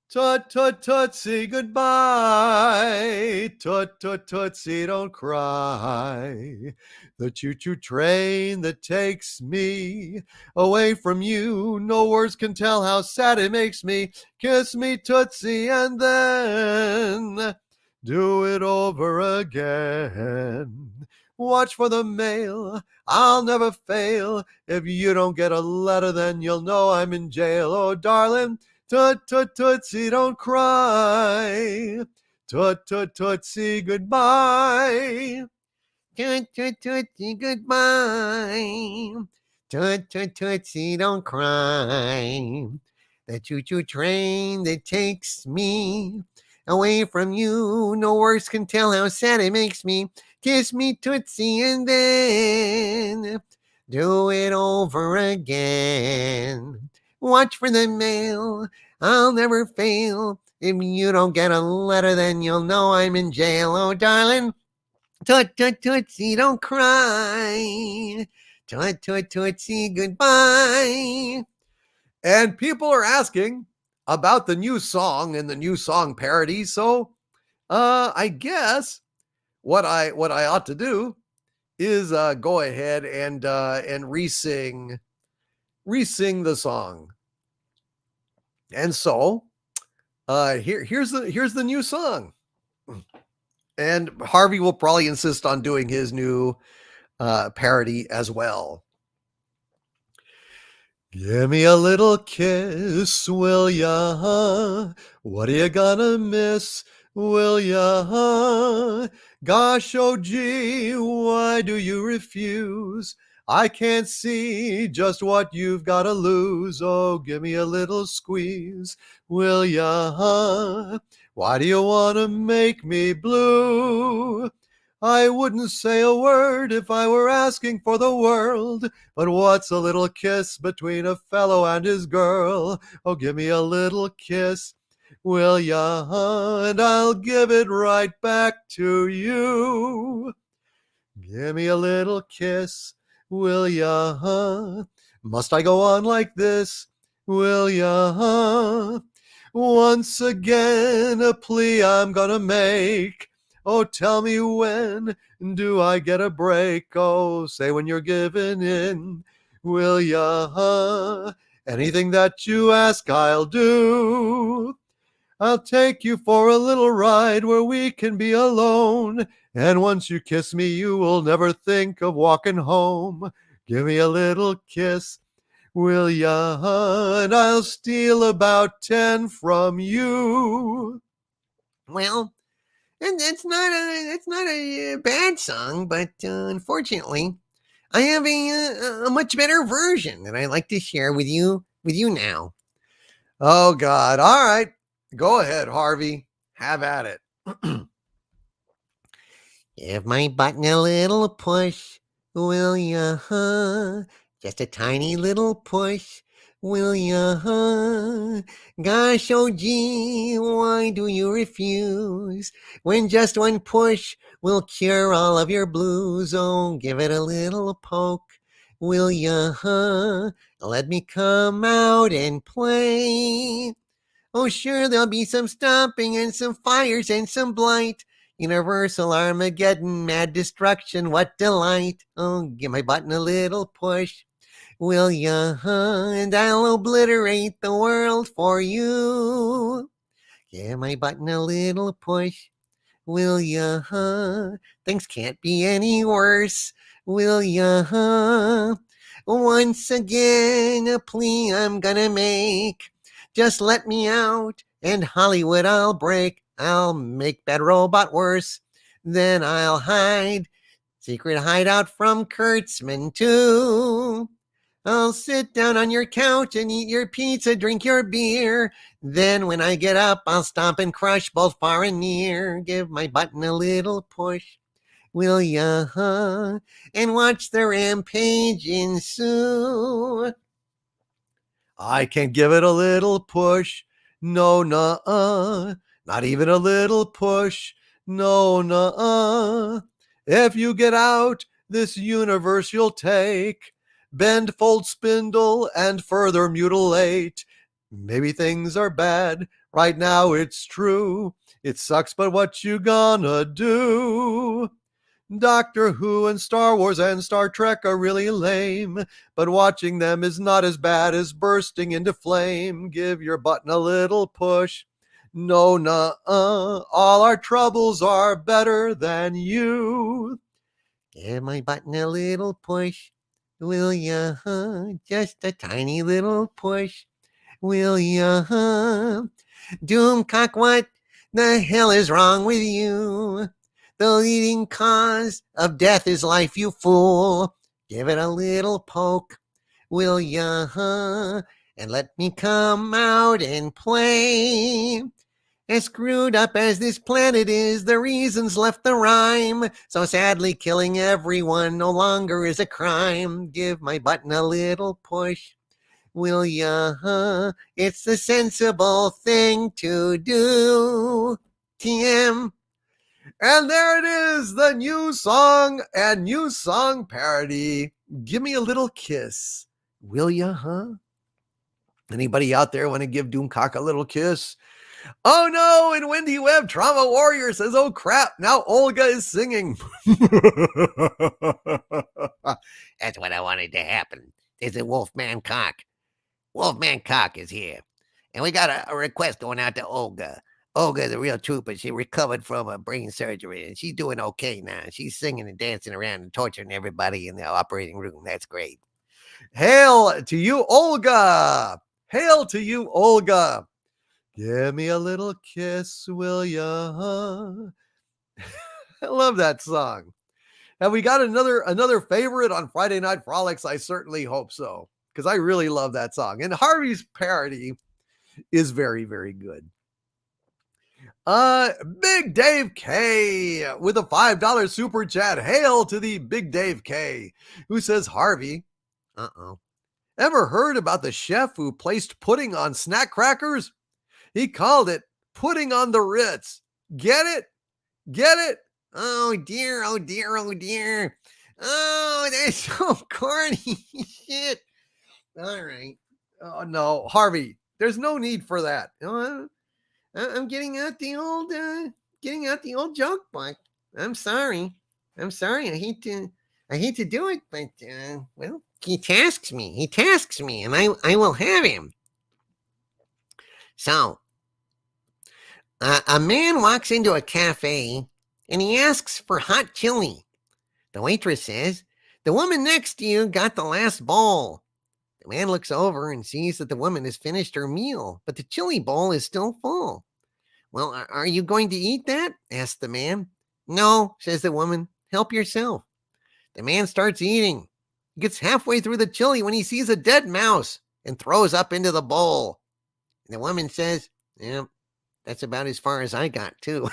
Tut, tut, tootsie, goodbye. Tut, tut, tootsie, don't cry. The choo-choo train that takes me away from you. No words can tell how sad it makes me. Kiss me, tootsie, and then do it over again. Watch for the mail. I'll never fail. If you don't get a letter, then you'll know I'm in jail. Oh, darling. Tut, tut, tootsie, don't cry. Tut, tut, tootsie, goodbye. Tut, tut, tootsie, goodbye. Tut, tut, tootsie, don't cry. The choo-choo train that takes me away from you. No words can tell how sad it makes me. Kiss me, tootsie, and then do it over again. Watch for the mail. I'll never fail. If you don't get a letter, then you'll know I'm in jail. Oh, darling. Tut, tut, tootsie, don't cry. Tut, tut, tootsie, goodbye. And people are asking about the new song and the new song parody. So I guess what I ought to do is go ahead and re-sing the song. And so here's the new song. And Harvey will probably insist on doing his new parody as well. Give me a little kiss, will ya? What are you gonna miss Will ya? Gosh, oh gee, why do you refuse? I can't see just what you've got to lose. Oh, give me a little squeeze. Will ya? Why do you want to make me blue? I wouldn't say a word if I were asking for the world, but what's a little kiss between a fellow and his girl? Oh, give me a little kiss. Will ya? And I'll give it right back to you. Give me a little kiss. Will ya? Must I go on like this? Will ya? Once again, a plea I'm gonna make. Oh, tell me when do I get a break? Oh, say when you're giving in. Will ya? Anything that you ask, I'll do. I'll take you for a little ride where we can be alone. And once you kiss me, you will never think of walking home. Give me a little kiss, will ya? And I'll steal about 10 from you. Well, and that's not a bad song, but unfortunately, I have a much better version that I'd like to share with you now. Oh, God. All right. Go ahead, Harvey. Have at it. Give my button a little push, will ya? Just a tiny little push, will ya? Gosh, oh gee, why do you refuse? When just one push will cure all of your blues. Oh, give it a little poke, will ya? Let me come out and play. Oh, sure, there'll be some stomping and some fires and some blight. Universal Armageddon, mad destruction, what delight. Oh, give my button a little push, will ya? And I'll obliterate the world for you. Give my button a little push, will ya? Things can't be any worse, will ya? Once again, a plea I'm gonna make. Just let me out, and Hollywood I'll break. I'll make Bad Robot worse. Then I'll hide. Secret hideout from Kurtzman, too. I'll sit down on your couch and eat your pizza, drink your beer. Then when I get up, I'll stomp and crush both far and near. Give my button a little push, will ya? And watch the rampage ensue. I can give it a little push. No, nuh-uh. Not even a little push. No, nuh-uh. If you get out, this universe you'll take. Bend, fold, spindle, and further mutilate. Maybe things are bad. Right now it's true. It sucks, but what you gonna do? Doctor Who and Star Wars and Star Trek are really lame, but watching them is not as bad as bursting into flame. Give your button a little push. No, nuh-uh. All our troubles are better than you. Give my button a little push, will ya? Just a tiny little push, will ya? Doomcock, what the hell is wrong with you? The leading cause of death is life, you fool. Give it a little poke, will ya? And let me come out and play. As screwed up as this planet is, the reasons left the rhyme. So sadly, killing everyone no longer is a crime. Give my button a little push, will ya? It's the sensible thing to do. TM. And there it is, the new song and new song parody. Give me a little kiss. Will ya, Anybody out there want to give Doomcock a little kiss? Oh no, and Wendy Webb, Trauma Warrior, says, oh crap, now Olga is singing. That's what I wanted to happen. There's a Wolfman Cock. Wolfman Cock is here. And we got a request going out to Olga. Olga's a real trooper. She recovered from a brain surgery, and she's doing okay now. She's singing and dancing around and torturing everybody in the operating room. That's great. Hail to you, Olga. Hail to you, Olga. Give me a little kiss, will ya? I love that song. Have we got another favorite on Friday Night Frolics? I certainly hope so, because I really love that song. And Harvey's parody is very, very good. Big Dave K with a $5 super chat. Hail to the Big Dave K, who says, Harvey, ever heard about the chef who placed pudding on snack crackers? He called it pudding on the Ritz. Get it? Get it? Oh dear, oh dear, oh dear. Oh, that's so corny. Shit. All right. Oh no, Harvey, there's no need for that. I'm getting out the old joke book. I'm sorry. I hate to do it, but well, he tasks me, and I will have him. So, a man walks into a cafe and he asks for hot chili. The waitress says, "The woman next to you got the last bowl." The man looks over and sees that the woman has finished her meal, but the chili bowl is still full. "Well, are you going to eat that?" asks the man. "No," says the woman. "Help yourself." The man starts eating. He gets halfway through the chili when he sees a dead mouse and throws up into the bowl. And the woman says, "Yeah, that's about as far as I got, too."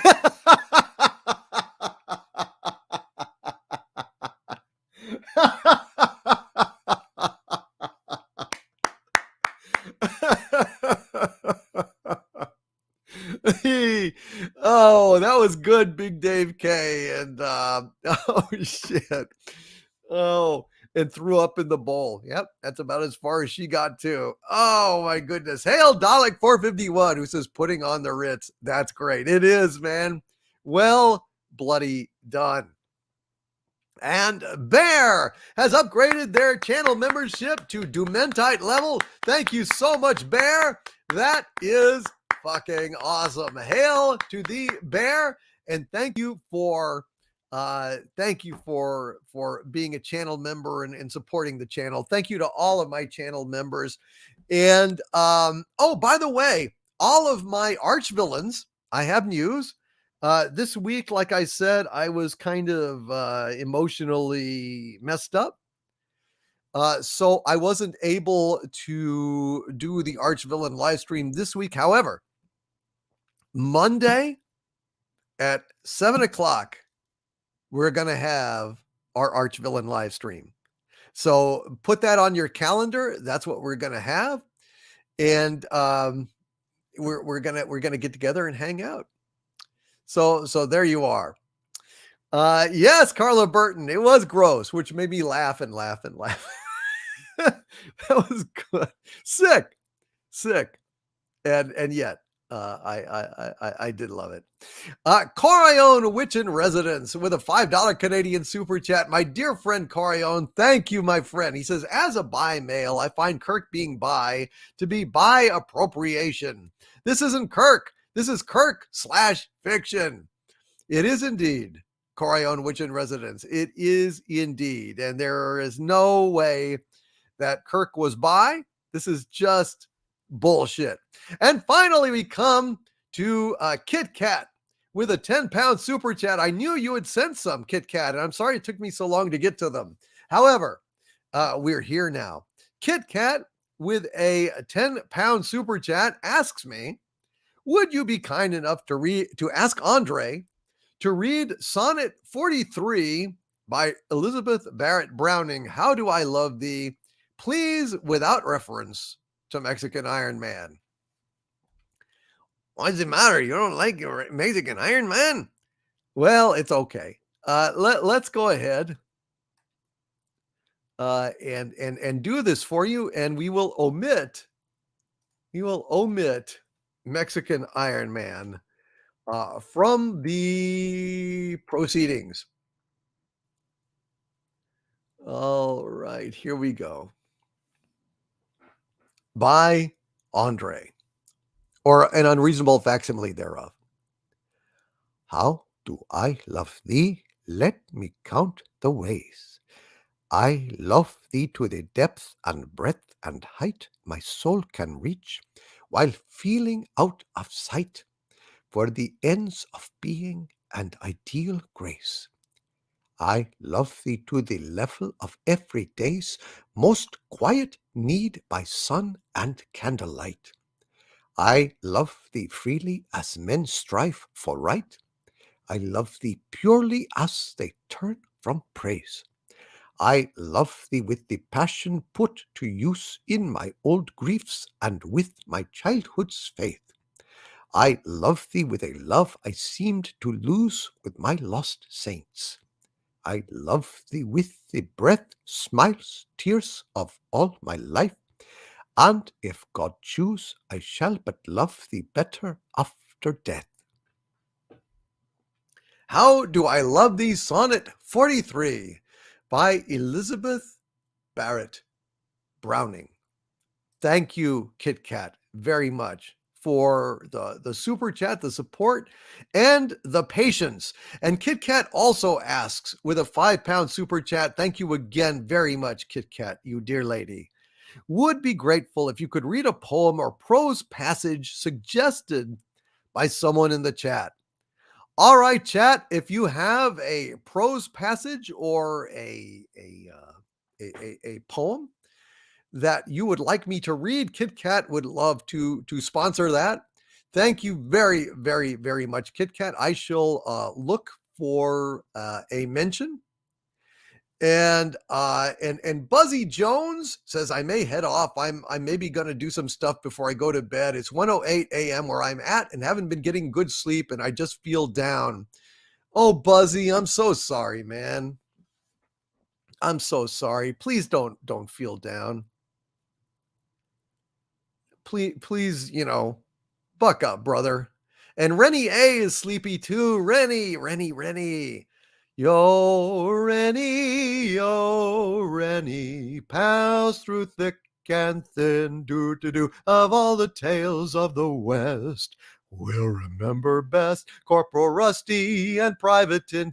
Oh, that was good, Big Dave K. And oh shit. Oh, and threw up in the bowl. Yep, that's about as far as she got too. Oh my goodness. Hail Dalek 451, who says putting on the Ritz. That's great. It is, man. Well bloody done. And Bear has upgraded their channel membership to Dumentite level. Thank you so much, Bear. That is fucking awesome. Hail to the Bear, and thank you for being a channel member and supporting the channel. Thank you to all of my channel members. And oh, by the way, all of my arch villains, I have news. This week, like I said, I was kind of emotionally messed up. So I wasn't able to do the arch villain live stream this week. However, Monday at 7:00, we're going to have our arch villain live stream. So put that on your calendar. That's what we're going to have. And we're going to get together and hang out. So there you are. Yes, Carla Burton. It was gross, which made me laugh and laugh and laugh. That was good. Sick. And yet, I did love it. Corion Witch in Residence with a $5 Canadian super chat. My dear friend Corion, thank you, my friend. He says, as a bi male, I find Kirk being bi to be bi appropriation. This isn't Kirk. This is Kirk/fiction. It is indeed Corion Witch in Residence. It is indeed. And there is no way that Kirk was bi. This is just bullshit. And finally, we come to Kit Kat with a 10-pound super chat. I knew you had sent some, Kit Kat, and I'm sorry it took me so long to get to them. However, we're here now. Kit Kat with a 10-pound super chat asks me, would you be kind enough to ask Andre to read Sonnet 43 by Elizabeth Barrett Browning, How Do I Love Thee, please, without reference to Mexican Iron Man? What's the matter? You don't like your Mexican Iron Man? Well, it's okay. Let's go ahead and do this for you, and we will omit Mexican Iron Man from the proceedings. All right, here we go. By Andre, or an unreasonable facsimile thereof. How do I love thee? Let me count the ways. I love thee to the depth and breadth and height my soul can reach. while feeling out of sight, for the ends of being and ideal grace. I love thee to the level of every day's most quiet need by sun and candlelight. I love thee freely as men strive for right. I love thee purely as they turn from praise. I love thee with the passion put to use in my old griefs and with my childhood's faith. I love thee with a love I seemed to lose with my lost saints. I love thee with the breath, smiles, tears of all my life, and if God choose, I shall but love thee better after death. How Do I Love Thee, Sonnet 43 by Elizabeth Barrett Browning. Thank you, Kit Kat, very much for the super chat, the support, and the patience. And Kit Kat also asks with a £5 super chat, thank you again very much, Kit Kat, you dear lady. Would be grateful if you could read a poem or prose passage suggested by someone in the chat. All right, chat, if you have a prose passage or a poem that you would like me to read, Kit Kat would love to sponsor that. Thank you very, very, very much, Kit Kat. I shall look for a mention. And Buzzy Jones says, I may head off. I'm maybe going to do some stuff before I go to bed. It's 1:08 a.m. where I'm at and haven't been getting good sleep, and I just feel down. Oh, Buzzy, I'm so sorry, man. I'm so sorry. Please don't feel down. Please, buck up, brother. And Rennie A is sleepy too. Rennie. Yo, Rennie, pass through thick and thin, do of all the tales of the West. We'll remember best Corporal Rusty and Private Tin.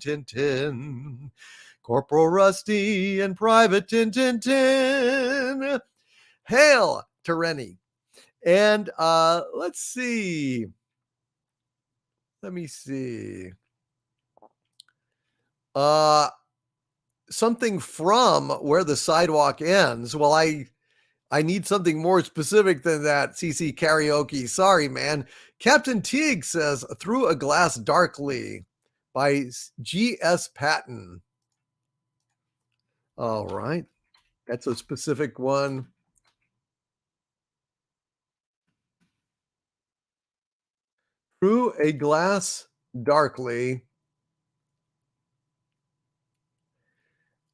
Corporal Rusty and Private Tin. Hail to Rennie. And let's see. Let me see. Something from Where the Sidewalk Ends. Well, I need something more specific than that, CC Karaoke. Sorry, man. Captain Teague says, Through a Glass Darkly by G.S. Patton. All right. That's a specific one. Through a Glass Darkly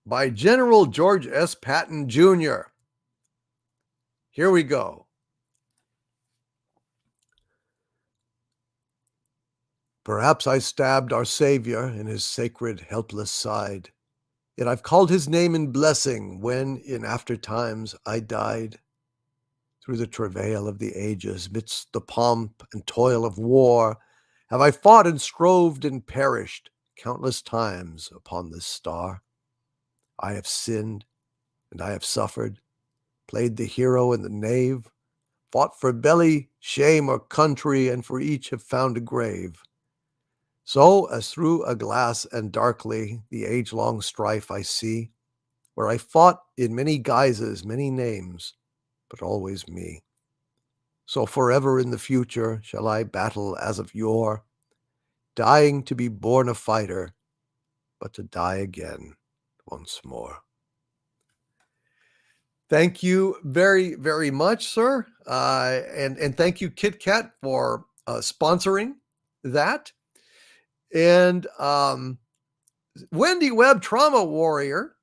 by General George S. Patton Jr. Here we go. Perhaps I stabbed our Savior in his sacred, helpless side. Yet I've called his name in blessing when, in after times, I died. Through the travail of the ages, midst the pomp and toil of war, have I fought and strove and perished countless times upon this star. I have sinned, and I have suffered, played the hero and the knave, fought for belly, shame, or country, and for each have found a grave. So, as through a glass and darkly the age-long strife I see, where I fought in many guises, many names, but always me. So forever in the future shall I battle as of yore, dying to be born a fighter, but to die again once more. Thank you very, very much, sir. And thank you, Kit Kat, for sponsoring that. And Wendy Webb, Trauma Warrior,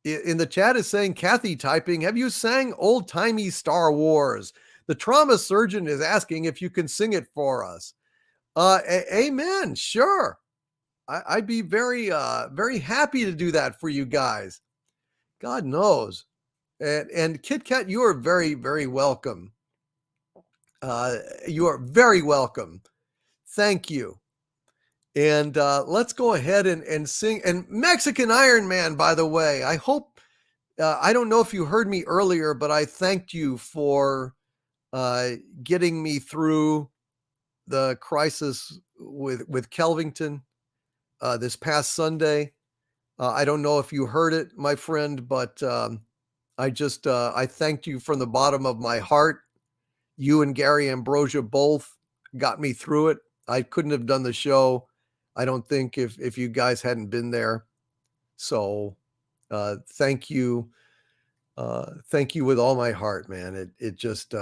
in the chat is saying, Kathy typing, have you sang old-timey Star Wars? The trauma surgeon is asking if you can sing it for us. Amen. Sure. I'd be very, very happy to do that for you guys. God knows. And Kit Kat, you are very, very welcome. You are very welcome. Thank you. And let's go ahead and sing. And Mexican Iron Man, by the way, I hope, I don't know if you heard me earlier, but I thanked you for getting me through the crisis with Kelvington this past Sunday. I don't know if you heard it, my friend, but I thanked you from the bottom of my heart. You and Gary Ambrosia both got me through it. I couldn't have done the show, I don't think, if you guys hadn't been there. So thank you. Thank you with all my heart, man. It just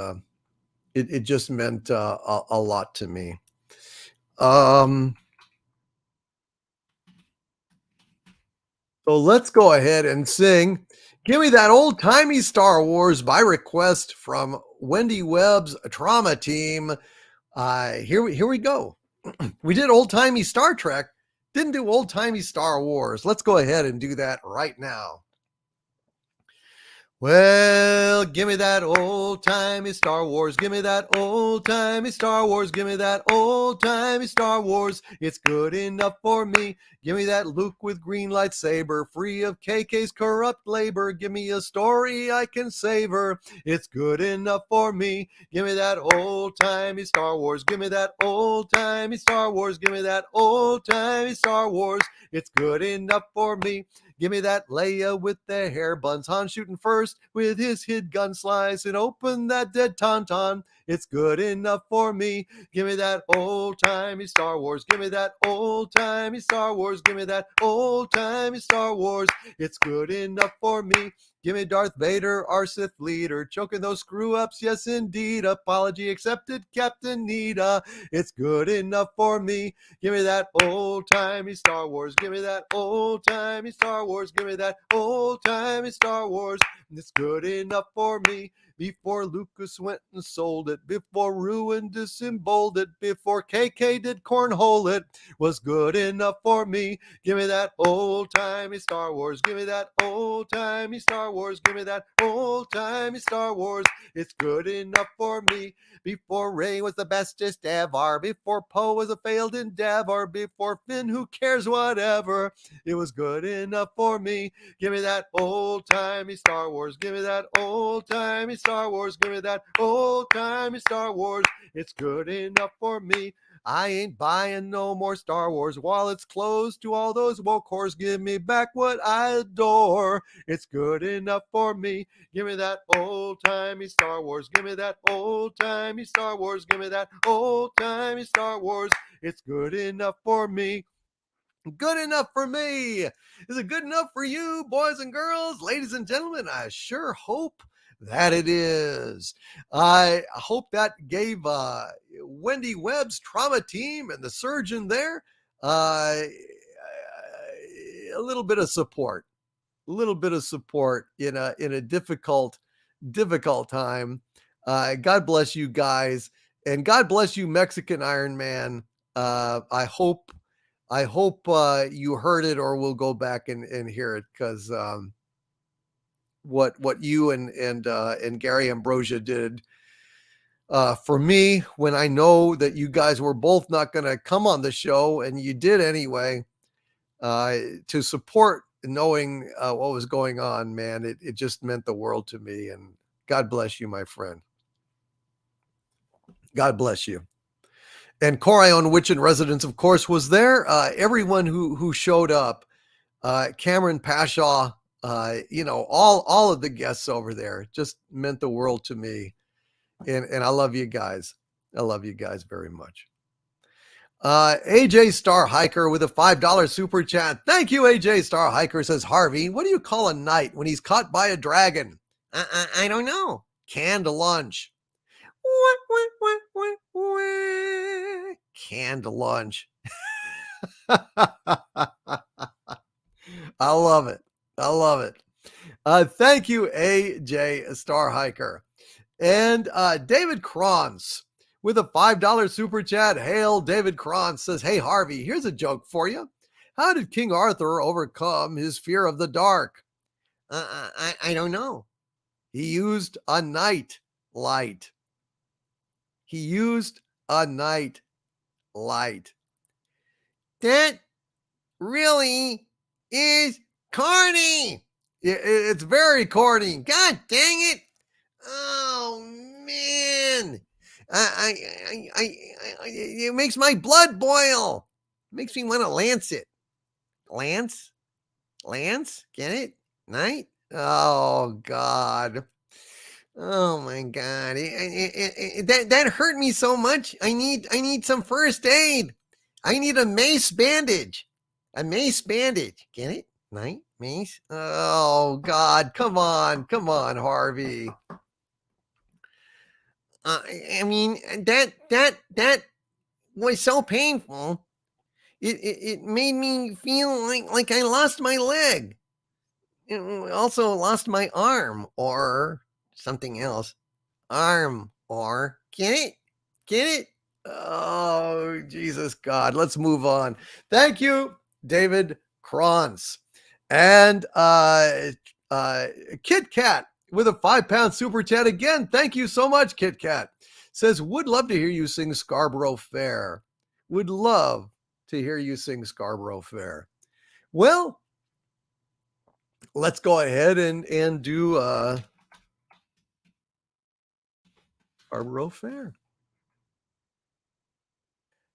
meant a lot to me. So let's go ahead and sing Give Me That Old Timey Star Wars by request from Wendy Webb's Trauma Team. Here we go. We did old timey Star Trek, didn't do old timey Star Wars. Let's go ahead and do that right now. Well, give me that old-timey Star Wars. Give me that old-timey Star Wars. Give me that old-timey Star Wars. It's good enough for me. Give me that Luke with green lightsaber, free of KK's corrupt labor. Give me a story I can savor. It's good enough for me. Give me that old-timey Star Wars. Give me that old-timey Star Wars. Give me that old-timey Star Wars. It's good enough for me. Give me that Leia with the hair buns, Han shooting first with his hid gun slice and open that dead tauntaun. It's good enough for me. Give me that old-timey Star Wars. Give me that old-timey Star Wars. Give me that old-timey Star Wars. It's good enough for me. Give me Darth Vader, our Sith leader, choking those screw-ups, yes indeed. Apology accepted, Captain Nita. It's good enough for me. Give me that old-timey Star Wars. Give me that old-timey Star Wars. Give me that old-timey Star Wars. It's good enough for me. Before Lucas went and sold it, before Ruin disemboweled it, before KK did cornhole it, was good enough for me. Give me that old-timey Star Wars. Give me that old-timey Star Wars. Give me that old-timey Star Wars. It's good enough for me. Before Rey was the bestest ever, before Poe was a failed endeavor, before Finn, who cares, whatever, it was good enough for me. Give me that old-timey Star Wars. Give me that old-timey Star Wars. Give me that old-timey Star Wars. It's good enough for me. I ain't buying no more Star Wars while it's closed to all those woke whores. Give me back what I adore. It's good enough for me. Give me that old-timey Star Wars. Give me that old-timey Star Wars. Give me that old-timey Star Wars. It's good enough for me. Good enough for me. Is it good enough for you, boys and girls, ladies and gentlemen? I sure hope that it is. I hope that gave Wendy Webb's Trauma Team and the surgeon there a little bit of support. A little bit of support in a difficult time. God bless you guys, and God bless you, Mexican Iron Man. I hope you heard it or will go back and hear it, because what you and Gary Ambrosia did for me, when I know that you guys were both not going to come on the show and you did anyway, to support, knowing what was going on, man, it just meant the world to me. And God bless you, my friend. God bless you. And Corion Witch in Residence, of course, was there. Everyone who showed up, Cameron Pashaw, all of the guests over there, just meant the world to me. And I love you guys. I love you guys very much. AJ Star Hiker with a $5 super chat. Thank you, AJ Star Hiker. Says, Harvey, what do you call a knight when he's caught by a dragon? I don't know. Canned lunch. Canned lunch. I love it. I love it. Thank you, AJ Star Hiker. And David Kronz with a $5 super chat. Hail, David Kronz says, hey, Harvey, here's a joke for you. How did King Arthur overcome his fear of the dark? I don't know. He used a night light. He used a night light. That really is corny. It's very corny. God dang it. Oh, man. It makes my blood boil. It makes me want to lance it. Lance? Get it? Night? Oh God. Oh my God. That hurt me so much. I need some first aid. I need a mace bandage. A mace bandage. Get it? Night? Mace? Oh God. Come on, Harvey. I mean, that was so painful. It made me feel like I lost my leg. Also lost my arm or something else. Arm or get it? Oh, Jesus God. Let's move on. Thank you, David Kranz. And Kit Kat with a 5-pound super chat again. Thank you so much, Kit Kat. Says, would love to hear you sing Scarborough Fair. Would love to hear you sing Scarborough Fair. Well, let's go ahead and do Scarborough Fair.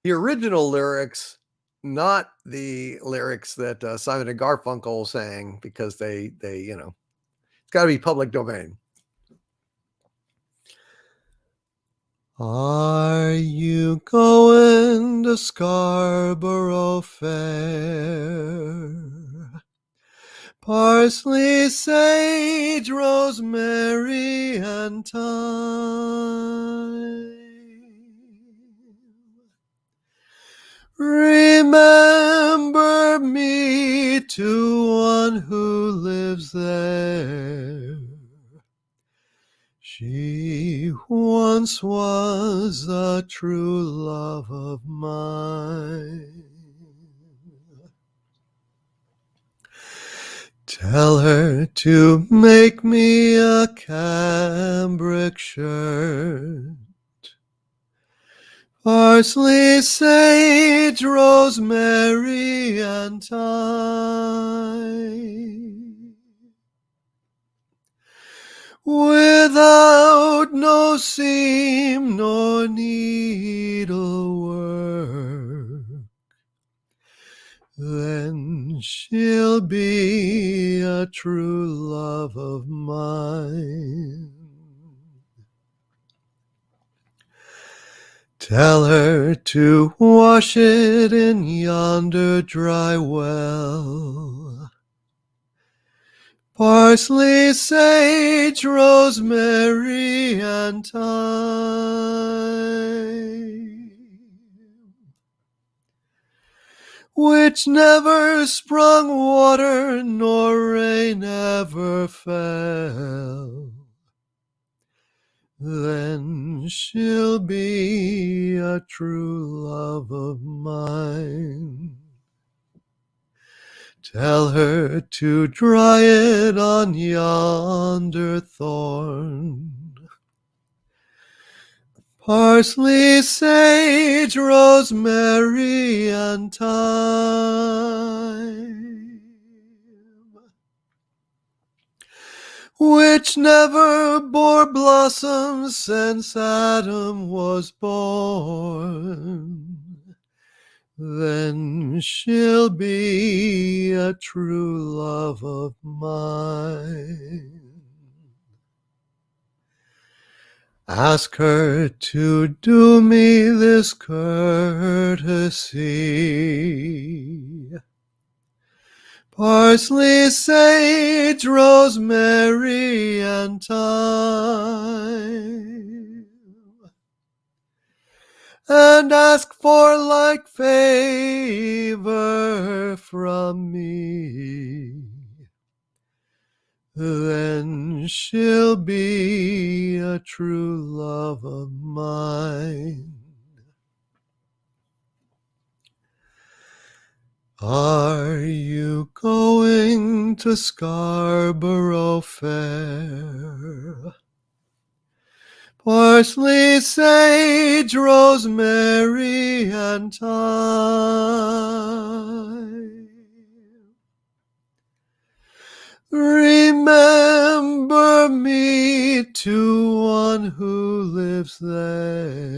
The original lyrics, not the lyrics that Simon and Garfunkel sang, because they it's got to be public domain. Are you going to Scarborough Fair? Parsley, sage, rosemary, and thyme. Remember me to one who lives there. She once was a true love of mine. Tell her to make me a cambric shirt. Parsley, sage, rosemary, and thyme. Without no seam nor needlework, then she'll be a true love of mine. Tell her to wash it in yonder dry well. Parsley, sage, rosemary, and thyme, which never sprung water nor rain ever fell, then she'll be a true love of mine. Tell her to dry it on yonder thorn. Parsley, sage, rosemary, and thyme, which never bore blossoms since Adam was born, then she'll be a true love of mine. Ask her to do me this courtesy. Parsley, sage, rosemary, and thyme, and ask for like favor from me, then she'll be a true love of mine. Are you going to Scarborough Fair? Parsley, sage, rosemary, and thyme. Remember me to one who lives there.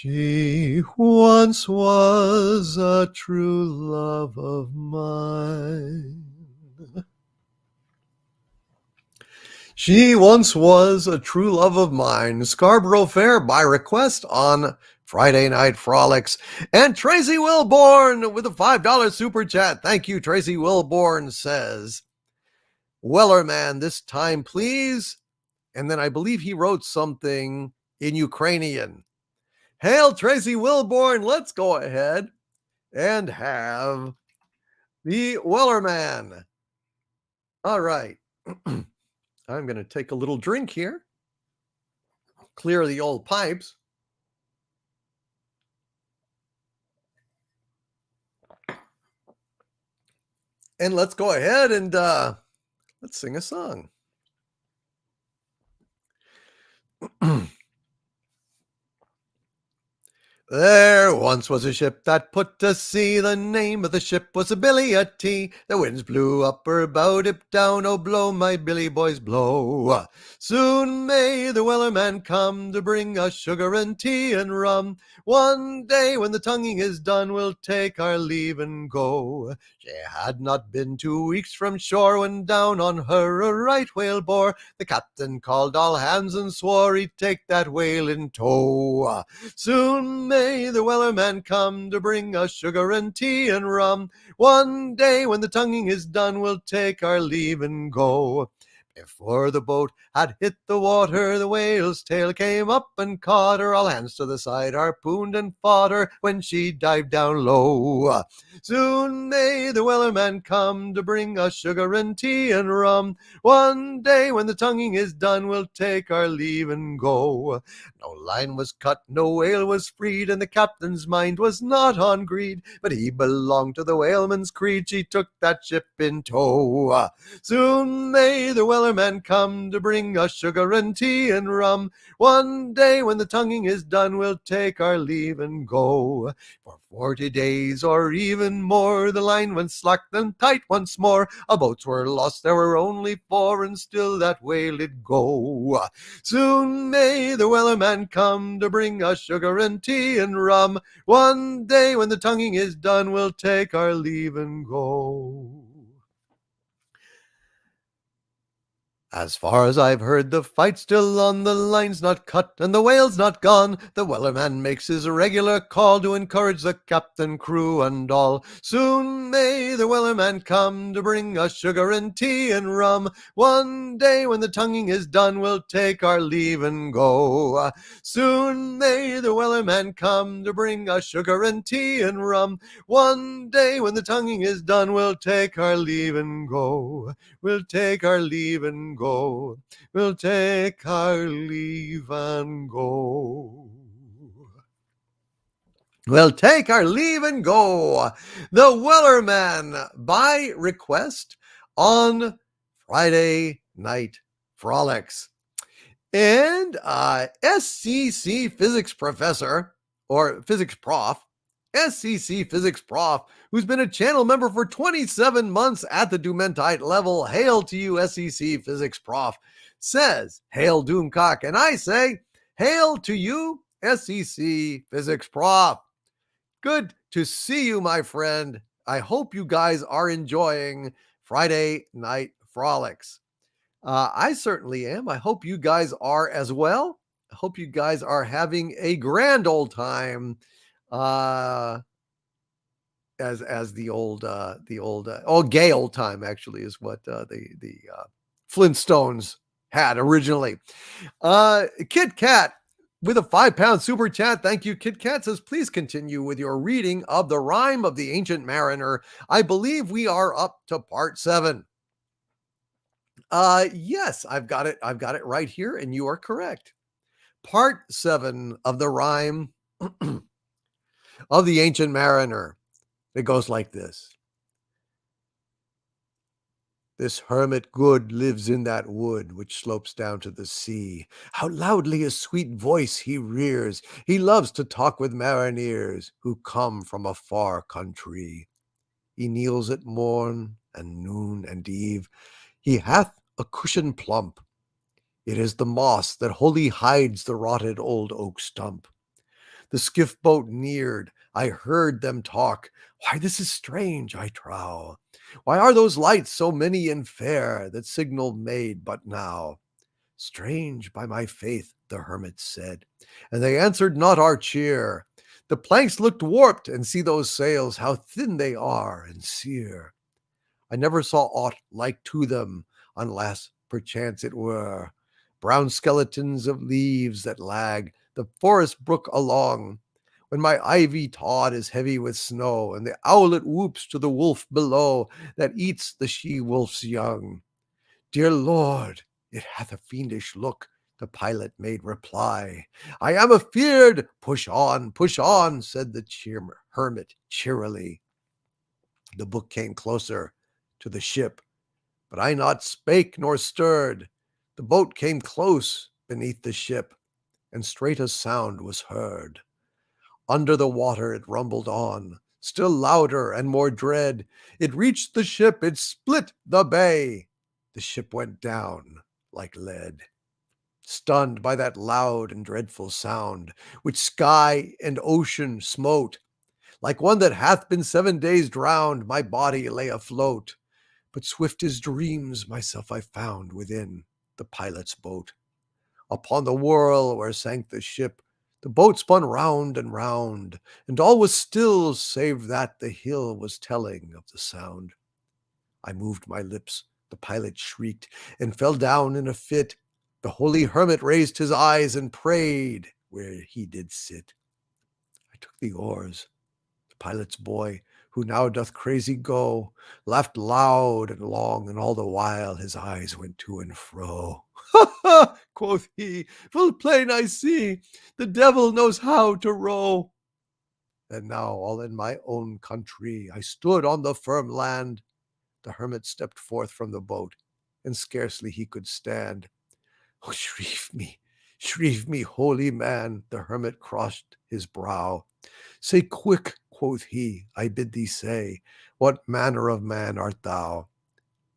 She once was a true love of mine. She once was a true love of mine. Scarborough Fair by request on Friday Night Frolics. And Tracy Wilborn with a $5 super chat. Thank you, Tracy Wilborn says, Wellerman, this time please. And then I believe he wrote something in Ukrainian. Hail, Tracy Wilborn. Let's go ahead and have the Wellerman. All right. I'm going to take a little drink here, clear the old pipes. And let's go ahead and let's sing a song. There once was a ship that put to sea. The name of the ship was a Billy a T. The winds blew up her bow, dip down, oh blow, my Billy boys blow. Soon may the Wellerman come to bring us sugar and tea and rum. One day when the tonguing is done, we'll take our leave and go. She had not been 2 weeks from shore when down on her a right whale bore. The captain called all hands and swore he'd take that whale in tow. Soon may the Wellerman come to bring us sugar and tea and rum. One day when the tonguing is done, we'll take our leave and go. Before the boat had hit the water, the whale's tail came up and caught her. All hands to the side harpooned and fought her when she dived down low. Soon may the Wellerman come to bring us sugar and tea and rum. One day when the tonguing is done, we'll take our leave and go. No line was cut, no whale was freed, and the captain's mind was not on greed, but he belonged to the whaleman's creed. She took that ship in tow. Soon may the Wellerman come to bring us sugar and tea and rum. One day when the tonguing is done, we'll take our leave and go. For 40 days or even more, the line went slack then tight once more. Our boats were lost, there were only 4, and still that whale did go. Soon may the Wellerman come to bring us sugar and tea and rum. One day when the tonguing is done, we'll take our leave and go. As far as I've heard, the fight's still on, the line's not cut, and the whale's not gone. The Wellerman makes his regular call to encourage the captain, crew, and all. Soon may the Wellerman come to bring us sugar and tea and rum. One day when the tonguing is done, we'll take our leave and go. Soon may the Wellerman come to bring us sugar and tea and rum. One day when the tonguing is done, we'll take our leave and go. We'll take our leave and go. We'll take our leave and go. We'll take our leave and go. The Wellerman by request on Friday Night Frolics. And SCC physics professor, or physics prof, SCC Physics Prof, who's been a channel member for 27 months at the Doomentite level. Hail to you, SCC Physics Prof, says, hail Doomcock. And I say, hail to you, SCC Physics Prof. Good to see you, my friend. I hope you guys are enjoying Friday Night Frolics. I certainly am. I hope you guys are as well. I hope you guys are having a grand old time. As the old gay old time actually is what the Flintstones had originally. Kit Kat with a £5 super chat. Thank you, Kit Kat. Says, please continue with your reading of the Rime of the Ancient Mariner. I believe we are up to part 7. Yes, I've got it right here, and you are correct. Part 7 of the Rime of the Ancient Mariner. It goes like this. This hermit good lives in that wood which slopes down to the sea. How loudly a sweet voice he rears. He loves to talk with marineers who come from a far country. He kneels at morn and noon and eve. He hath a cushion plump. It is the moss that wholly hides the rotted old oak stump. The skiff boat neared. I heard them talk. Why, this is strange, I trow. Why are those lights so many and fair that signal made but now? Strange, by my faith, the hermit said, and they answered not our cheer. The planks looked warped, and see those sails, how thin they are and sere. I never saw aught like to them, unless perchance it were brown skeletons of leaves that lag the forest brook along, when my ivy tod is heavy with snow, and the owlet whoops to the wolf below that eats the she-wolf's young. Dear Lord, it hath a fiendish look, the pilot made reply. I am afeard. Push on, said the hermit cheerily. The book came closer to the ship, but I not spake nor stirred. The boat came close beneath the ship, and straight a sound was heard. Under the water it rumbled on, still louder and more dread. It reached the ship, it split the bay. The ship went down like lead. Stunned by that loud and dreadful sound, which sky and ocean smote, like one that hath been 7 days drowned, my body lay afloat. But swift as dreams myself I found within the pilot's boat. Upon the whirl where sank the ship, the boat spun round, and all was still, save that the hill was telling of the sound. I moved my lips, the pilot shrieked, and fell down in a fit. The holy hermit raised his eyes and prayed where he did sit. I took the oars. The pilot's boy, who now doth crazy go, laughed loud and long, and all the while his eyes went to and fro. Ha, ha, quoth he, full plain I see, the devil knows how to row. And now all in my own country I stood on the firm land. The hermit stepped forth from the boat, and scarcely he could stand. Oh, shrieve me, holy man, the hermit crossed his brow. Say quick, quoth he, I bid thee say, what manner of man art thou?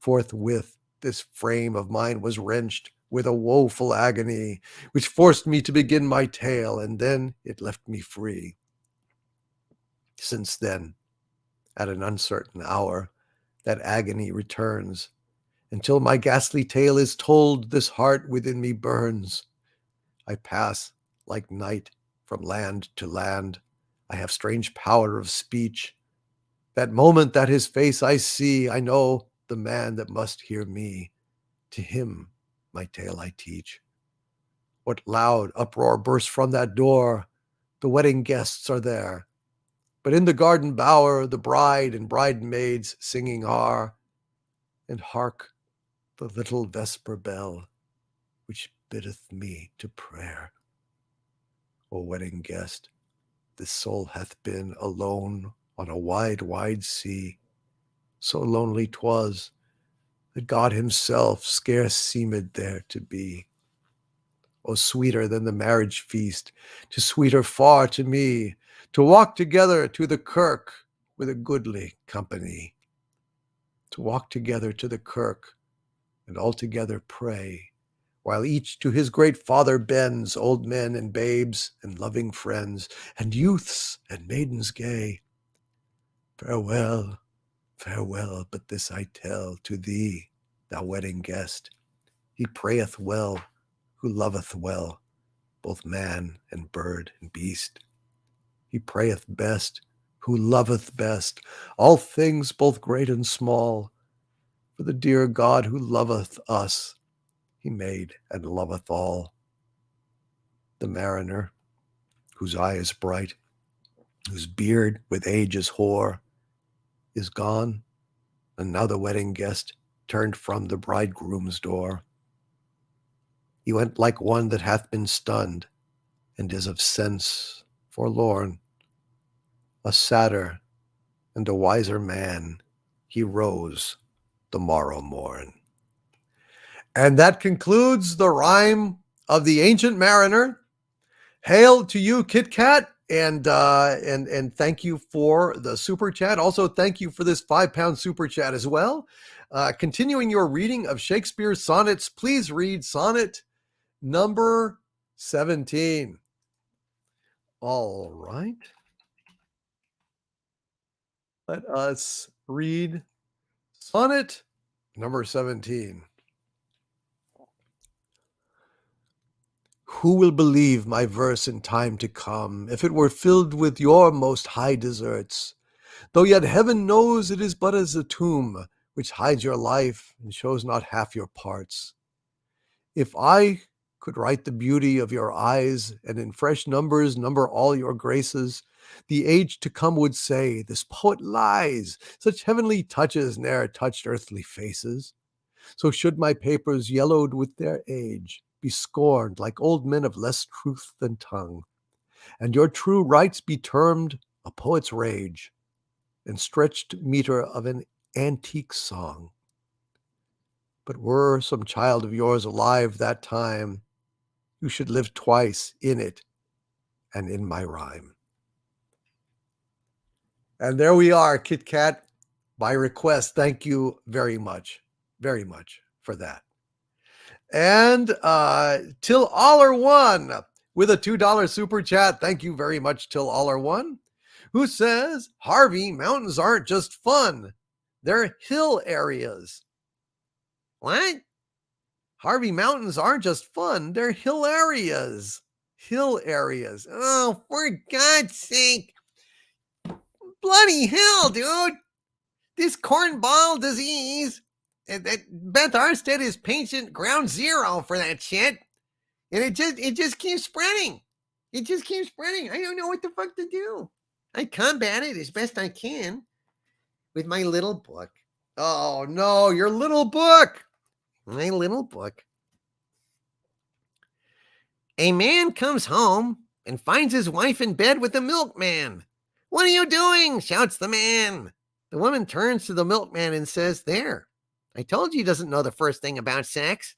Forthwith this frame of mine was wrenched with a woeful agony, which forced me to begin my tale, and then it left me free. Since then, at an uncertain hour, that agony returns. Until my ghastly tale is told, this heart within me burns. I pass like night from land to land. I have strange power of speech. That moment that his face I see, I know the man that must hear me. To him my tale I teach. What loud uproar bursts from that door! The wedding guests are there. But in the garden bower the bride and bridesmaids singing are. And hark, the little vesper bell, which biddeth me to prayer. O wedding guest, this soul hath been alone on a wide, wide sea. So lonely 'twas that God himself scarce seemed there to be. O sweeter than the marriage feast, 'tis sweeter far to me, to walk together to the kirk with a goodly company. To walk together to the kirk, and all together pray, while each to his great Father bends, old men and babes and loving friends, and youths and maidens gay. Farewell, farewell, but this I tell to thee, thou wedding guest. He prayeth well, who loveth well, both man and bird and beast. He prayeth best, who loveth best, all things both great and small. For the dear God who loveth us, he made and loveth all. The mariner, whose eye is bright, whose beard with age is hoar, is gone, and now the wedding guest turned from the bridegroom's door. He went like one that hath been stunned, and is of sense forlorn. A sadder and a wiser man, he rose the morrow morn. And that concludes the rhyme of the Ancient Mariner. Hail to you, Kit Kat, and thank you for the super chat. Also, thank you for this £5 super chat as well. Continuing your reading of Shakespeare's sonnets, please read sonnet number 17. All right. Let us read sonnet number 17. Who will believe my verse in time to come, if it were filled with your most high deserts? Though yet heaven knows it is but as a tomb, which hides your life and shows not half your parts. If I could write the beauty of your eyes, and in fresh numbers number all your graces, the age to come would say, this poet lies, such heavenly touches ne'er touched earthly faces. So should my papers, yellowed with their age, be scorned like old men of less truth than tongue, and your true rights be termed a poet's rage, and stretched meter of an antique song. But were some child of yours alive that time, you should live twice in it and in my rhyme. And there we are, Kit Kat, by request. Thank you very much for that. And Till Aller One with a $2 super chat. Thank you very much, Till Aller One, who says, Harvey, mountains aren't just fun. They're hill areas. What? Harvey, mountains aren't just fun. They're hill areas. Hill areas. Oh, for God's sake. Bloody hell, dude. This cornball disease. Beth Arstead is patient ground zero for that shit. And it just keeps spreading. It just keeps spreading. I don't know what the fuck to do. I combat it as best I can with my little book. Oh, no, your little book. My little book. A man comes home and finds his wife in bed with the milkman. What are you doing? Shouts the man. The woman turns to the milkman and says, there, I told you he doesn't know the first thing about sex.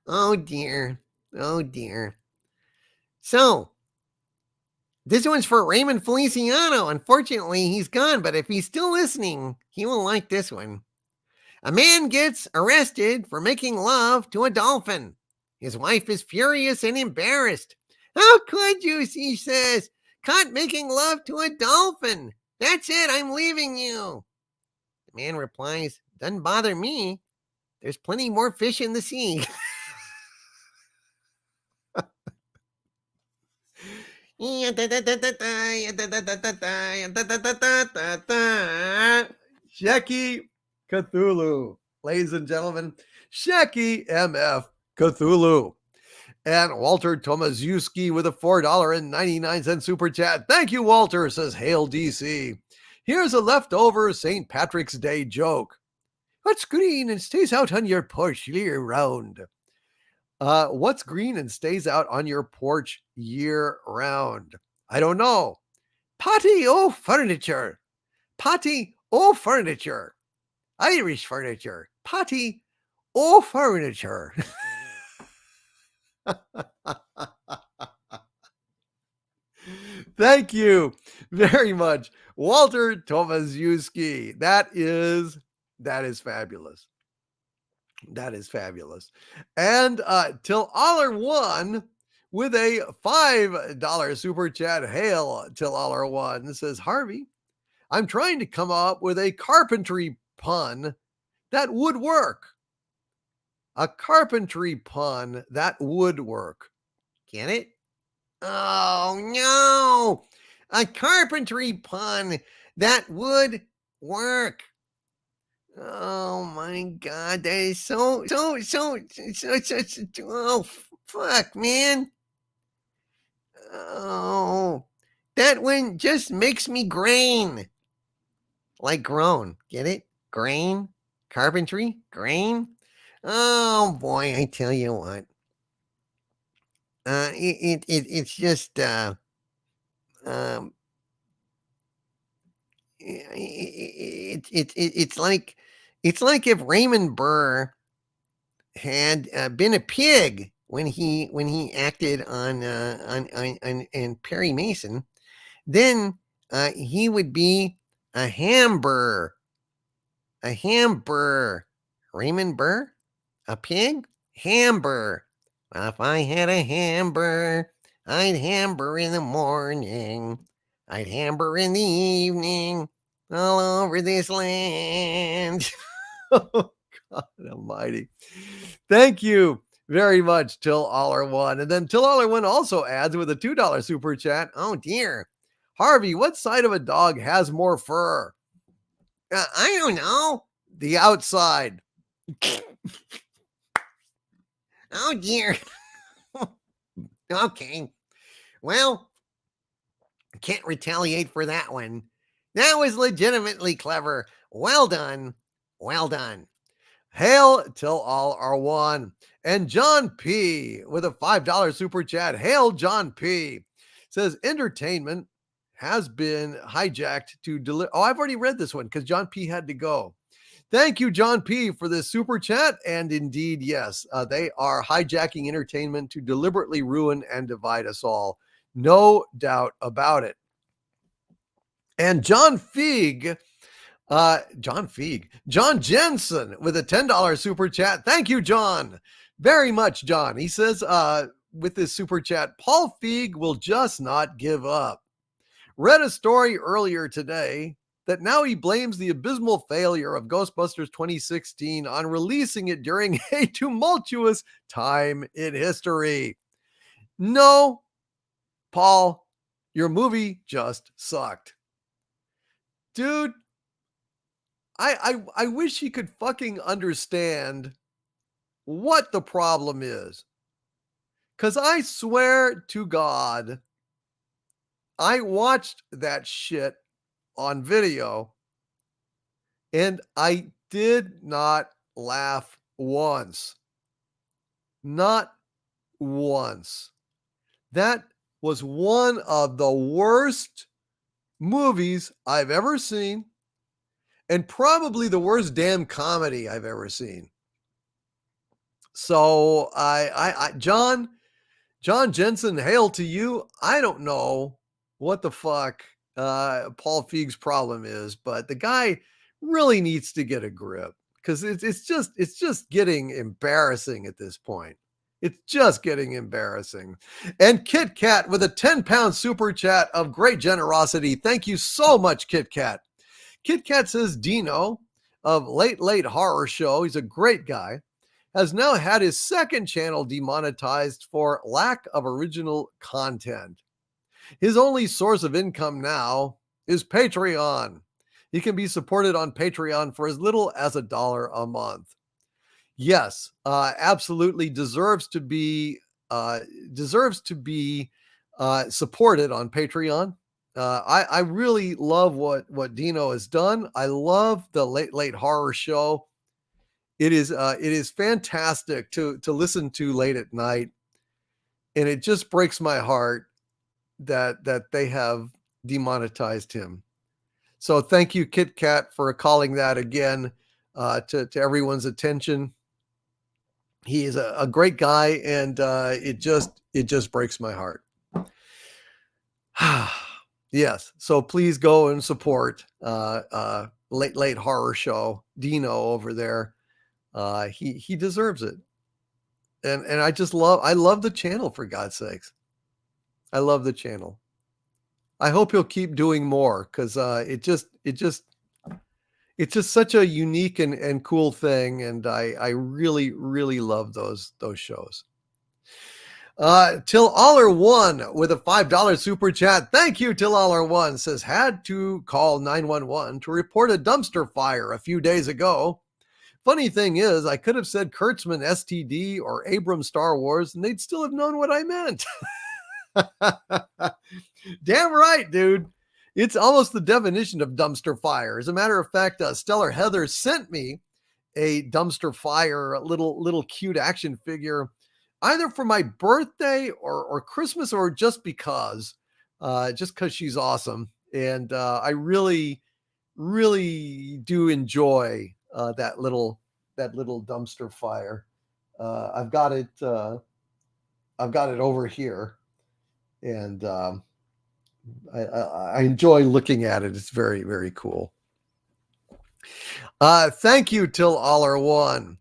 Oh dear. Oh dear. So, this one's for Raymond Feliciano. Unfortunately, he's gone, but if he's still listening, he will like this one. A man gets arrested for making love to a dolphin. His wife is furious and embarrassed. How could you, she says. Caught making love to a dolphin. That's it, I'm leaving you. The man replies, doesn't bother me. There's plenty more fish in the sea. Shecky Cthulhu, ladies and gentlemen, Shecky MF Cthulhu. And Walter Tomaszewski with a $4.99 super chat. Thank you, Walter, says Hail DC. Here's a leftover St. Patrick's Day joke. What's green and stays out on your porch year round? What's green and stays out on your porch year round? I don't know. Potty o' furniture. Potty o' furniture. Irish furniture. Potty o' furniture. Thank you very much, Walter Tomaszewski. That is fabulous. That is fabulous. And Till Aller One with a $5 super chat. Hail Till Aller One says, Harvey, I'm trying to come up with a carpentry pun that would work. A carpentry pun that would work. Get it? Oh, no. A carpentry pun that would work. Oh, my God. That is so, oh, fuck, man. Oh, that one just makes me grain. Like groan. Get it? Grain? Carpentry? Grain? Oh, boy, I tell you what. It's just it's like if Raymond Burr had been a pig when he acted on Perry Mason, then he would be a hamburger. Raymond Burr? A pig? Hamburger. Well, if I had a hamburger, I'd hamburger in the morning. I'd hamburger in the evening. All over this land. Oh, God almighty. Thank you very much, Till Aller One. And then Till Aller One also adds with a $2 super chat. Oh dear. Harvey, what side of a dog has more fur? I don't know. The outside. Oh dear. Okay. Well, can't retaliate for that one. That was legitimately clever. Well done. Well done. Hail till all are one. And John P. with a $5 super chat. Hail John P. says entertainment has been hijacked to deliver. Oh, I've already read this one because John P. had to go. Thank you, John P., for this super chat. And indeed, yes, they are hijacking entertainment to deliberately ruin and divide us all. No doubt about it. And John Jensen with a $10 super chat. Thank you, John. Very much, John. He says with this super chat, Paul Feig will just not give up. Read a story earlier today that now he blames the abysmal failure of Ghostbusters 2016 on releasing it during a tumultuous time in history. No, Paul, your movie just sucked. Dude, I wish he could fucking understand what the problem is. Because I swear to God, I watched that shit on video and I did not laugh once. Not once. That was one of the worst movies I've ever seen. And probably the worst damn comedy I've ever seen. So John Jensen, hail to you. I don't know what the fuck Paul Feig's problem is, but the guy really needs to get a grip because it's just getting embarrassing at this point. It's just getting embarrassing. And Kit Kat with a 10-pound super chat of great generosity. Thank you so much, Kit Kat. Kit Kat says Dino of Late Horror Show, he's a great guy, has now had his second channel demonetized for lack of original content. His only source of income now is Patreon. He can be supported on Patreon for as little as $1 a month. Yes, absolutely deserves to be supported on Patreon. I really love what Dino has done. I love the Late Horror Show. It is fantastic to listen to late at night, and it just breaks my heart that they have demonetized him. So thank you, Kit Kat, for calling that again to everyone's attention. He is a great guy, and it just breaks my heart. Yes, so please go and support Late Horror Show, Dino over there. He deserves it, and I love the channel, for God's sakes. I love the channel. I hope he'll keep doing more because it's just such a unique and cool thing, and I really love those shows. Till Aller One with a $5 super chat. Thank you, Till Aller One. Says had to call 911 to report a dumpster fire a few days ago. Funny thing is, I could have said Kurtzman STD or Abrams Star Wars, and they'd still have known what I meant. Damn right, dude. It's almost the definition of dumpster fire. As a matter of fact, Stellar Heather sent me a dumpster fire, a little cute action figure, either for my birthday or Christmas, or just because she's awesome. And I really do enjoy that little dumpster fire. I've got it over here, and I enjoy looking at it. It's very, very cool. Thank you, Till All Are One.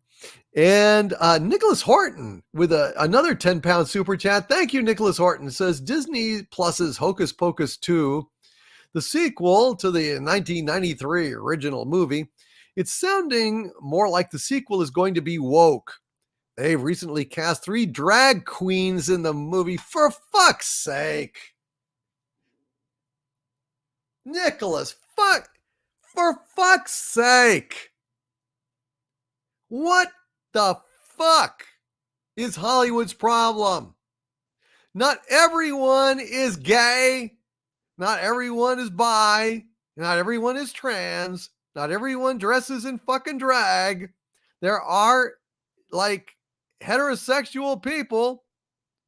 And Nicholas Horton with another 10-pound super chat. Thank you, Nicholas Horton. Says Disney Plus's Hocus Pocus 2, the sequel to the 1993 original movie. It's sounding more like the sequel is going to be woke. They've recently cast 3 drag queens in the movie. For fuck's sake. Nicholas, for fuck's sake. What the fuck is Hollywood's problem? Not everyone is gay. Not everyone is bi. Not everyone is trans. Not everyone dresses in fucking drag. There are like heterosexual people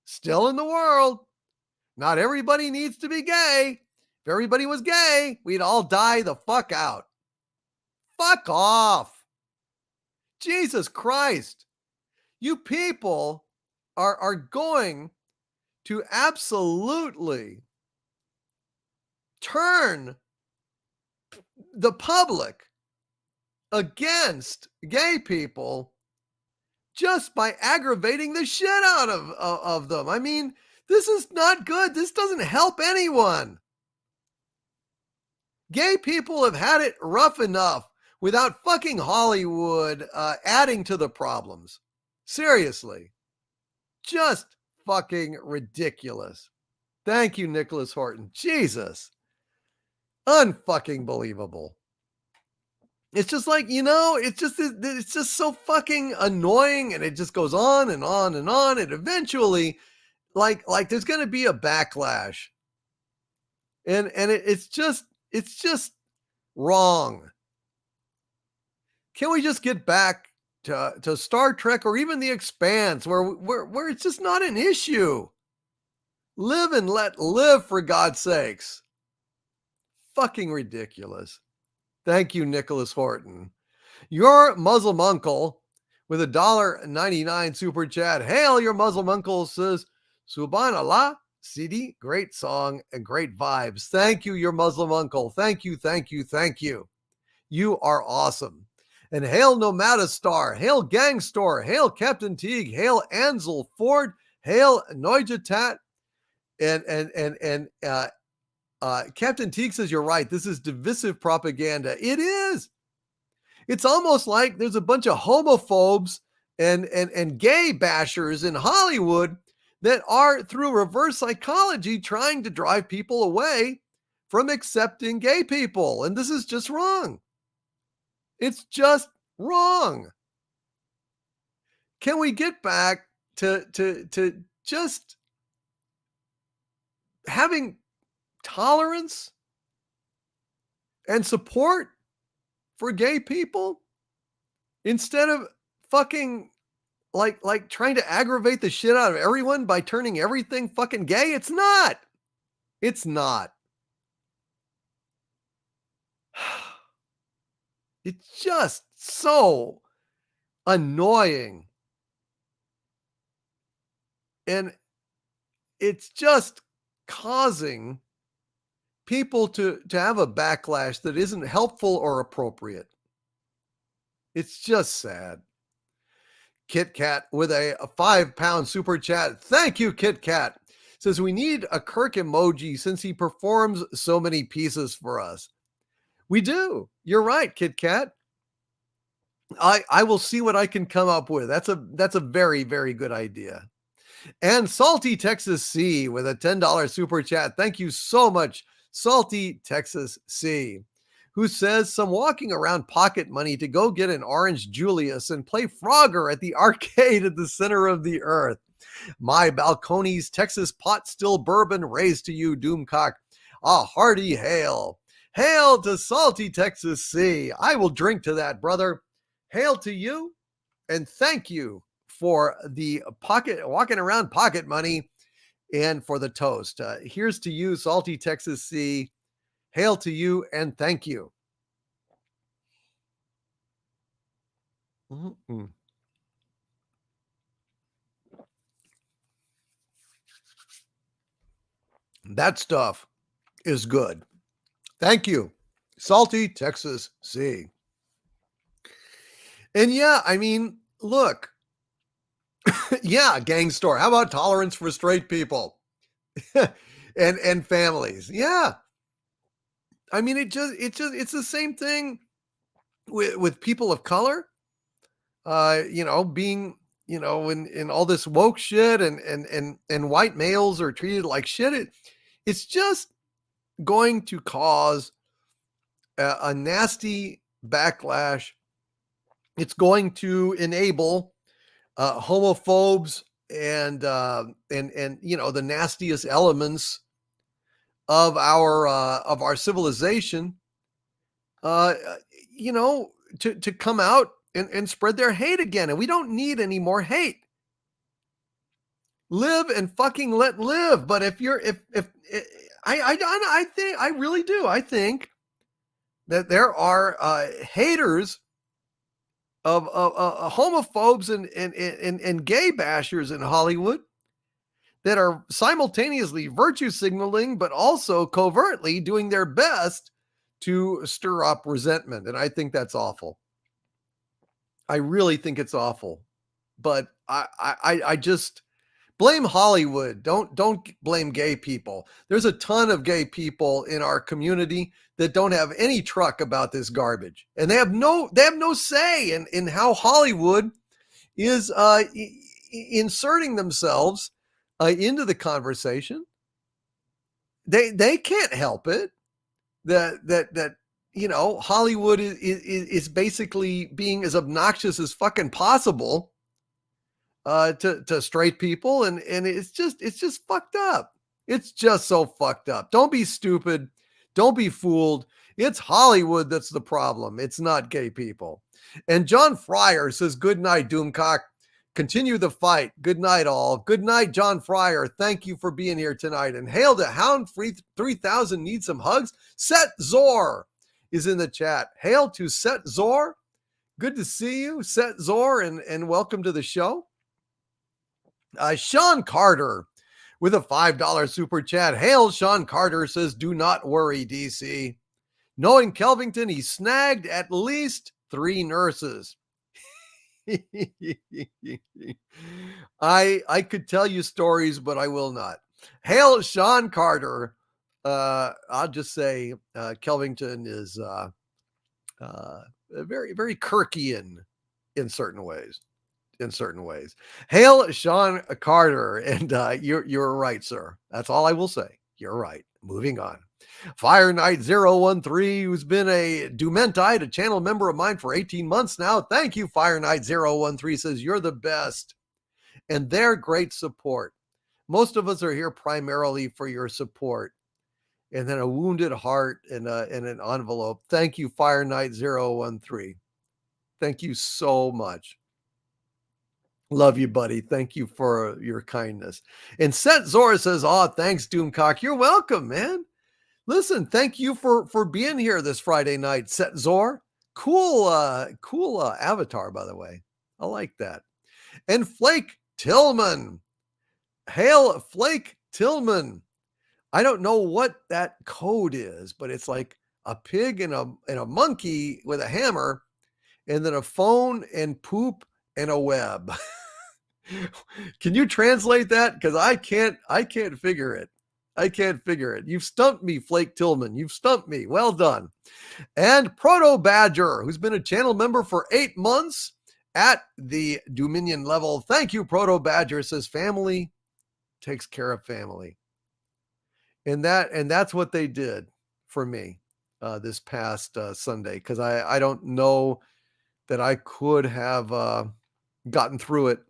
still in the world. Not everybody needs to be gay. If everybody was gay, we'd all die the fuck out. Fuck off. Jesus Christ. You people are going to absolutely turn the public against gay people just by aggravating the shit out of them. I mean, this is not good. This doesn't help anyone. Gay people have had it rough enough without fucking Hollywood adding to the problems. Seriously. Just fucking ridiculous. Thank you, Nicholas Horton. Jesus. Unfucking believable. It's just like, it's just so fucking annoying, and it just goes on and on and on. And eventually, like there's going to be a backlash. And it's just wrong. Can we just get back to Star Trek or even The Expanse where it's just not an issue? Live and let live, for God's sakes. Fucking ridiculous. Thank you, Nicholas Horton. Your Muslim uncle with $1.99 super chat. Hail, your Muslim uncle, says, Subhanallah, Sidi, great song and great vibes. Thank you, your Muslim uncle. Thank you, thank you, thank you. You are awesome. And hail Nomada Star, hail Gangstor, hail Captain Teague, hail Ansel Ford, hail Noijatat. And Captain Teague says, you're right. This is divisive propaganda. It is. It's almost like there's a bunch of homophobes and gay bashers in Hollywood that are, through reverse psychology, trying to drive people away from accepting gay people. And this is just wrong. It's just wrong. Can we get back to just having tolerance and support for gay people instead of fucking like trying to aggravate the shit out of everyone by turning everything fucking gay? It's not. It's just so annoying. And it's just causing people to have a backlash that isn't helpful or appropriate. It's just sad. Kit Kat with a 5-pound super chat. Thank you, Kit Kat. Says we need a Kirk emoji since he performs so many pieces for us. We do. You're right, Kit Kat. I will see what I can come up with. That's a very, very good idea. And Salty Texas C with a $10 super chat. Thank you so much, Salty Texas C, who says some walking around pocket money to go get an orange Julius and play Frogger at the arcade at the center of the earth. My balcony's Texas pot still bourbon raised to you, Doomcock. A hearty hail. Hail to Salty Texas C. I will drink to that, brother. Hail to you, and thank you for the walking around pocket money and for the toast. Here's to you, Salty Texas C. Hail to you, and thank you. Mm-hmm. That stuff is good. Thank you, Salty Texas C. And yeah, I mean, look, yeah, gang store. How about tolerance for straight people and families? Yeah. I mean, it's the same thing with people of color. Being, in all this woke shit and white males are treated like shit. It's just going to cause a nasty backlash. It's going to enable homophobes and the nastiest elements of our civilization, uh, you know, to come out and spread their hate again. And we don't need any more hate. Live and fucking let live. But if I think I really do. I think that there are haters of homophobes and gay bashers in Hollywood that are simultaneously virtue signaling, but also covertly doing their best to stir up resentment. And I think that's awful. I really think it's awful. But I just blame Hollywood. Don't blame gay people. There's a ton of gay people in our community that don't have any truck about this garbage, and they have no say in how Hollywood is inserting themselves into the conversation. They can't help it that Hollywood is basically being as obnoxious as fucking possible to straight people, and it's just fucked up. It's just so fucked up. Don't be stupid. Don't be fooled. It's Hollywood that's the problem. It's not gay people. And John Fryer says, "Good night, Doomcock. Continue the fight. Good night, all." Good night, John Fryer. Thank you for being here tonight. And hail to Hound Free 3000. Need some hugs. Set Zor is in the chat. Hail to Set Zor. Good to see you, Set Zor, and welcome to the show. Sean Carter with a $5 super chat. Hail, Sean Carter says, "Do not worry, DC. Knowing Kelvington, he snagged at least 3 nurses." I could tell you stories, but I will not. Hail, Sean Carter. I'll just say Kelvington is very, very Kirkian in certain ways. Hail, Sean Carter. And you're right, sir. That's all I will say. You're right. Moving on. Fire Knight 013, who's been a Dumentite, a channel member of mine for 18 months now. Thank you, Fire Knight 013, says, "You're the best." And they're great support. Most of us are here primarily for your support. And then a wounded heart and an envelope. Thank you, Fire Knight 013. Thank you so much. Love you, buddy. Thank you for your kindness. And Set Zora says, "Oh, thanks, Doomcock." You're welcome, man. Listen, thank you for being here this Friday night, Set Zor. Cool avatar, by the way. I like that. And Flake Tillman. Hail, Flake Tillman. I don't know what that code is, but it's like a pig and a monkey with a hammer, and then a phone and poop and a web. Can you translate that? Because I can't figure it. You've stumped me, Flake Tillman. You've stumped me. Well done. And Proto Badger, who's been a channel member for 8 months at the Dominion level. Thank you, Proto Badger. Says family takes care of family. And that's what they did for me this past Sunday, because I don't know that I could have gotten through it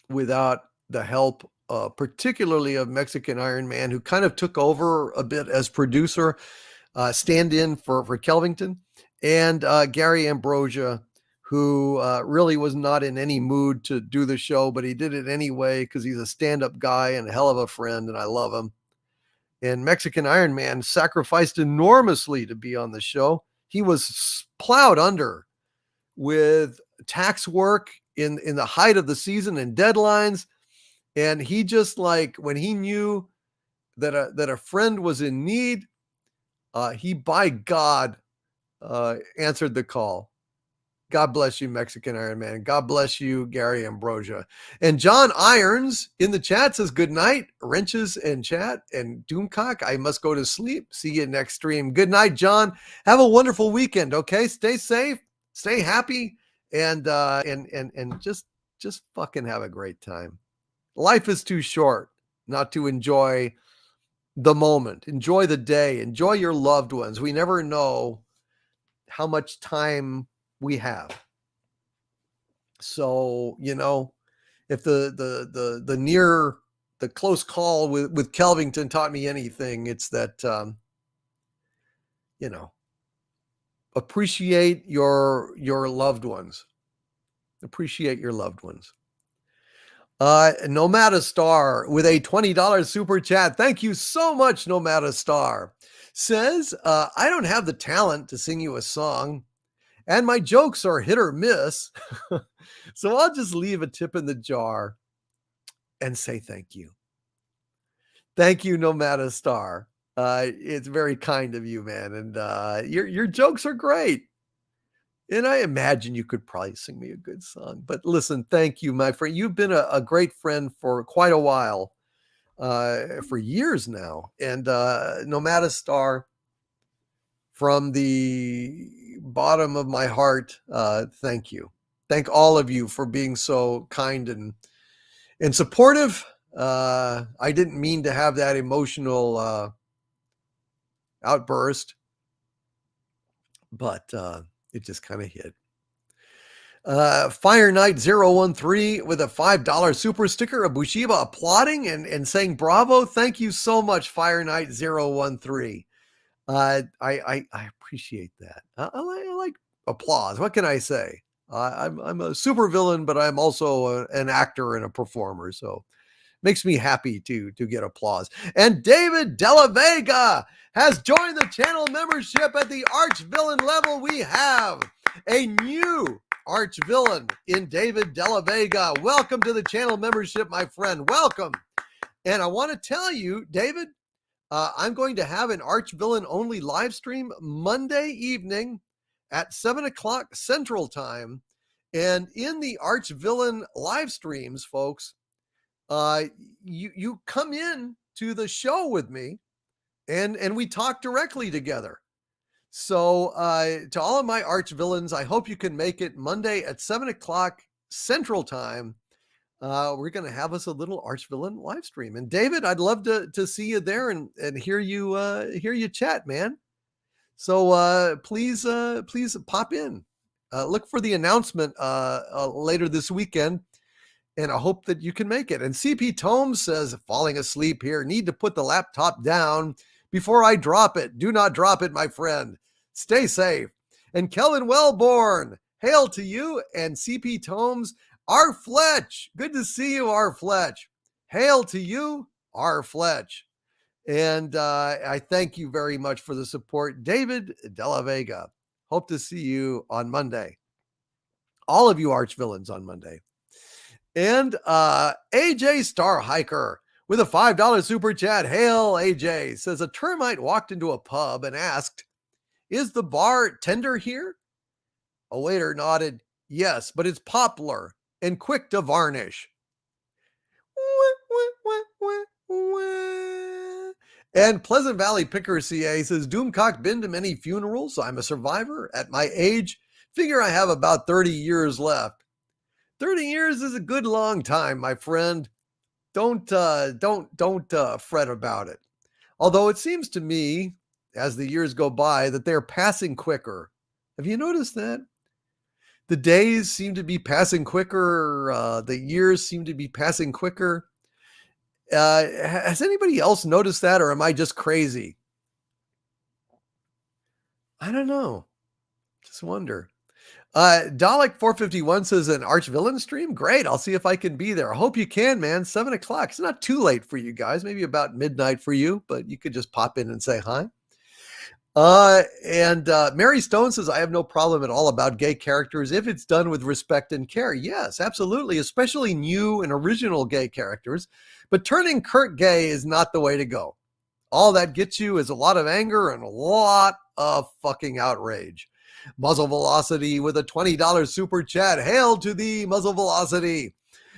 without the help, particularly of Mexican Iron Man, who kind of took over a bit as producer, stand in for Kelvington, and Gary Ambrosia, who really was not in any mood to do the show, but he did it anyway because he's a stand-up guy and a hell of a friend, and I love him. And Mexican Iron Man sacrificed enormously to be on the show. He was plowed under with tax work in the height of the season and deadlines. And he just, like, when he knew that a friend was in need, he, by God, answered the call. God bless you, Mexican Iron Man. God bless you, Gary Ambrosia. And John Irons in the chat says, good night, wrenches in chat. And Doomcock, I must go to sleep. See you next stream. Good night, John. Have a wonderful weekend, okay? Stay safe, stay happy, and just fucking have a great time. Life is too short not to enjoy the moment. Enjoy the day. Enjoy your loved ones. We never know how much time we have. So, you know, if the close call with Kelvington taught me anything, it's that, you know, appreciate your loved ones. Appreciate your loved ones. Nomada Star with a $20 super chat. Thank you so much, Nomada Star. Says, I don't have the talent to sing you a song, and my jokes are hit or miss. So I'll just leave a tip in the jar and say thank you. Thank you, Nomada Star. It's very kind of you, man. And your jokes are great. And I imagine you could probably sing me a good song. But listen, thank you, my friend. You've been a great friend for quite a while, for years now. And Nomada Star, from the bottom of my heart, thank you. Thank all of you for being so kind and supportive. I didn't mean to have that emotional outburst, but it just kind of hit. Fire Knight 013 with a $5 super sticker, a Bushiba applauding and saying bravo. Thank you so much, Fire Knight 013. I appreciate that. I like applause. What can I say? I'm a super villain, but I'm also an actor and a performer. So makes me happy to get applause. And David Della Vega has joined the channel membership at the arch villain level. We have a new arch villain in David Della Vega. Welcome to the channel membership, my friend. Welcome. And I want to tell you, David, I'm going to have an arch villain only live stream Monday evening at 7 o'clock Central Time. And in the arch villain live streams, folks, you come in to the show with me and we talk directly together. So to all of my arch villains, I hope you can make it Monday at 7 o'clock Central Time. We're going to have us a little arch villain live stream. And David, I'd love to see you there and hear you chat, man. So please pop in. Look for the announcement later this weekend. And I hope that you can make it. And CP Tome says, falling asleep here, need to put the laptop down before I drop it. Do not drop it, my friend. Stay safe. And Kellen Wellborn, hail to you. And CP Tomes, R. Fletch. Good to see you, R. Fletch. Hail to you, R. Fletch. And I thank you very much for the support. David Della Vega. Hope to see you on Monday. All of you arch villains on Monday. And AJ Star Hiker with a $5 super chat. Hail, AJ. Says, a termite walked into a pub and asked, is the bar tender here? A waiter nodded, yes, but it's poplar and quick to varnish. And Pleasant Valley Picker CA says, Doomcock been to many funerals. I'm a survivor at my age. Figure I have about 30 years left. 30 years is a good long time, my friend. Don't fret about it. Although it seems to me, as the years go by, that they're passing quicker. Have you noticed that? The days seem to be passing quicker. The years seem to be passing quicker. Has anybody else noticed that, or am I just crazy? I don't know. Just wonder. Dalek 451 says an arch villain stream. Great. I'll see if I can be there. I hope you can, man. 7 o'clock. It's not too late for you guys. Maybe about midnight for you, but you could just pop in and say hi. And Mary Stone says, I have no problem at all about gay characters if it's done with respect and care. Yes, absolutely. Especially new and original gay characters. But turning Kurt gay is not the way to go. All that gets you is a lot of anger and a lot of fucking outrage. Muzzle Velocity with a $20 super chat. Hail to the Muzzle Velocity,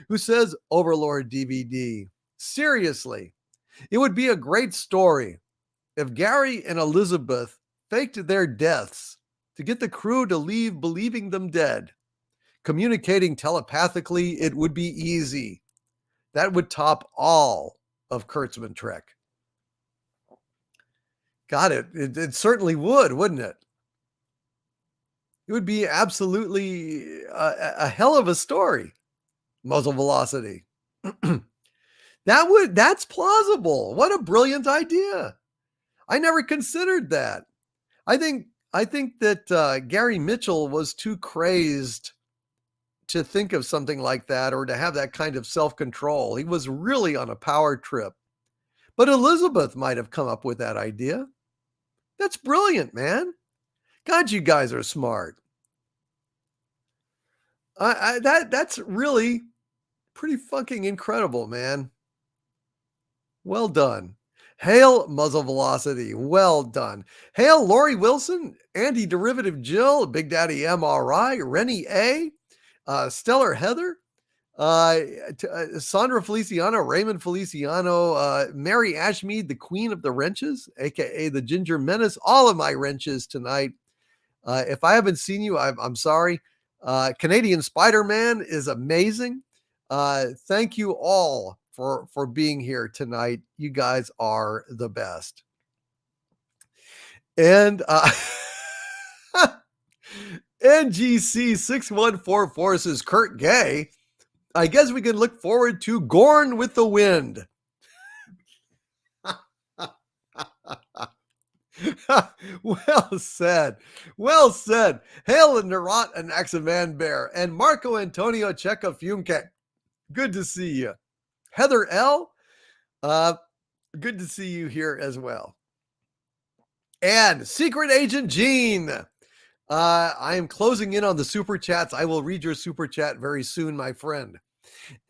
who says, Overlord DVD. Seriously, it would be a great story if Gary and Elizabeth faked their deaths to get the crew to leave believing them dead. Communicating telepathically, it would be easy. That would top all of Kurtzman Trek. Got it. It certainly would, wouldn't it? It would be absolutely a hell of a story. Muzzle Velocity. That's plausible. What a brilliant idea. I never considered that. I think that Gary Mitchell was too crazed to think of something like that or to have that kind of self-control. He was really on a power trip. But Elizabeth might have come up with that idea. That's brilliant, man. God, you guys are smart. That's really pretty fucking incredible, man. Well done. Hail Muzzle Velocity. Well done. Hail Lori Wilson, Andy Derivative Jill, Big Daddy MRI, Rennie A, Stellar Heather, Sandra Feliciano, Raymond Feliciano, Mary Ashmead, the Queen of the Wrenches, aka the Ginger Menace. All of my wrenches tonight. If I haven't seen you, I'm sorry. Canadian Spider-Man is amazing. Thank you all for being here tonight. You guys are the best. And NGC 6144 says, Kurt Gay, I guess we can look forward to Gorn with the Wind. Well said. Well said. Hail the Narat and Axaman Bear and Marco Antonio Checa Funke. Good to see you. Heather L. Good to see you here as well. And Secret Agent Gene. I am closing in on the super chats. I will read your super chat very soon, my friend.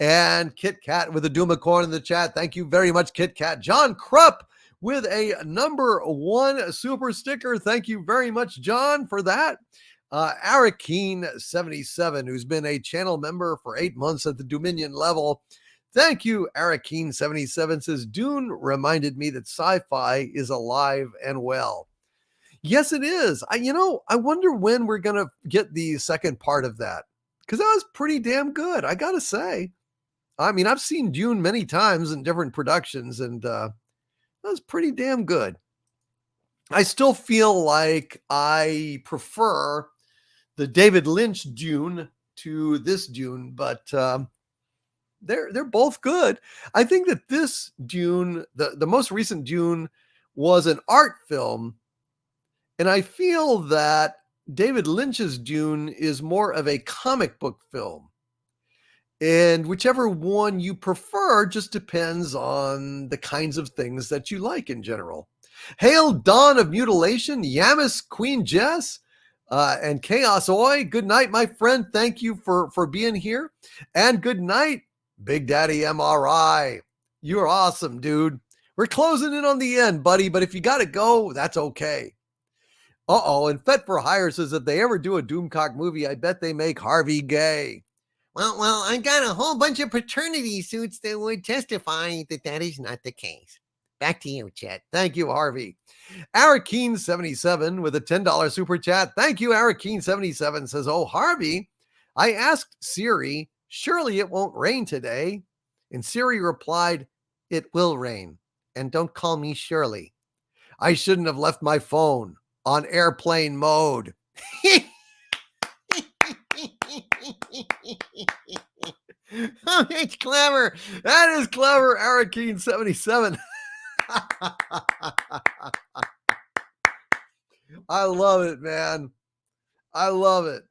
And Kit Kat with a Doomacorn in the chat. Thank you very much, Kit Kat. John Krupp with a #1 super sticker. Thank you very much, John, for that. Arakeen77, who's been a channel member for 8 months at the Dominion level. Thank you, Arakeen77 says, Dune reminded me that sci-fi is alive and well. Yes, it is. I wonder when we're going to get the second part of that, because that was pretty damn good, I got to say. I mean, I've seen Dune many times in different productions, and that was pretty damn good. I still feel like I prefer the David Lynch Dune to this Dune, but they're both good. I think that this Dune, the most recent Dune, was an art film, and I feel that David Lynch's Dune is more of a comic book film. And whichever one you prefer just depends on the kinds of things that you like in general. Hail Dawn of Mutilation, Yamis Queen Jess, and Chaos Oi. Good night, my friend. Thank you for being here. And good night, Big Daddy MRI. You're awesome, dude. We're closing in on the end, buddy, but if you got to go, that's okay. And Fet for Hire says, if they ever do a Doomcock movie, I bet they make Harvey gay. Well, I got a whole bunch of paternity suits that would testify that is not the case. Back to you, Chet. Thank you, Harvey. Arakeen77 with a $10 super chat. Thank you, Arakeen77 says, oh, Harvey, I asked Siri, surely it won't rain today. And Siri replied, it will rain. And don't call me Shirley. I shouldn't have left my phone on airplane mode. Oh, it's clever. That is clever, Arakeen77. I love it, man. I love it.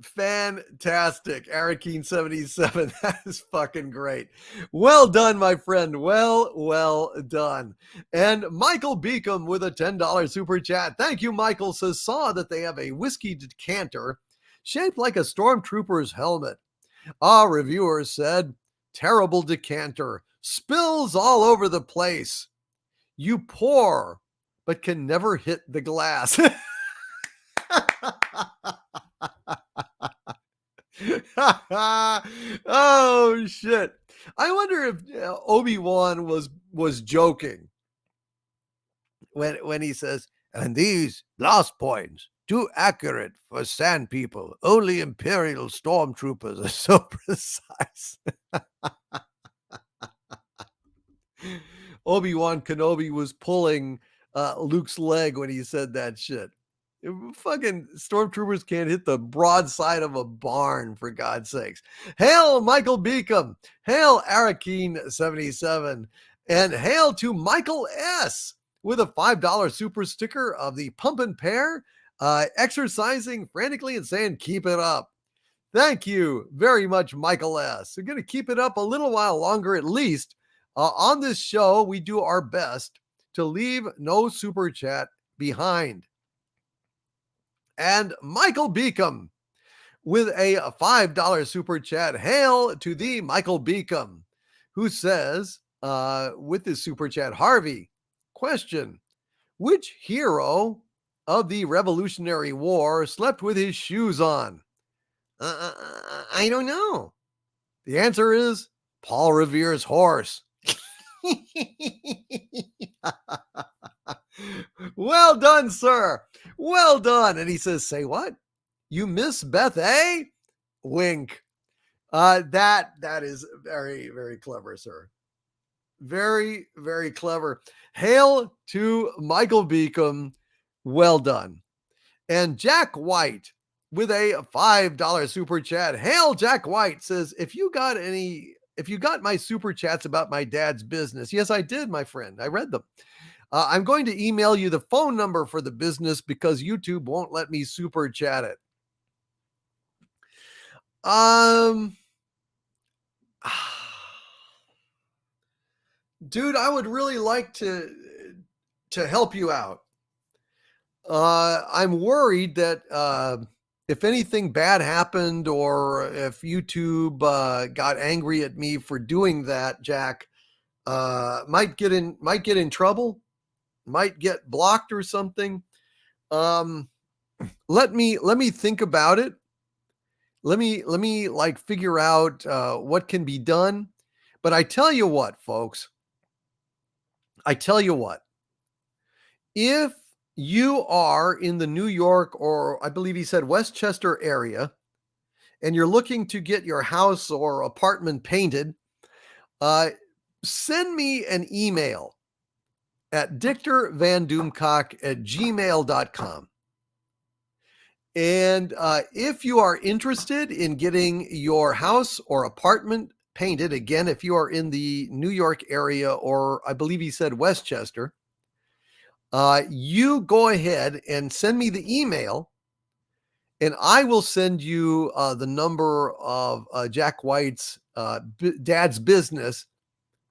Fantastic. Arakeen77. That is fucking great. Well done, my friend. Well done. And Michael Beacom with a $10 super chat. Thank you, Michael. Says, saw that they have a whiskey decanter shaped like a stormtrooper's helmet. Our reviewer said, terrible decanter. Spills all over the place. You pour, but can never hit the glass. Oh shit! I wonder if Obi-Wan was joking when he says, "And these blast points too accurate for sand people. Only Imperial stormtroopers are so precise." Obi-Wan Kenobi was pulling Luke's leg when he said that shit. Fucking stormtroopers can't hit the broadside of a barn, for God's sakes. Hail Michael Beacom. Hail Arakeen77. And hail to Michael S. with a $5 super sticker of the Pump and Pear, exercising frantically and saying, "Keep it up." Thank you very much, Michael S. We're going to keep it up a little while longer at least. On this show, we do our best to leave no super chat behind. And Michael Beacom with a $5 super chat. Hail to the Michael Beacom, who says, with his super chat, Harvey, question, which hero of the Revolutionary War slept with his shoes on? I don't know. The answer is Paul Revere's horse. Well done, sir. Well done. And he says, say what? You miss Beth A? Wink. That is very, very clever, sir. Very, very clever. Hail to Michael Beacom. Well done. And Jack White with a $5 super chat. Hail Jack White says, if you got my super chats about my dad's business. Yes, I did, my friend. I read them. I'm going to email you the phone number for the business because YouTube won't let me super chat it. Dude, I would really like to help you out. I'm worried that if anything bad happened or if YouTube got angry at me for doing that, Jack, might get in trouble, might get blocked or something. Let me think about it. Let me like figure out what can be done. But I tell you what, folks, if you are in the New York, or I believe he said Westchester area, and you're looking to get your house or apartment painted, send me an email at dictorvandoomcock@gmail.com. And if you are interested in getting your house or apartment painted, again, if you are in the New York area, or I believe he said Westchester, you go ahead and send me the email, and I will send you the number of Jack White's dad's business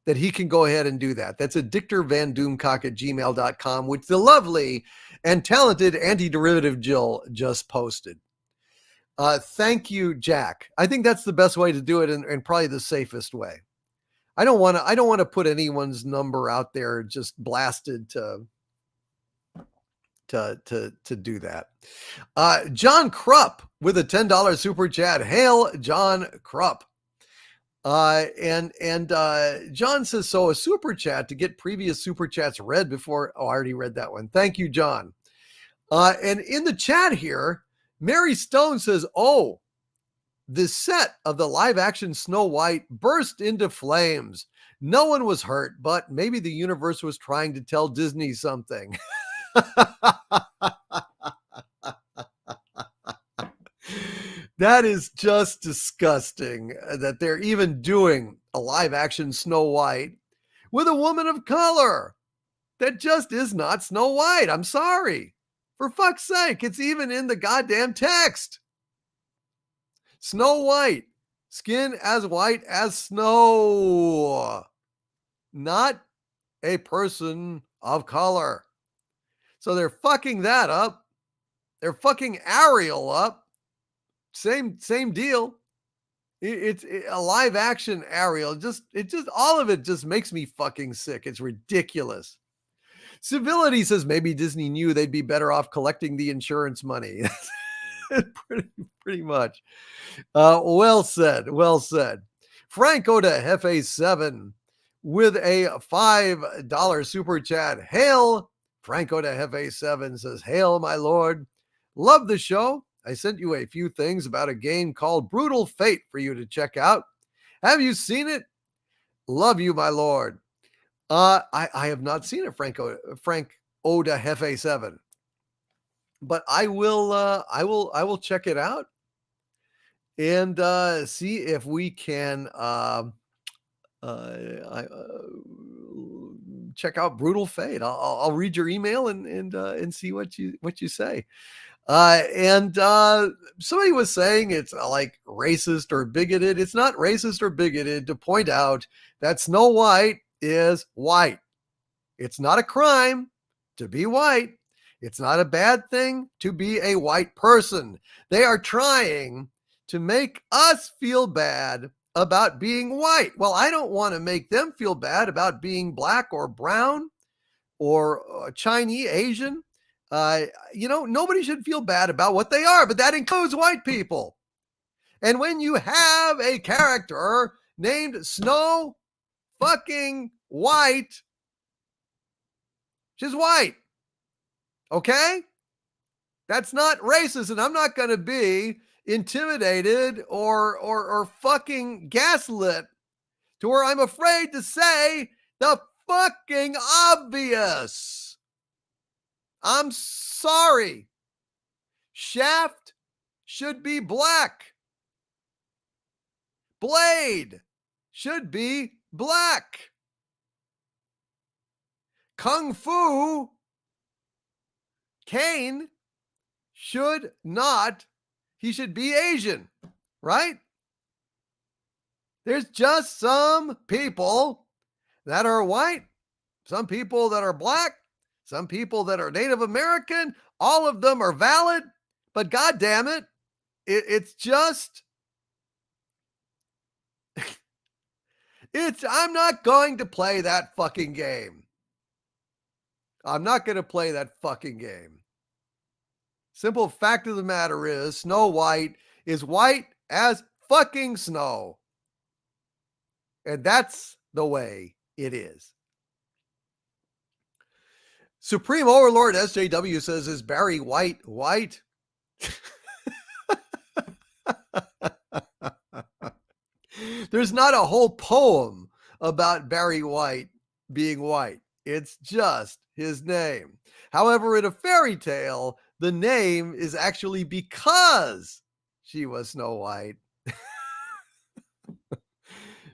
that he can go ahead and do that. That's at dictorvandoomcock@gmail.com, which the lovely and talented antiderivative Jill just posted. Thank you, Jack. I think that's the best way to do it, and probably the safest way. I don't want to put anyone's number out there just blasted to do that. John Krupp with a $10 super chat. Hail John Krupp. And John says, so a super chat to get previous super chats read before. Oh, I already read that one. Thank you, John. And in the chat here, Mary Stone says, oh, the set of the live action Snow White burst into flames. No one was hurt, but maybe the universe was trying to tell Disney something. That is just disgusting that they're even doing a live action Snow White with a woman of color. That just is not Snow White. I'm sorry. For fuck's sake, it's even in the goddamn text. Snow White, skin as white as snow, not a person of color. So they're fucking that up. They're fucking Ariel up. Same deal. It's a live action Ariel. It just all of it just makes me fucking sick. It's ridiculous. Civility says maybe Disney knew they'd be better off collecting the insurance money. pretty much. Well said. Well said. Franco de Jefe 7 with a $5 super chat. Hail. Franco de Jefe 7 says, hail, my lord. Love the show. I sent you a few things about a game called Brutal Fate for you to check out. Have you seen it? Love you, my lord. I have not seen it, Frank Oda Jefe 7. But I will check it out and see if we can check out Brutal Fate. I'll read your email and see what you say. And somebody was saying it's like racist or bigoted. It's not racist or bigoted to point out that Snow White is white. It's not a crime to be white. It's not a bad thing to be a white person. They are trying to make us feel bad about being white. Well, I don't want to make them feel bad about being black or brown or Chinese, Asian. Nobody should feel bad about what they are, but that includes white people. And when you have a character named Snow fucking White, she's white. Okay? That's not racist, and I'm not going to be intimidated or fucking gaslit to where I'm afraid to say the fucking obvious. I'm sorry. Shaft should be black. Blade should be black. Kung Fu Kane should not, he should be Asian, right? There's just some people that are white, some people that are black, some people that are Native American. All of them are valid, but God damn it, it's just, I'm not going to play that fucking game. I'm not going to play that fucking game. Simple fact of the matter is Snow White is white as fucking snow. And that's the way it is. Supreme Overlord SJW says, is Barry White white? There's not a whole poem about Barry White being white. It's just his name. However, in a fairy tale, the name is actually because she was Snow White.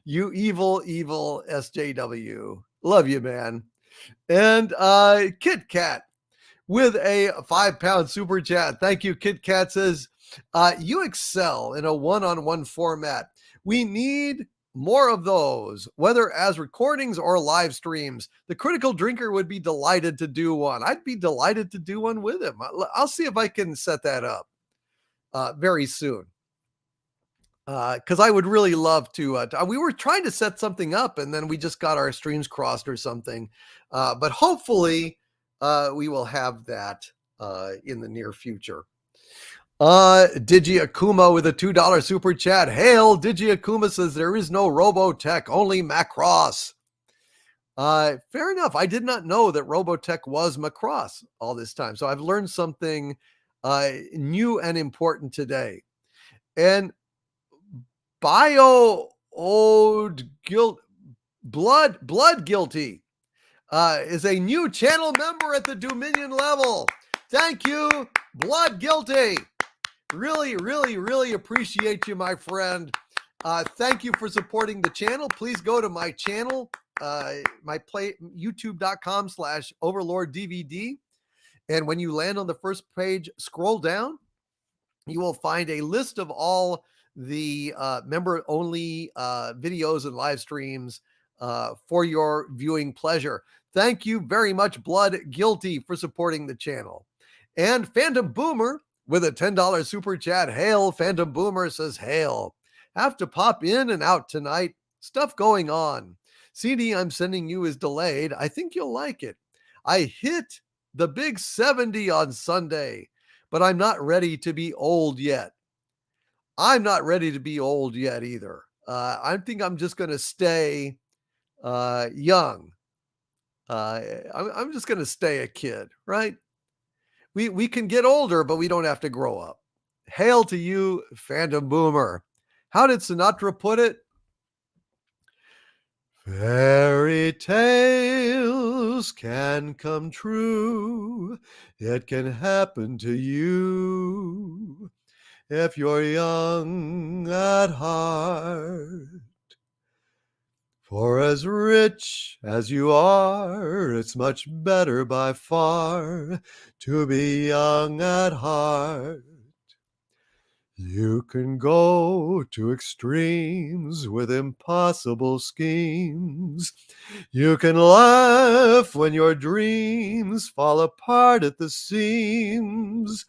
You evil, evil SJW. Love you, man. And Kit Kat with a £5 super chat. Thank you. Kit Kat says, you excel in a one-on-one format. We need more of those, whether as recordings or live streams. The Critical Drinker would be delighted to do one. I'd be delighted to do one with him. I'll see if I can set that up very soon. Because I would really love to. We were trying to set something up and then we just got our streams crossed or something. But hopefully we will have that in the near future. Digi Akuma with a $2 super chat. Hail, Digi Akuma says there is no Robotech, only Macross. Fair enough. I did not know that Robotech was Macross all this time. So I've learned something new and important today. And Blood Guilty is a new channel member at the Dominion level. Thank you, Blood Guilty. Really, really, really appreciate you, my friend. Thank you for supporting the channel. Please go to my channel, youtube.com/overlorddvd. And when you land on the first page, scroll down, you will find a list of all the member-only videos and live streams for your viewing pleasure. Thank you very much, Blood Guilty, for supporting the channel. And Phantom Boomer with a $10 super chat. Hail, Phantom Boomer says, hail. Have to pop in and out tonight. Stuff going on. CD I'm sending you is delayed. I think you'll like it. I hit the big 70 on Sunday. but I'm not ready to be old yet. I'm not ready to be old yet either. I think I'm just going to stay young. I'm just going to stay a kid, right? We can get older, but we don't have to grow up. Hail to you, Phantom Boomer. How did Sinatra put it? Fairy tales can come true. It can happen to you if you're young at heart. For as rich as you are, it's much better by far to be young at heart. You can go to extremes with impossible schemes. You can laugh when your dreams fall apart at the seams.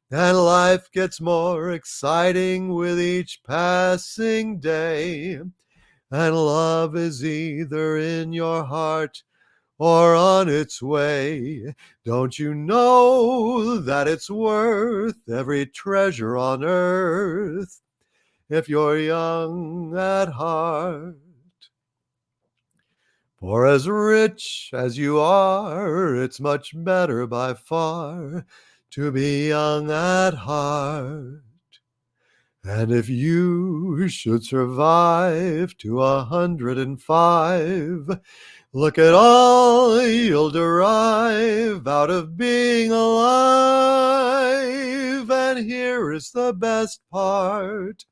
And life gets more exciting with each passing day. And love is either in your heart or on its way. Don't you know that it's worth every treasure on earth if you're young at heart? For as rich as you are, it's much better by far to be young at heart. And if you should survive to 105, look at all you'll derive out of being alive. And here is the best part.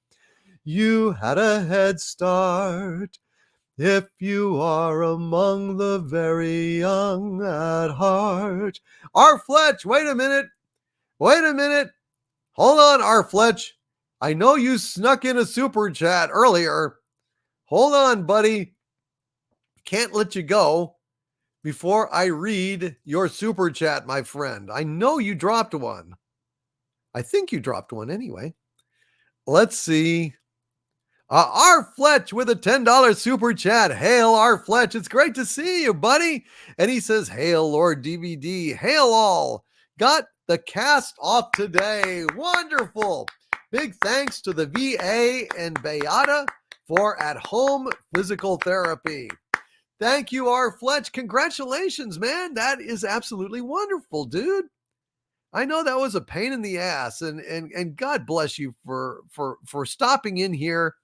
You had a head start if you are among the very young at heart. R. Fletch, wait a minute. Hold on, R. Fletch. I know you snuck in a super chat earlier. Hold on, buddy. Can't let you go before I read your super chat, my friend. I know you dropped one. I think you dropped one anyway. Let's see. R. Fletch with a $10 super chat. Hail, R. Fletch. It's great to see you, buddy. And he says, hail, Lord DVD. Hail all. Got the cast off today. Wonderful. Big thanks to the VA and Beata for at-home physical therapy. Thank you, R. Fletch. Congratulations, man. That is absolutely wonderful, dude. I know that was a pain in the ass, and God bless you for stopping in here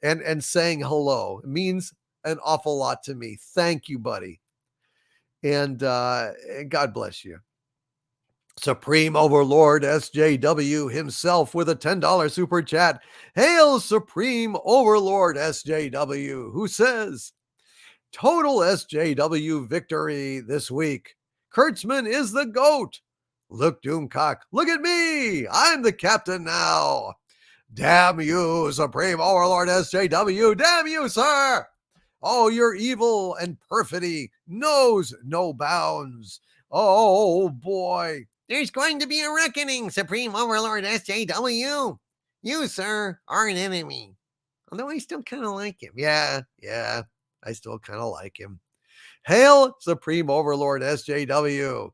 and saying hello. It means an awful lot to me. Thank you, buddy. And God bless you. Supreme Overlord SJW himself with a $10 super chat. Hail Supreme Overlord SJW, who says, total SJW victory this week. Kurtzman is the GOAT. Look, Doomcock, look at me. I'm the captain now. Damn you, Supreme Overlord SJW. Damn you, sir. Oh, your evil and perfidy knows no bounds. Oh, boy. There's going to be a reckoning, Supreme Overlord SJW. You, sir, are an enemy. Although I still kind of like him. Yeah, I still kind of like him. Hail, Supreme Overlord SJW.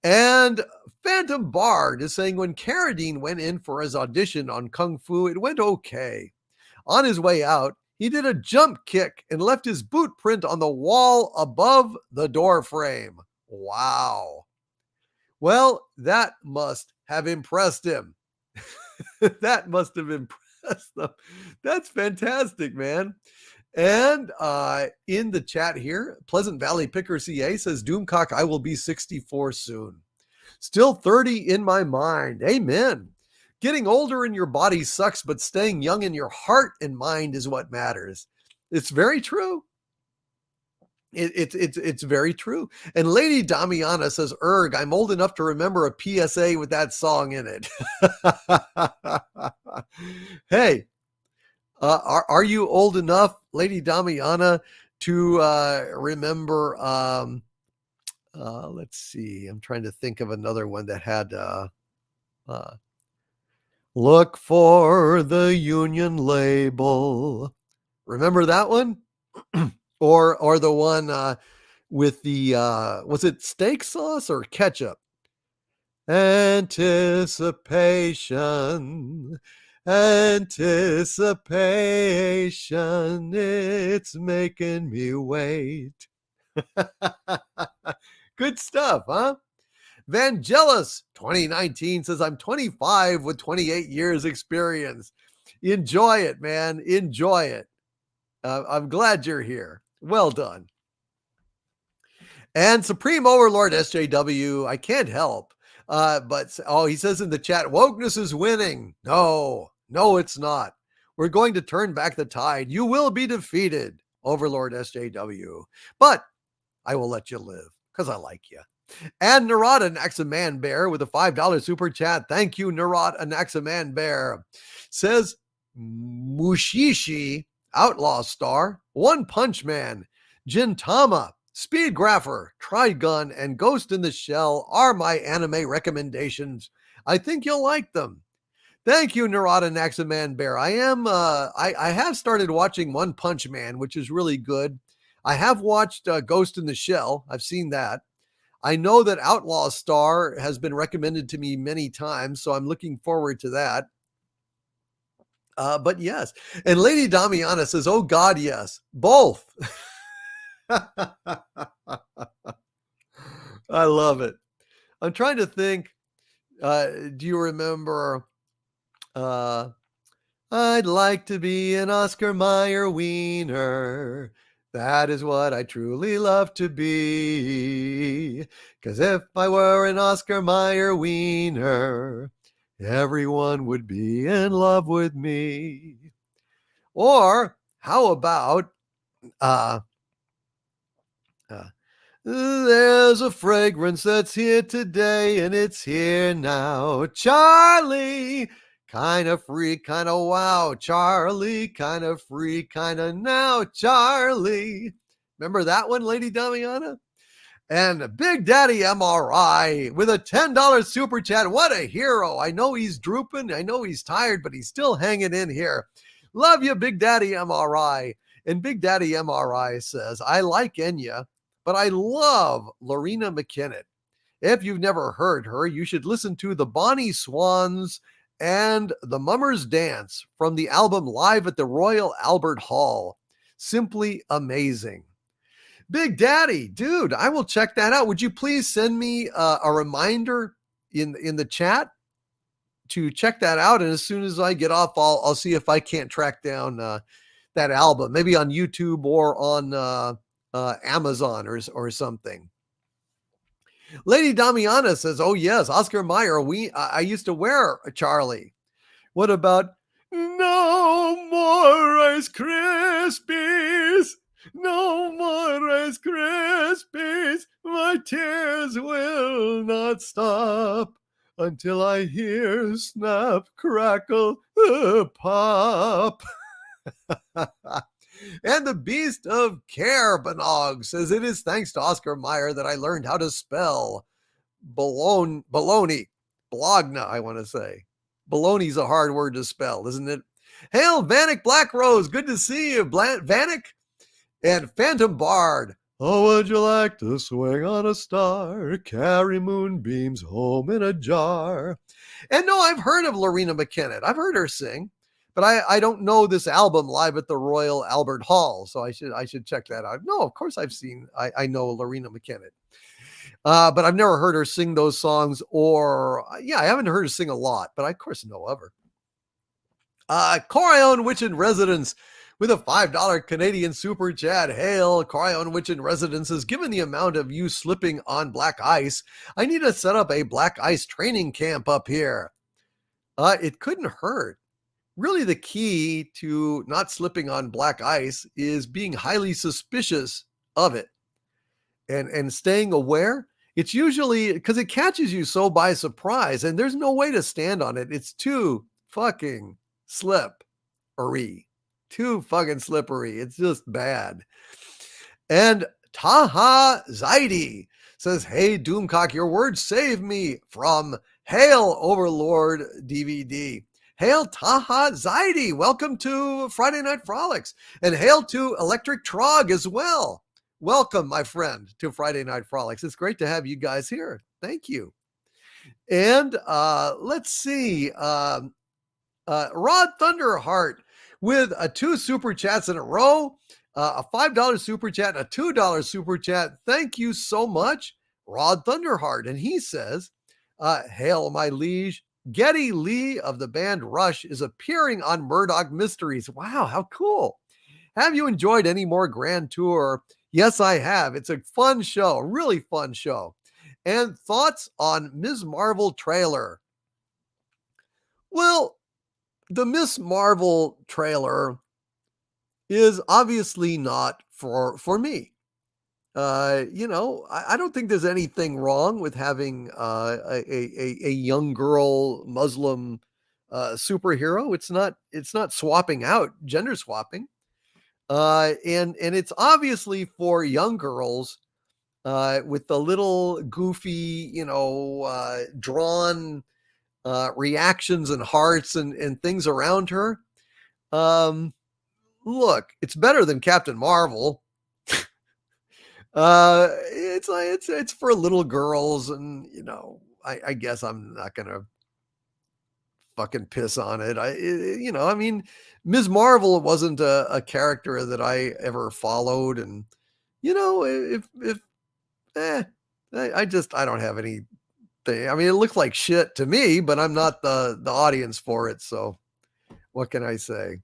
And Phantom Bard is saying when Carradine went in for his audition on Kung Fu, it went okay. On his way out, he did a jump kick and left his boot print on the wall above the door frame. Wow. Well, that must have impressed him. That must have impressed them. That's fantastic, man. And in the chat here, Pleasant Valley Picker CA says, Doomcock, I will be 64 soon. Still 30 in my mind. Amen. Getting older in your body sucks, but staying young in your heart and mind is what matters. It's very true. It's very true. And Lady Damiana says, Erg, I'm old enough to remember a PSA with that song in it. Hey, are you old enough, Lady Damiana, to remember? Let's see. I'm trying to think of another one that had look for the Union label. Remember that one? Or the one with the was it steak sauce or ketchup? Anticipation, anticipation, it's making me wait. Good stuff, huh? Vangelis 2019 says, I'm 25 with 28 years experience. Enjoy it, man. Enjoy it. I'm glad you're here. Well done. And Supreme Overlord SJW, I can't help. He says in the chat, wokeness is winning. No, it's not. We're going to turn back the tide. You will be defeated, Overlord SJW. But I will let you live because I like you. And Narad Anaxaman Bear with a $5 super chat. Thank you, Narad Anaxaman Bear. Says Mushishi, Outlaw Star, One Punch Man, Gintama, Speed Grapher, Trigun, and Ghost in the Shell are my anime recommendations. I think you'll like them. Thank you, Narada Naxaman Bear. I have started watching One Punch Man, which is really good. I have watched Ghost in the Shell. I've seen that. I know that Outlaw Star has been recommended to me many times, so I'm looking forward to that. But yes. And Lady Damiana says, oh God, yes. Both. I love it. I'm trying to think. Do you remember? I'd like to be an Oscar Mayer wiener. That is what I truly love to be. 'Cause if I were an Oscar Mayer wiener, everyone would be in love with me. Or how about there's a fragrance that's here today and it's here now. Charlie, kind of free, kind of wow. Charlie, kind of free, kind of now. Charlie. Remember that one, Lady Damiana? And Big Daddy MRI with a $10 super chat. What a hero. I know he's drooping. I know he's tired, but he's still hanging in here. Love you, Big Daddy MRI. And Big Daddy MRI says, I like Enya, but I love Lorena McKinnon. If you've never heard her, you should listen to the Bonnie Swans and the Mummers Dance from the album Live at the Royal Albert Hall. Simply amazing. Big Daddy, dude, I will check that out. Would you please send me a reminder in the chat to check that out? And as soon as I get off, I'll see if I can't track down that album, maybe on YouTube or on Amazon or something. Lady Damiana says, oh yes, Oscar Mayer, I used to wear a Charlie. What about no more Rice Krispies? No more Rice Krispies. My tears will not stop until I hear snap, crackle, pop. And the Beast of Care, Banog, says, it is thanks to Oscar Mayer that I learned how to spell baloney. Bologna, I want to say. Baloney's a hard word to spell, isn't it? Hail, Vanek Black Rose. Good to see you, Vanek. And Phantom Bard. Oh, would you like to swing on a star? Carry moonbeams home in a jar. And no, I've heard of Lorena McKinnon. I've heard her sing. But I don't know this album Live at the Royal Albert Hall, so I should check that out. No, of course I know Lorena McKinnon. But I've never heard her sing those songs I haven't heard her sing a lot, but I of course know of her. Corion Witch in Residence with a $5 Canadian super chat. Hail, Corion Witch in Residence is given the amount of you slipping on black ice. I need to set up a black ice training camp up here. It couldn't hurt. Really, the key to not slipping on black ice is being highly suspicious of it and staying aware. It's usually because it catches you so by surprise, and there's no way to stand on it. It's too fucking slippery. Too fucking slippery. It's just bad. And Taha Zaidi says, hey, Doomcock, your words save me from Hail Overlord DVD. Hail Taha Zaidi. Welcome to Friday Night Frolics. And hail to Electric Trog as well. Welcome, my friend, to Friday Night Frolics. It's great to have you guys here. Thank you. And let's see. Rod Thunderheart with 2 super chats in a row, a $5 super chat, and a $2 super chat. Thank you so much, Rod Thunderheart. And he says, hail my liege, Geddy Lee of the band Rush is appearing on Murdoch Mysteries. Wow, how cool. Have you enjoyed any more Grand Tour? Yes, I have. It's a fun show, a really fun show. And thoughts on Ms. Marvel trailer? Well, the Miss Marvel trailer is obviously not for me. I don't think there's anything wrong with having a young girl Muslim superhero. It's not swapping out, gender swapping. And it's obviously for young girls with the little goofy, drawn reactions and hearts and things around her. Look, it's better than Captain Marvel. It's for little girls, and I guess I'm not gonna fucking piss on it. I mean, Ms. Marvel wasn't a character that I ever followed, and if I don't have any thing. I mean, it looked like shit to me, but I'm not the audience for it, so what can I say?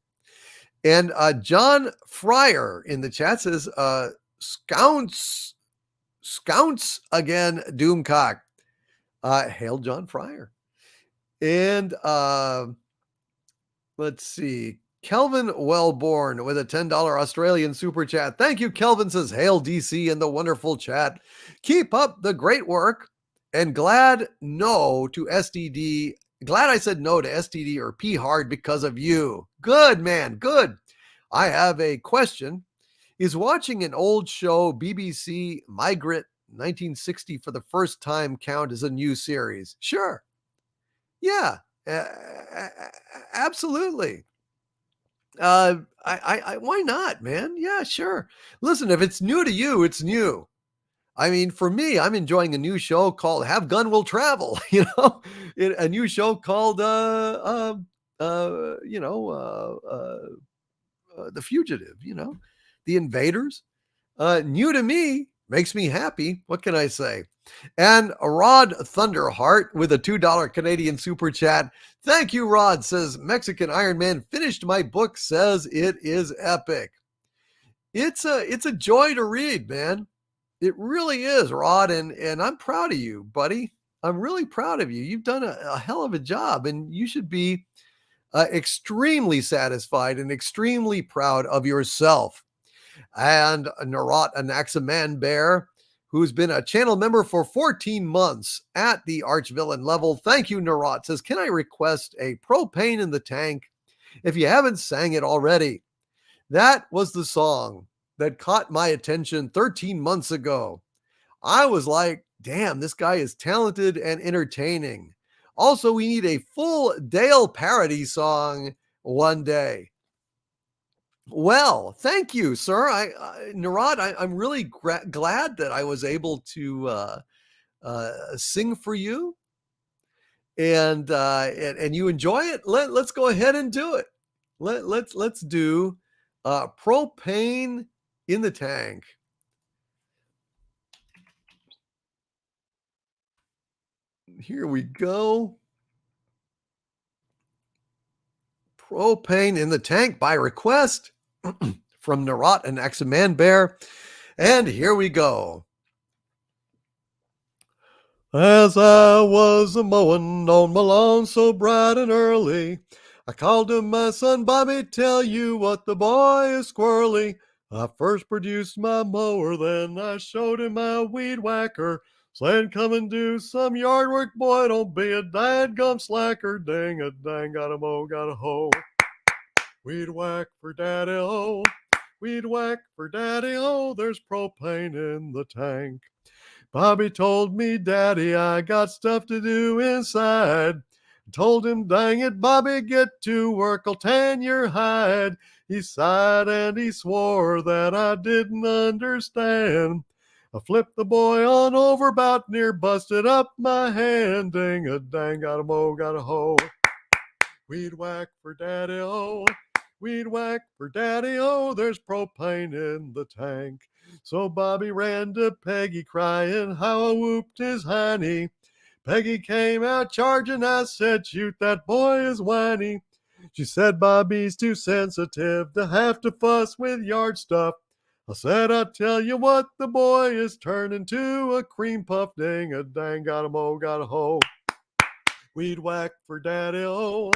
And John Fryer in the chat says, Scounts again, Doomcock. Hail John Fryer. And let's see. Kelvin Wellborn with a $10 Australian super chat. Thank you, Kelvin, says, hail DC in the wonderful chat. Keep up the great work. And glad I said no to STD or P hard because of you. Good, man, good. I have a question. Is watching an old show, BBC Migrant 1960 for the first time, count as a new series? Sure. Yeah, absolutely. Why not, man? Yeah, sure. Listen, if it's new to you, it's new. I mean, for me, I'm enjoying a new show called Have Gun Will Travel, a new show called, The Fugitive, The Invaders. New to me, makes me happy. What can I say? And Rod Thunderheart with a $2 Canadian super chat. Thank you, Rod, says Mexican Iron Man finished my book, says it is epic. It's a joy to read, man. It really is, Rod, and I'm proud of you, buddy. I'm really proud of you. You've done a hell of a job, and you should be extremely satisfied and extremely proud of yourself. And Narat Anaximan Bear, who's been a channel member for 14 months at the Archvillain level. Thank you, Narat, says, can I request a Propane in the Tank if you haven't sang it already? That was the song that caught my attention 13 months ago. I was like, damn, this guy is talented and entertaining. Also, we need a full Dale parody song one day. Well, thank you, sir. Narad, I'm really glad that I was able to sing for you, and you enjoy it. Let's go ahead and do it. Let's do Propane in the Tank. Here we go. Propane in the Tank by request from Narat and Axaman Bear. And here we go. As I was a-mowing on my lawn so bright and early, I called to my son Bobby, tell you what, the boy is squirrely. I first produced my mower, then I showed him my weed whacker, saying, come and do some yard work, boy, don't be a dadgum slacker. Dang a dang, got a mow, got a hoe. Weed whack for daddy-o, weed whack for daddy-o, there's propane in the tank. Bobby told me, Daddy, I got stuff to do inside. I told him, dang it, Bobby, get to work, I'll tan your hide. He sighed and he swore that I didn't understand. I flipped the boy on over, about near busted up my hand. Ding a dang, got a mo, got a ho. Weed whack for daddy-o. Weed whack for daddy-o. There's propane in the tank. So Bobby ran to Peggy crying how I whooped his hiney. Peggy came out charging. I said, shoot, that boy is whiny. She said, Bobby's too sensitive to have to fuss with yard stuff. I said, I tell you what, the boy is turning to a cream puff. Ding a dang, got a mo, got a ho. Weed whack for daddy-o.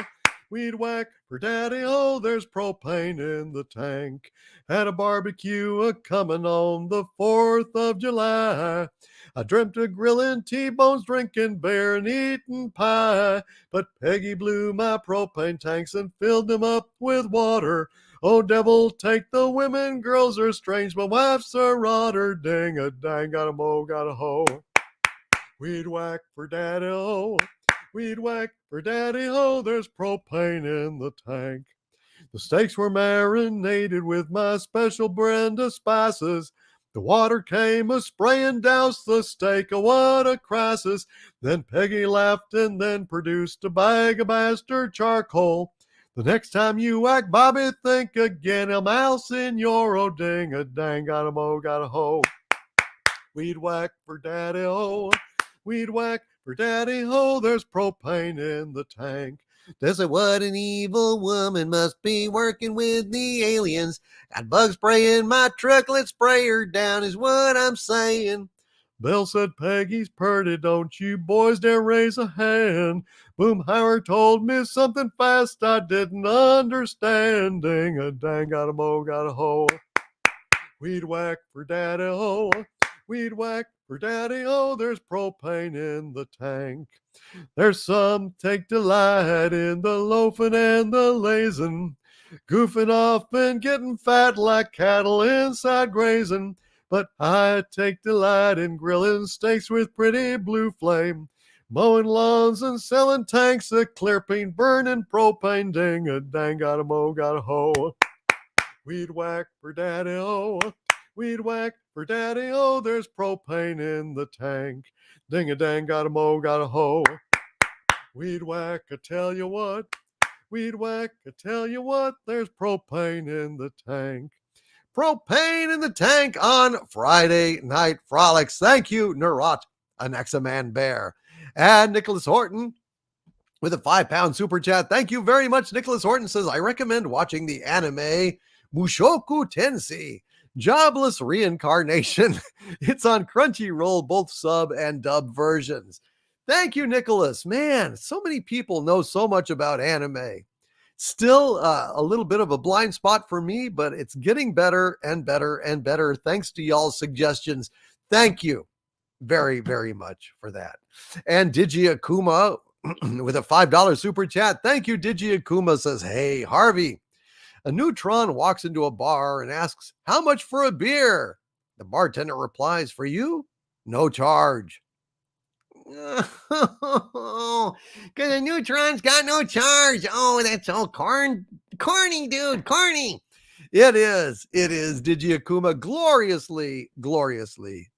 Weed whack for daddy-o. There's propane in the tank. Had a barbecue a-coming on the 4th of July. I dreamt of grilling T-bones, drinking beer, and eating pie. But Peggy blew my propane tanks and filled them up with water. Oh, devil, take the women, girls are strange. My wife's a rotter. Ding a dang, got a mo, got a ho. Weed whack for daddy-o. Weed whack for daddy-o. There's propane in the tank. The steaks were marinated with my special blend of spices. The water came a-spraying, doused the steak. Oh, what a crisis. Then Peggy laughed and then produced a bag of master charcoal. The next time you whack Bobby, think again. El Mouse in your ding a dang, got a mo, got a ho. Weed whack for daddy-o. Weed whack for daddy-ho. There's propane in the tank. They say, what an evil woman must be working with the aliens. Got bug spray in my truck, let's spray her down, is what I'm saying. Bill said, Peggy's purty, don't you boys dare raise a hand. Boomhauer told me something fast I didn't understand. Ding a dang, got a mo, got a ho. Weed whack for daddy-ho. Weed whack for daddy-o. There's propane in the tank. There's some take delight in the loafing and the lazing, goofing off and getting fat like cattle inside grazing. But I take delight in grilling steaks with pretty blue flame, mowing lawns and selling tanks of clear paint, burning propane. Ding a dang, got a mo, got a ho. Weed whack for daddy-o. Weed whack for daddy-o. There's propane in the tank. Ding a dang, got a mo, got a ho. Weed whack, I tell you what. Weed whack, I tell you what. There's propane in the tank. Propane in the tank on Friday Night Frolics. Thank you, Nerot, Anaxaman Bear. And Nicholas Horton with a 5-pound super chat. Thank you very much. Nicholas Horton says, I recommend watching the anime Mushoku Tensei, Jobless Reincarnation. It's on Crunchyroll, both sub and dub versions. Thank you, Nicholas. Man, so many people know so much about anime. Still a little bit of a blind spot for me, but it's getting better and better and better thanks to y'all's suggestions. Thank you very, very much for that. And Digi Akuma with a $5 super chat. Thank you, Digi Akuma says, hey, Harvey. A neutron walks into a bar and asks, how much for a beer? The bartender replies, for you, no charge. Oh, because the neutron's got no charge. Oh, that's so corny, dude, corny. It is, Digi Akuma, gloriously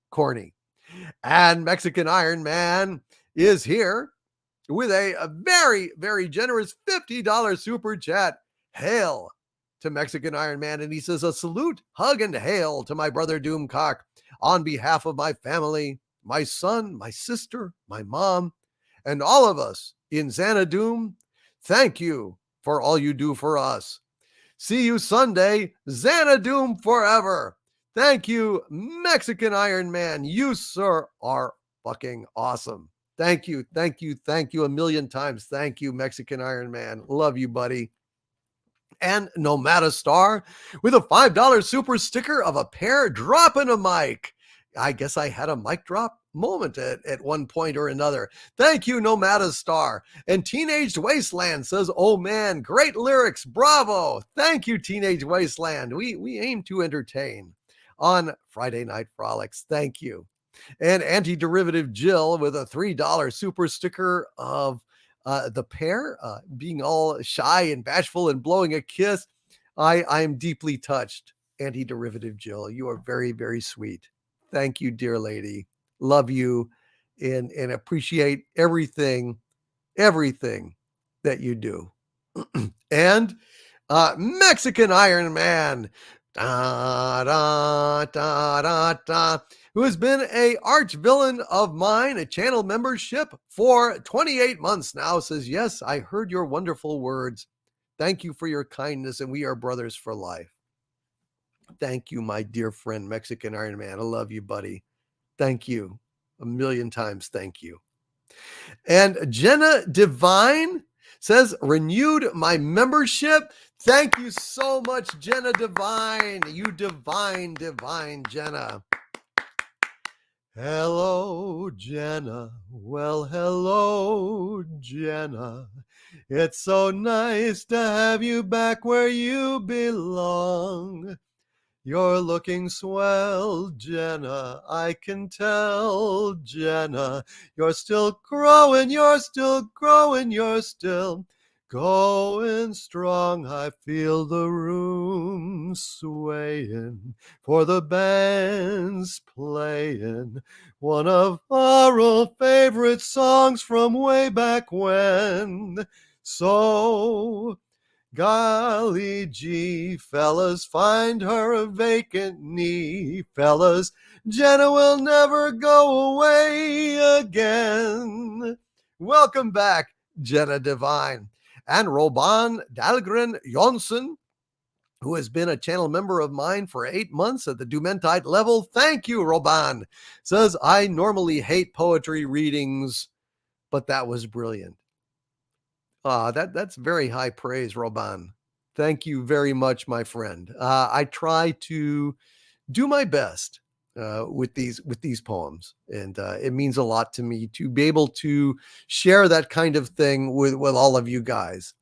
corny. And Mexican Iron Man is here with a very, very generous $50 super chat. Hail to Mexican Iron Man. And he says, a salute, hug, and hail to my brother Doomcock on behalf of my family, my son, my sister, my mom, and all of us in Xanadu. Thank you for all you do for us. See you Sunday. Xanadu forever. Thank you, Mexican Iron Man. You, sir, are fucking awesome. Thank you a million times. Thank you, Mexican Iron Man. Love you, buddy. And Nomada Star with a $5 super sticker of a pair dropping a mic. I guess I had a mic drop moment at one point or another. Thank you, Nomada Star. And Teenage Wasteland says, oh man, great lyrics. Bravo. Thank you, Teenage Wasteland. We aim to entertain on Friday Night Frolics. Thank you. And Anti-Derivative Jill with a $3 super sticker of the pair being all shy and bashful and blowing a kiss. I am deeply touched. Anti-Derivative Jill, you are very, very sweet. Thank you, dear lady. Love you and appreciate everything that you do. And Mexican Iron Man, da, da, da, da, da, who has been a arch villain of mine, a channel membership for 28 months now, says, yes, I heard your wonderful words. Thank you for your kindness, and we are brothers for life. Thank you, my dear friend, Mexican Iron Man. I love you, buddy. Thank you. A million times thank you. And Jenna Divine says, renewed my membership. Thank you so much, Jenna Divine. You divine Jenna. Hello, Jenna. Well, hello, Jenna. It's so nice to have you back where you belong. You're looking swell, Jenna. I can tell, Jenna. You're still growing, you're still growing, you're still going strong. I feel the room swaying, for the band's playing one of our old favorite songs from way back when. So, golly gee, fellas, find her a vacant knee, fellas. Jenna will never go away again. Welcome back, Jenna Divine. And Roban Dahlgren Jonsson, who has been a channel member of mine for 8 months at the Dumentite level. Thank you, Roban. Says, I normally hate poetry readings, but that was brilliant. That's very high praise, Roban. Thank you very much, my friend. I try to do my best with these poems, and it means a lot to me to be able to share that kind of thing with all of you guys.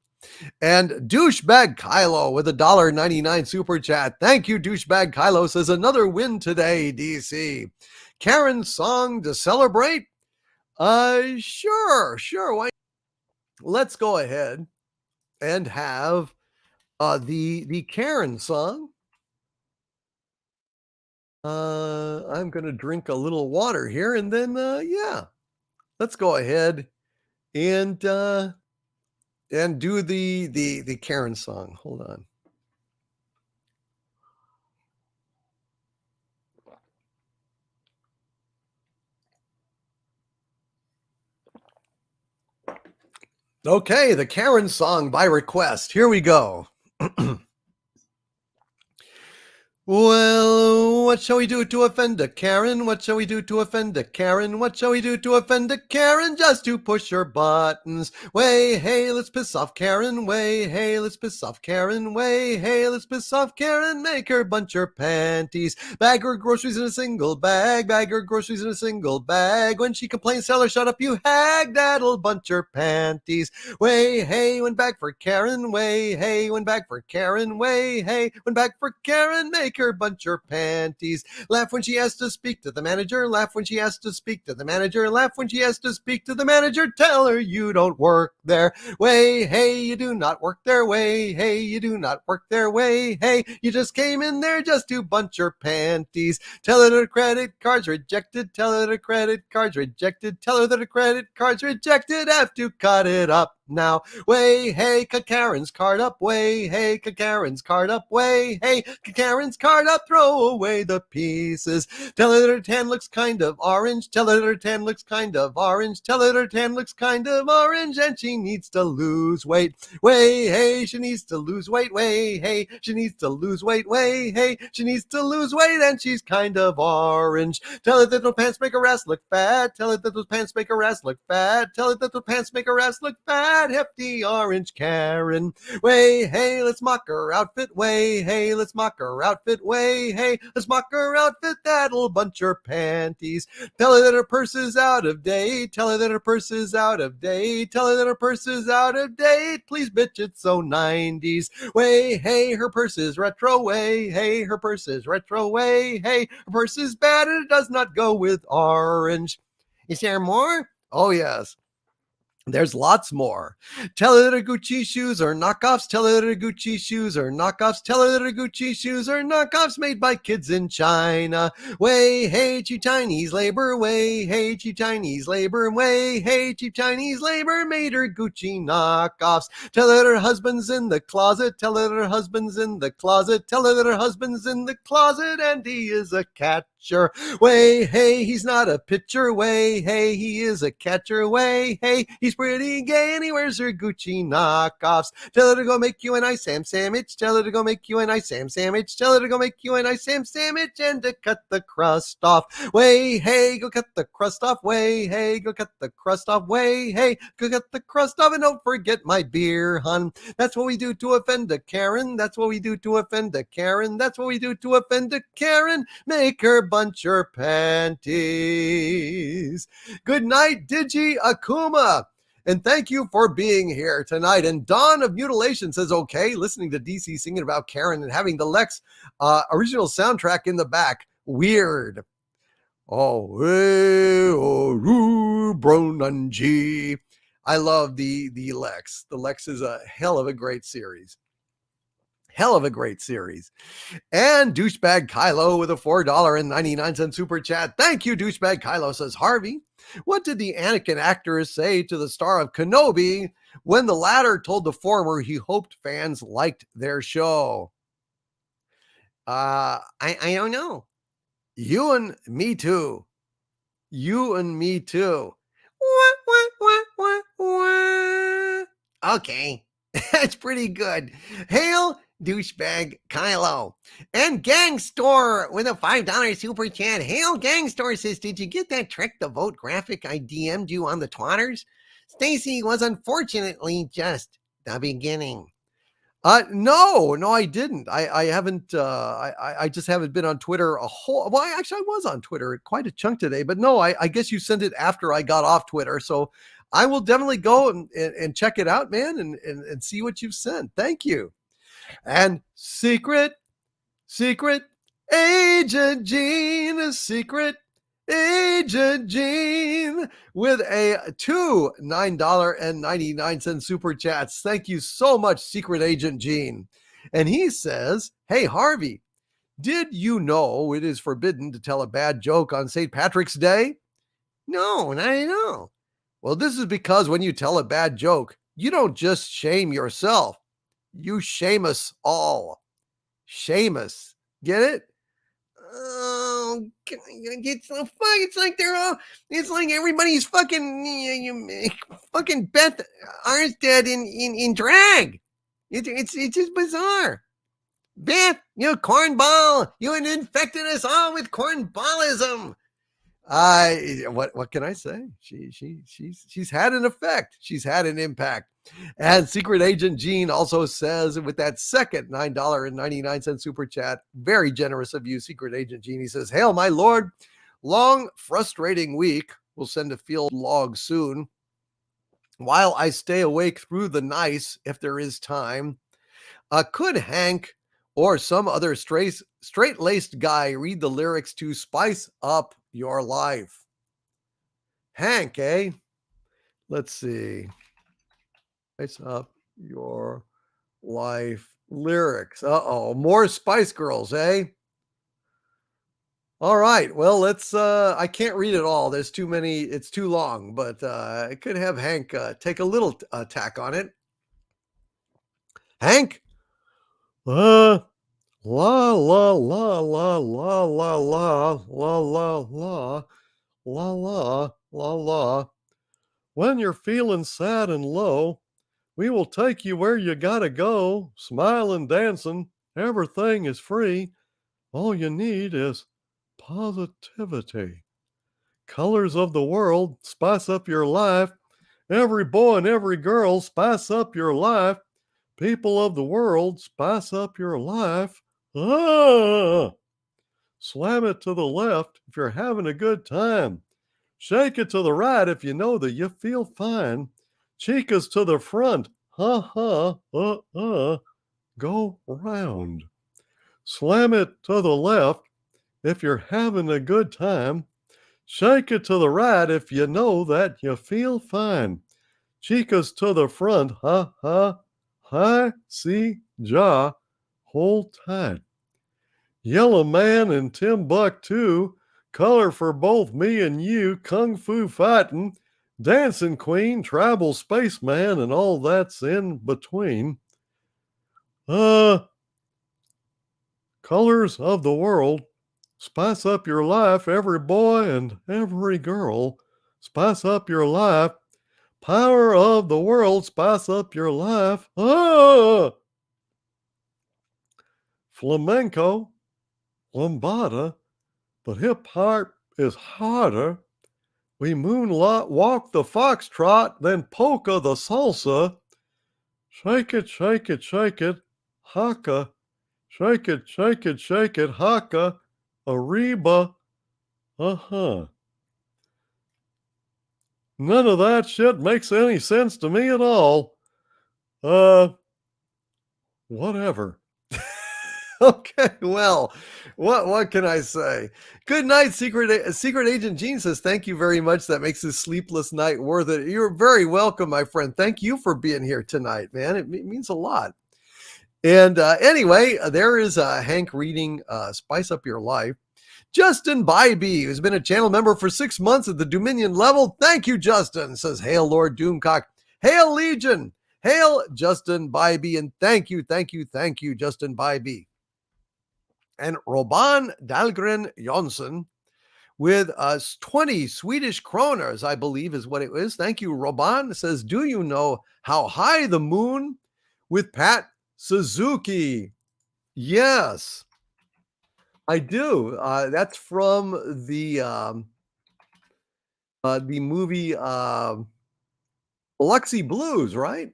And Douchebag Kylo with a $1.99 super chat. Thank you, Douchebag Kylo. Says, another win today, DC. Karen's song to celebrate? Sure. Why? Let's go ahead and have the Karen song. I'm gonna drink a little water here, and then yeah, let's go ahead and do the Karen song. Hold on. Okay, the Karen song by request. Here we go. Well, what shall we do to offend a Karen? What shall we do to offend a Karen? What shall we do to offend a Karen? Just to push her buttons. Way, hey, let's piss off Karen. Way, hey, let's piss off Karen. Way, hey, let's piss off Karen. Make her bunch her panties. Bag her groceries in a single bag. Bag her groceries in a single bag. When she complains, tell her, shut up, you hag. That'll bunch her panties. Way, hey, went back for Karen. Way, hey, went back for Karen. Way, hey, went back for Karen. Make her bunch her panties. Laugh when she has to speak to the manager. Laugh when she has to speak to the manager. Laugh when she has to speak to the manager. Tell her you don't work there. Way, hey, you do not work there. Way, hey, you do not work there. Way, hey, you just came in there just to bunch her panties. Tell her that her credit card's rejected. Tell her that her credit card's rejected. Tell her that her credit card's rejected. Have to cut it up now. Way, hey, Karen's card up. Way, hey, Karen's card up. Way, hey, Karen's card up. Throw away the pieces. Tell her that her tan looks kind of orange. Tell her that her tan looks kind of orange. Tell her that her tan looks kind of orange, and she needs to lose weight. Way, hey, she needs to lose weight. Way, hey, she needs to lose weight. Way, hey, she needs to lose weight, and she's kind of orange. Tell her that those pants make her ass look fat. Tell her that those pants make her ass look fat. Tell her that those pants make her ass look fat. Hefty orange Karen. Way, hey, let's mock her outfit. Way, hey, let's mock her outfit. Way, hey, let's mock her outfit. That'll bunch her panties. Tell her that her purse is out of date. Tell her that her purse is out of date. Tell her that her purse is out of date. Please, bitch, it's so 90s. Way, hey, her purse is retro. Way, hey, her purse is retro. Way, hey, her purse is bad and it does not go with orange. Is there more? Oh, yes. There's lots more. Tell her that Gucci shoes are knockoffs. Tell her that Gucci shoes are knockoffs. Tell her that Gucci shoes are knockoffs made by kids in China. Way, hey, cheap Chinese labor. Way, hey, cheap Chinese labor. Way, hey, cheap Chinese labor made her Gucci knockoffs. Tell her that her husband's in the closet. Tell her that her husband's in the closet. Tell her that her husband's in the closet and he is a catcher. Way, hey, he's not a pitcher. Way, hey, he is a catcher. Way, hey, he's pretty gay and he wears her Gucci knockoffs. Tell her to go make you a nice ham sandwich. Tell her to go make you a nice ham sandwich. Tell her to go make you a nice ham sandwich and to cut the crust off. Way, hey, go cut the crust off. Way, hey, go cut the crust off. Way, hey, go cut the crust off and don't forget my beer, hun. That's what we do to offend a Karen. That's what we do to offend a Karen. That's what we do to offend a Karen. Make her bunch her panties. Good night, Digi Akuma. And thank you for being here tonight. And Dawn of Mutilation says, okay, listening to DC singing about Karen and having the Lex original soundtrack in the back. Weird. Oh, hey, oh, Bronunji. I love the Lex. The Lex is a hell of a great series. Hell of a great series. And Douchebag Kylo with a $4.99 super chat. Thank you, Douchebag Kylo, says Harvey. What did the Anakin actor say to the star of Kenobi when the latter told the former he hoped fans liked their show? I don't know. You and me too. You and me too. Okay, that's pretty good. Hail, Douchebag Kylo. And Gang Store with a $5 super chat. Hail, Gang Store says, did you get that Trek the Vote graphic I DM'd you on the Twatters? Stacy was unfortunately just the beginning. No, I didn't. I haven't. I just haven't been on Twitter a whole. Well, actually, I was on Twitter quite a chunk today, but no, I guess you sent it after I got off Twitter. So I will definitely go and check it out, man, and see what you've sent. Thank you. And secret agent Gene, secret agent Gene with a two $9.99 super chats. Thank you so much, secret agent Gene. And he says, hey, Harvey, did you know it is forbidden to tell a bad joke on St. Patrick's Day? No, not at all. Well, this is because when you tell a bad joke, you don't just shame yourself. You shame us all. Shame us. Get it? Oh, it's so fuck. It's like they're all. It's like everybody's fucking Beth Arnstead in drag. It's just bizarre. Beth, cornball. You infected us all with cornballism. What can I say? She's had an effect. She's had an impact. And Secret Agent Gene also says, with that second $9.99 super chat, very generous of you, Secret Agent Gene. He says, hail, my lord, long, frustrating week. We'll send a field log soon. While I stay awake through the nice, if there is time, could Hank or some other straight-laced guy read the lyrics to Spice Up Your Life? Hank, eh? Let's see. Spice Up Your Life lyrics. Uh-oh, more Spice Girls, eh? All right, well, let's, I can't read it all. There's too many, it's too long, but I could have Hank take a little tack on it. Hank? La, la, la, la, la, la, la, la, la, la, la, la, la. When you're feeling sad and low, we will take you where you gotta go, smiling, dancing, everything is free. All you need is positivity. Colors of the world, spice up your life. Every boy and every girl, spice up your life. People of the world, spice up your life. Ah! Slam it to the left if you're having a good time. Shake it to the right if you know that you feel fine. Chicas to the front. Go round. Slam it to the left if you're having a good time. Shake it to the right if you know that you feel fine. Chicas to the front, ha, ha. Hi, see, ja, hold tight. Yellow Man and Timbuktu, color for both me and you, kung fu fighting, dancing queen, tribal spaceman, and all that's in between. Colors of the world, spice up your life, every boy and every girl. Spice up your life. Power of the world, spice up your life. Flamenco, lambada, but hip hop is harder. We moonlight walk the foxtrot, then polka the salsa. Shake it, shake it, shake it, haka. Shake it, shake it, shake it, haka. Arriba. Uh-huh. None of that shit makes any sense to me at all. Whatever. Okay, well, what can I say? Good night, Secret Agent Gene says, thank you very much. That makes this sleepless night worth it. You're very welcome, my friend. Thank you for being here tonight, man. It means a lot. And anyway, there is Hank reading Spice Up Your Life. Justin Bybee, who's been a channel member for 6 months at the Dominion level. Thank you, Justin. Says, hail Lord Doomcock. Hail Legion. Hail Justin Bybee. And thank you, Justin Bybee. And Robban Dahlgren Jonsson with 20 Swedish kroners, I believe is what it is. Thank you, Robban. Says, do you know How High the Moon with Pat Suzuki? Yes, I do. That's from the movie Biloxi Blues, right?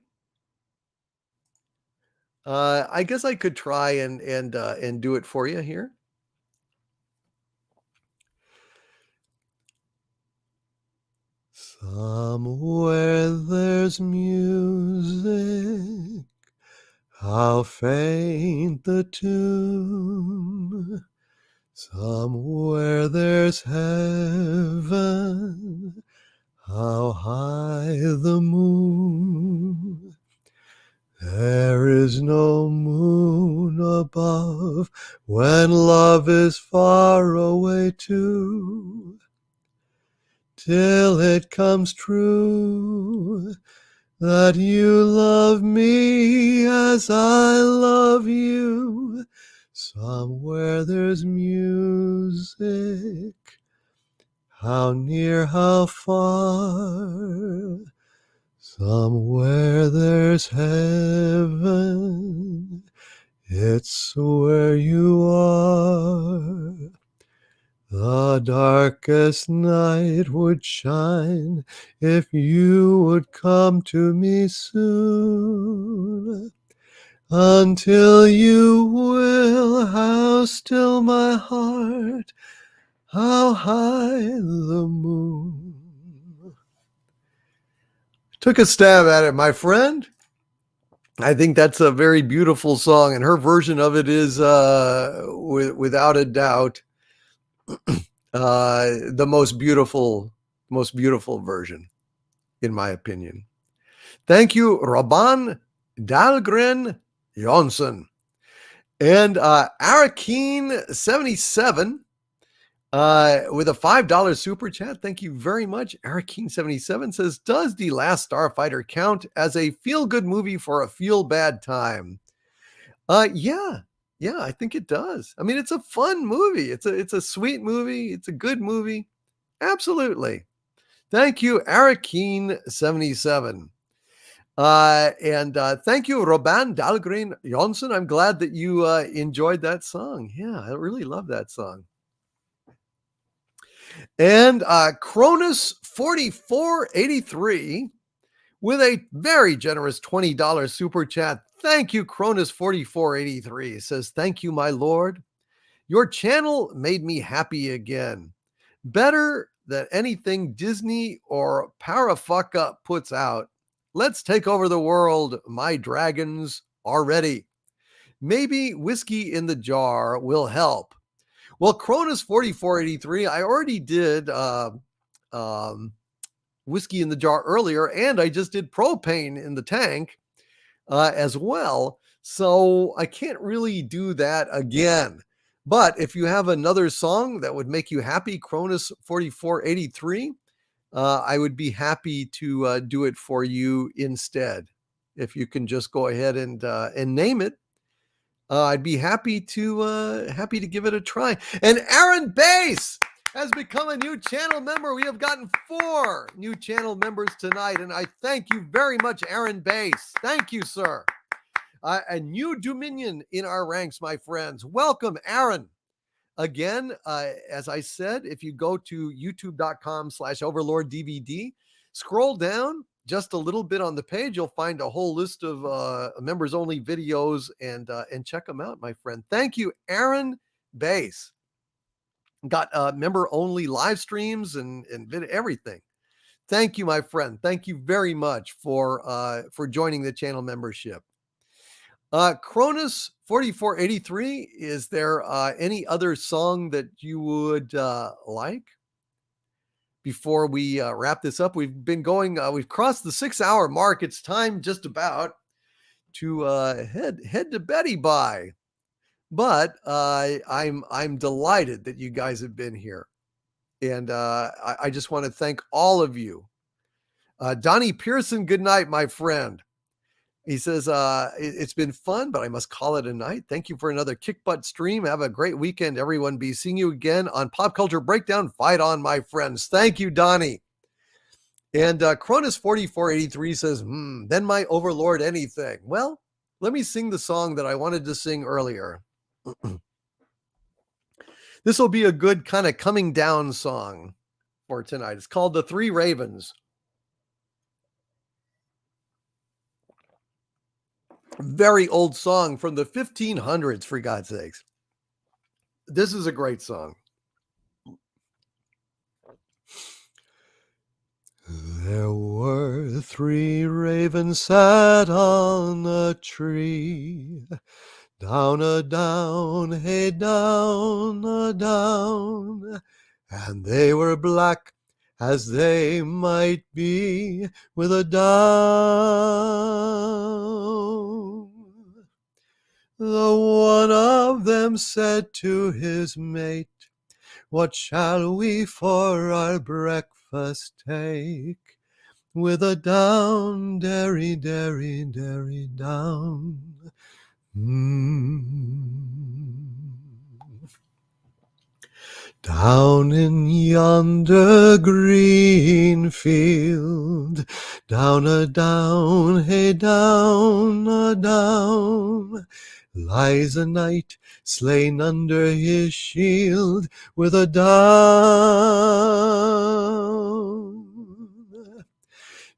I guess I could try and do it for you here. Somewhere there's music, how faint the tune. Somewhere there's heaven, how high the moon. There is no moon above when love is far away too, till it comes true that you love me as I love you. Somewhere there's music, how near, how far. Somewhere there's heaven, it's where you are. The darkest night would shine if you would come to me soon. Until you will, how still my heart, how high the moon. Took a stab at it, my friend. I think that's a very beautiful song, and her version of it is, without a doubt, the most beautiful version, in my opinion. Thank you, Robban Dahlgren Jonsson. And Arakeen77 with a $5 super chat. Thank you very much. Arakeen77 says, does The Last Starfighter count as a feel-good movie for a feel-bad time? Yeah, I think it does. I mean, it's a fun movie. It's a sweet movie. It's a good movie. Absolutely. Thank you, Arakeen77. And thank you, Robban Dahlgren Jonsson. I'm glad that you enjoyed that song. Yeah, I really love that song. And Cronus 4483 with a very generous $20 super chat. Thank you, Cronus 4483. Says, thank you, my lord. Your channel made me happy again. Better than anything Disney or Parafucka puts out. Let's take over the world. My dragons are ready. Maybe whiskey in the jar will help. Well, Cronus 4483, I already did whiskey in the jar earlier, and I just did propane in the tank as well. So I can't really do that again. But if you have another song that would make you happy, Cronus 4483, I would be happy to do it for you instead. If you can just go ahead and name it, I'd be happy to give it a try. And Aaron Bass has become a new channel member. We have gotten 4 new channel members tonight, and I thank you very much, Aaron Bass. Thank you, sir. A new Dominion in our ranks, my friends. Welcome, Aaron. Again, as I said, if you go to youtube.com/overlorddvd, scroll down just a little bit on the page, you'll find a whole list of members only videos, and check them out, my friend. Thank you, Aaron Bass. Got member only live streams and everything. Thank you, my friend. Thank you very much for joining the channel membership. Cronus 4483, is there any other song that you would like before we wrap this up? We've been going, we've crossed the 6-hour mark. It's time just about to head to Betty Bye. But I'm delighted that you guys have been here. And I just want to thank all of you. Donnie Pearson, good night, my friend. He says, it's been fun, but I must call it a night. Thank you for another kick butt stream. Have a great weekend, everyone. Be seeing you again on Pop Culture Breakdown. Fight on, my friends. Thank you, Donnie. And Cronus 4483 says, then my overlord anything. Well, let me sing the song that I wanted to sing earlier. This will be a good kind of coming down song for tonight. It's called The Three Ravens. Very old song from the 1500s, for God's sakes. This is a great song. There were 3 ravens sat on a tree, down a down, hey down a down, and they were black as they might be with a down. The one of them said to his mate, what shall we for our breakfast take? With a down, derry, derry, derry, down. Down in yonder green field, down a down, hey down a down, lies a knight slain under his shield with a down.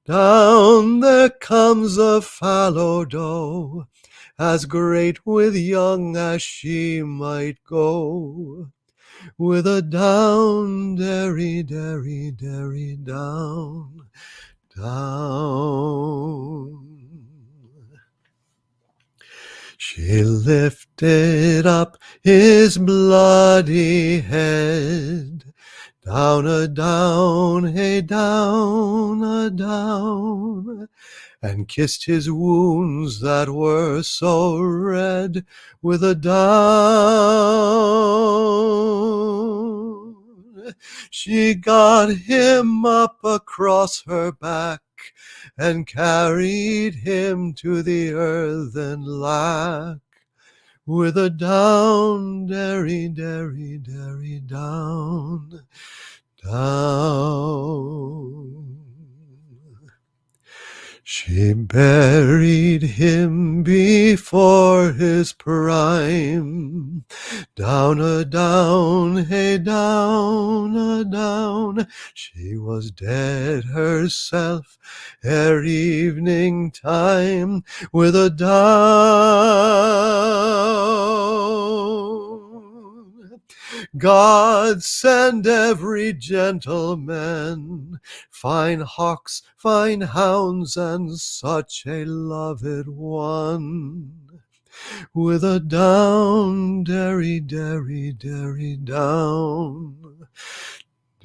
Down there comes a fallow doe, as great with young as she might go, with a down, derry, derry, derry, down, down. She lifted up his bloody head, down a down, hey down a down, and kissed his wounds that were so red with a down. She got him up across her back and carried him to the earthen lack with a down, derry, derry, derry, down, down. She buried him before his prime, down a down, hey down a down. She was dead herself ere evening time with a down. God send every gentleman fine hawks, fine hounds, and such a loved one, with a down, derry, derry, derry, down,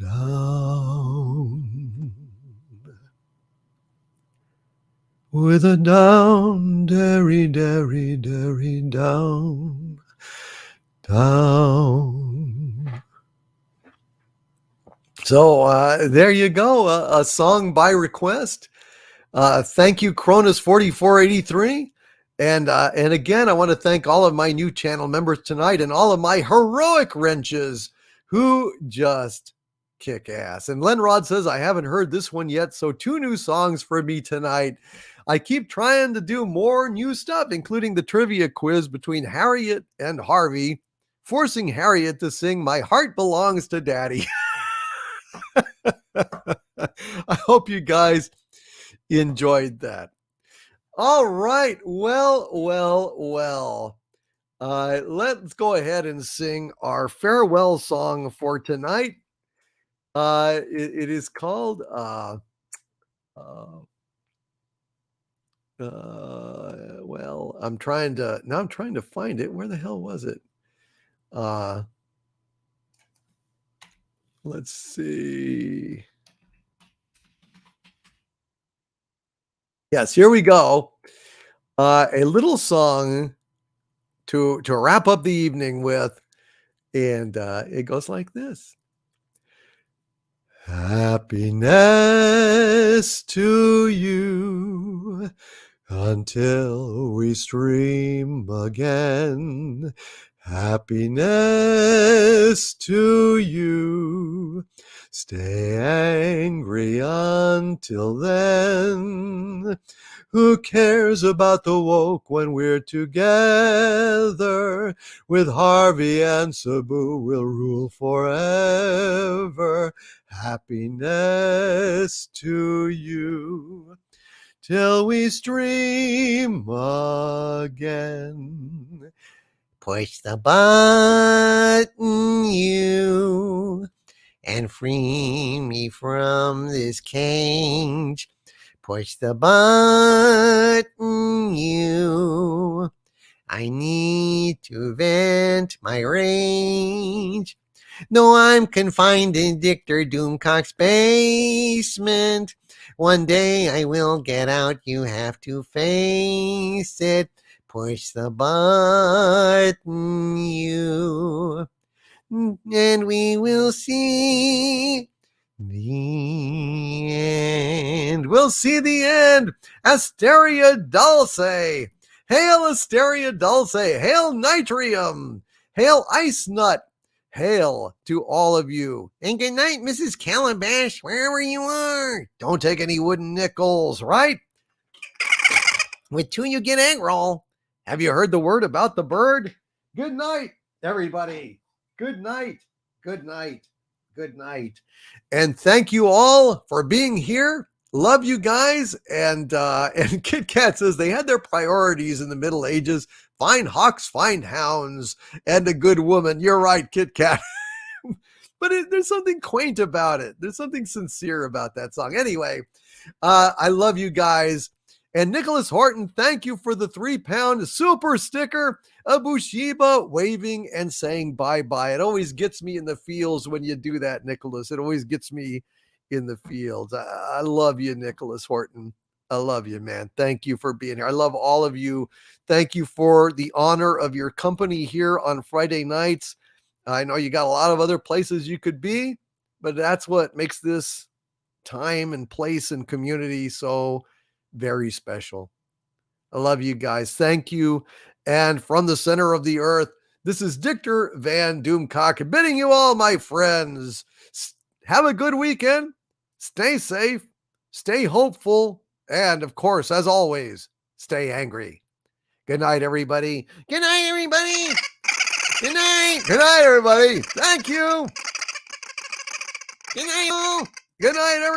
down. with a down, derry, derry, derry, down, down. So there you go, a song by request. Thank you, Cronus4483. And again, I want to thank all of my new channel members tonight and all of my heroic wrenches who just kick ass. And Lenrod says, I haven't heard this one yet, so 2 new songs for me tonight. I keep trying to do more new stuff, including the trivia quiz between Harriet and Harvey, forcing Harriet to sing My Heart Belongs to Daddy. I hope you guys enjoyed that. All right. Well. Let's go ahead and sing our farewell song for tonight. It is called well, I'm trying to find it. Where the hell was it? Let's see. Yes, here we go. A little song to wrap up the evening with, and it goes like this. Happiness to you until we stream again. Happiness to you. Stay angry until then. Who cares about the woke when we're together? With Harvey and Sabu, we'll rule forever. Happiness to you till we stream again. Push the button, you, and free me from this cage. Push the button, you. I need to vent my rage. Though I'm confined in Dictor Doomcock's basement, one day I will get out, you have to face it. Push the button, you, and we will see the end. We'll see the end. Asteria Dulce. Hail Asteria Dulce. Hail Nitrium. Hail Ice Nut. Hail to all of you. And good night, Mrs. Calabash, wherever you are. Don't take any wooden nickels, right? With 2 you get egg roll. Have you heard the word about the bird? Good night, everybody. Good night. Good night. Good night. And thank you all for being here. Love you guys. And Kit Kat says they had their priorities in the Middle Ages. Fine hawks, fine hounds, and a good woman. You're right, Kit Kat. But there's something quaint about it. There's something sincere about that song. Anyway, I love you guys. And Nicholas Horton, thank you for the 3-pound super sticker of Bushiba waving and saying bye-bye. It always gets me in the feels when you do that, Nicholas. It always gets me in the fields. I love you, Nicholas Horton. I love you, man. Thank you for being here. I love all of you. Thank you for the honor of your company here on Friday nights. I know you got a lot of other places you could be, but that's what makes this time and place and community so very special. I love you guys. Thank you. And from the center of the earth, this is Dictor Van Doomcock bidding you all, my friends, have a good weekend. Stay safe, stay hopeful, and of course, as always, stay angry. Good night, everybody. Good night, everybody. Good night. Good night, everybody. Thank you. Good night, all. Good night, everybody.